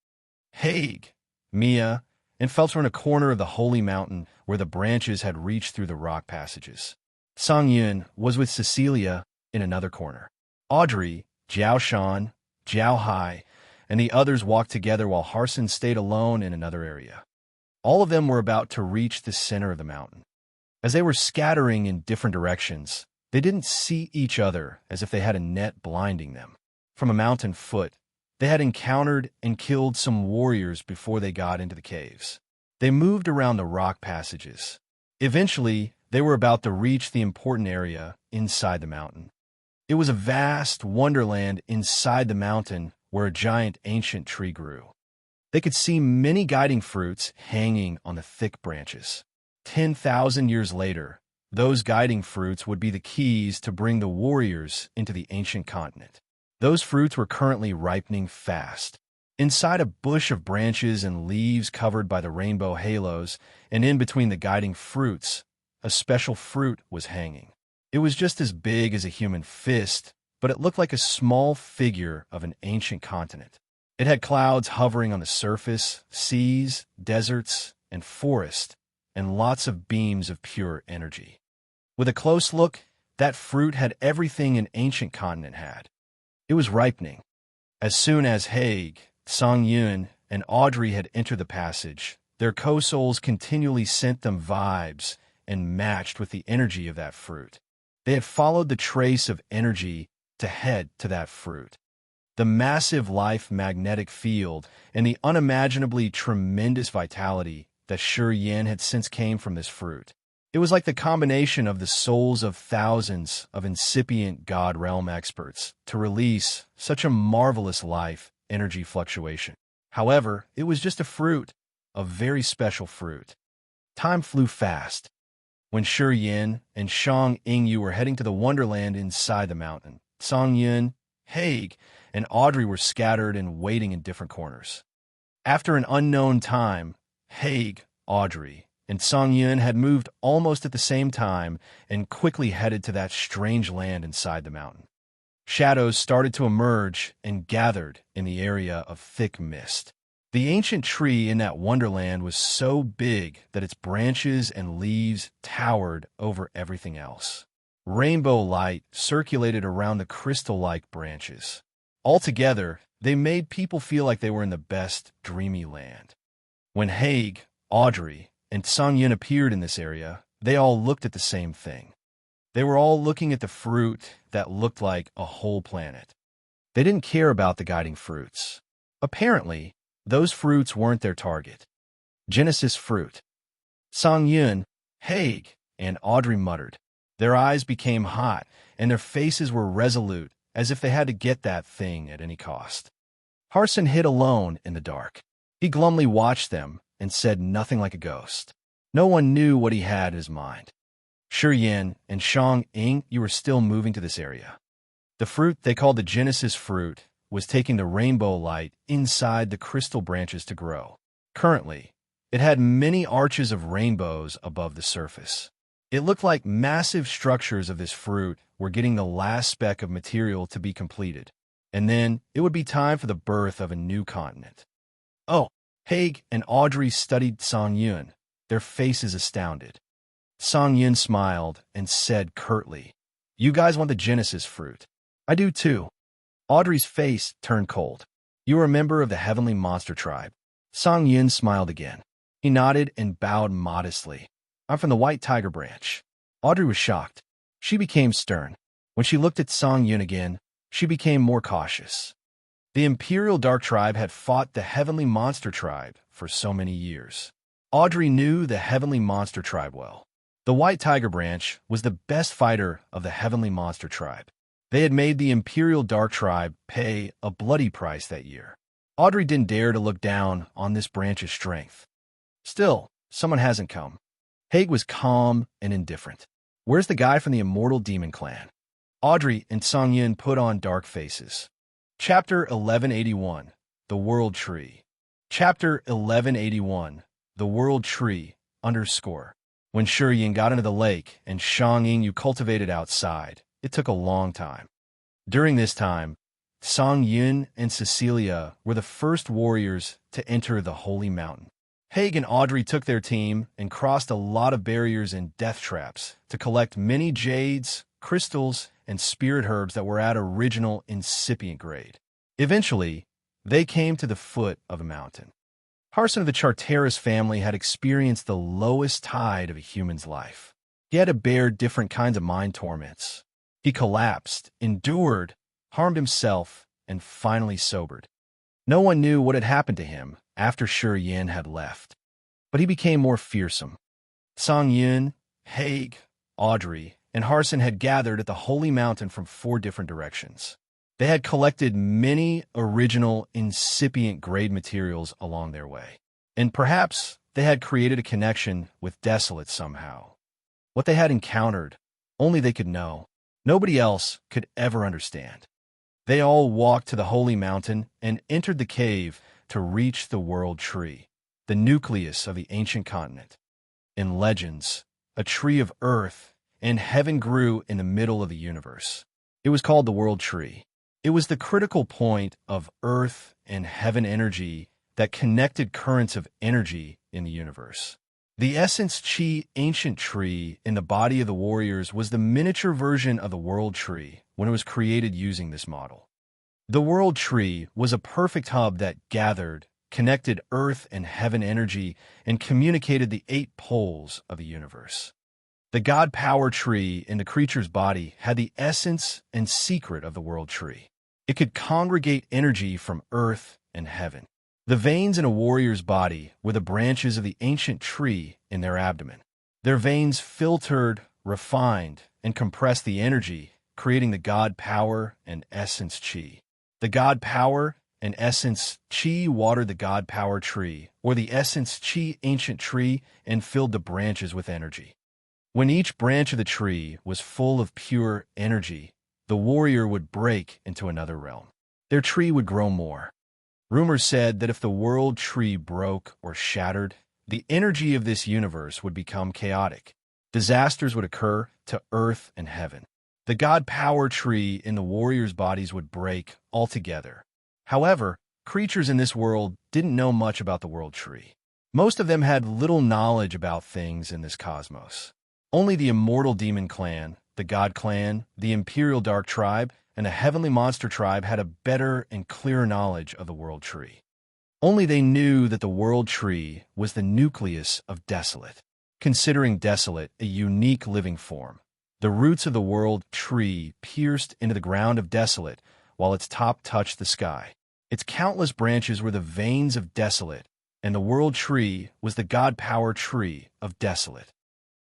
Haig, Mia, and Phelps were in a corner of the holy mountain where the branches had reached through the rock passages. Sang Yun was with Cecilia in another corner. Audrey, Jiao Shan, Jiao Hai, and the others walked together while Harson stayed alone in another area. All of them were about to reach the center of the mountain. As they were scattering in different directions, they didn't see each other as if they had a net blinding them. From a mountain foot, they had encountered and killed some warriors before they got into the caves. They moved around the rock passages. Eventually, they were about to reach the important area inside the mountain. It was a vast wonderland inside the mountain where a giant ancient tree grew. They could see many guiding fruits hanging on the thick branches. 10,000 years later, those guiding fruits would be the keys to bring the warriors into the ancient continent. Those fruits were currently ripening fast. Inside a bush of branches and leaves covered by the rainbow halos, and in between the guiding fruits, a special fruit was hanging. It was just as big as a human fist, but it looked like a small figure of an ancient continent. It had clouds hovering on the surface, seas, deserts, and forests, and lots of beams of pure energy. With a close look, that fruit had everything an ancient continent had. It was ripening. As soon as Haig, Sang Yun, and Audrey had entered the passage, their co-souls continually sent them vibes and matched with the energy of that fruit. They had followed the trace of energy to head to that fruit. The massive life magnetic field and the unimaginably tremendous vitality that Yin had since came from this fruit. It was like the combination of the souls of thousands of incipient God realm experts to release such a marvelous life energy fluctuation. However, it was just a fruit, a very special fruit. Time flew fast. When Yin and Shang Yingyu were heading to the wonderland inside the mountain, Sang Yun, Haig, and Audrey were scattered and waiting in different corners. After an unknown time, Haig, Audrey, and Song-Yun had moved almost at the same time and quickly headed to that strange land inside the mountain. Shadows started to emerge and gathered in the area of thick mist. The ancient tree in that wonderland was so big that its branches and leaves towered over everything else. Rainbow light circulated around the crystal-like branches. Altogether, they made people feel like they were in the best, dreamy land. When Haig, Audrey, and Song-Yun appeared in this area, they all looked at the same thing. They were all looking at the fruit that looked like a whole planet. They didn't care about the guiding fruits. Apparently, those fruits weren't their target. Genesis fruit. Song-Yun, Haig, and Audrey muttered. Their eyes became hot, and their faces were resolute, as if they had to get that thing at any cost. Harson hid alone in the dark. He glumly watched them and said nothing like a ghost. No one knew what he had in his mind. Shi-Yin and Shang-Ying, you were still moving to this area. The fruit they called the Genesis fruit was taking the rainbow light inside the crystal branches to grow. Currently, it had many arches of rainbows above the surface. It looked like massive structures of this fruit were getting the last speck of material to be completed, and then it would be time for the birth of a new continent. Oh, Haig and Audrey studied Song-Yun, their faces astounded. Song-Yun smiled and said curtly, "You guys want the Genesis fruit. I do too." Audrey's face turned cold. "You are a member of the Heavenly Monster Tribe." Song-Yun smiled again. He nodded and bowed modestly. "I'm from the White Tiger Branch." Audrey was shocked. She became stern. When she looked at Song-Yun again, she became more cautious. The Imperial Dark Tribe had fought the Heavenly Monster Tribe for so many years. Audrey knew the Heavenly Monster Tribe well. The White Tiger Branch was the best fighter of the Heavenly Monster Tribe. They had made the Imperial Dark Tribe pay a bloody price that year. Audrey didn't dare to look down on this branch's strength. Still, someone hasn't come. Haig was calm and indifferent. "Where's the guy from the Immortal Demon Clan?" Audrey and Song-Yun put on dark faces. Chapter 1181, The World Tree. Chapter 1181, The World Tree, _ When Shi-Yin got into the lake and Shang-Ying you cultivated outside, it took a long time. During this time, Song-Yun and Cecilia were the first warriors to enter the Holy Mountain. Haig and Audrey took their team and crossed a lot of barriers and death traps to collect many jades, crystals, and spirit herbs that were at original incipient grade. Eventually, they came to the foot of a mountain. Harson of the Charteris family had experienced the lowest tide of a human's life. He had to bear different kinds of mind torments. He collapsed, endured, harmed himself, and finally sobered. No one knew what had happened to him after Shi-Yin had left, but he became more fearsome. Song-Yun, Haig, Audrey, and Harson had gathered at the Holy Mountain from 4 different directions. They had collected many original incipient grade materials along their way, and perhaps they had created a connection with Desolate somehow. What they had encountered, only they could know. Nobody else could ever understand. They all walked to the Holy Mountain and entered the cave to reach the World Tree, the nucleus of the ancient continent. In legends, a tree of earth and heaven grew in the middle of the universe. It was called the World Tree. It was the critical point of earth and heaven energy that connected currents of energy in the universe. The essence chi ancient tree in the body of the warriors was the miniature version of the World Tree when it was created using this model. The World Tree was a perfect hub that gathered, connected earth and heaven energy, and communicated the 8 poles of the universe. The God Power Tree in the creature's body had the essence and secret of the World Tree. It could congregate energy from earth and heaven. The veins in a warrior's body were the branches of the ancient tree in their abdomen. Their veins filtered, refined, and compressed the energy, creating the God Power and Essence Chi. The God Power and Essence Chi watered the God Power Tree, or the Essence Chi ancient tree, and filled the branches with energy. When each branch of the tree was full of pure energy, the warrior would break into another realm. their tree would grow more. Rumors said that if the world tree broke or shattered, the energy of this universe would become chaotic. Disasters would occur to earth and heaven. The god power tree in the warriors' bodies would break altogether. However, creatures in this world didn't know much about the world tree. Most of them had little knowledge about things in this cosmos. Only the immortal demon clan, the god clan, the imperial dark tribe, and the heavenly monster tribe had a better and clearer knowledge of the world tree. Only they knew that the world tree was the nucleus of Desolate. Considering Desolate a unique living form, the roots of the world tree pierced into the ground of Desolate while its top touched the sky. Its countless branches were the veins of Desolate, and the world tree was the god power tree of Desolate.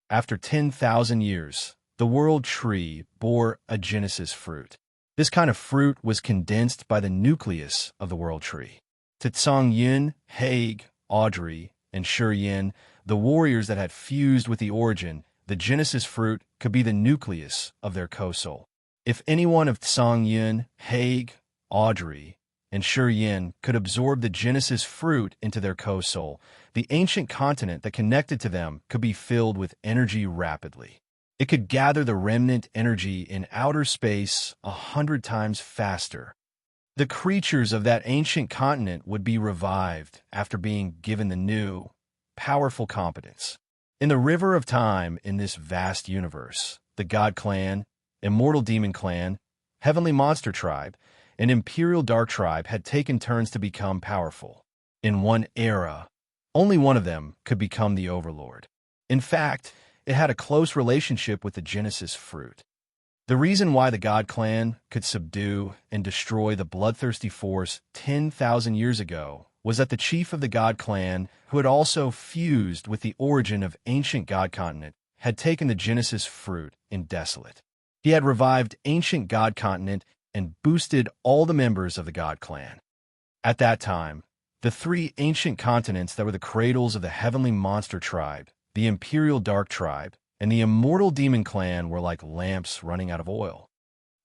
After 10,000 years, the world tree bore a Genesis fruit. This kind of fruit was condensed by the nucleus of the world tree. To Tsang Yun, Haig, Audrey, and Shi Yin, the warriors that had fused with the origin, the Genesis fruit could be the nucleus of their co-soul. If any one of Tsang Yun, Haig, Audrey, and Shi Yin could absorb the Genesis fruit into their co-soul, the ancient continent that connected to them could be filled with energy rapidly. It could gather the remnant energy in outer space 100 times faster. The creatures of that ancient continent would be revived after being given the new, powerful competence. In the river of time in this vast universe, the God Clan, Immortal Demon Clan, Heavenly Monster Tribe, and Imperial Dark Tribe had taken turns to become powerful. In one era, only one of them could become the Overlord. In fact, it had a close relationship with the Genesis fruit. The reason why the God Clan could subdue and destroy the bloodthirsty force 10,000 years ago was that the chief of the God Clan, who had also fused with the origin of ancient God Continent, had taken the Genesis fruit in Desolate. He had revived ancient God Continent and boosted all the members of the God Clan. At that time, the three ancient continents that were the cradles of the Heavenly Monster Tribe, the Imperial Dark Tribe, and the Immortal Demon Clan were like lamps running out of oil.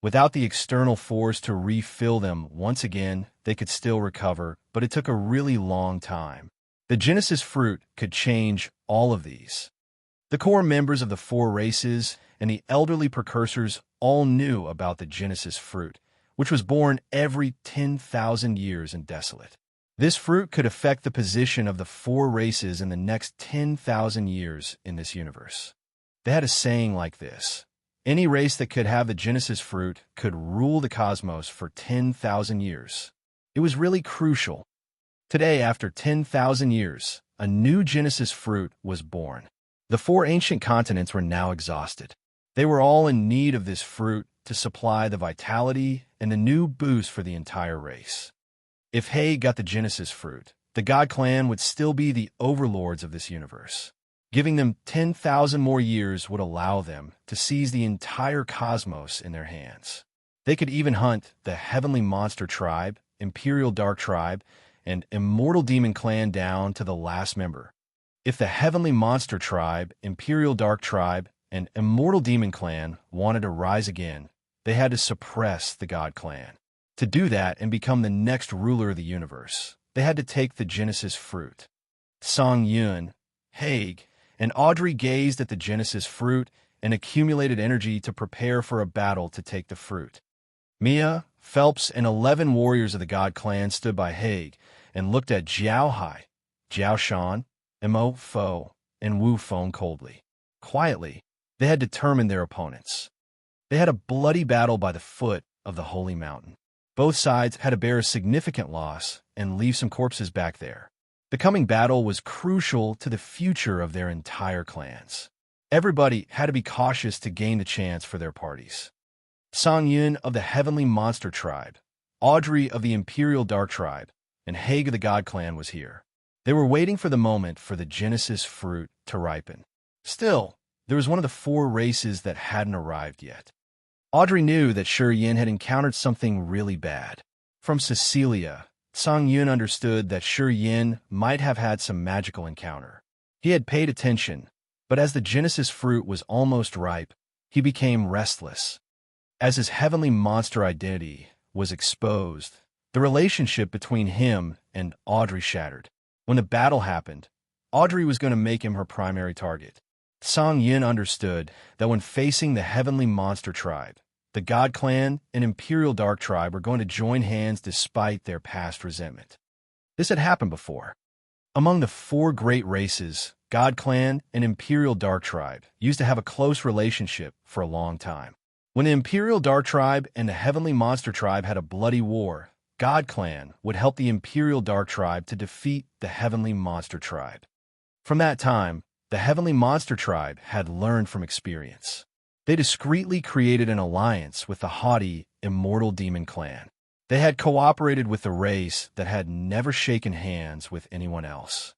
Without the external force to refill them once again, they could still recover, but it took a really long time. The Genesis fruit could change all of these. The core members of the four races and the elderly precursors all knew about the Genesis fruit, which was born every 10,000 years in Desolate. This fruit could affect the position of the four races in the next 10,000 years in this universe. They had a saying like this: any race that could have the Genesis fruit could rule the cosmos for 10,000 years. It was really crucial. Today, after 10,000 years, a new Genesis fruit was born. The four ancient continents were now exhausted. They were all in need of this fruit to supply the vitality and the new boost for the entire race. If Hay got the Genesis fruit, the God Clan would still be the overlords of this universe. Giving them 10,000 more years would allow them to seize the entire cosmos in their hands. They could even hunt the Heavenly Monster Tribe, Imperial Dark Tribe, and Immortal Demon Clan down to the last member. If the Heavenly Monster Tribe, Imperial Dark Tribe, and Immortal Demon Clan wanted to rise again, they had to suppress the God Clan. To do that and become the next ruler of the universe, they had to take the Genesis fruit. Tsang Yun, Haig, and Audrey gazed at the Genesis fruit and accumulated energy to prepare for a battle to take the fruit. Mia, Phelps, and 11 warriors of the God Clan stood by Haig and looked at Jiao Hai, Jiao Shan, Mo Fo, and Wu Feng coldly. Quietly, they had determined their opponents. They had a bloody battle by the foot of the holy mountain. Both sides had to bear a significant loss and leave some corpses back there. The coming battle was crucial to the future of their entire clans. Everybody had to be cautious to gain the chance for their parties. Tsang Yun of the Heavenly Monster Tribe, Audrey of the Imperial Dark Tribe, and Haig of the God Clan was here. They were waiting for the moment for the Genesis fruit to ripen. Still, there was one of the four races that hadn't arrived yet. Audrey knew that Shi Yin had encountered something really bad. From Cecilia, Tsang Yun understood that Shi Yin might have had some magical encounter. He had paid attention, but as the Genesis fruit was almost ripe, he became restless. As his heavenly monster identity was exposed, The relationship between him and Audrey shattered. When the battle happened, Audrey was going to make him her primary target. Song Yin understood that when facing the Heavenly Monster Tribe, the God Clan and Imperial Dark Tribe were going to join hands despite their past resentment. This had happened before. Among the four great races, God Clan and Imperial Dark Tribe used to have a close relationship for a long time. When the Imperial Dark Tribe and the Heavenly Monster Tribe had a bloody war, God Clan would help the Imperial Dark Tribe to defeat the Heavenly Monster Tribe. From that time, the Heavenly Monster Tribe had learned from experience. They discreetly created an alliance with the haughty, immortal Demon Clan. They had cooperated with the race that had never shaken hands with anyone else.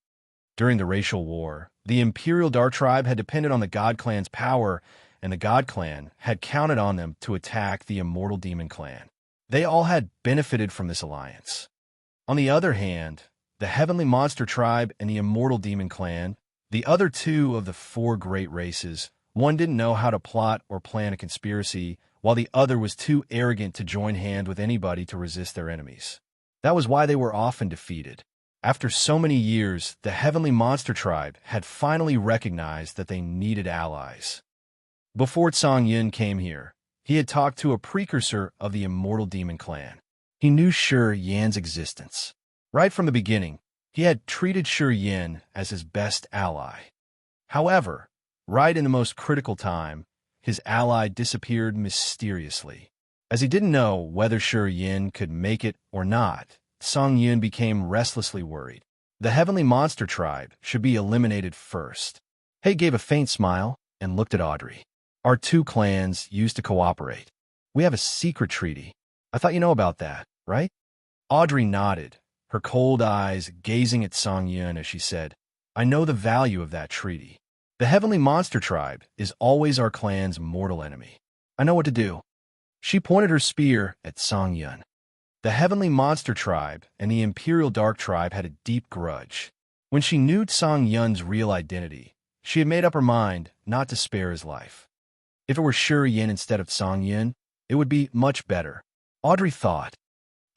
During the racial war, the Imperial Dark Tribe had depended on the God Clan's power, and the God Clan had counted on them to attack the immortal Demon Clan. They all had benefited from this alliance. On the other hand, the Heavenly Monster Tribe and the immortal Demon Clan, the other two of the four great races, one didn't know how to plot or plan a conspiracy, while the other was too arrogant to join hand with anybody to resist their enemies. That was why they were often defeated. After so many years, the Heavenly Monster Tribe had finally recognized that they needed allies. Before Song Yin came here, he had talked to a precursor of the Immortal Demon Clan. He knew Shi Yan's existence. Right from the beginning, he had treated Shi Yan as his best ally. However, right in the most critical time, his ally disappeared mysteriously. As he didn't know whether Shi Yan could make it or not, Song Yin became restlessly worried. The Heavenly Monster Tribe should be eliminated first. He gave a faint smile and looked at Audrey. Our two clans used to cooperate. We have a secret treaty. I thought you know about that, right? Audrey nodded, her cold eyes gazing at Song Yin as she said, I know the value of that treaty. The Heavenly Monster Tribe is always our clan's mortal enemy. I know what to do. She pointed her spear at Song Yin. The Heavenly Monster Tribe and the Imperial Dark Tribe had a deep grudge. When she knew Song Yun's real identity, she had made up her mind not to spare his life. If it were Shi Yan instead of Song Yin, it would be much better. Audrey thought.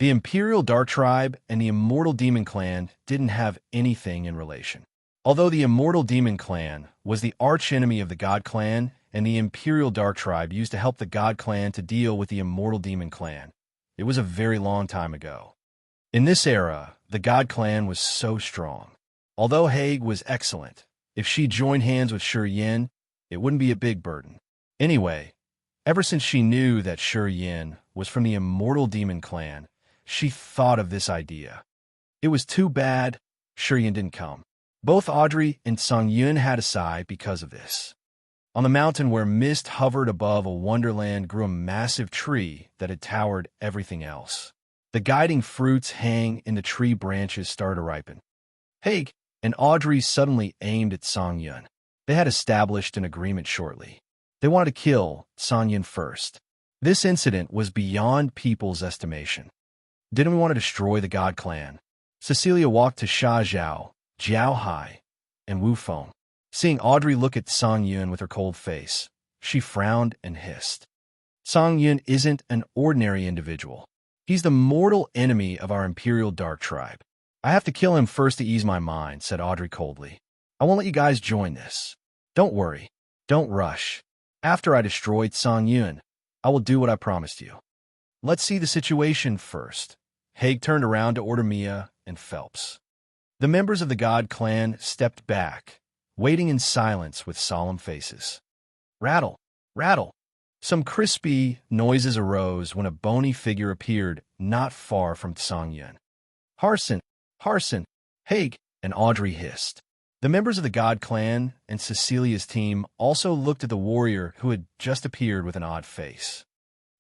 The Imperial Dark Tribe and the Immortal Demon Clan didn't have anything in relation. Although the Immortal Demon Clan was the archenemy of the God Clan, and the Imperial Dark Tribe used to help the God Clan to deal with the Immortal Demon Clan, it was a very long time ago. In this era, the God Clan was so strong. Although Haig was excellent, if she joined hands with Shi Yan, it wouldn't be a big burden. Anyway, ever since she knew that Shi Yan was from the Immortal Demon Clan, she thought of this idea. It was too bad Shi Yan didn't come. Both Audrey and Song Yin had a sigh because of this. On the mountain where mist hovered above a wonderland grew a massive tree that had towered everything else. The guiding fruits hang in the tree branches started to ripen. Haig and Audrey suddenly aimed at Song Yin. They had established an agreement shortly. They wanted to kill Song Yin first. This incident was beyond people's estimation. Didn't we want to destroy the God Clan? Cecilia walked to Sha Zhao, Jiao Hai, and Wu Feng. Seeing Audrey look at Song Yin with her cold face, she frowned and hissed. Song Yin isn't an ordinary individual. He's the mortal enemy of our Imperial Dark Tribe. I have to kill him first to ease my mind, said Audrey coldly. I won't let you guys join this. Don't worry. Don't rush. After I destroyed Song Yin, I will do what I promised you. Let's see the situation first. Haig turned around to order Mia and Phelps. The members of the God Clan stepped back, waiting in silence with solemn faces. Rattle, rattle. Some crispy noises arose when a bony figure appeared not far from Song Yin. Harson, Harson, Haig, and Audrey hissed. The members of the God Clan and Cecilia's team also looked at the warrior who had just appeared with an odd face.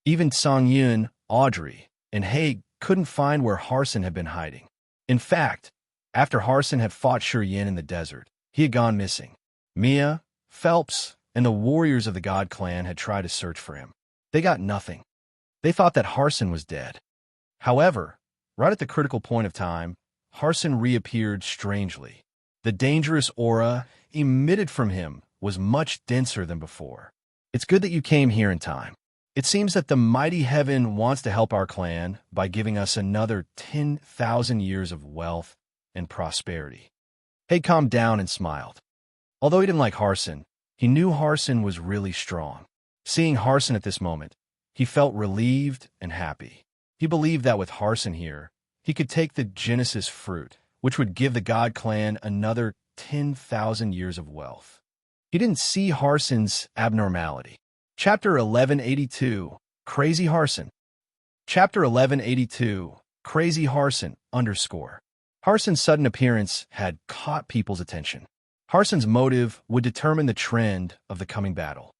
Even Song Yin, Audrey, and Haig couldn't find where Harson had been hiding. In fact, after Harson had fought Shi Yan in the desert, he had gone missing. Mia, Phelps, and the warriors of the God Clan had tried to search for him. They got nothing. They thought that Harson was dead. However, right at the critical point of time, Harson reappeared strangely. The dangerous aura emitted from him was much denser than before. It's good that you came here in time. It seems that the mighty heaven wants to help our clan by giving us another 10,000 years of wealth and prosperity. Haig calmed down and smiled. Although he didn't like Harson, he knew Harson was really strong. Seeing Harson at this moment, he felt relieved and happy. He believed that with Harson here, he could take the Genesis fruit, which would give the God clan another 10,000 years of wealth. He didn't see Harson's abnormality. Chapter 1182, Crazy Harson. Chapter 1182, Crazy Harson, _ Harson's sudden appearance had caught people's attention. Harson's motive would determine the trend of the coming battle.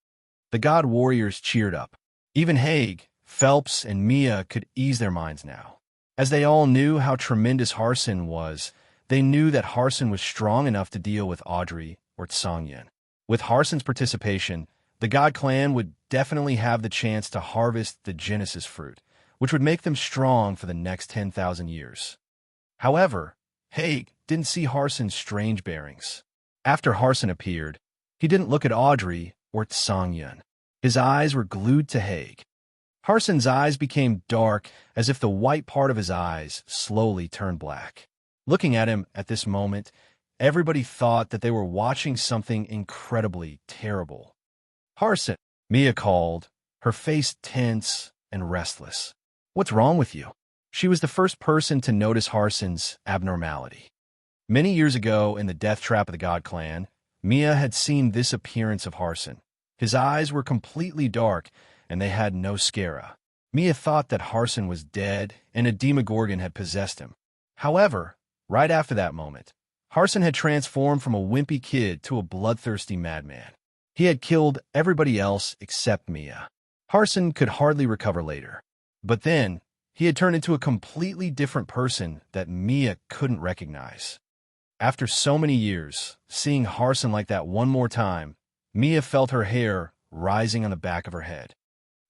The God warriors cheered up. Even Haig, Phelps, and Mia could ease their minds now. As they all knew how tremendous Harson was, they knew that Harson was strong enough to deal with Audrey or Tsang-Yun. With Harson's participation, the God clan would definitely have the chance to harvest the Genesis fruit, which would make them strong for the next 10,000 years. However, Haig didn't see Harson's strange bearings. After Harson appeared, he didn't look at Audrey or Tsang-Yun. His eyes were glued to Haig. Harson's eyes became dark, as if the white part of his eyes slowly turned black. Looking at him at this moment, everybody thought that they were watching something incredibly terrible. "Harson," Mia called, her face tense and restless. "What's wrong with you?" She was the first person to notice Harson's abnormality. Many years ago, in the death trap of the God clan, Mia had seen this appearance of Harson. His eyes were completely dark, and they had no scara. Mia thought that Harson was dead and a Demogorgon had possessed him. However, right after that moment, Harson had transformed from a wimpy kid to a bloodthirsty madman. He had killed everybody else except Mia. Harson could hardly recover later. But then, he had turned into a completely different person that Mia couldn't recognize. After so many years, seeing Harson like that one more time, Mia felt her hair rising on the back of her head.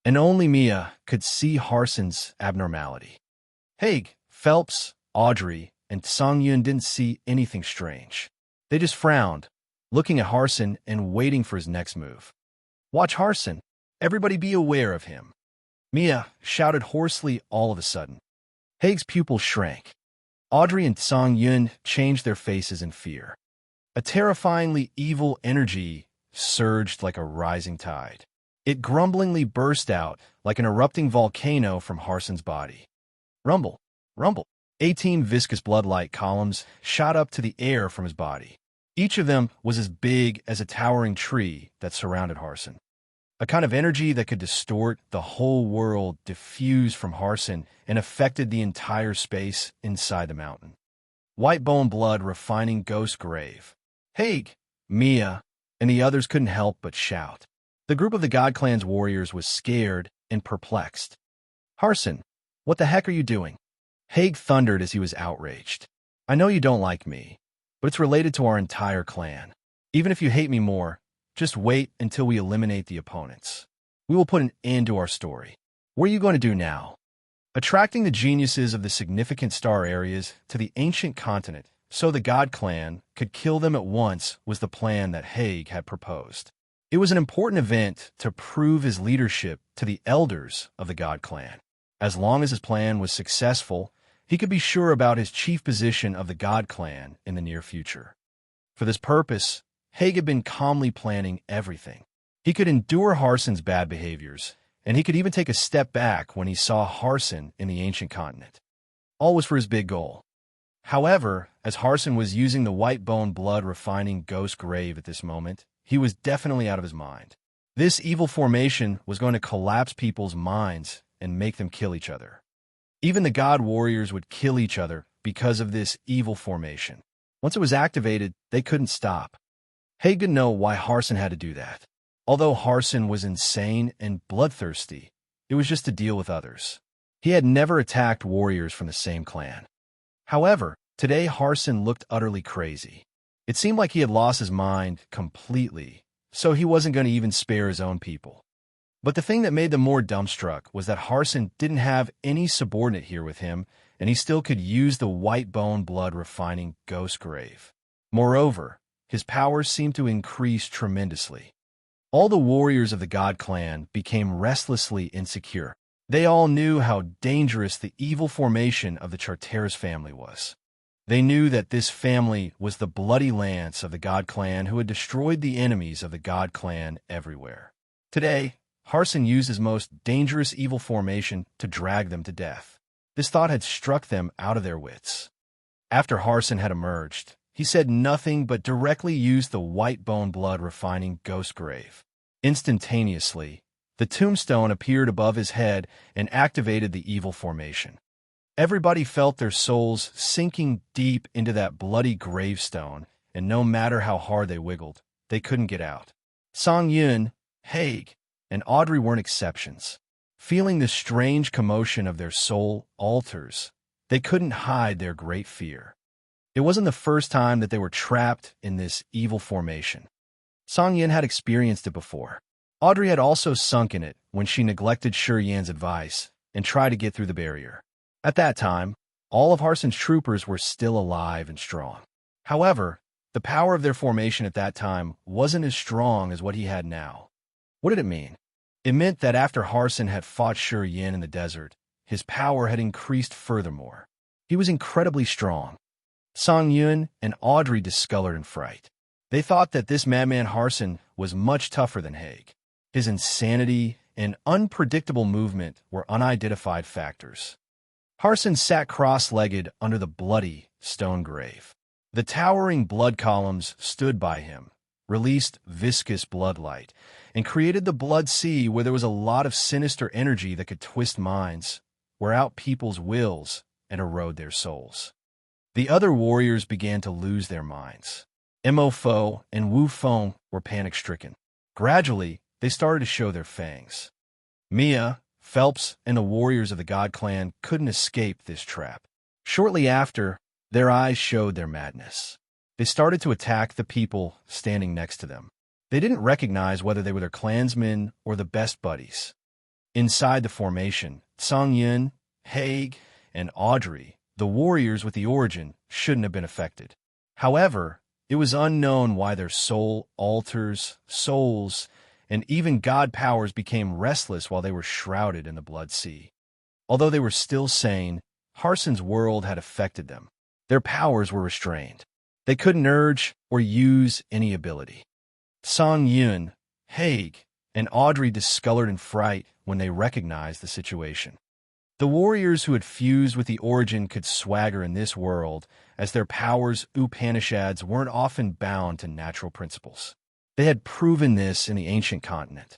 And only Mia could see Harson's abnormality. Haig, Phelps, Audrey, and Tsang-Yun didn't see anything strange. They just frowned, looking at Harson and waiting for his next move. "Watch Harson. Everybody be aware of him," Mia shouted hoarsely all of a sudden. Haig's pupils shrank. Audrey and Tsang-Yun changed their faces in fear. A terrifyingly evil energy surged like a rising tide. It grumblingly burst out like an erupting volcano from Harson's body. Rumble, rumble. 18 viscous blood-like columns shot up to the air from his body. Each of them was as big as a towering tree that surrounded Harson. A kind of energy that could distort the whole world diffused from Harson and affected the entire space inside the mountain. White bone blood refining ghost grave. Haig, Mia, and the others couldn't help but shout. The group of the God Clan's warriors was scared and perplexed. "Harson, what the heck are you doing?" Haig thundered as he was outraged. "I know you don't like me, but it's related to our entire clan. Even if you hate me more, just wait until we eliminate the opponents. We will put an end to our story. What are you going to do now?" Attracting the geniuses of the significant star areas to the ancient continent so the God Clan could kill them at once was the plan that Haig had proposed. It was an important event to prove his leadership to the elders of the God Clan. As long as his plan was successful, he could be sure about his chief position of the God Clan in the near future. For this purpose, Haig had been calmly planning everything. He could endure Harson's bad behaviors, and he could even take a step back when he saw Harson in the ancient continent. All was for his big goal. However, as Harson was using the white bone blood refining ghost grave at this moment, he was definitely out of his mind. This evil formation was going to collapse people's minds and make them kill each other. Even the God warriors would kill each other because of this evil formation. Once it was activated, they couldn't stop. Haig didn't know why Harson had to do that. Although Harson was insane and bloodthirsty, it was just to deal with others. He had never attacked warriors from the same clan. However, today Harson looked utterly crazy. It seemed like he had lost his mind completely, so he wasn't going to even spare his own people. But the thing that made them more dumbstruck was that Harson didn't have any subordinate here with him, and he still could use the white bone blood refining ghost grave. Moreover, his powers seemed to increase tremendously. All the warriors of the God clan became restlessly insecure. They all knew how dangerous the evil formation of the Charteris family was. They knew that this family was the bloody lance of the God clan who had destroyed the enemies of the God clan everywhere. Today, Harson used his most dangerous evil formation to drag them to death. This thought had struck them out of their wits. After Harson had emerged, he said nothing but directly used the white bone blood refining ghost grave. Instantaneously, the tombstone appeared above his head and activated the evil formation. Everybody felt their souls sinking deep into that bloody gravestone, and no matter how hard they wiggled, they couldn't get out. Song Yun, Haig, and Audrey weren't exceptions. Feeling the strange commotion of their soul altars, they couldn't hide their great fear. It wasn't the first time that they were trapped in this evil formation. Song Yin had experienced it before. Audrey had also sunk in it when she neglected Shi Yan's advice and tried to get through the barrier. At that time, all of Harson's troopers were still alive and strong. However, the power of their formation at that time wasn't as strong as what he had now. What did it mean? It meant that after Harson had fought Shi Yan in the desert, his power had increased furthermore. He was incredibly strong. Song Yun and Audrey discolored in fright. They thought that this madman Harson was much tougher than Haig. His insanity and unpredictable movement were unidentified factors. Harson sat cross-legged under the bloody stone grave. The towering blood columns stood by him, released viscous blood light, and created the blood sea where there was a lot of sinister energy that could twist minds, wear out people's wills, and erode their souls. The other warriors began to lose their minds. Mo Fo and Wu Feng were panic-stricken. Gradually, they started to show their fangs. Mia, Phelps, and the warriors of the God clan couldn't escape this trap. Shortly after, their eyes showed their madness. They started to attack the people standing next to them. They didn't recognize whether they were their clansmen or the best buddies. Inside the formation, Song Yun, Haig, and Audrey, the warriors with the origin, shouldn't have been affected. However, it was unknown why their soul altars, souls, and even god powers became restless while they were shrouded in the blood sea. Although they were still sane, Harson's world had affected them. Their powers were restrained. They couldn't urge or use any ability. Song Yun, Haig, and Audrey discolored in fright when they recognized the situation. The warriors who had fused with the origin could swagger in this world, as their powers, Upanishads, weren't often bound to natural principles. They had proven this in the ancient continent.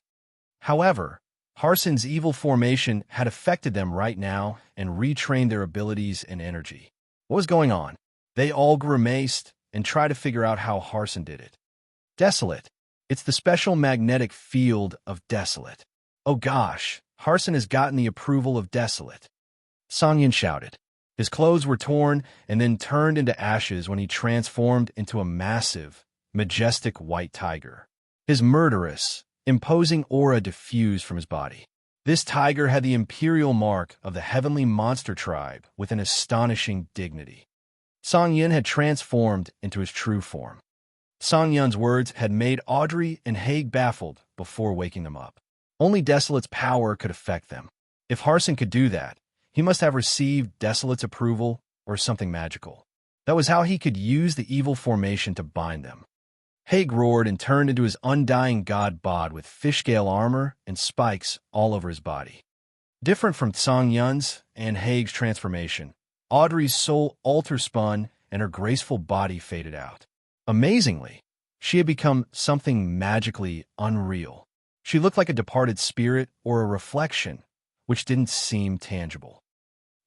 However, Harson's evil formation had affected them right now and retrained their abilities and energy. What was going on? They all grimaced and tried to figure out how Harson did it. Desolate. It's the special magnetic field of Desolate. Oh gosh, Harson has gotten the approval of Desolate. Song Yin shouted. His clothes were torn and then turned into ashes when he transformed into a massive, majestic white tiger. His murderous, imposing aura diffused from his body. This tiger had the imperial mark of the heavenly monster tribe with an astonishing dignity. Song Yin had transformed into his true form. Song Yun's words had made Audrey and Haig baffled before waking them up. Only Desolate's power could affect them. If Harson could do that, he must have received Desolate's approval or something magical. That was how he could use the evil formation to bind them. Haig roared and turned into his undying god bod with fish-scale armor and spikes all over his body. Different from Song Yun's and Haig's transformation, Audrey's soul altar spun and her graceful body faded out. Amazingly, she had become something magically unreal. She looked like a departed spirit or a reflection, which didn't seem tangible.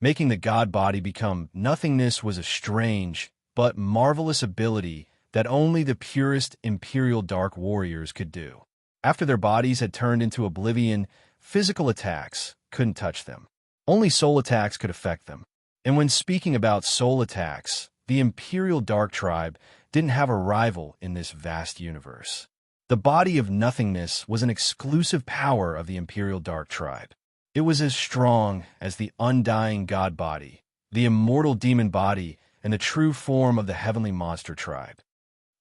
Making the god body become nothingness was a strange but marvelous ability that only the purest Imperial Dark Warriors could do. After their bodies had turned into oblivion, physical attacks couldn't touch them. Only soul attacks could affect them. And when speaking about soul attacks, the Imperial Dark Tribe didn't have a rival in this vast universe. The body of nothingness was an exclusive power of the Imperial Dark Tribe. It was as strong as the undying god body, the immortal demon body, and the true form of the heavenly monster tribe.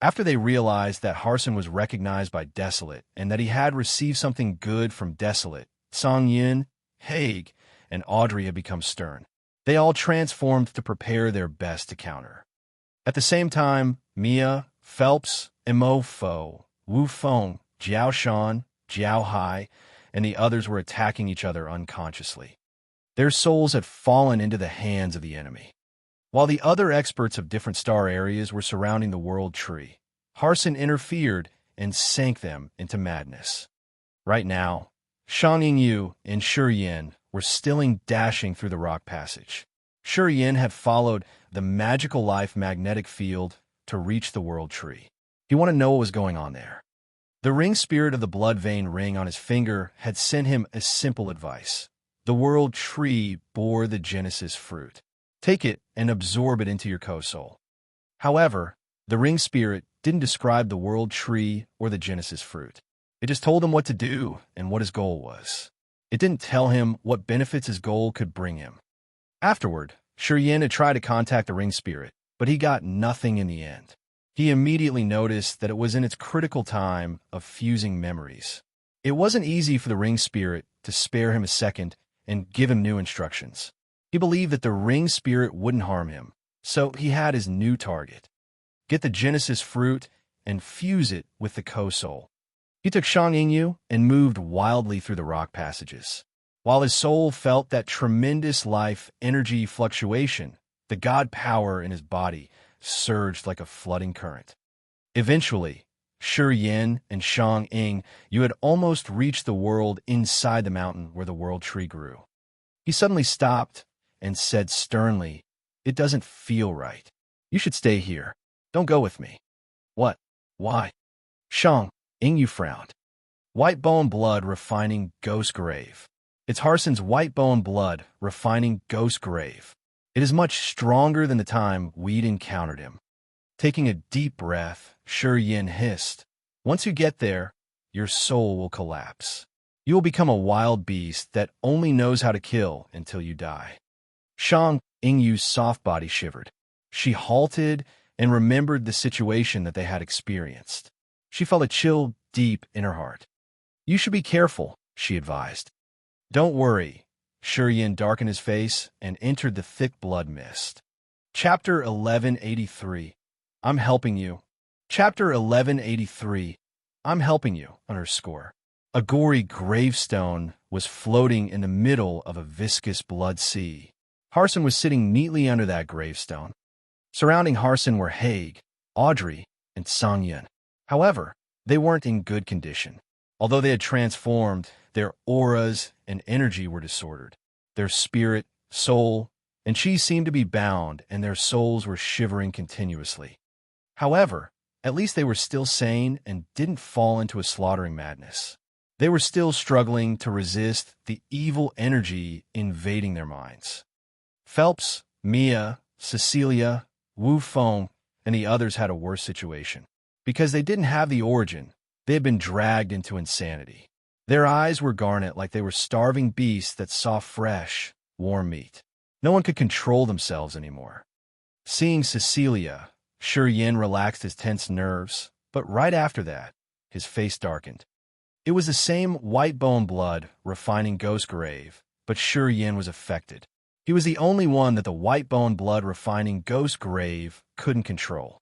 After they realized that Harson was recognized by Desolate and that he had received something good from Desolate, Song Yin, Haig, and Audrey had become stern. They all transformed to prepare their best to counter. At the same time, Mia, Phelps, Mo Fo, Wu Feng, Jiao Shan, Jiao Hai, and the others were attacking each other unconsciously. Their souls had fallen into the hands of the enemy. While the other experts of different star areas were surrounding the world tree, Harson interfered and sank them into madness. Right now, Shang Yingyu and Shi Yin were still dashing through the rock passage. Shi Yin had followed the magical life magnetic field to reach the world tree. He wanted to know what was going on there. The ring spirit of the blood vein ring on his finger had sent him a simple advice. The world tree bore the Genesis fruit. Take it and absorb it into your co-soul. However, the ring spirit didn't describe the world tree or the Genesis fruit. It just told him what to do and what his goal was. It didn't tell him what benefits his goal could bring him. Afterward, Shi Yin had tried to contact the ring spirit, but he got nothing in the end. He immediately noticed that it was in its critical time of fusing memories. It wasn't easy for the ring spirit to spare him a second and give him new instructions. He believed that the ring spirit wouldn't harm him, so he had his new target. Get the Genesis fruit and fuse it with the co-soul. He took Shang Yingyu and moved wildly through the rock passages. While his soul felt that tremendous life energy fluctuation, the god power in his body surged like a flooding current. Eventually, Shi Yin and Shang Ying, you had almost reached the world inside the mountain where the world tree grew. He suddenly stopped and said sternly, "It doesn't feel right. You should stay here. Don't go with me." "What? Why?" Shang Yingyu frowned. "White bone blood refining ghost grave. It's Harson's white bone blood refining ghost grave. It is much stronger than the time we'd encountered him." Taking a deep breath, Shi Yin hissed, "Once you get there, your soul will collapse. You will become a wild beast that only knows how to kill until you die." Shang Yingyu's soft body shivered. She halted and remembered the situation that they had experienced. She felt a chill deep in her heart. "You should be careful," she advised. "Don't worry." Shi Yin darkened his face and entered the thick blood mist. Chapter 1183. I'm helping you. Chapter 1183. I'm helping you, _. A gory gravestone was floating in the middle of a viscous blood sea. Harson was sitting neatly under that gravestone. Surrounding Harson were Haig, Audrey, and Song Yin. However, they weren't in good condition. Although they had transformed, their auras and energy were disordered. Their spirit, soul, and chi seemed to be bound, and their souls were shivering continuously. However, at least they were still sane and didn't fall into a slaughtering madness. They were still struggling to resist the evil energy invading their minds. Phelps, Mia, Cecilia, Wu Feng, and the others had a worse situation. Because they didn't have the origin, they had been dragged into insanity. Their eyes were garnet like they were starving beasts that saw fresh, warm meat. No one could control themselves anymore. Seeing Cecilia, Shi Yin relaxed his tense nerves, but right after that, his face darkened. It was the same white bone blood refining ghost grave, but Shi Yin was affected. He was the only one that the white bone blood refining ghost grave couldn't control.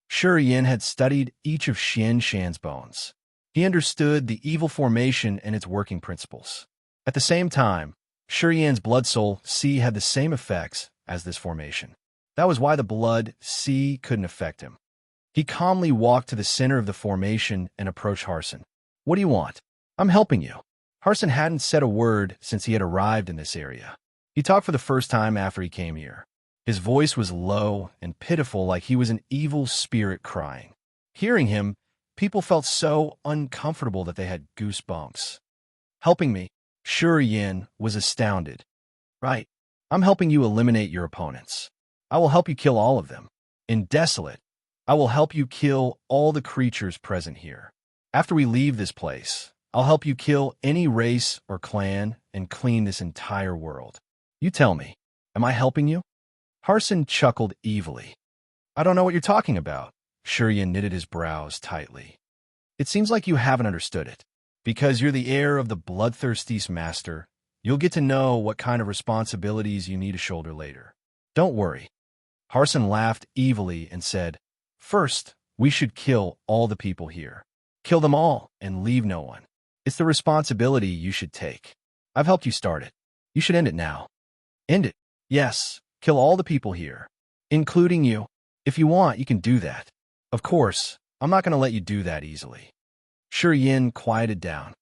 Shi Yin had studied each of Xian Shan's bones. He understood the evil formation and its working principles. At the same time, Shi Yin's blood soul C had the same effects as this formation. That was why the blood C couldn't affect him. He calmly walked to the center of the formation and approached Harson. "What do you want?" "I'm helping you." Harson hadn't said a word since he had arrived in this area. He talked for the first time after he came here. His voice was low and pitiful, like he was an evil spirit crying. Hearing him, people felt so uncomfortable that they had goosebumps. "Helping me?" Shi Yin was astounded. "Right. I'm helping you eliminate your opponents. I will help you kill all of them. In Desolate, I will help you kill all the creatures present here. After we leave this place, I'll help you kill any race or clan and clean this entire world. You tell me, am I helping you?" Harson chuckled evilly. "I don't know what you're talking about." Shurien knitted his brows tightly. It seems like you haven't understood it. Because you're the heir of the bloodthirsty master, you'll get to know what kind of responsibilities you need to shoulder later. Don't worry. Harson laughed evilly and said, First, we should kill all the people here. Kill them all and leave no one. It's the responsibility you should take. I've helped you start it. You should end it now. End it. Yes, kill all the people here, including you. If you want, you can do that. Of course, I'm not going to let you do that easily. Shurien quieted down.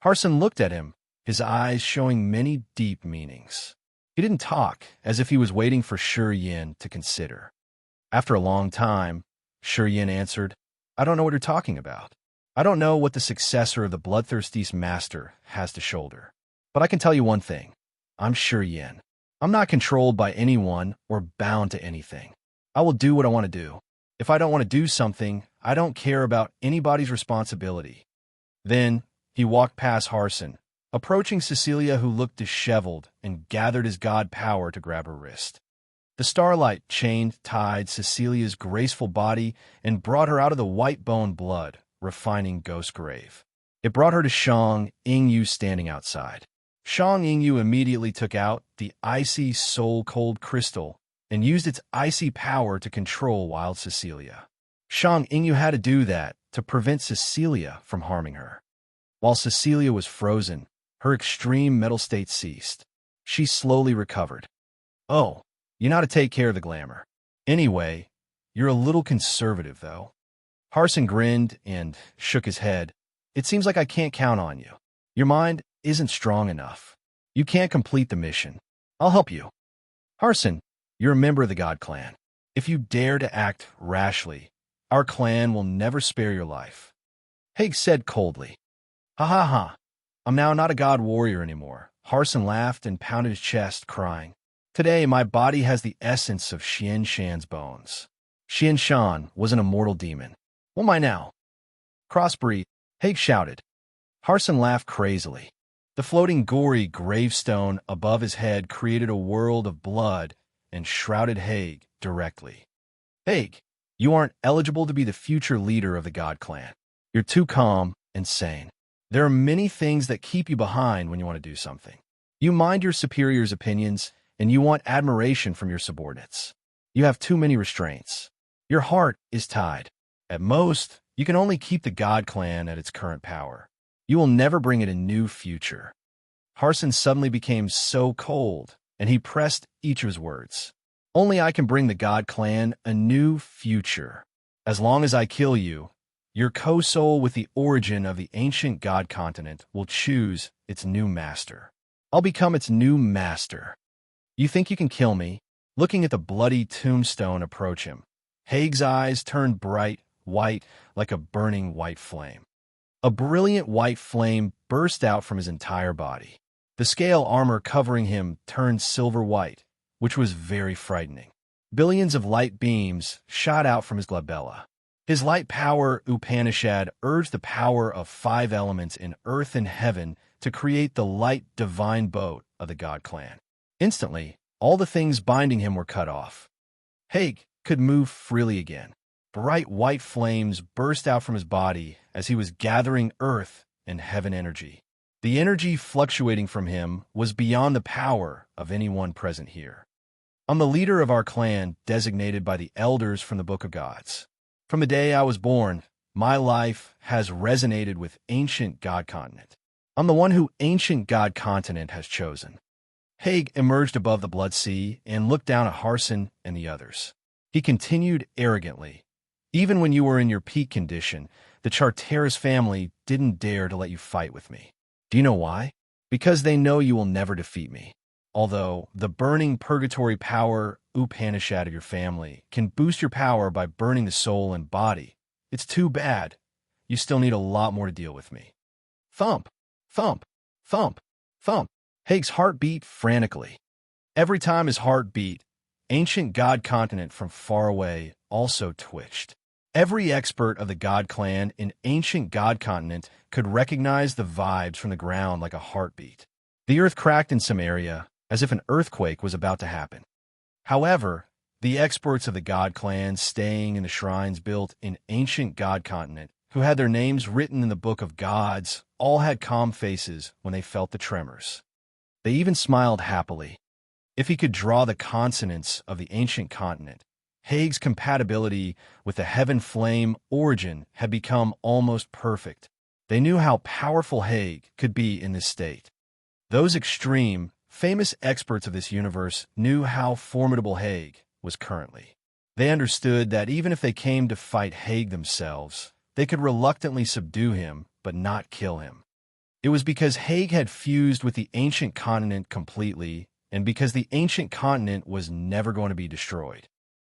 Harson looked at him, his eyes showing many deep meanings. He didn't talk, as if he was waiting for Shurien to consider. After a long time, Shurien answered, I don't know what you're talking about. I don't know what the successor of the bloodthirsty master has to shoulder. But I can tell you one thing. I'm Shurien. I'm not controlled by anyone or bound to anything. I will do what I want to do. If I don't want to do something, I don't care about anybody's responsibility. Then he walked past Harson, approaching Cecilia, who looked disheveled, and gathered his god power to grab her wrist. The starlight tied Cecilia's graceful body and brought her out of the white bone blood, refining ghost grave. It brought her to Shang Yingyu standing outside. Shang Yingyu immediately took out the icy soul-cold crystal and used its icy power to control wild Cecilia. Shang Yingyu had to do that to prevent Cecilia from harming her. While Cecilia was frozen, her extreme mental state ceased. She slowly recovered. Oh, you know how to take care of the glamour. Anyway, you're a little conservative, though. Harson grinned and shook his head. It seems like I can't count on you. Your mind isn't strong enough. You can't complete the mission. I'll help you. Harson, you're a member of the God Clan. If you dare to act rashly, our clan will never spare your life. Haig said coldly. Ha ha ha. I'm now not a god warrior anymore. Harson laughed and pounded his chest, crying. Today, my body has the essence of Xian Shan's bones. Xian Shan was an immortal demon. What am I now? Crossbreed, Haig shouted. Harson laughed crazily. The floating gory gravestone above his head created a world of blood and shrouded Haig directly. Haig, you aren't eligible to be the future leader of the God Clan. You're too calm and sane. There are many things that keep you behind when you want to do something. You mind your superiors' opinions, and you want admiration from your subordinates. You have too many restraints. Your heart is tied. At most, you can only keep the God Clan at its current power. You will never bring it a new future. Harson suddenly became so cold, and he pressed each of his words. Only I can bring the God Clan a new future. As long as I kill you, your co-soul with the origin of the ancient God continent will choose its new master. I'll become its new master. You think you can kill me? Looking at the bloody tombstone approach him, Haig's eyes turned bright white like a burning white flame. A brilliant white flame burst out from his entire body. The scale armor covering him turned silver white, which was very frightening. Billions of light beams shot out from his glabella. His light power Upanishad urged the power of 5 elements in earth and heaven to create the light divine boat of the God Clan. Instantly, all the things binding him were cut off. Haig could move freely again. Bright white flames burst out from his body as he was gathering earth and heaven energy. The energy fluctuating from him was beyond the power of anyone present here. I'm the leader of our clan, designated by the elders from the Book of Gods. From the day I was born, my life has resonated with ancient God continent. I'm the one who ancient God continent has chosen. Haig emerged above the blood sea and looked down at Harson and the others. He continued arrogantly. Even when you were in your peak condition, the Charteris family didn't dare to let you fight with me. Do you know why? Because they know you will never defeat me. Although the burning purgatory power Upanishad of your family can boost your power by burning the soul and body, it's too bad. You still need a lot more to deal with me. Thump, thump, thump, thump. Haig's heart beat frantically. Every time his heart beat, ancient God continent from far away also twitched. Every expert of the God Clan in ancient God continent could recognize the vibes from the ground like a heartbeat. The earth cracked in some area, as if an earthquake was about to happen. However, The experts of the god clan staying in the shrines built in ancient god continent, who had their names written in the book of gods, all had calm faces when they felt the tremors. They even smiled happily. If he could draw the consonants of the ancient continent, Haig's compatibility with the heaven flame origin had become almost perfect. They knew how powerful Haig could be in this state. Those extreme, famous experts of this universe knew how formidable Haig was currently. They understood that even if they came to fight Haig themselves, they could reluctantly subdue him but not kill him. It was because Haig had fused with the ancient continent completely, and because the ancient continent was never going to be destroyed.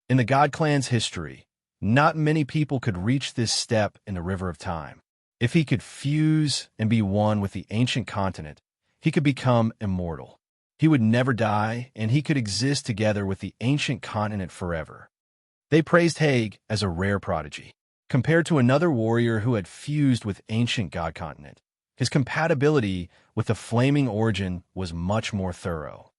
In the God Clan's history, not many people could reach this step in the River of Time. If he could fuse and be one with the ancient continent, he could become immortal. He would never die, and he could exist together with the ancient continent forever. They praised Haig as a rare prodigy. Compared to another warrior who had fused with ancient god continent, his compatibility with the flaming origin was much more thorough.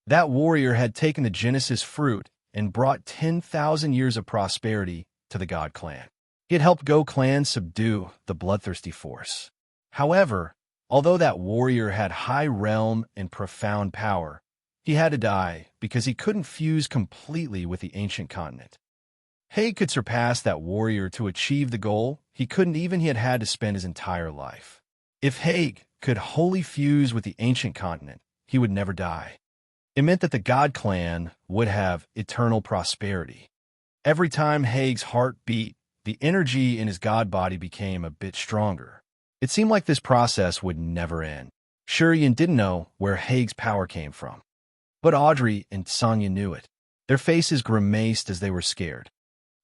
That warrior had taken the Genesis fruit and brought 10,000 years of prosperity to the God Clan. He had helped Go Clan subdue the bloodthirsty force. However, although that warrior had high realm and profound power, he had to die because he couldn't fuse completely with the ancient continent. Haig could surpass that warrior to achieve the goal he couldn't even he had had to spend his entire life. If Haig could wholly fuse with the ancient continent, he would never die. It meant that the God Clan would have eternal prosperity. Every time Haig's heart beat, the energy in his god body became a bit stronger. It seemed like this process would never end. Shurian didn't know where Haig's power came from. But Audrey and Sonya knew it. Their faces grimaced as they were scared.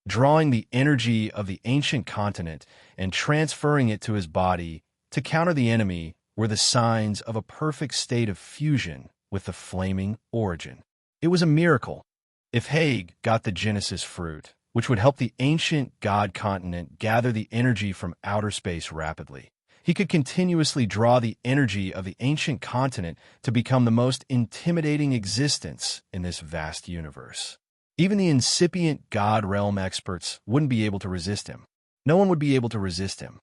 Drawing the energy of the ancient continent and transferring it to his body to counter the enemy were the signs of a perfect state of fusion with the flaming origin. It was a miracle. If Haig got the Genesis fruit, which would help the ancient god continent gather the energy from outer space rapidly, he could continuously draw the energy of the ancient continent to become the most intimidating existence in this vast universe. Even the incipient god realm experts wouldn't be able to resist him. No one would be able to resist him.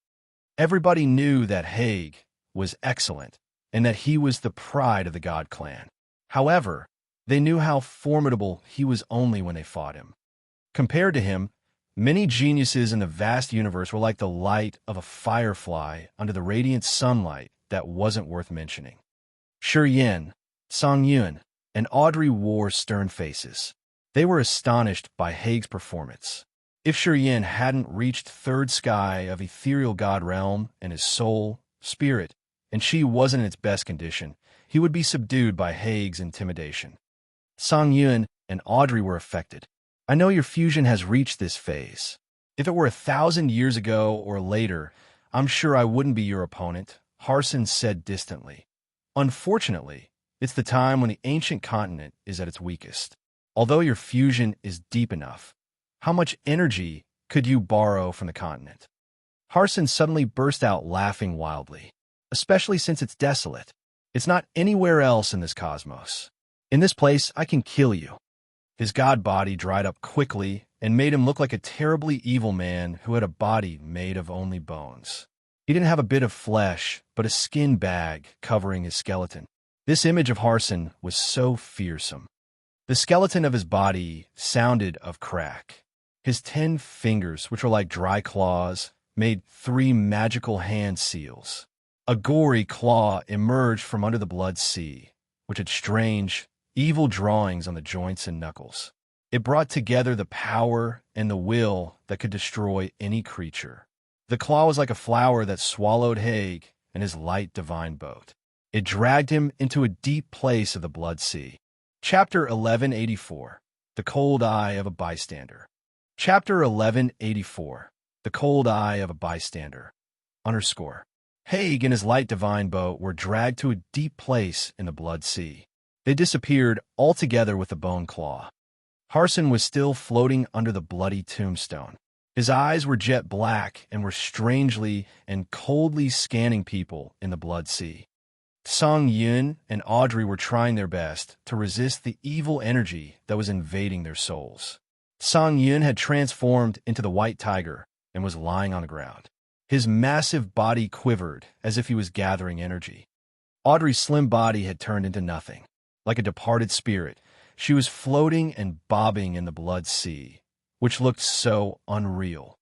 Everybody knew that Haig was excellent and that he was the pride of the God Clan. However, they knew how formidable he was only when they fought him. Compared to him, many geniuses in the vast universe were like the light of a firefly under the radiant sunlight that wasn't worth mentioning. Shurian, Song Yun, and Audrey wore stern faces. They were astonished by Haig's performance. If Shurian hadn't reached third sky of ethereal god realm and his soul, spirit, and she wasn't in its best condition, he would be subdued by Haig's intimidation. Song Yun and Audrey were affected. I know your fusion has reached this phase. If it were 1,000 years ago or later, I'm sure I wouldn't be your opponent, Harson said distantly. Unfortunately, it's the time when the ancient continent is at its weakest. Although your fusion is deep enough, how much energy could you borrow from the continent? Harson suddenly burst out laughing wildly, especially since it's desolate. It's not anywhere else in this cosmos. In this place, I can kill you. His god body dried up quickly and made him look like a terribly evil man who had a body made of only bones. He didn't have a bit of flesh, but a skin bag covering his skeleton. This image of Harson was so fearsome. The skeleton of his body sounded of crack. His 10 fingers, which were like dry claws, made 3 magical hand seals. A gory claw emerged from under the blood sea, which had strange, evil drawings on the joints and knuckles. It brought together the power and the will that could destroy any creature. The claw was like a flower that swallowed Haig and his light divine boat. It dragged him into a deep place of the blood sea. Chapter 1184, The Cold Eye of a Bystander. Chapter 1184, The Cold Eye of a Bystander. _ Haig and his light divine boat were dragged to a deep place in the blood sea. They disappeared altogether with the bone claw. Harson was still floating under the bloody tombstone. His eyes were jet black and were strangely and coldly scanning people in the blood sea. Song Yun and Audrey were trying their best to resist the evil energy that was invading their souls. Song Yun had transformed into the white tiger and was lying on the ground. His massive body quivered as if he was gathering energy. Audrey's slim body had turned into nothing. Like a departed spirit, she was floating and bobbing in the blood sea, which looked so unreal.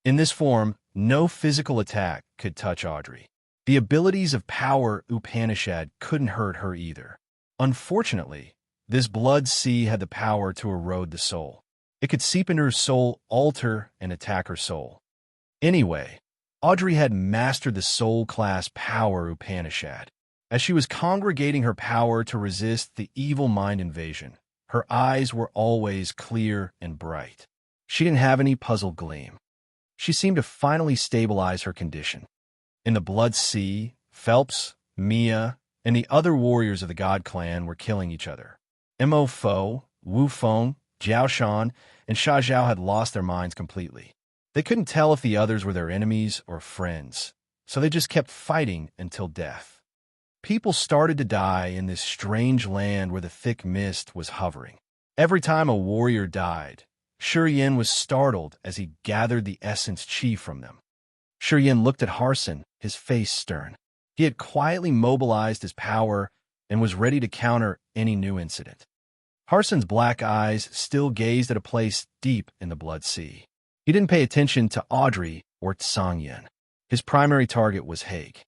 In this form, no physical attack could touch Audrey. The abilities of power Upanishad couldn't hurt her either. Unfortunately, this blood sea had the power to erode the soul. It could seep into her soul, alter, and attack her soul. Anyway, Audrey had mastered the soul-class power Upanishad. As she was congregating her power to resist the evil mind invasion, her eyes were always clear and bright. She didn't have any puzzled gleam. She seemed to finally stabilize her condition. In the blood sea, Phelps, Mia, and the other warriors of the God clan were killing each other. Mo Fo, Wu Feng, Jiao Shan, and Sha Zhao had lost their minds completely. They couldn't tell if the others were their enemies or friends, so they just kept fighting until death. People started to die in this strange land where the thick mist was hovering. Every time a warrior died, Shi Yin was startled as he gathered the essence chi from them. Shi Yin looked at Harson, his face stern. He had quietly mobilized his power and was ready to counter any new incident. Harson's black eyes still gazed at a place deep in the blood sea. He didn't pay attention to Audrey or Song Yin. His primary target was Haig.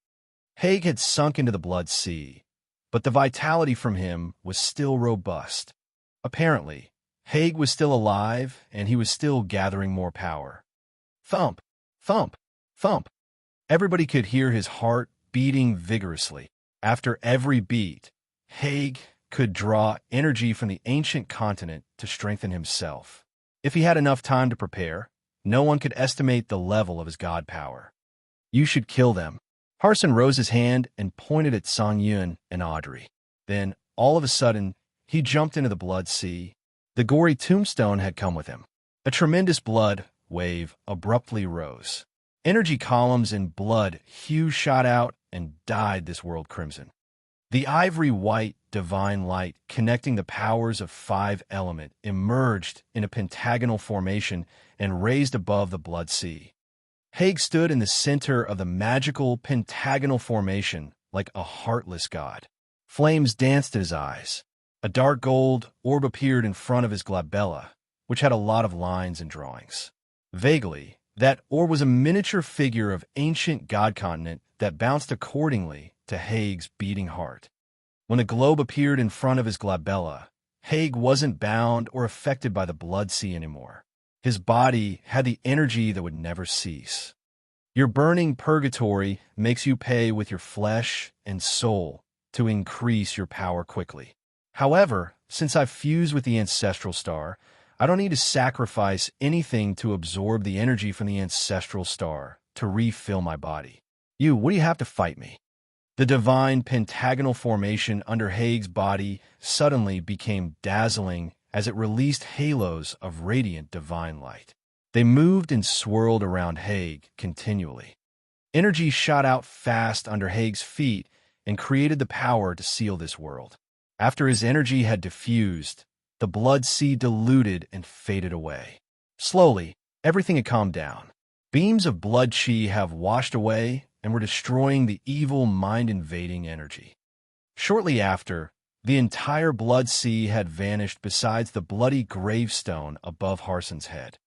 Haig had sunk into the blood sea, but the vitality from him was still robust. Apparently, Haig was still alive, and he was still gathering more power. Thump, thump, thump. Everybody could hear his heart beating vigorously. After every beat, Haig could draw energy from the ancient continent to strengthen himself. If he had enough time to prepare, no one could estimate the level of his god power. You should kill them. Harson rose his hand and pointed at Song Yun and Audrey. Then, all of a sudden, he jumped into the blood sea. The gory tombstone had come with him. A tremendous blood wave abruptly rose. Energy columns in blood hue shot out and dyed this world crimson. The ivory-white divine light connecting the powers of 5 element emerged in a pentagonal formation and raised above the blood sea. Haig stood in the center of the magical pentagonal formation like a heartless god. Flames danced at his eyes. A dark gold orb appeared in front of his glabella, which had a lot of lines and drawings. Vaguely, that orb was a miniature figure of ancient god continent that bounced accordingly to Haig's beating heart. When the globe appeared in front of his glabella, Haig wasn't bound or affected by the blood sea anymore. His body had the energy that would never cease. Your burning purgatory makes you pay with your flesh and soul to increase your power quickly. However, since I've fused with the ancestral star, I don't need to sacrifice anything to absorb the energy from the ancestral star to refill my body. What do you have to fight me? The divine pentagonal formation under Haig's body suddenly became dazzling as it released halos of radiant divine light. They moved and swirled around Haig continually. Energy shot out fast under Haig's feet and created the power to seal this world. After his energy had diffused, the blood sea diluted and faded away. Slowly, everything had calmed down. Beams of blood chi have washed away and were destroying the evil mind-invading energy. Shortly after, the entire blood sea had vanished besides the bloody gravestone above Harson's head.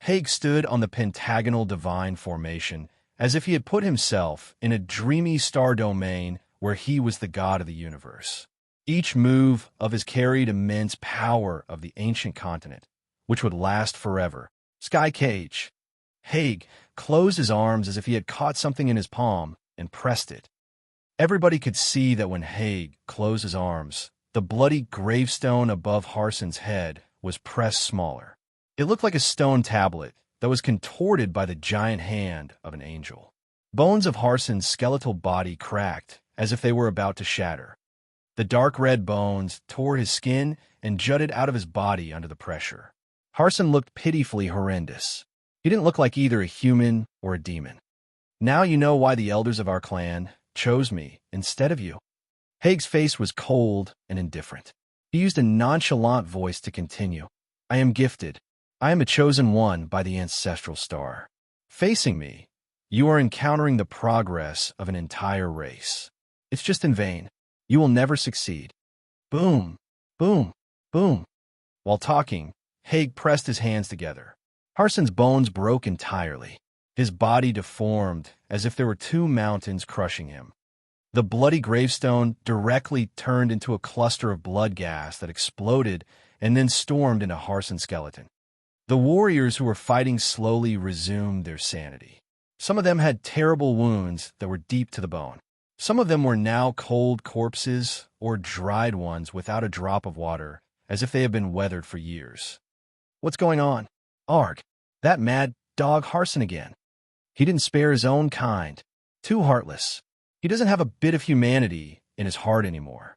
Haig stood on the pentagonal divine formation as if he had put himself in a dreamy star domain where he was the god of the universe. Each move of his carried immense power of the ancient continent, which would last forever. Sky Cage. Haig closed his arms as if he had caught something in his palm and pressed it. Everybody could see that when Haig closed his arms, the bloody gravestone above Harson's head was pressed smaller. It looked like a stone tablet that was contorted by the giant hand of an angel. Bones of Harson's skeletal body cracked as if they were about to shatter. The dark red bones tore his skin and jutted out of his body under the pressure. Harson looked pitifully horrendous. He didn't look like either a human or a demon. Now you know why the elders of our clan chose me instead of you. Haig's face was cold and indifferent. He used a nonchalant voice to continue. I am gifted. I am a chosen one by the ancestral star. Facing me, you are encountering the progress of an entire race. It's just in vain. You will never succeed. Boom, boom, boom. While talking, Haig pressed his hands together. Harson's bones broke entirely. His body deformed as if there were two mountains crushing him. The bloody gravestone directly turned into a cluster of blood gas that exploded and then stormed into Harson's skeleton. The warriors who were fighting slowly resumed their sanity. Some of them had terrible wounds that were deep to the bone. Some of them were now cold corpses or dried ones without a drop of water, as if they had been weathered for years. What's going on? Arg, that mad dog Harson again. He didn't spare his own kind. Too heartless. He doesn't have a bit of humanity in his heart anymore.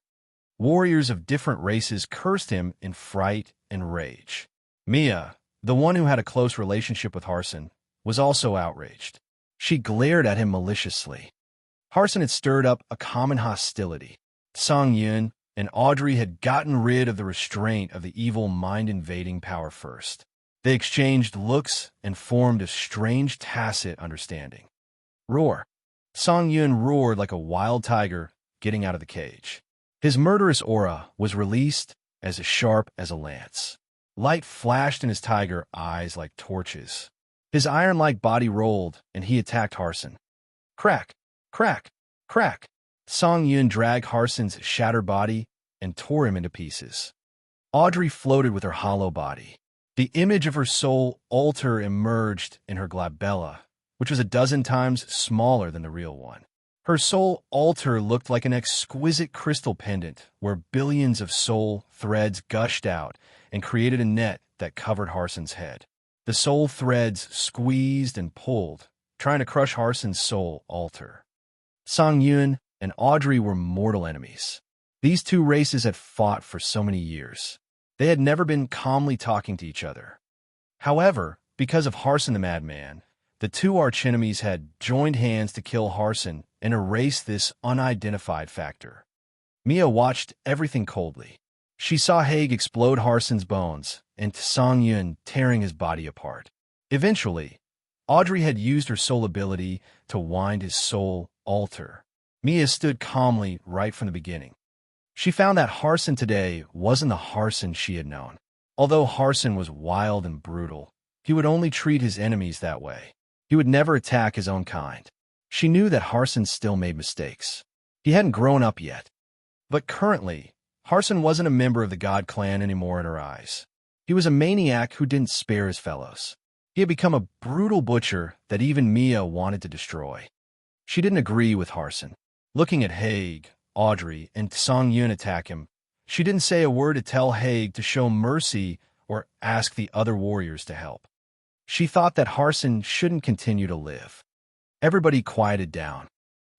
Warriors of different races cursed him in fright and rage. Mia, the one who had a close relationship with Harson, was also outraged. She glared at him maliciously. Harson had stirred up a common hostility. Song Yun and Audrey had gotten rid of the restraint of the evil mind-invading power first. They exchanged looks and formed a strange tacit understanding. Roar. Song Yun roared like a wild tiger getting out of the cage. His murderous aura was released as sharp as a lance. Light flashed in his tiger eyes like torches. His iron-like body rolled, and he attacked Harson. Crack, crack, crack. Song Yun dragged Harson's shattered body and tore him into pieces. Audrey floated with her hollow body. The image of her soul altar emerged in her glabella, which was a dozen times smaller than the real one. Her soul altar looked like an exquisite crystal pendant where billions of soul threads gushed out and created a net that covered Harson's head. The soul threads squeezed and pulled, trying to crush Harson's soul altar. Song Yun and Audrey were mortal enemies. These two races had fought for so many years. They had never been calmly talking to each other. However, because of Harson the Madman, the two archenemies had joined hands to kill Harson and erase this unidentified factor. Mia watched everything coldly. She saw Haig explode Harson's bones and Song Yun tearing his body apart. Eventually, Audrey had used her soul ability to wind his soul altar. Mia stood calmly right from the beginning. She found that Harson today wasn't the Harson she had known. Although Harson was wild and brutal, he would only treat his enemies that way. He would never attack his own kind. She knew that Harson still made mistakes. He hadn't grown up yet. But currently, Harson wasn't a member of the God Clan anymore in her eyes. He was a maniac who didn't spare his fellows. He had become a brutal butcher that even Mia wanted to destroy. She didn't agree with Harson. Looking at Haig, Audrey, and Song Yun attack him, she didn't say a word to tell Haig to show mercy or ask the other warriors to help. She thought that Harson shouldn't continue to live. Everybody quieted down.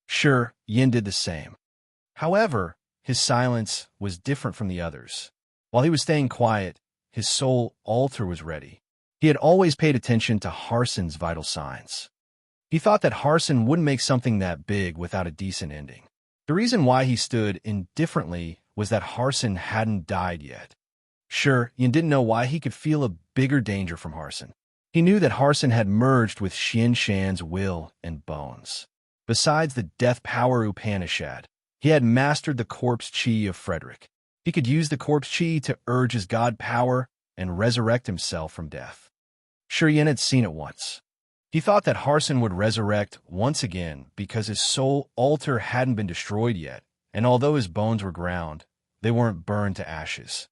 Sure, Yin did the same. However, his silence was different from the others. While he was staying quiet, his soul altar was ready. He had always paid attention to Harson's vital signs. He thought that Harson wouldn't make something that big without a decent ending. The reason why he stood indifferently was that Harson hadn't died yet. Sure, Yin didn't know why he could feel a bigger danger from Harson. He knew that Harson had merged with Xian Shan's will and bones. Besides the death power Upanishad, he had mastered the corpse chi of Frederick. He could use the corpse chi to urge his god power and resurrect himself from death. Sure, Yin had seen it once. He thought that Harson would resurrect once again because his soul altar hadn't been destroyed yet, and although his bones were ground, they weren't burned to ashes.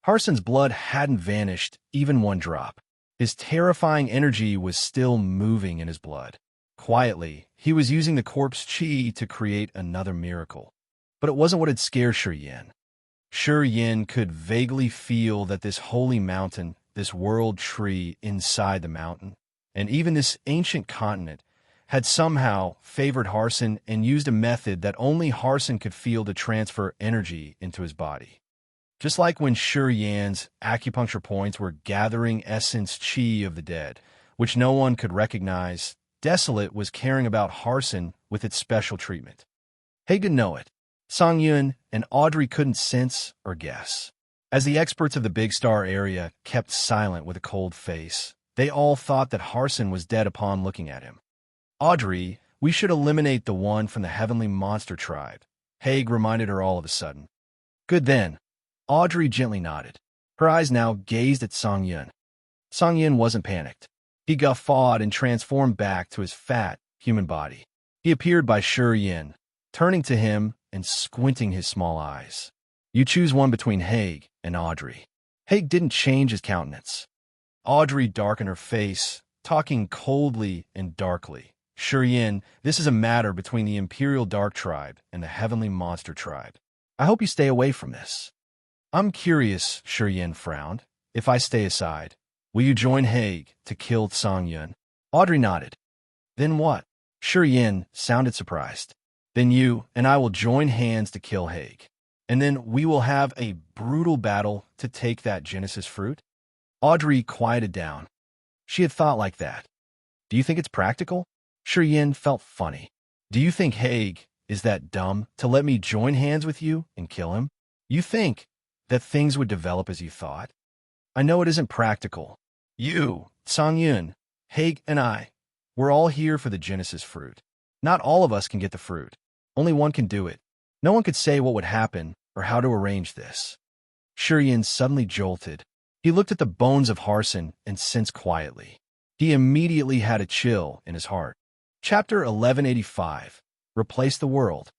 Harson's blood hadn't vanished even one drop. His terrifying energy was still moving in his blood. Quietly, he was using the corpse chi to create another miracle. But it wasn't what had scared Shi Yin. Shi Yin could vaguely feel that this holy mountain, this world tree inside the mountain, and even this ancient continent had somehow favored Harson and used a method that only Harson could feel to transfer energy into his body. Just like when Shi Yan's acupuncture points were gathering essence chi of the dead, which no one could recognize, Desolate was caring about Harson with its special treatment. Haig didn't know it. Song Yun and Audrey couldn't sense or guess. As the experts of the Big Star area kept silent with a cold face, they all thought that Harson was dead upon looking at him. Audrey, we should eliminate the one from the heavenly monster tribe, Haig reminded her all of a sudden. Good then. Audrey gently nodded. Her eyes now gazed at Song Yun. Song Yun wasn't panicked. He guffawed and transformed back to his fat, human body. He appeared by Shi Yin, turning to him and squinting his small eyes. You choose one between Haig and Audrey. Haig didn't change his countenance. Audrey darkened her face, talking coldly and darkly. Shi Yin, this is a matter between the Imperial Dark Tribe and the Heavenly Monster Tribe. I hope you stay away from this. I'm curious, Shi Yin frowned. If I stay aside, will you join Haig to kill Song Yun? Audrey nodded. Then what? Shi Yin sounded surprised. Then you and I will join hands to kill Haig. And then we will have a brutal battle to take that Genesis fruit? Audrey quieted down. She had thought like that. Do you think it's practical? Shi Yin felt funny. Do you think Haig is that dumb to let me join hands with you and kill him? You think that things would develop as you thought? I know it isn't practical. You, Song Yun, Haig, and I, we're all here for the Genesis fruit. Not all of us can get the fruit. Only one can do it. No one could say what would happen or how to arrange this. Shi Yin suddenly jolted. He looked at the bones of Harson and sensed quietly. He immediately had a chill in his heart. Chapter 1185. Replace the World.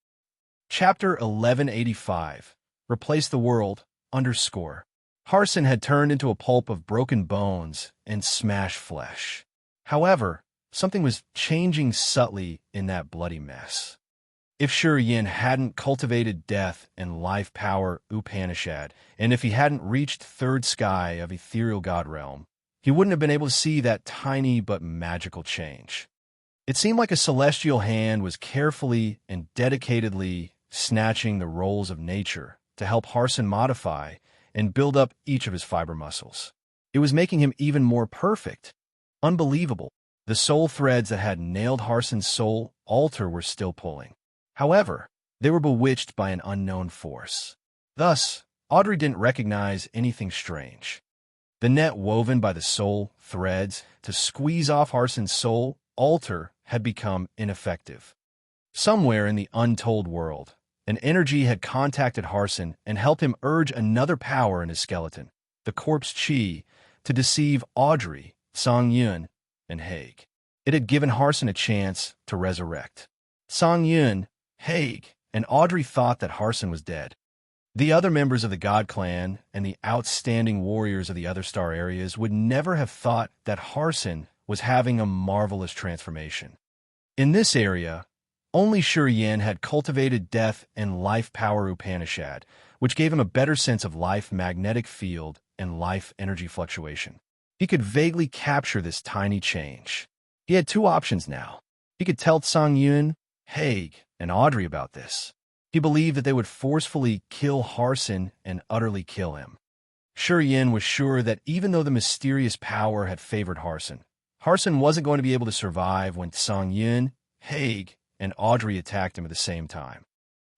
Chapter 1185. Replace the World, _ Harson had turned into a pulp of broken bones and smashed flesh. However, something was changing subtly in that bloody mess. If Shi Yin hadn't cultivated death and life power Upanishad, and if he hadn't reached third sky of ethereal god realm, he wouldn't have been able to see that tiny but magical change. It seemed like a celestial hand was carefully and dedicatedly snatching the rolls of nature to help Harson modify and build up each of his fiber muscles. It was making him even more perfect. Unbelievable. The soul threads that had nailed Harson's soul altar were still pulling. However, they were bewitched by an unknown force. Thus, Audrey didn't recognize anything strange. The net woven by the soul threads to squeeze off Harson's soul altar had become ineffective. Somewhere in the untold world, an energy had contacted Harson and helped him urge another power in his skeleton, the corpse chi, to deceive Audrey, Song Yun, and Haig. It had given Harson a chance to resurrect. Song Yun, Haig, and Audrey thought that Harson was dead. The other members of the God Clan and the outstanding warriors of the other star areas would never have thought that Harson was having a marvelous transformation. In this area, only Shi Yin had cultivated death and life power Upanishad, which gave him a better sense of life magnetic field and life energy fluctuation. He could vaguely capture this tiny change. He had two options now. He could tell Song Yun, Haig, and Audrey about this. He believed that they would forcefully kill Harson and utterly kill him. Shi Yin was sure that even though the mysterious power had favored Harson, Harson wasn't going to be able to survive when Song Yun, Haig, and Audrey attacked him at the same time.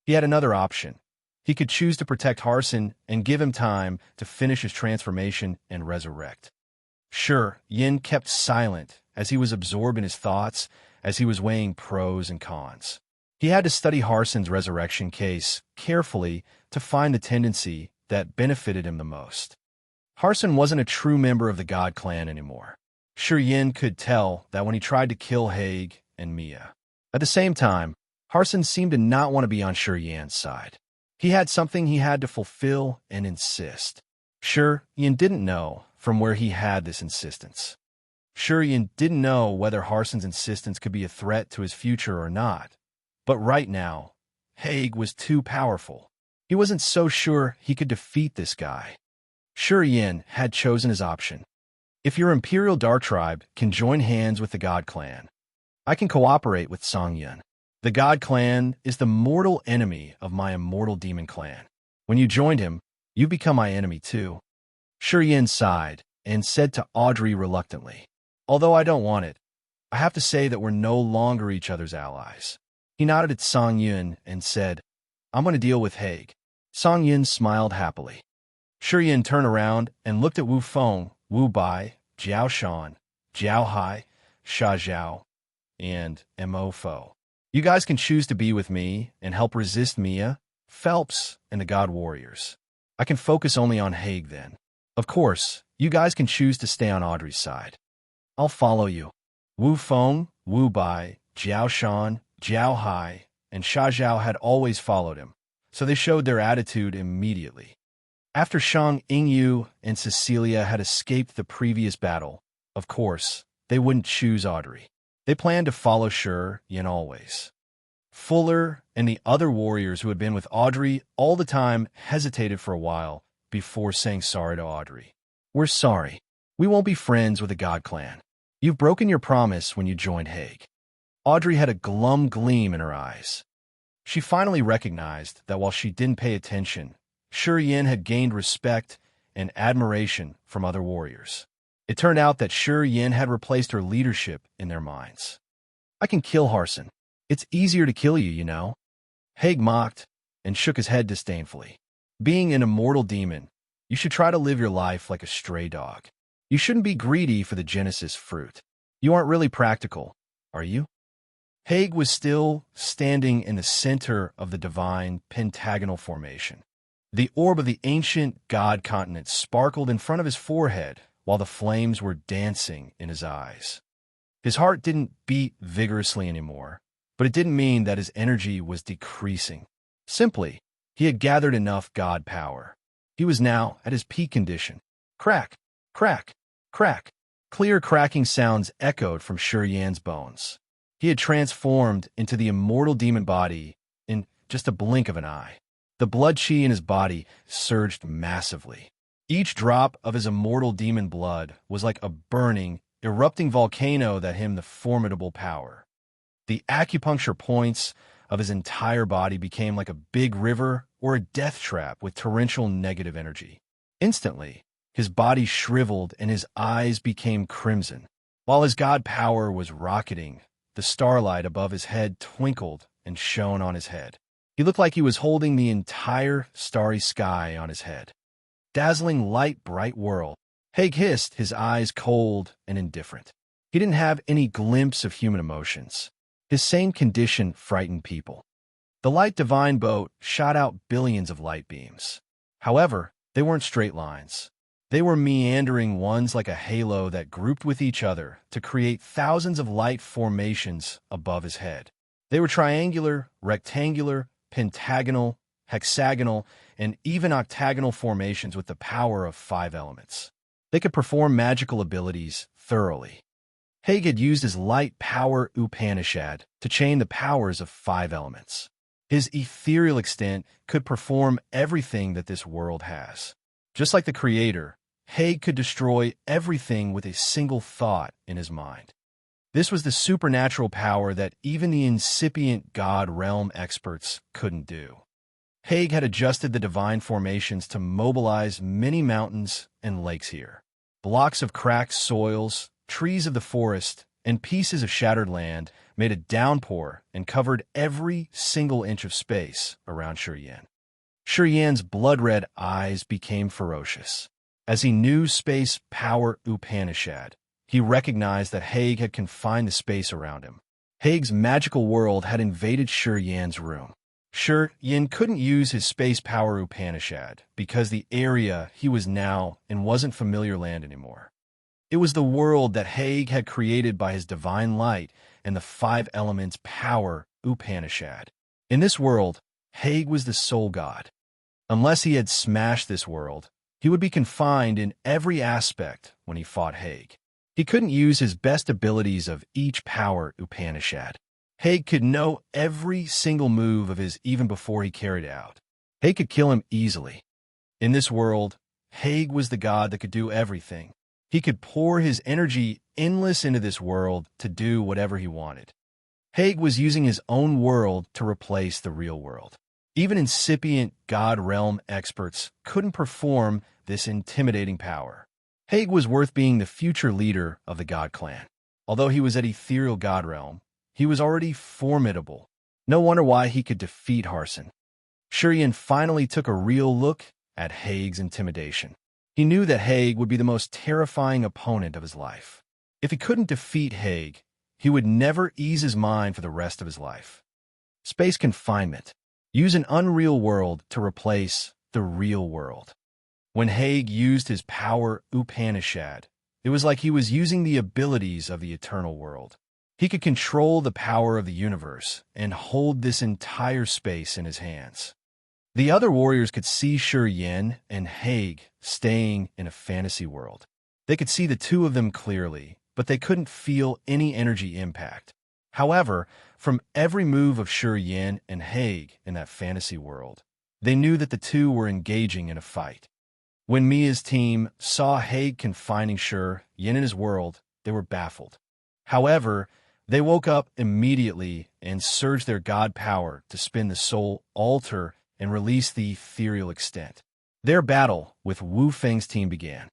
He had another option. He could choose to protect Harson and give him time to finish his transformation and resurrect. Sure, Yin kept silent as he was absorbed in his thoughts, as he was weighing pros and cons. He had to study Harson's resurrection case carefully to find the tendency that benefited him the most. Harson wasn't a true member of the God Clan anymore. Shi Yin could tell that when he tried to kill Haig and Mia. At the same time, Harson seemed to not want to be on Shi Yin's side. He had something he had to fulfill and insist. Shi Yin didn't know from where he had this insistence. Shi Yin didn't know whether Harson's insistence could be a threat to his future or not. But right now, Haig was too powerful. He wasn't so sure he could defeat this guy. Shi Yin had chosen his option. If your Imperial Dark Tribe can join hands with the God Clan, I can cooperate with Song Yun. The God Clan is the mortal enemy of my immortal demon clan. When you joined him, you become my enemy too. Shi Yin sighed and said to Audrey reluctantly, although I don't want it, I have to say that we're no longer each other's allies. He nodded at Song Yun and said, I'm going to deal with Haig. Song Yin smiled happily. Shi Yin turned around and looked at Wu Feng, Wu Bai, Jiao Shan, Jiao Hai, Sha Zhao, and Mo Fo. You guys can choose to be with me and help resist Mia, Phelps, and the God Warriors. I can focus only on Haig then. Of course, you guys can choose to stay on Audrey's side. I'll follow you. Wu Feng, Wu Bai, Jiao Shan, Jiao Hai, and Sha Zhao had always followed him, so they showed their attitude immediately. After Shang Yingyu and Cecilia had escaped the previous battle, of course, they wouldn't choose Audrey. They planned to follow Shi Yin always. Fuller and the other warriors who had been with Audrey all the time hesitated for a while before saying sorry to Audrey. We're sorry. We won't be friends with the God Clan. You've broken your promise when you joined Haig. Audrey had a glum gleam in her eyes. She finally recognized that while she didn't pay attention, Shi Yin had gained respect and admiration from other warriors. It turned out that Shi Yin had replaced her leadership in their minds. I can kill Harson. It's easier to kill you, you know. Haig mocked and shook his head disdainfully. Being an immortal demon, you should try to live your life like a stray dog. You shouldn't be greedy for the Genesis fruit. You aren't really practical, are you? Haig was still standing in the center of the divine pentagonal formation. The orb of the ancient god continent sparkled in front of his forehead while the flames were dancing in his eyes. His heart didn't beat vigorously anymore, but it didn't mean that his energy was decreasing. Simply, he had gathered enough god power. He was now at his peak condition. Crack, crack, crack. Clear cracking sounds echoed from Shi Yan's bones. He had transformed into the immortal demon body in just a blink of an eye. The blood chi in his body surged massively. Each drop of his immortal demon blood was like a burning, erupting volcano that hymned the formidable power. The acupuncture points of his entire body became like a big river or a death trap with torrential negative energy. Instantly, his body shriveled and his eyes became crimson. While his god power was rocketing, the starlight above his head twinkled and shone on his head. He looked like he was holding the entire starry sky on his head. Dazzling light, bright world. Haig hissed, his eyes cold and indifferent. He didn't have any glimpse of human emotions. His sane condition frightened people. The light divine boat shot out billions of light beams. However, they weren't straight lines. They were meandering ones like a halo that grouped with each other to create thousands of light formations above his head. They were triangular, rectangular, pentagonal, hexagonal, and even octagonal formations with the power of 5 elements. They could perform magical abilities thoroughly. Haig had used his light power Upanishad to chain the powers of 5 elements. His ethereal extent could perform everything that this world has. Just like the Creator, Haig could destroy everything with a single thought in his mind. This was the supernatural power that even the incipient God realm experts couldn't do. Haig had adjusted the divine formations to mobilize many mountains and lakes here. Blocks of cracked soils, trees of the forest, and pieces of shattered land made a downpour and covered every single inch of space around Shi Yin. Shi Yan's blood-red eyes became ferocious. As he knew space power Upanishad, he recognized that Haig had confined the space around him. Haig's magical world had invaded Shi Yan's room. Shi Yin couldn't use his space power Upanishad because the area he was now in wasn't familiar land anymore. It was the world that Haig had created by his divine light and the 5 elements power Upanishad. In this world, Haig was the sole god. Unless he had smashed this world, he would be confined in every aspect when he fought Haig. He couldn't use his best abilities of each power Upanishad. Haig could know every single move of his even before he carried it out. Haig could kill him easily. In this world, Haig was the god that could do everything. He could pour his energy endless into this world to do whatever he wanted. Haig was using his own world to replace the real world. Even incipient God realm experts couldn't perform this intimidating power. Haig was worth being the future leader of the God Clan. Although he was at ethereal God realm, he was already formidable. No wonder why he could defeat Harson. Yin finally took a real look at Haig's intimidation. He knew that Haig would be the most terrifying opponent of his life. If he couldn't defeat Haig, he would never ease his mind for the rest of his life. Space confinement. Use an unreal world to replace the real world. When Haig used his power Upanishad, it was like he was using the abilities of the eternal world. He could control the power of the universe and hold this entire space in his hands. The other warriors could see Yin and Haig staying in a fantasy world. They could see the two of them clearly, but they couldn't feel any energy impact. However, from every move of Yin and Haig in that fantasy world, they knew that the two were engaging in a fight. When Mia's team saw Haig confining Yin in his world, they were baffled. However, they woke up immediately and surged their god power to spin the soul altar and release the ethereal extent. Their battle with Wu Feng's team began.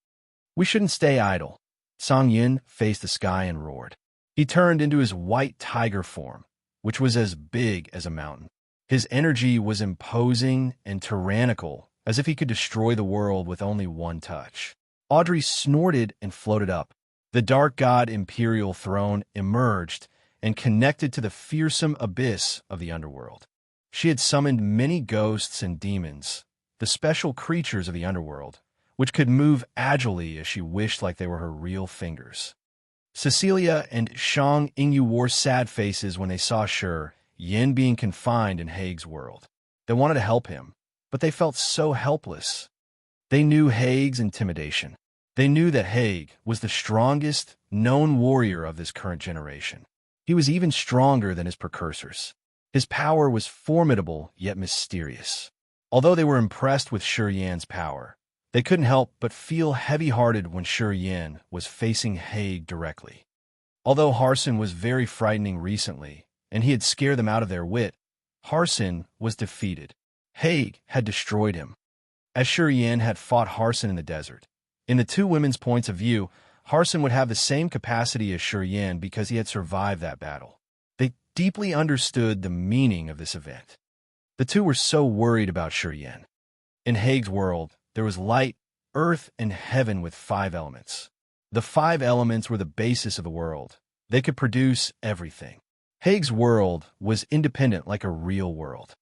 We shouldn't stay idle. Song Yin faced the sky and roared. He turned into his white tiger form, which was as big as a mountain. His energy was imposing and tyrannical, as if he could destroy the world with only one touch. Audrey snorted and floated up. The dark god imperial throne emerged and connected to the fearsome abyss of the underworld. She had summoned many ghosts and demons, the special creatures of the underworld, which could move agilely as she wished like they were her real fingers. Cecilia and Shang Yingyu wore sad faces when they saw Yin being confined in Haig's world. They wanted to help him, but they felt so helpless. They knew Haig's intimidation. They knew that Haig was the strongest known warrior of this current generation. He was even stronger than his precursors. His power was formidable yet mysterious. Although they were impressed with Yin's power, they couldn't help but feel heavy-hearted when Yin was facing Haig directly. Although Harson was very frightening recently, and he had scared them out of their wit, Harson was defeated. Haig had destroyed him. As Yin had fought Harson in the desert, in the two women's points of view, Harson would have the same capacity as Yin because he had survived that battle. They deeply understood the meaning of this event. The two were so worried about Yin. In Haig's world, there was light, earth, and heaven with 5 elements. The 5 elements were the basis of the world. They could produce everything. Haig's world was independent like a real world.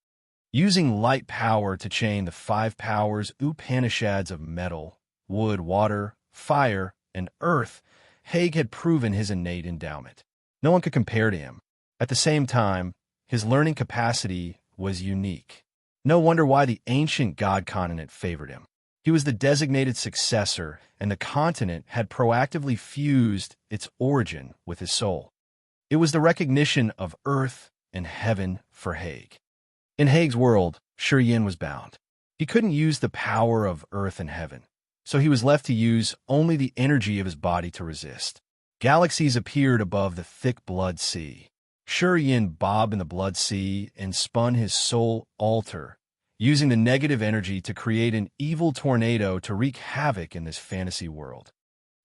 Using light power to chain the 5 powers Upanishads of metal, wood, water, fire, and earth, Haig had proven his innate endowment. No one could compare to him. At the same time, his learning capacity was unique. No wonder why the ancient god continent favored him. He was the designated successor, and the continent had proactively fused its origin with his soul. It was the recognition of earth and heaven for Haig. In Haig's world, Yin was bound. He couldn't use the power of earth and heaven, so he was left to use only the energy of his body to resist. Galaxies appeared above the thick blood sea. Yin bobbed in the blood sea and spun his soul altar, using the negative energy to create an evil tornado to wreak havoc in this fantasy world.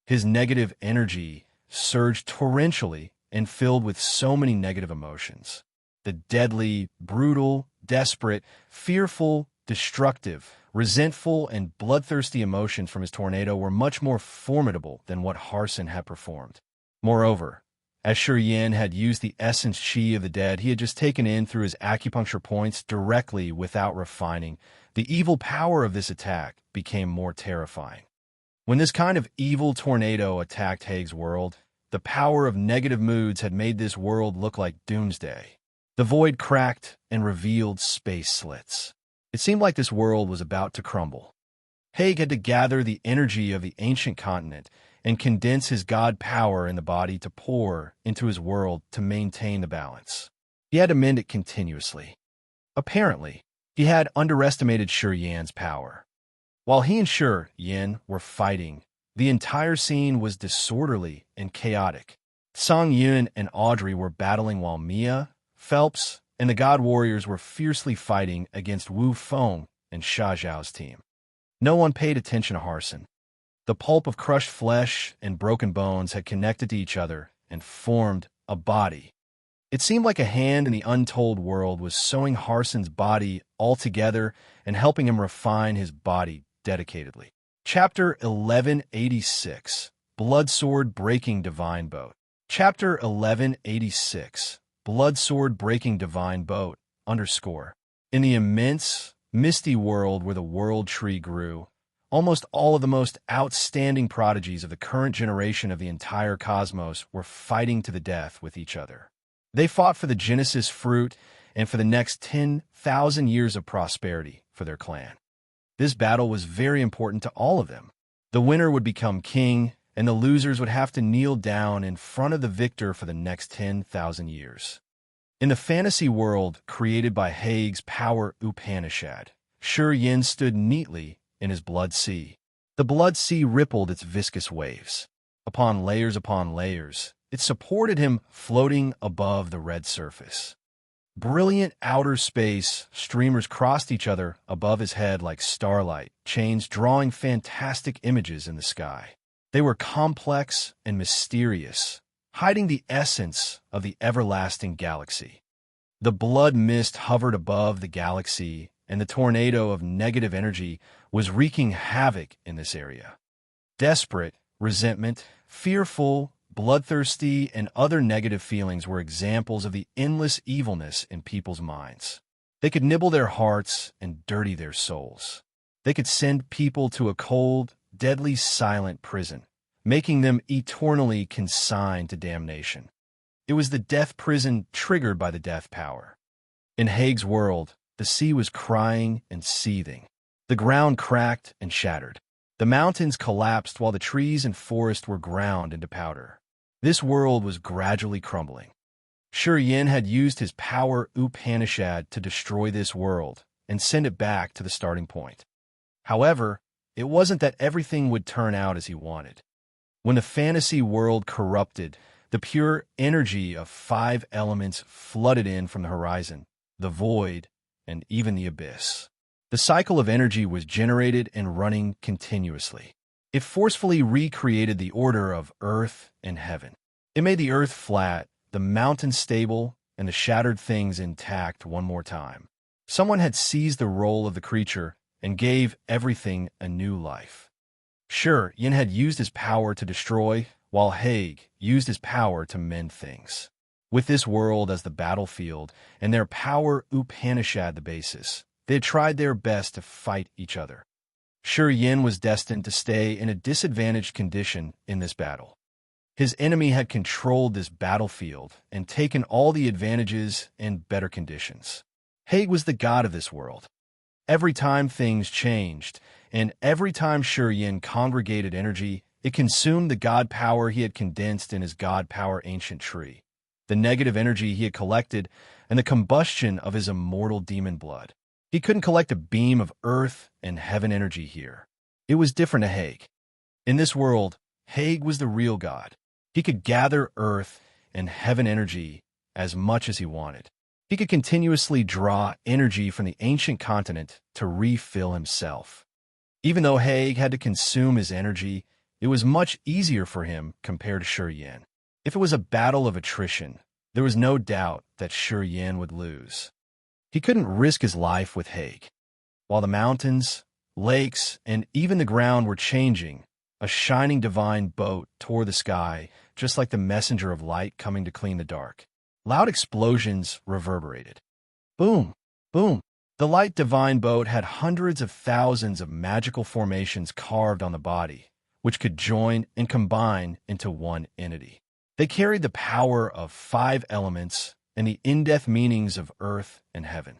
His negative energy surged torrentially and filled with so many negative emotions. The deadly, brutal, desperate, fearful, destructive, resentful, and bloodthirsty emotions from his tornado were much more formidable than what Harson had performed. Moreover, as Yin had used the essence chi of the dead he had just taken in through his acupuncture points directly without refining, the evil power of this attack became more terrifying. When this kind of evil tornado attacked Haig's world, the power of negative moods had made this world look like doomsday. The void cracked and revealed space slits. It seemed like this world was about to crumble. Haig had to gather the energy of the ancient continent and condense his god power in the body to pour into his world to maintain the balance. He had to mend it continuously. Apparently, he had underestimated Yin's power. While he and Yin were fighting, the entire scene was disorderly and chaotic. Song Yun and Audrey were battling while Mia, Phelps, and the god warriors were fiercely fighting against Wu Feng and Sha Zhao's team. No one paid attention to Harson. The pulp of crushed flesh and broken bones had connected to each other and formed a body. It seemed like a hand in the untold world was sewing Harson's body all together and helping him refine his body dedicatedly. Chapter 1186, Bloodsword Breaking Divine Boat. Chapter 1186, Bloodsword Breaking Divine Boat, _ In the immense, misty world where the world tree grew, almost all of the most outstanding prodigies of the current generation of the entire cosmos were fighting to the death with each other. They fought for the Genesis fruit and for the next 10,000 years of prosperity for their clan. This battle was very important to all of them. The winner would become king, and the losers would have to kneel down in front of the victor for the next 10,000 years. In the fantasy world created by Haig's power Upanishad, Yin stood neatly in his blood sea. The blood sea rippled its viscous waves. Upon layers, it supported him floating above the red surface. Brilliant outer space streamers crossed each other above his head like starlight chains drawing fantastic images in the sky. They were complex and mysterious, hiding the essence of the everlasting galaxy. The blood mist hovered above the galaxy, and the tornado of negative energy was wreaking havoc in this area. Desperate, resentment, fearful, bloodthirsty, and other negative feelings were examples of the endless evilness in people's minds. They could nibble their hearts and dirty their souls. They could send people to a cold, deadly silent prison, making them eternally consigned to damnation. It was the death prison triggered by the death power. In Haig's world, the sea was crying and seething. The ground cracked and shattered. The mountains collapsed while the trees and forest were ground into powder. This world was gradually crumbling. Yin had used his power Upanishad to destroy this world and send it back to the starting point. However, it wasn't that everything would turn out as he wanted. When the fantasy world corrupted, the pure energy of 5 elements flooded in from the horizon, the void, and even the abyss. The cycle of energy was generated and running continuously. It forcefully recreated the order of earth and heaven. It made the earth flat, the mountains stable, and the shattered things intact one more time. Someone had seized the role of the creature and gave everything a new life. Yin had used his power to destroy, while Haig used his power to mend things. With this world as the battlefield and their power Upanishad the basis, they had tried their best to fight each other. Yin was destined to stay in a disadvantaged condition in this battle. His enemy had controlled this battlefield and taken all the advantages and better conditions. Haig was the god of this world. Every time things changed, and every time Yin congregated energy, it consumed the god power he had condensed in his god power ancient tree, the negative energy he had collected, and the combustion of his immortal demon blood. He couldn't collect a beam of earth and heaven energy here. It was different to Haig. In this world, Haig was the real god. He could gather earth and heaven energy as much as he wanted. He could continuously draw energy from the ancient continent to refill himself. Even though Haig had to consume his energy, it was much easier for him compared to Yin. If it was a battle of attrition, there was no doubt that Yin would lose. He couldn't risk his life with Haig. While the mountains, lakes, and even the ground were changing, a shining divine boat tore the sky, just like the messenger of light coming to clean the dark. Loud explosions reverberated. Boom! Boom! The light divine boat had hundreds of thousands of magical formations carved on the body, which could join and combine into one entity. They carried the power of 5 elements and the in-depth meanings of earth and heaven.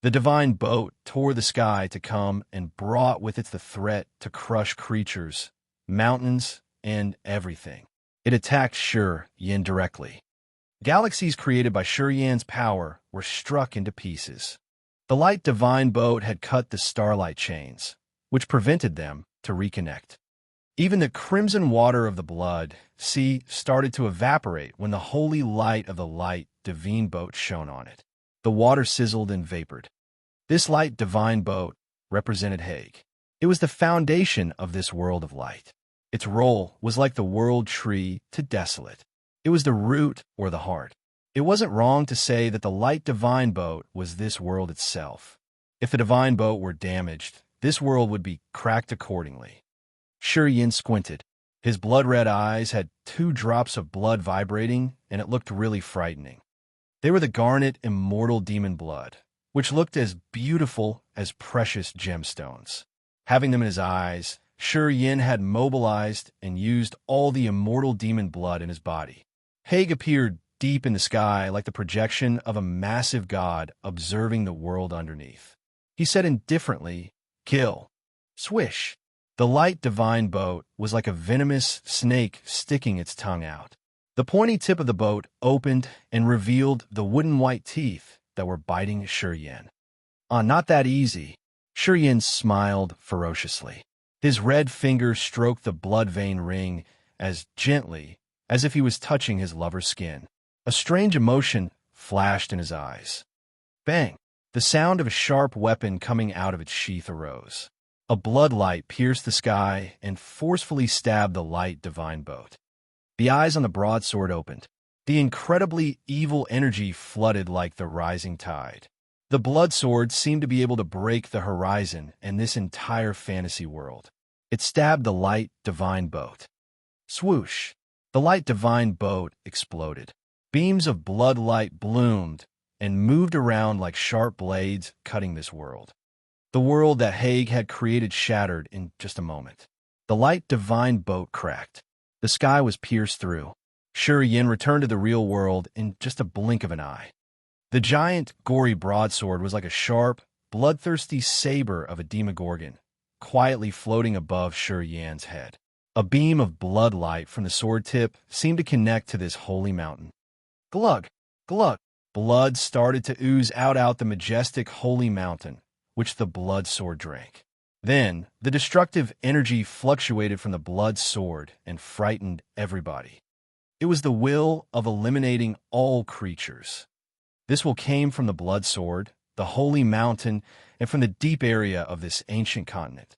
The divine boat tore the sky to come and brought with it the threat to crush creatures, mountains, and everything. It attacked Yin directly. Galaxies created by Yin's power were struck into pieces. The light divine boat had cut the starlight chains, which prevented them to reconnect. Even the crimson water of the blood sea started to evaporate when the holy light of the light divine boat shone on it. The water sizzled and vapored. This light divine boat represented Haig. It was the foundation of this world of light. Its role was like the world tree to desolate. It was the root or the heart. It wasn't wrong to say that the light divine boat was this world itself. If the divine boat were damaged, this world would be cracked accordingly. Yin squinted. His blood-red eyes had 2 drops of blood vibrating, and it looked really frightening. They were the garnet immortal demon blood, which looked as beautiful as precious gemstones. Having them in his eyes, Yin had mobilized and used all the immortal demon blood in his body. Haig appeared deep in the sky like the projection of a massive god observing the world underneath. He said indifferently, "Kill." Swish. The light divine boat was like a venomous snake sticking its tongue out. The pointy tip of the boat opened and revealed the wooden white teeth that were biting Yin. Not that easy. Yin smiled ferociously. His red finger stroked the blood vein ring as gently as if he was touching his lover's skin. A strange emotion flashed in his eyes. Bang! The sound of a sharp weapon coming out of its sheath arose. A blood light pierced the sky and forcefully stabbed the light divine boat. The eyes on the broadsword opened. The incredibly evil energy flooded like the rising tide. The blood sword seemed to be able to break the horizon and this entire fantasy world. It stabbed the light divine boat. Swoosh! The light divine boat exploded. Beams of blood light bloomed and moved around like sharp blades cutting this world. The world that Haig had created shattered in just a moment. The light divine boat cracked. The sky was pierced through. Yin returned to the real world in just a blink of an eye. The giant, gory broadsword was like a sharp, bloodthirsty saber of a demogorgon, quietly floating above Yin's head. A beam of blood light from the sword tip seemed to connect to this holy mountain. Glug! Glug! Blood started to ooze out the majestic holy mountain, which the blood sword drank. Then, the destructive energy fluctuated from the blood sword and frightened everybody. It was the will of eliminating all creatures. This will came from the blood sword, the holy mountain, and from the deep area of this ancient continent.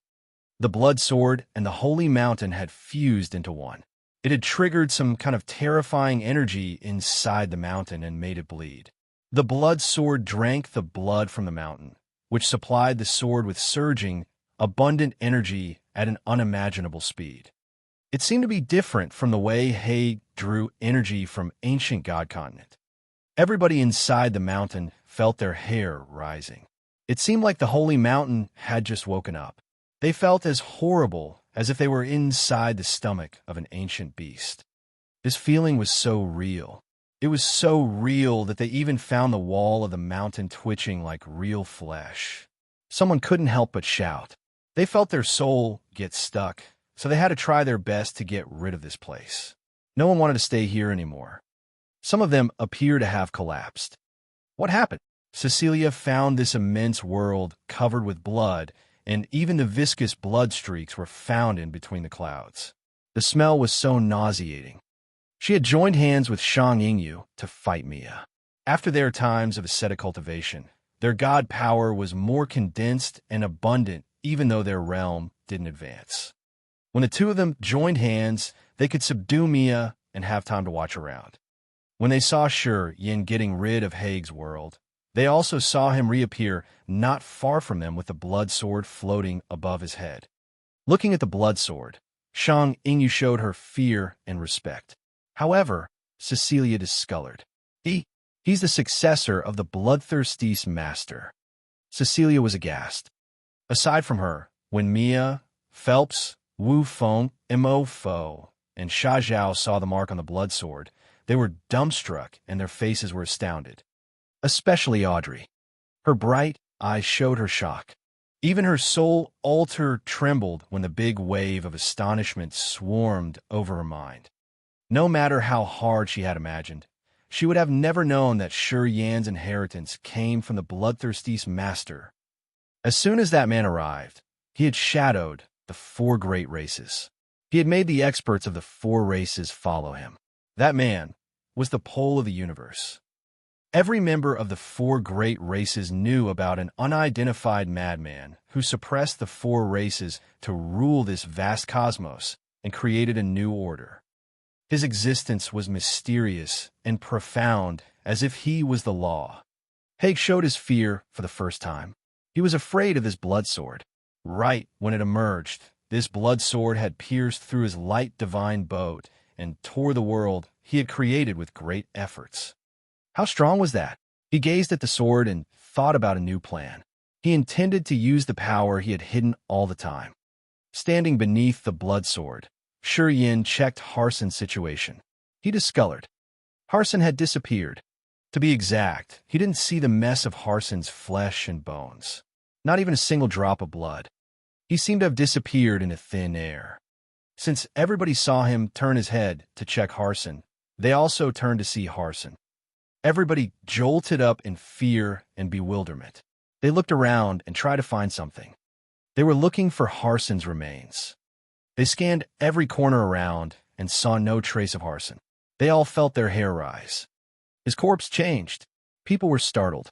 The blood sword and the holy mountain had fused into one. It had triggered some kind of terrifying energy inside the mountain and made it bleed. The blood sword drank the blood from the mountain, which supplied the sword with surging, abundant energy at an unimaginable speed. It seemed to be different from the way Haig drew energy from ancient god continent. Everybody inside the mountain felt their hair rising. It seemed like the holy mountain had just woken up. They felt as horrible as if they were inside the stomach of an ancient beast. This feeling was so real. It was so real that they even found the wall of the mountain twitching like real flesh. Someone couldn't help but shout. They felt their soul get stuck, so they had to try their best to get rid of this place. No one wanted to stay here anymore. Some of them appear to have collapsed. What happened? Cecilia found this immense world covered with blood, and even the viscous blood streaks were found in between the clouds. The smell was so nauseating. She had joined hands with Shang Yingyu to fight Mia. After their times of ascetic cultivation, their god power was more condensed and abundant even though their realm didn't advance. When the two of them joined hands, they could subdue Mia and have time to watch around. When they saw Yin getting rid of Haig's world, they also saw him reappear not far from them with the blood sword floating above his head. Looking at the blood sword, Shang Yingyu showed her fear and respect. However, Cecilia discolored. He's the successor of the bloodthirsty master. Cecilia was aghast. Aside from her, when Mia, Phelps, Wu Feng, Mo Fo, and Sha Zhao saw the mark on the blood sword, they were dumbstruck and their faces were astounded. Especially Audrey. Her bright eyes showed her shock. Even her soul altar trembled when the big wave of astonishment swarmed over her mind. No matter how hard she had imagined, she would have never known that Yan's inheritance came from the bloodthirsty master. As soon as that man arrived, he had shadowed the 4 great races. He had made the experts of the 4 races follow him. That man was the pole of the universe. Every member of the 4 great races knew about an unidentified madman who suppressed the 4 races to rule this vast cosmos and created a new order. His existence was mysterious and profound, as if he was the law. Haig showed his fear for the first time. He was afraid of this blood sword. Right when it emerged, this blood sword had pierced through his light divine boat and tore the world he had created with great efforts. How strong was that? He gazed at the sword and thought about a new plan. He intended to use the power he had hidden all the time. Standing beneath the blood sword, Yin checked Harson's situation. He discolored. Harson had disappeared. To be exact, he didn't see the mess of Harson's flesh and bones. Not even a single drop of blood. He seemed to have disappeared into thin air. Since everybody saw him turn his head to check Harson, they also turned to see Harson. Everybody jolted up in fear and bewilderment. They looked around and tried to find something. They were looking for Harson's remains. They scanned every corner around and saw no trace of Harson. They all felt their hair rise. His corpse changed. People were startled.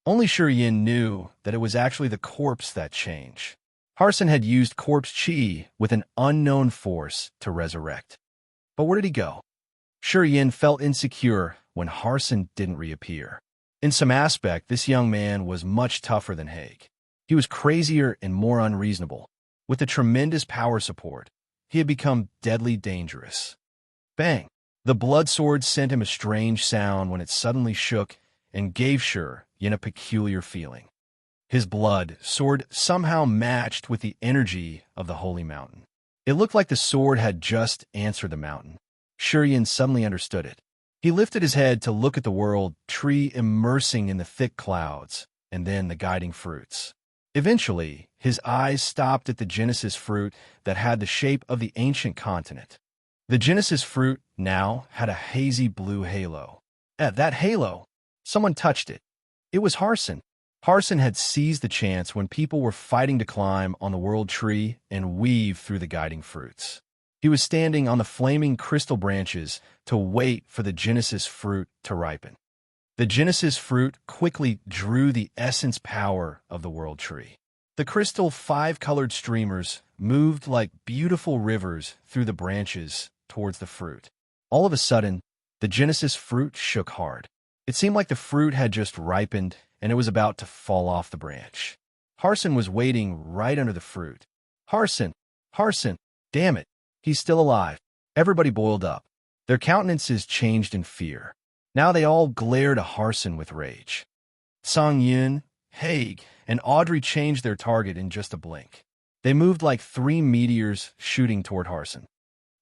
Only Yin knew that it was actually the corpse that changed. Harson had used corpse chi with an unknown force to resurrect. But where did he go? Yin felt insecure when Harson didn't reappear. In some aspect, this young man was much tougher than Haig. He was crazier and more unreasonable. With a tremendous power support, he had become deadly dangerous. Bang! The blood sword sent him a strange sound when it suddenly shook and gave Yin a peculiar feeling. His blood sword somehow matched with the energy of the holy mountain. It looked like the sword had just answered the mountain. Yin suddenly understood it. He lifted his head to look at the world tree immersing in the thick clouds, and then the guiding fruits. Eventually, his eyes stopped at the Genesis fruit that had the shape of the ancient continent. The Genesis fruit now had a hazy blue halo. At that halo, someone touched it. It was Harson. Harson had seized the chance when people were fighting to climb on the world tree and weave through the guiding fruits. He was standing on the flaming crystal branches to wait for the Genesis fruit to ripen. The Genesis fruit quickly drew the essence power of the world tree. The crystal five-colored streamers moved like beautiful rivers through the branches towards the fruit. All of a sudden, the Genesis fruit shook hard. It seemed like the fruit had just ripened and it was about to fall off the branch. Harson was waiting right under the fruit. Harson! Harson! Damn it! He's still alive. Everybody boiled up. Their countenances changed in fear. Now they all glared at Harson with rage. Yin, Haig, and Audrey changed their target in just a blink. They moved like three meteors shooting toward Harson.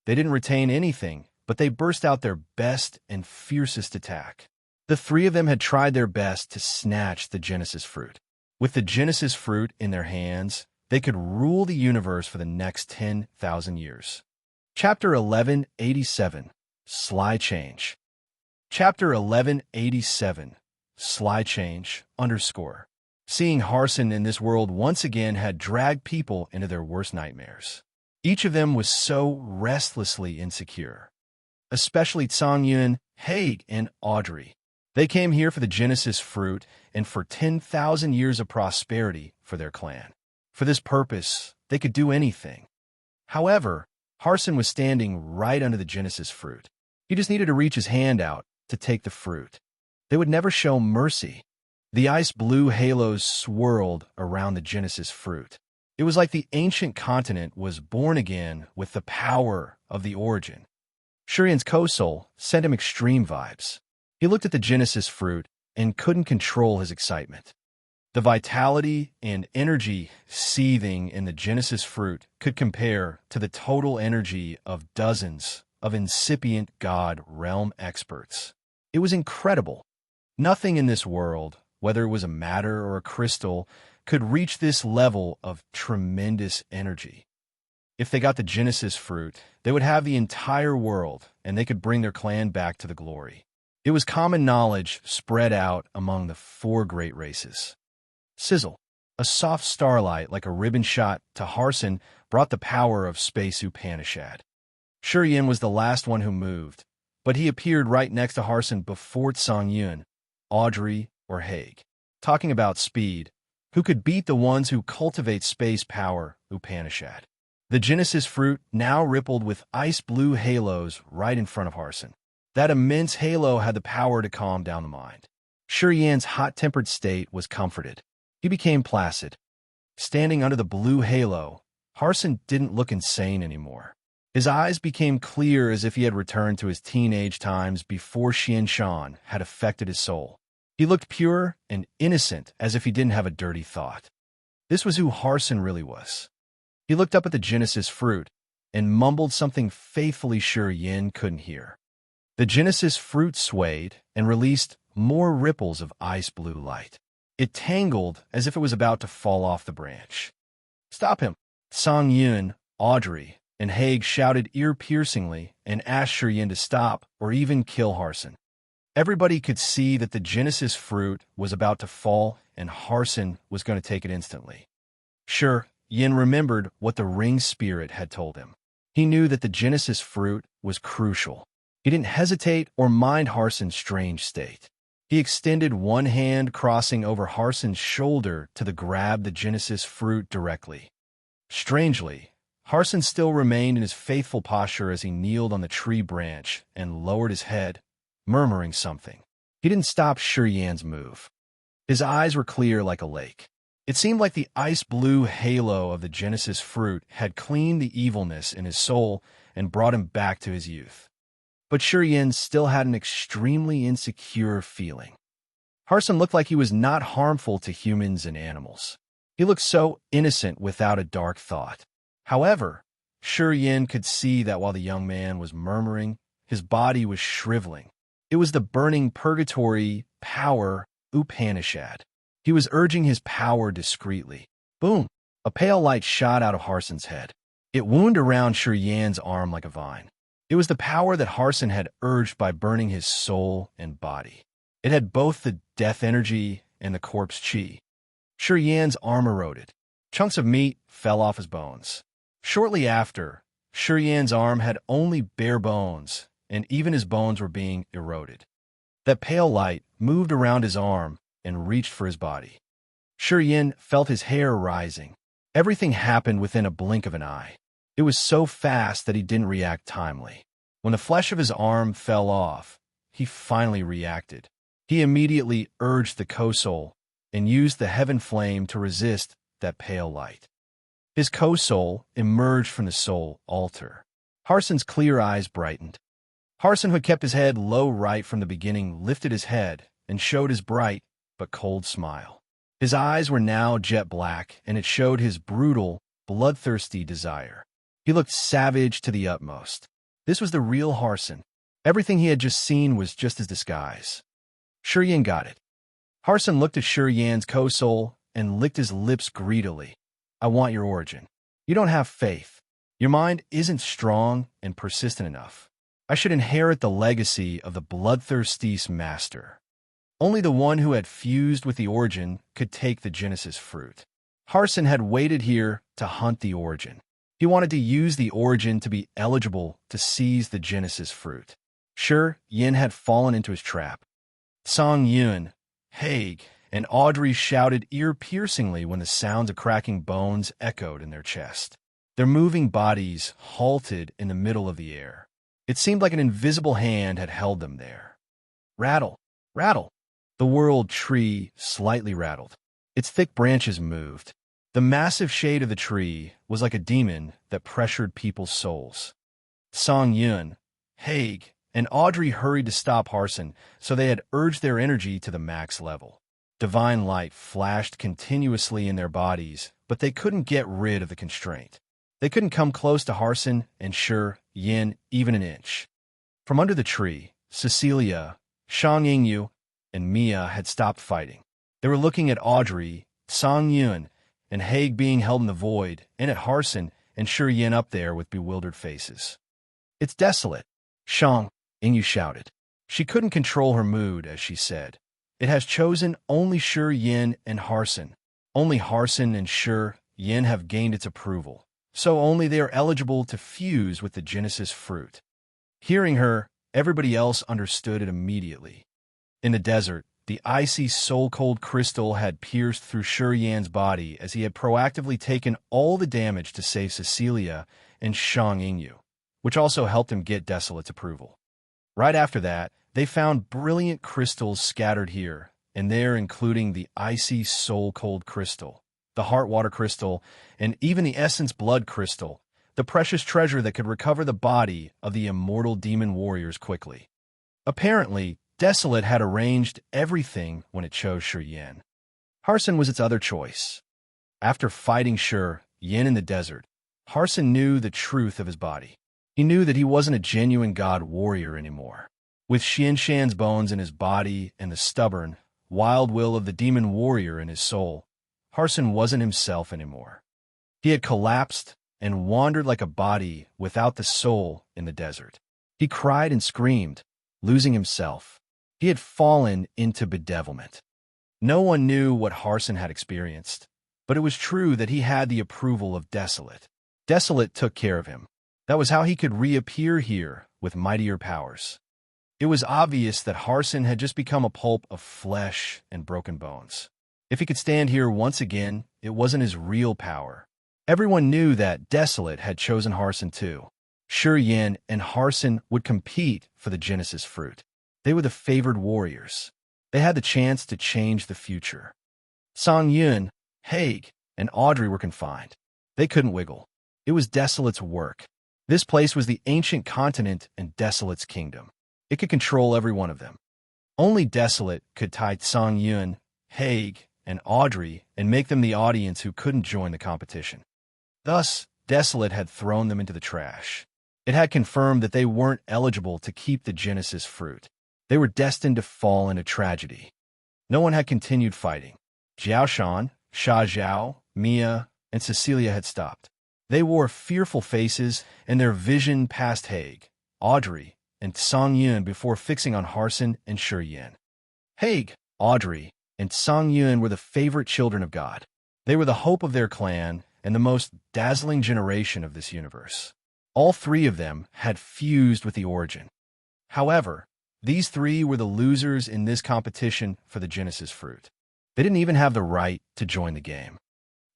They didn't retain anything, but they burst out their best and fiercest attack. The three of them had tried their best to snatch the Genesis fruit. With the Genesis fruit in their hands, they could rule the universe for the next 10,000 years. Chapter 1187, Sly Change. Chapter 1187, Sly Change, _ Seeing Harson in this world once again had dragged people into their worst nightmares. Each of them was so restlessly insecure. Especially Yin, Haig, and Audrey. They came here for the Genesis fruit and for 10,000 years of prosperity for their clan. For this purpose, they could do anything. However, Harson was standing right under the Genesis fruit. He just needed to reach his hand out to take the fruit. They would never show mercy. The ice blue halos swirled around the Genesis fruit. It was like the ancient continent was born again with the power of the origin. Yin's co-soul sent him extreme vibes. He looked at the Genesis fruit and couldn't control his excitement. The vitality and energy seething in the Genesis fruit could compare to the total energy of dozens of incipient God realm experts. It was incredible. Nothing in this world, whether it was a matter or a crystal, could reach this level of tremendous energy. If they got the Genesis fruit, they would have the entire world, and they could bring their clan back to the glory. It was common knowledge spread out among the four great races. Sizzle. A soft starlight like a ribbon shot to Harson brought the power of Space Upanishad. Yin was the last one who moved, but he appeared right next to Harson before Yin, Audrey, or Haig. Talking about speed, who could beat the ones who cultivate space power, Upanishad? The Genesis fruit now rippled with ice-blue halos right in front of Harson. That immense halo had the power to calm down the mind. Yan's hot-tempered state was comforted. He became placid. Standing under the blue halo, Harson didn't look insane anymore. His eyes became clear as if he had returned to his teenage times before Shan had affected his soul. He looked pure and innocent as if he didn't have a dirty thought. This was who Harson really was. He looked up at the Genesis fruit and mumbled something faithfully sure Yin couldn't hear. The Genesis fruit swayed and released more ripples of ice-blue light. It tangled as if it was about to fall off the branch. "Stop him!" Song Yun, Audrey, and Haig shouted ear-piercingly and asked Yin to stop or even kill Harson. Everybody could see that the Genesis fruit was about to fall and Harson was going to take it instantly. Yin remembered what the ring spirit had told him. He knew that the Genesis fruit was crucial. He didn't hesitate or mind Harson's strange state. He extended one hand, crossing over Harson's shoulder to grab the Genesis fruit directly. Strangely, Harson still remained in his faithful posture as he kneeled on the tree branch and lowered his head, murmuring something. He didn't stop Yan's move. His eyes were clear like a lake. It seemed like the ice-blue halo of the Genesis fruit had cleaned the evilness in his soul and brought him back to his youth. But Yin still had an extremely insecure feeling. Harson looked like he was not harmful to humans and animals. He looked so innocent without a dark thought. However, Yin could see that while the young man was murmuring, his body was shriveling. It was the burning purgatory power Upanishad. He was urging his power discreetly. Boom! A pale light shot out of Harson's head. It wound around Yan's arm like a vine. It was the power that Harson had urged by burning his soul and body. It had both the death energy and the corpse chi. Yan's arm eroded. Chunks of meat fell off his bones. Shortly after, Yan's arm had only bare bones, and even his bones were being eroded. That pale light moved around his arm and reached for his body. Yin felt his hair rising. Everything happened within a blink of an eye. It was so fast that he didn't react timely. When the flesh of his arm fell off, he finally reacted. He immediately urged the co-soul and used the heaven flame to resist that pale light. His co-soul emerged from the soul altar. Harson's clear eyes brightened. Harson, who had kept his head low right from the beginning, lifted his head and showed his bright but cold smile. His eyes were now jet black, and it showed his brutal, bloodthirsty desire. He looked savage to the utmost. This was the real Harson. Everything he had just seen was just his disguise. Yin got it. Harson looked at Yan's co-soul and licked his lips greedily. "I want your origin. You don't have faith. Your mind isn't strong and persistent enough. I should inherit the legacy of the bloodthirsty master. Only the one who had fused with the origin could take the Genesis fruit." Harson had waited here to hunt the origin. He wanted to use the origin to be eligible to seize the Genesis fruit. Yin had fallen into his trap. Song Yun, Haig, and Audrey shouted ear-piercingly when the sounds of cracking bones echoed in their chest. Their moving bodies halted in the middle of the air. It seemed like an invisible hand had held them there. Rattle, rattle. The world tree slightly rattled. Its thick branches moved. The massive shade of the tree was like a demon that pressured people's souls. Song Yun, Haig, and Audrey hurried to stop Harson, so they had urged their energy to the max level. Divine light flashed continuously in their bodies, but they couldn't get rid of the constraint. They couldn't come close to Harson and Yin even an inch. From under the tree, Cecilia, Shang Yingyu, and Mia had stopped fighting. They were looking at Audrey, Song Yun, and Haig being held in the void, and at Harson and Yin up there with bewildered faces. "It's desolate," Shang Yingyu shouted. She couldn't control her mood as she said, "It has chosen only Yin and Harson. Only Harson and Yin have gained its approval, so only they are eligible to fuse with the Genesis fruit." Hearing her, everybody else understood it immediately. In the desert, The icy soul-cold crystal had pierced through Shi Yan's body as he had proactively taken all the damage to save Cecilia and Shang Yingyu, which also helped him get Desolate's approval. Right after that, they found brilliant crystals scattered here and there, including the icy soul-cold crystal, the heart water crystal, and even the essence blood crystal, the precious treasure that could recover the body of the immortal demon warriors quickly. Apparently, Desolate had arranged everything when it chose Shi Yan. Harson was its other choice. After fighting Shi Yan in the desert, Harson knew the truth of his body. He knew that he wasn't a genuine god warrior anymore. With Xianshan's bones in his body and the stubborn, wild will of the demon warrior in his soul, Harson wasn't himself anymore. He had collapsed and wandered like a body without the soul in the desert. He cried and screamed, losing himself. He had fallen into bedevilment. No one knew what Harson had experienced, but it was true that he had the approval of Desolate. Desolate took care of him. That was how he could reappear here with mightier powers. It was obvious that Harson had just become a pulp of flesh and broken bones. If he could stand here once again, it wasn't his real power. Everyone knew that Desolate had chosen Harson too. Shi Yan and Harson would compete for the Genesis fruit. They were the favored warriors. They had the chance to change the future. Song Yun, Haig, and Audrey were confined. They couldn't wiggle. It was Desolate's work. This place was the ancient continent and Desolate's kingdom. It could control every one of them. Only Desolate could tie Song Yun, Haig, and Audrey and make them the audience who couldn't join the competition. Thus, Desolate had thrown them into the trash. It had confirmed that they weren't eligible to keep the Genesis fruit. They were destined to fall into tragedy. No one had continued fighting. Jiaoshan, Sha Zhao, Mia, and Cecilia had stopped. They wore fearful faces, and their vision passed Haig, Audrey, and Song Yun before fixing on Harson and Shi Yan. Haig, Audrey, and Song Yun were the favorite children of God. They were the hope of their clan and the most dazzling generation of this universe. All three of them had fused with the origin. However, these three were the losers in this competition for the Genesis fruit. They didn't even have the right to join the game.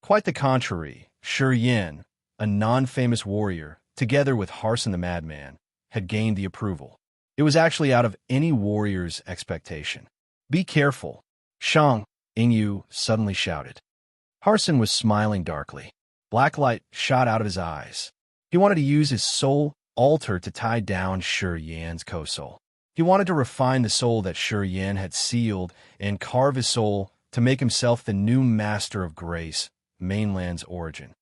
Quite the contrary, Shi Yan, a non-famous warrior, together with Harson the Madman, had gained the approval. It was actually out of any warrior's expectation. "Be careful," Shang Yingyu suddenly shouted. Harson was smiling darkly. Black light shot out of his eyes. He wanted to use his soul altar to tie down Shi Yan's co-soul. He wanted to refine the soul that Shi Yan had sealed and carve his soul to make himself the new master of grace, mainland's origin.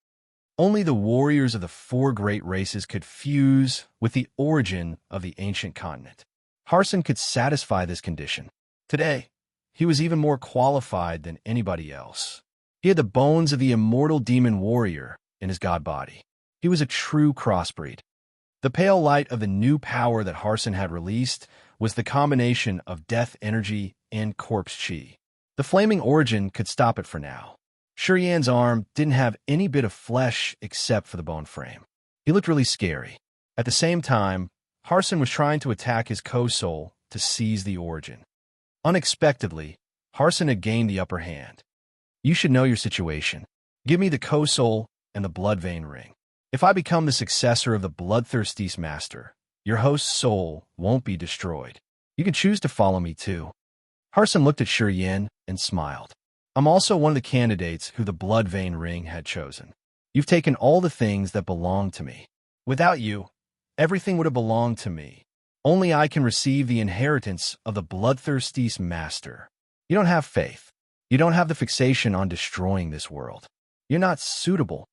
Only the warriors of the four great races could fuse with the origin of the ancient continent. Harson could satisfy this condition. Today, he was even more qualified than anybody else. He had the bones of the immortal demon warrior in his god body. He was a true crossbreed. The pale light of the new power that Harson had released was the combination of death energy and corpse chi. The flaming origin could stop it for now. Shi Yan's arm didn't have any bit of flesh except for the bone frame. He looked really scary. At the same time, Harson was trying to attack his co-soul to seize the origin. Unexpectedly, Harson had gained the upper hand. "You should know your situation. Give me the co-soul and the blood vein ring. If I become the successor of the bloodthirsty master, your host's soul won't be destroyed. You can choose to follow me too." Harson looked at Shi Yan and smiled. "I'm also one of the candidates who the blood vein ring had chosen. You've taken all the things that belong to me. Without you, everything would have belonged to me. Only I can receive the inheritance of the bloodthirsty master. You don't have faith. You don't have the fixation on destroying this world. You're not suitable."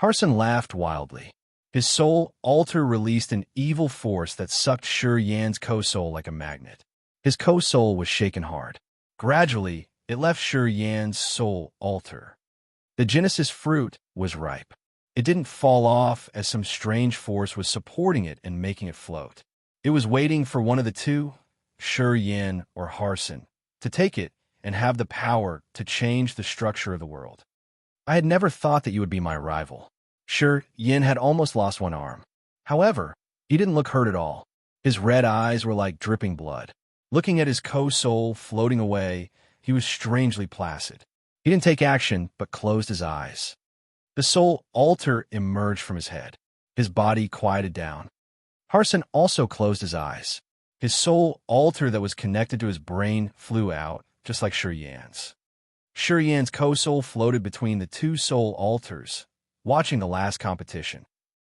Harson laughed wildly. His soul altar released an evil force that sucked Shi Yan's co-soul like a magnet. His co-soul was shaken hard. Gradually, it left Shi Yan's soul altar. The Genesis fruit was ripe. It didn't fall off as some strange force was supporting it and making it float. It was waiting for one of the two, Shi Yan or Harson, to take it and have the power to change the structure of the world. "I had never thought that you would be my rival." Shi Yan had almost lost one arm. However, he didn't look hurt at all. His red eyes were like dripping blood. Looking at his co-soul floating away, he was strangely placid. He didn't take action, but closed his eyes. The soul altar emerged from his head. His body quieted down. Harson also closed his eyes. His soul altar that was connected to his brain flew out, just like Shuriyan's. Shuriyan's co-soul floated between the two soul altars, watching the last competition.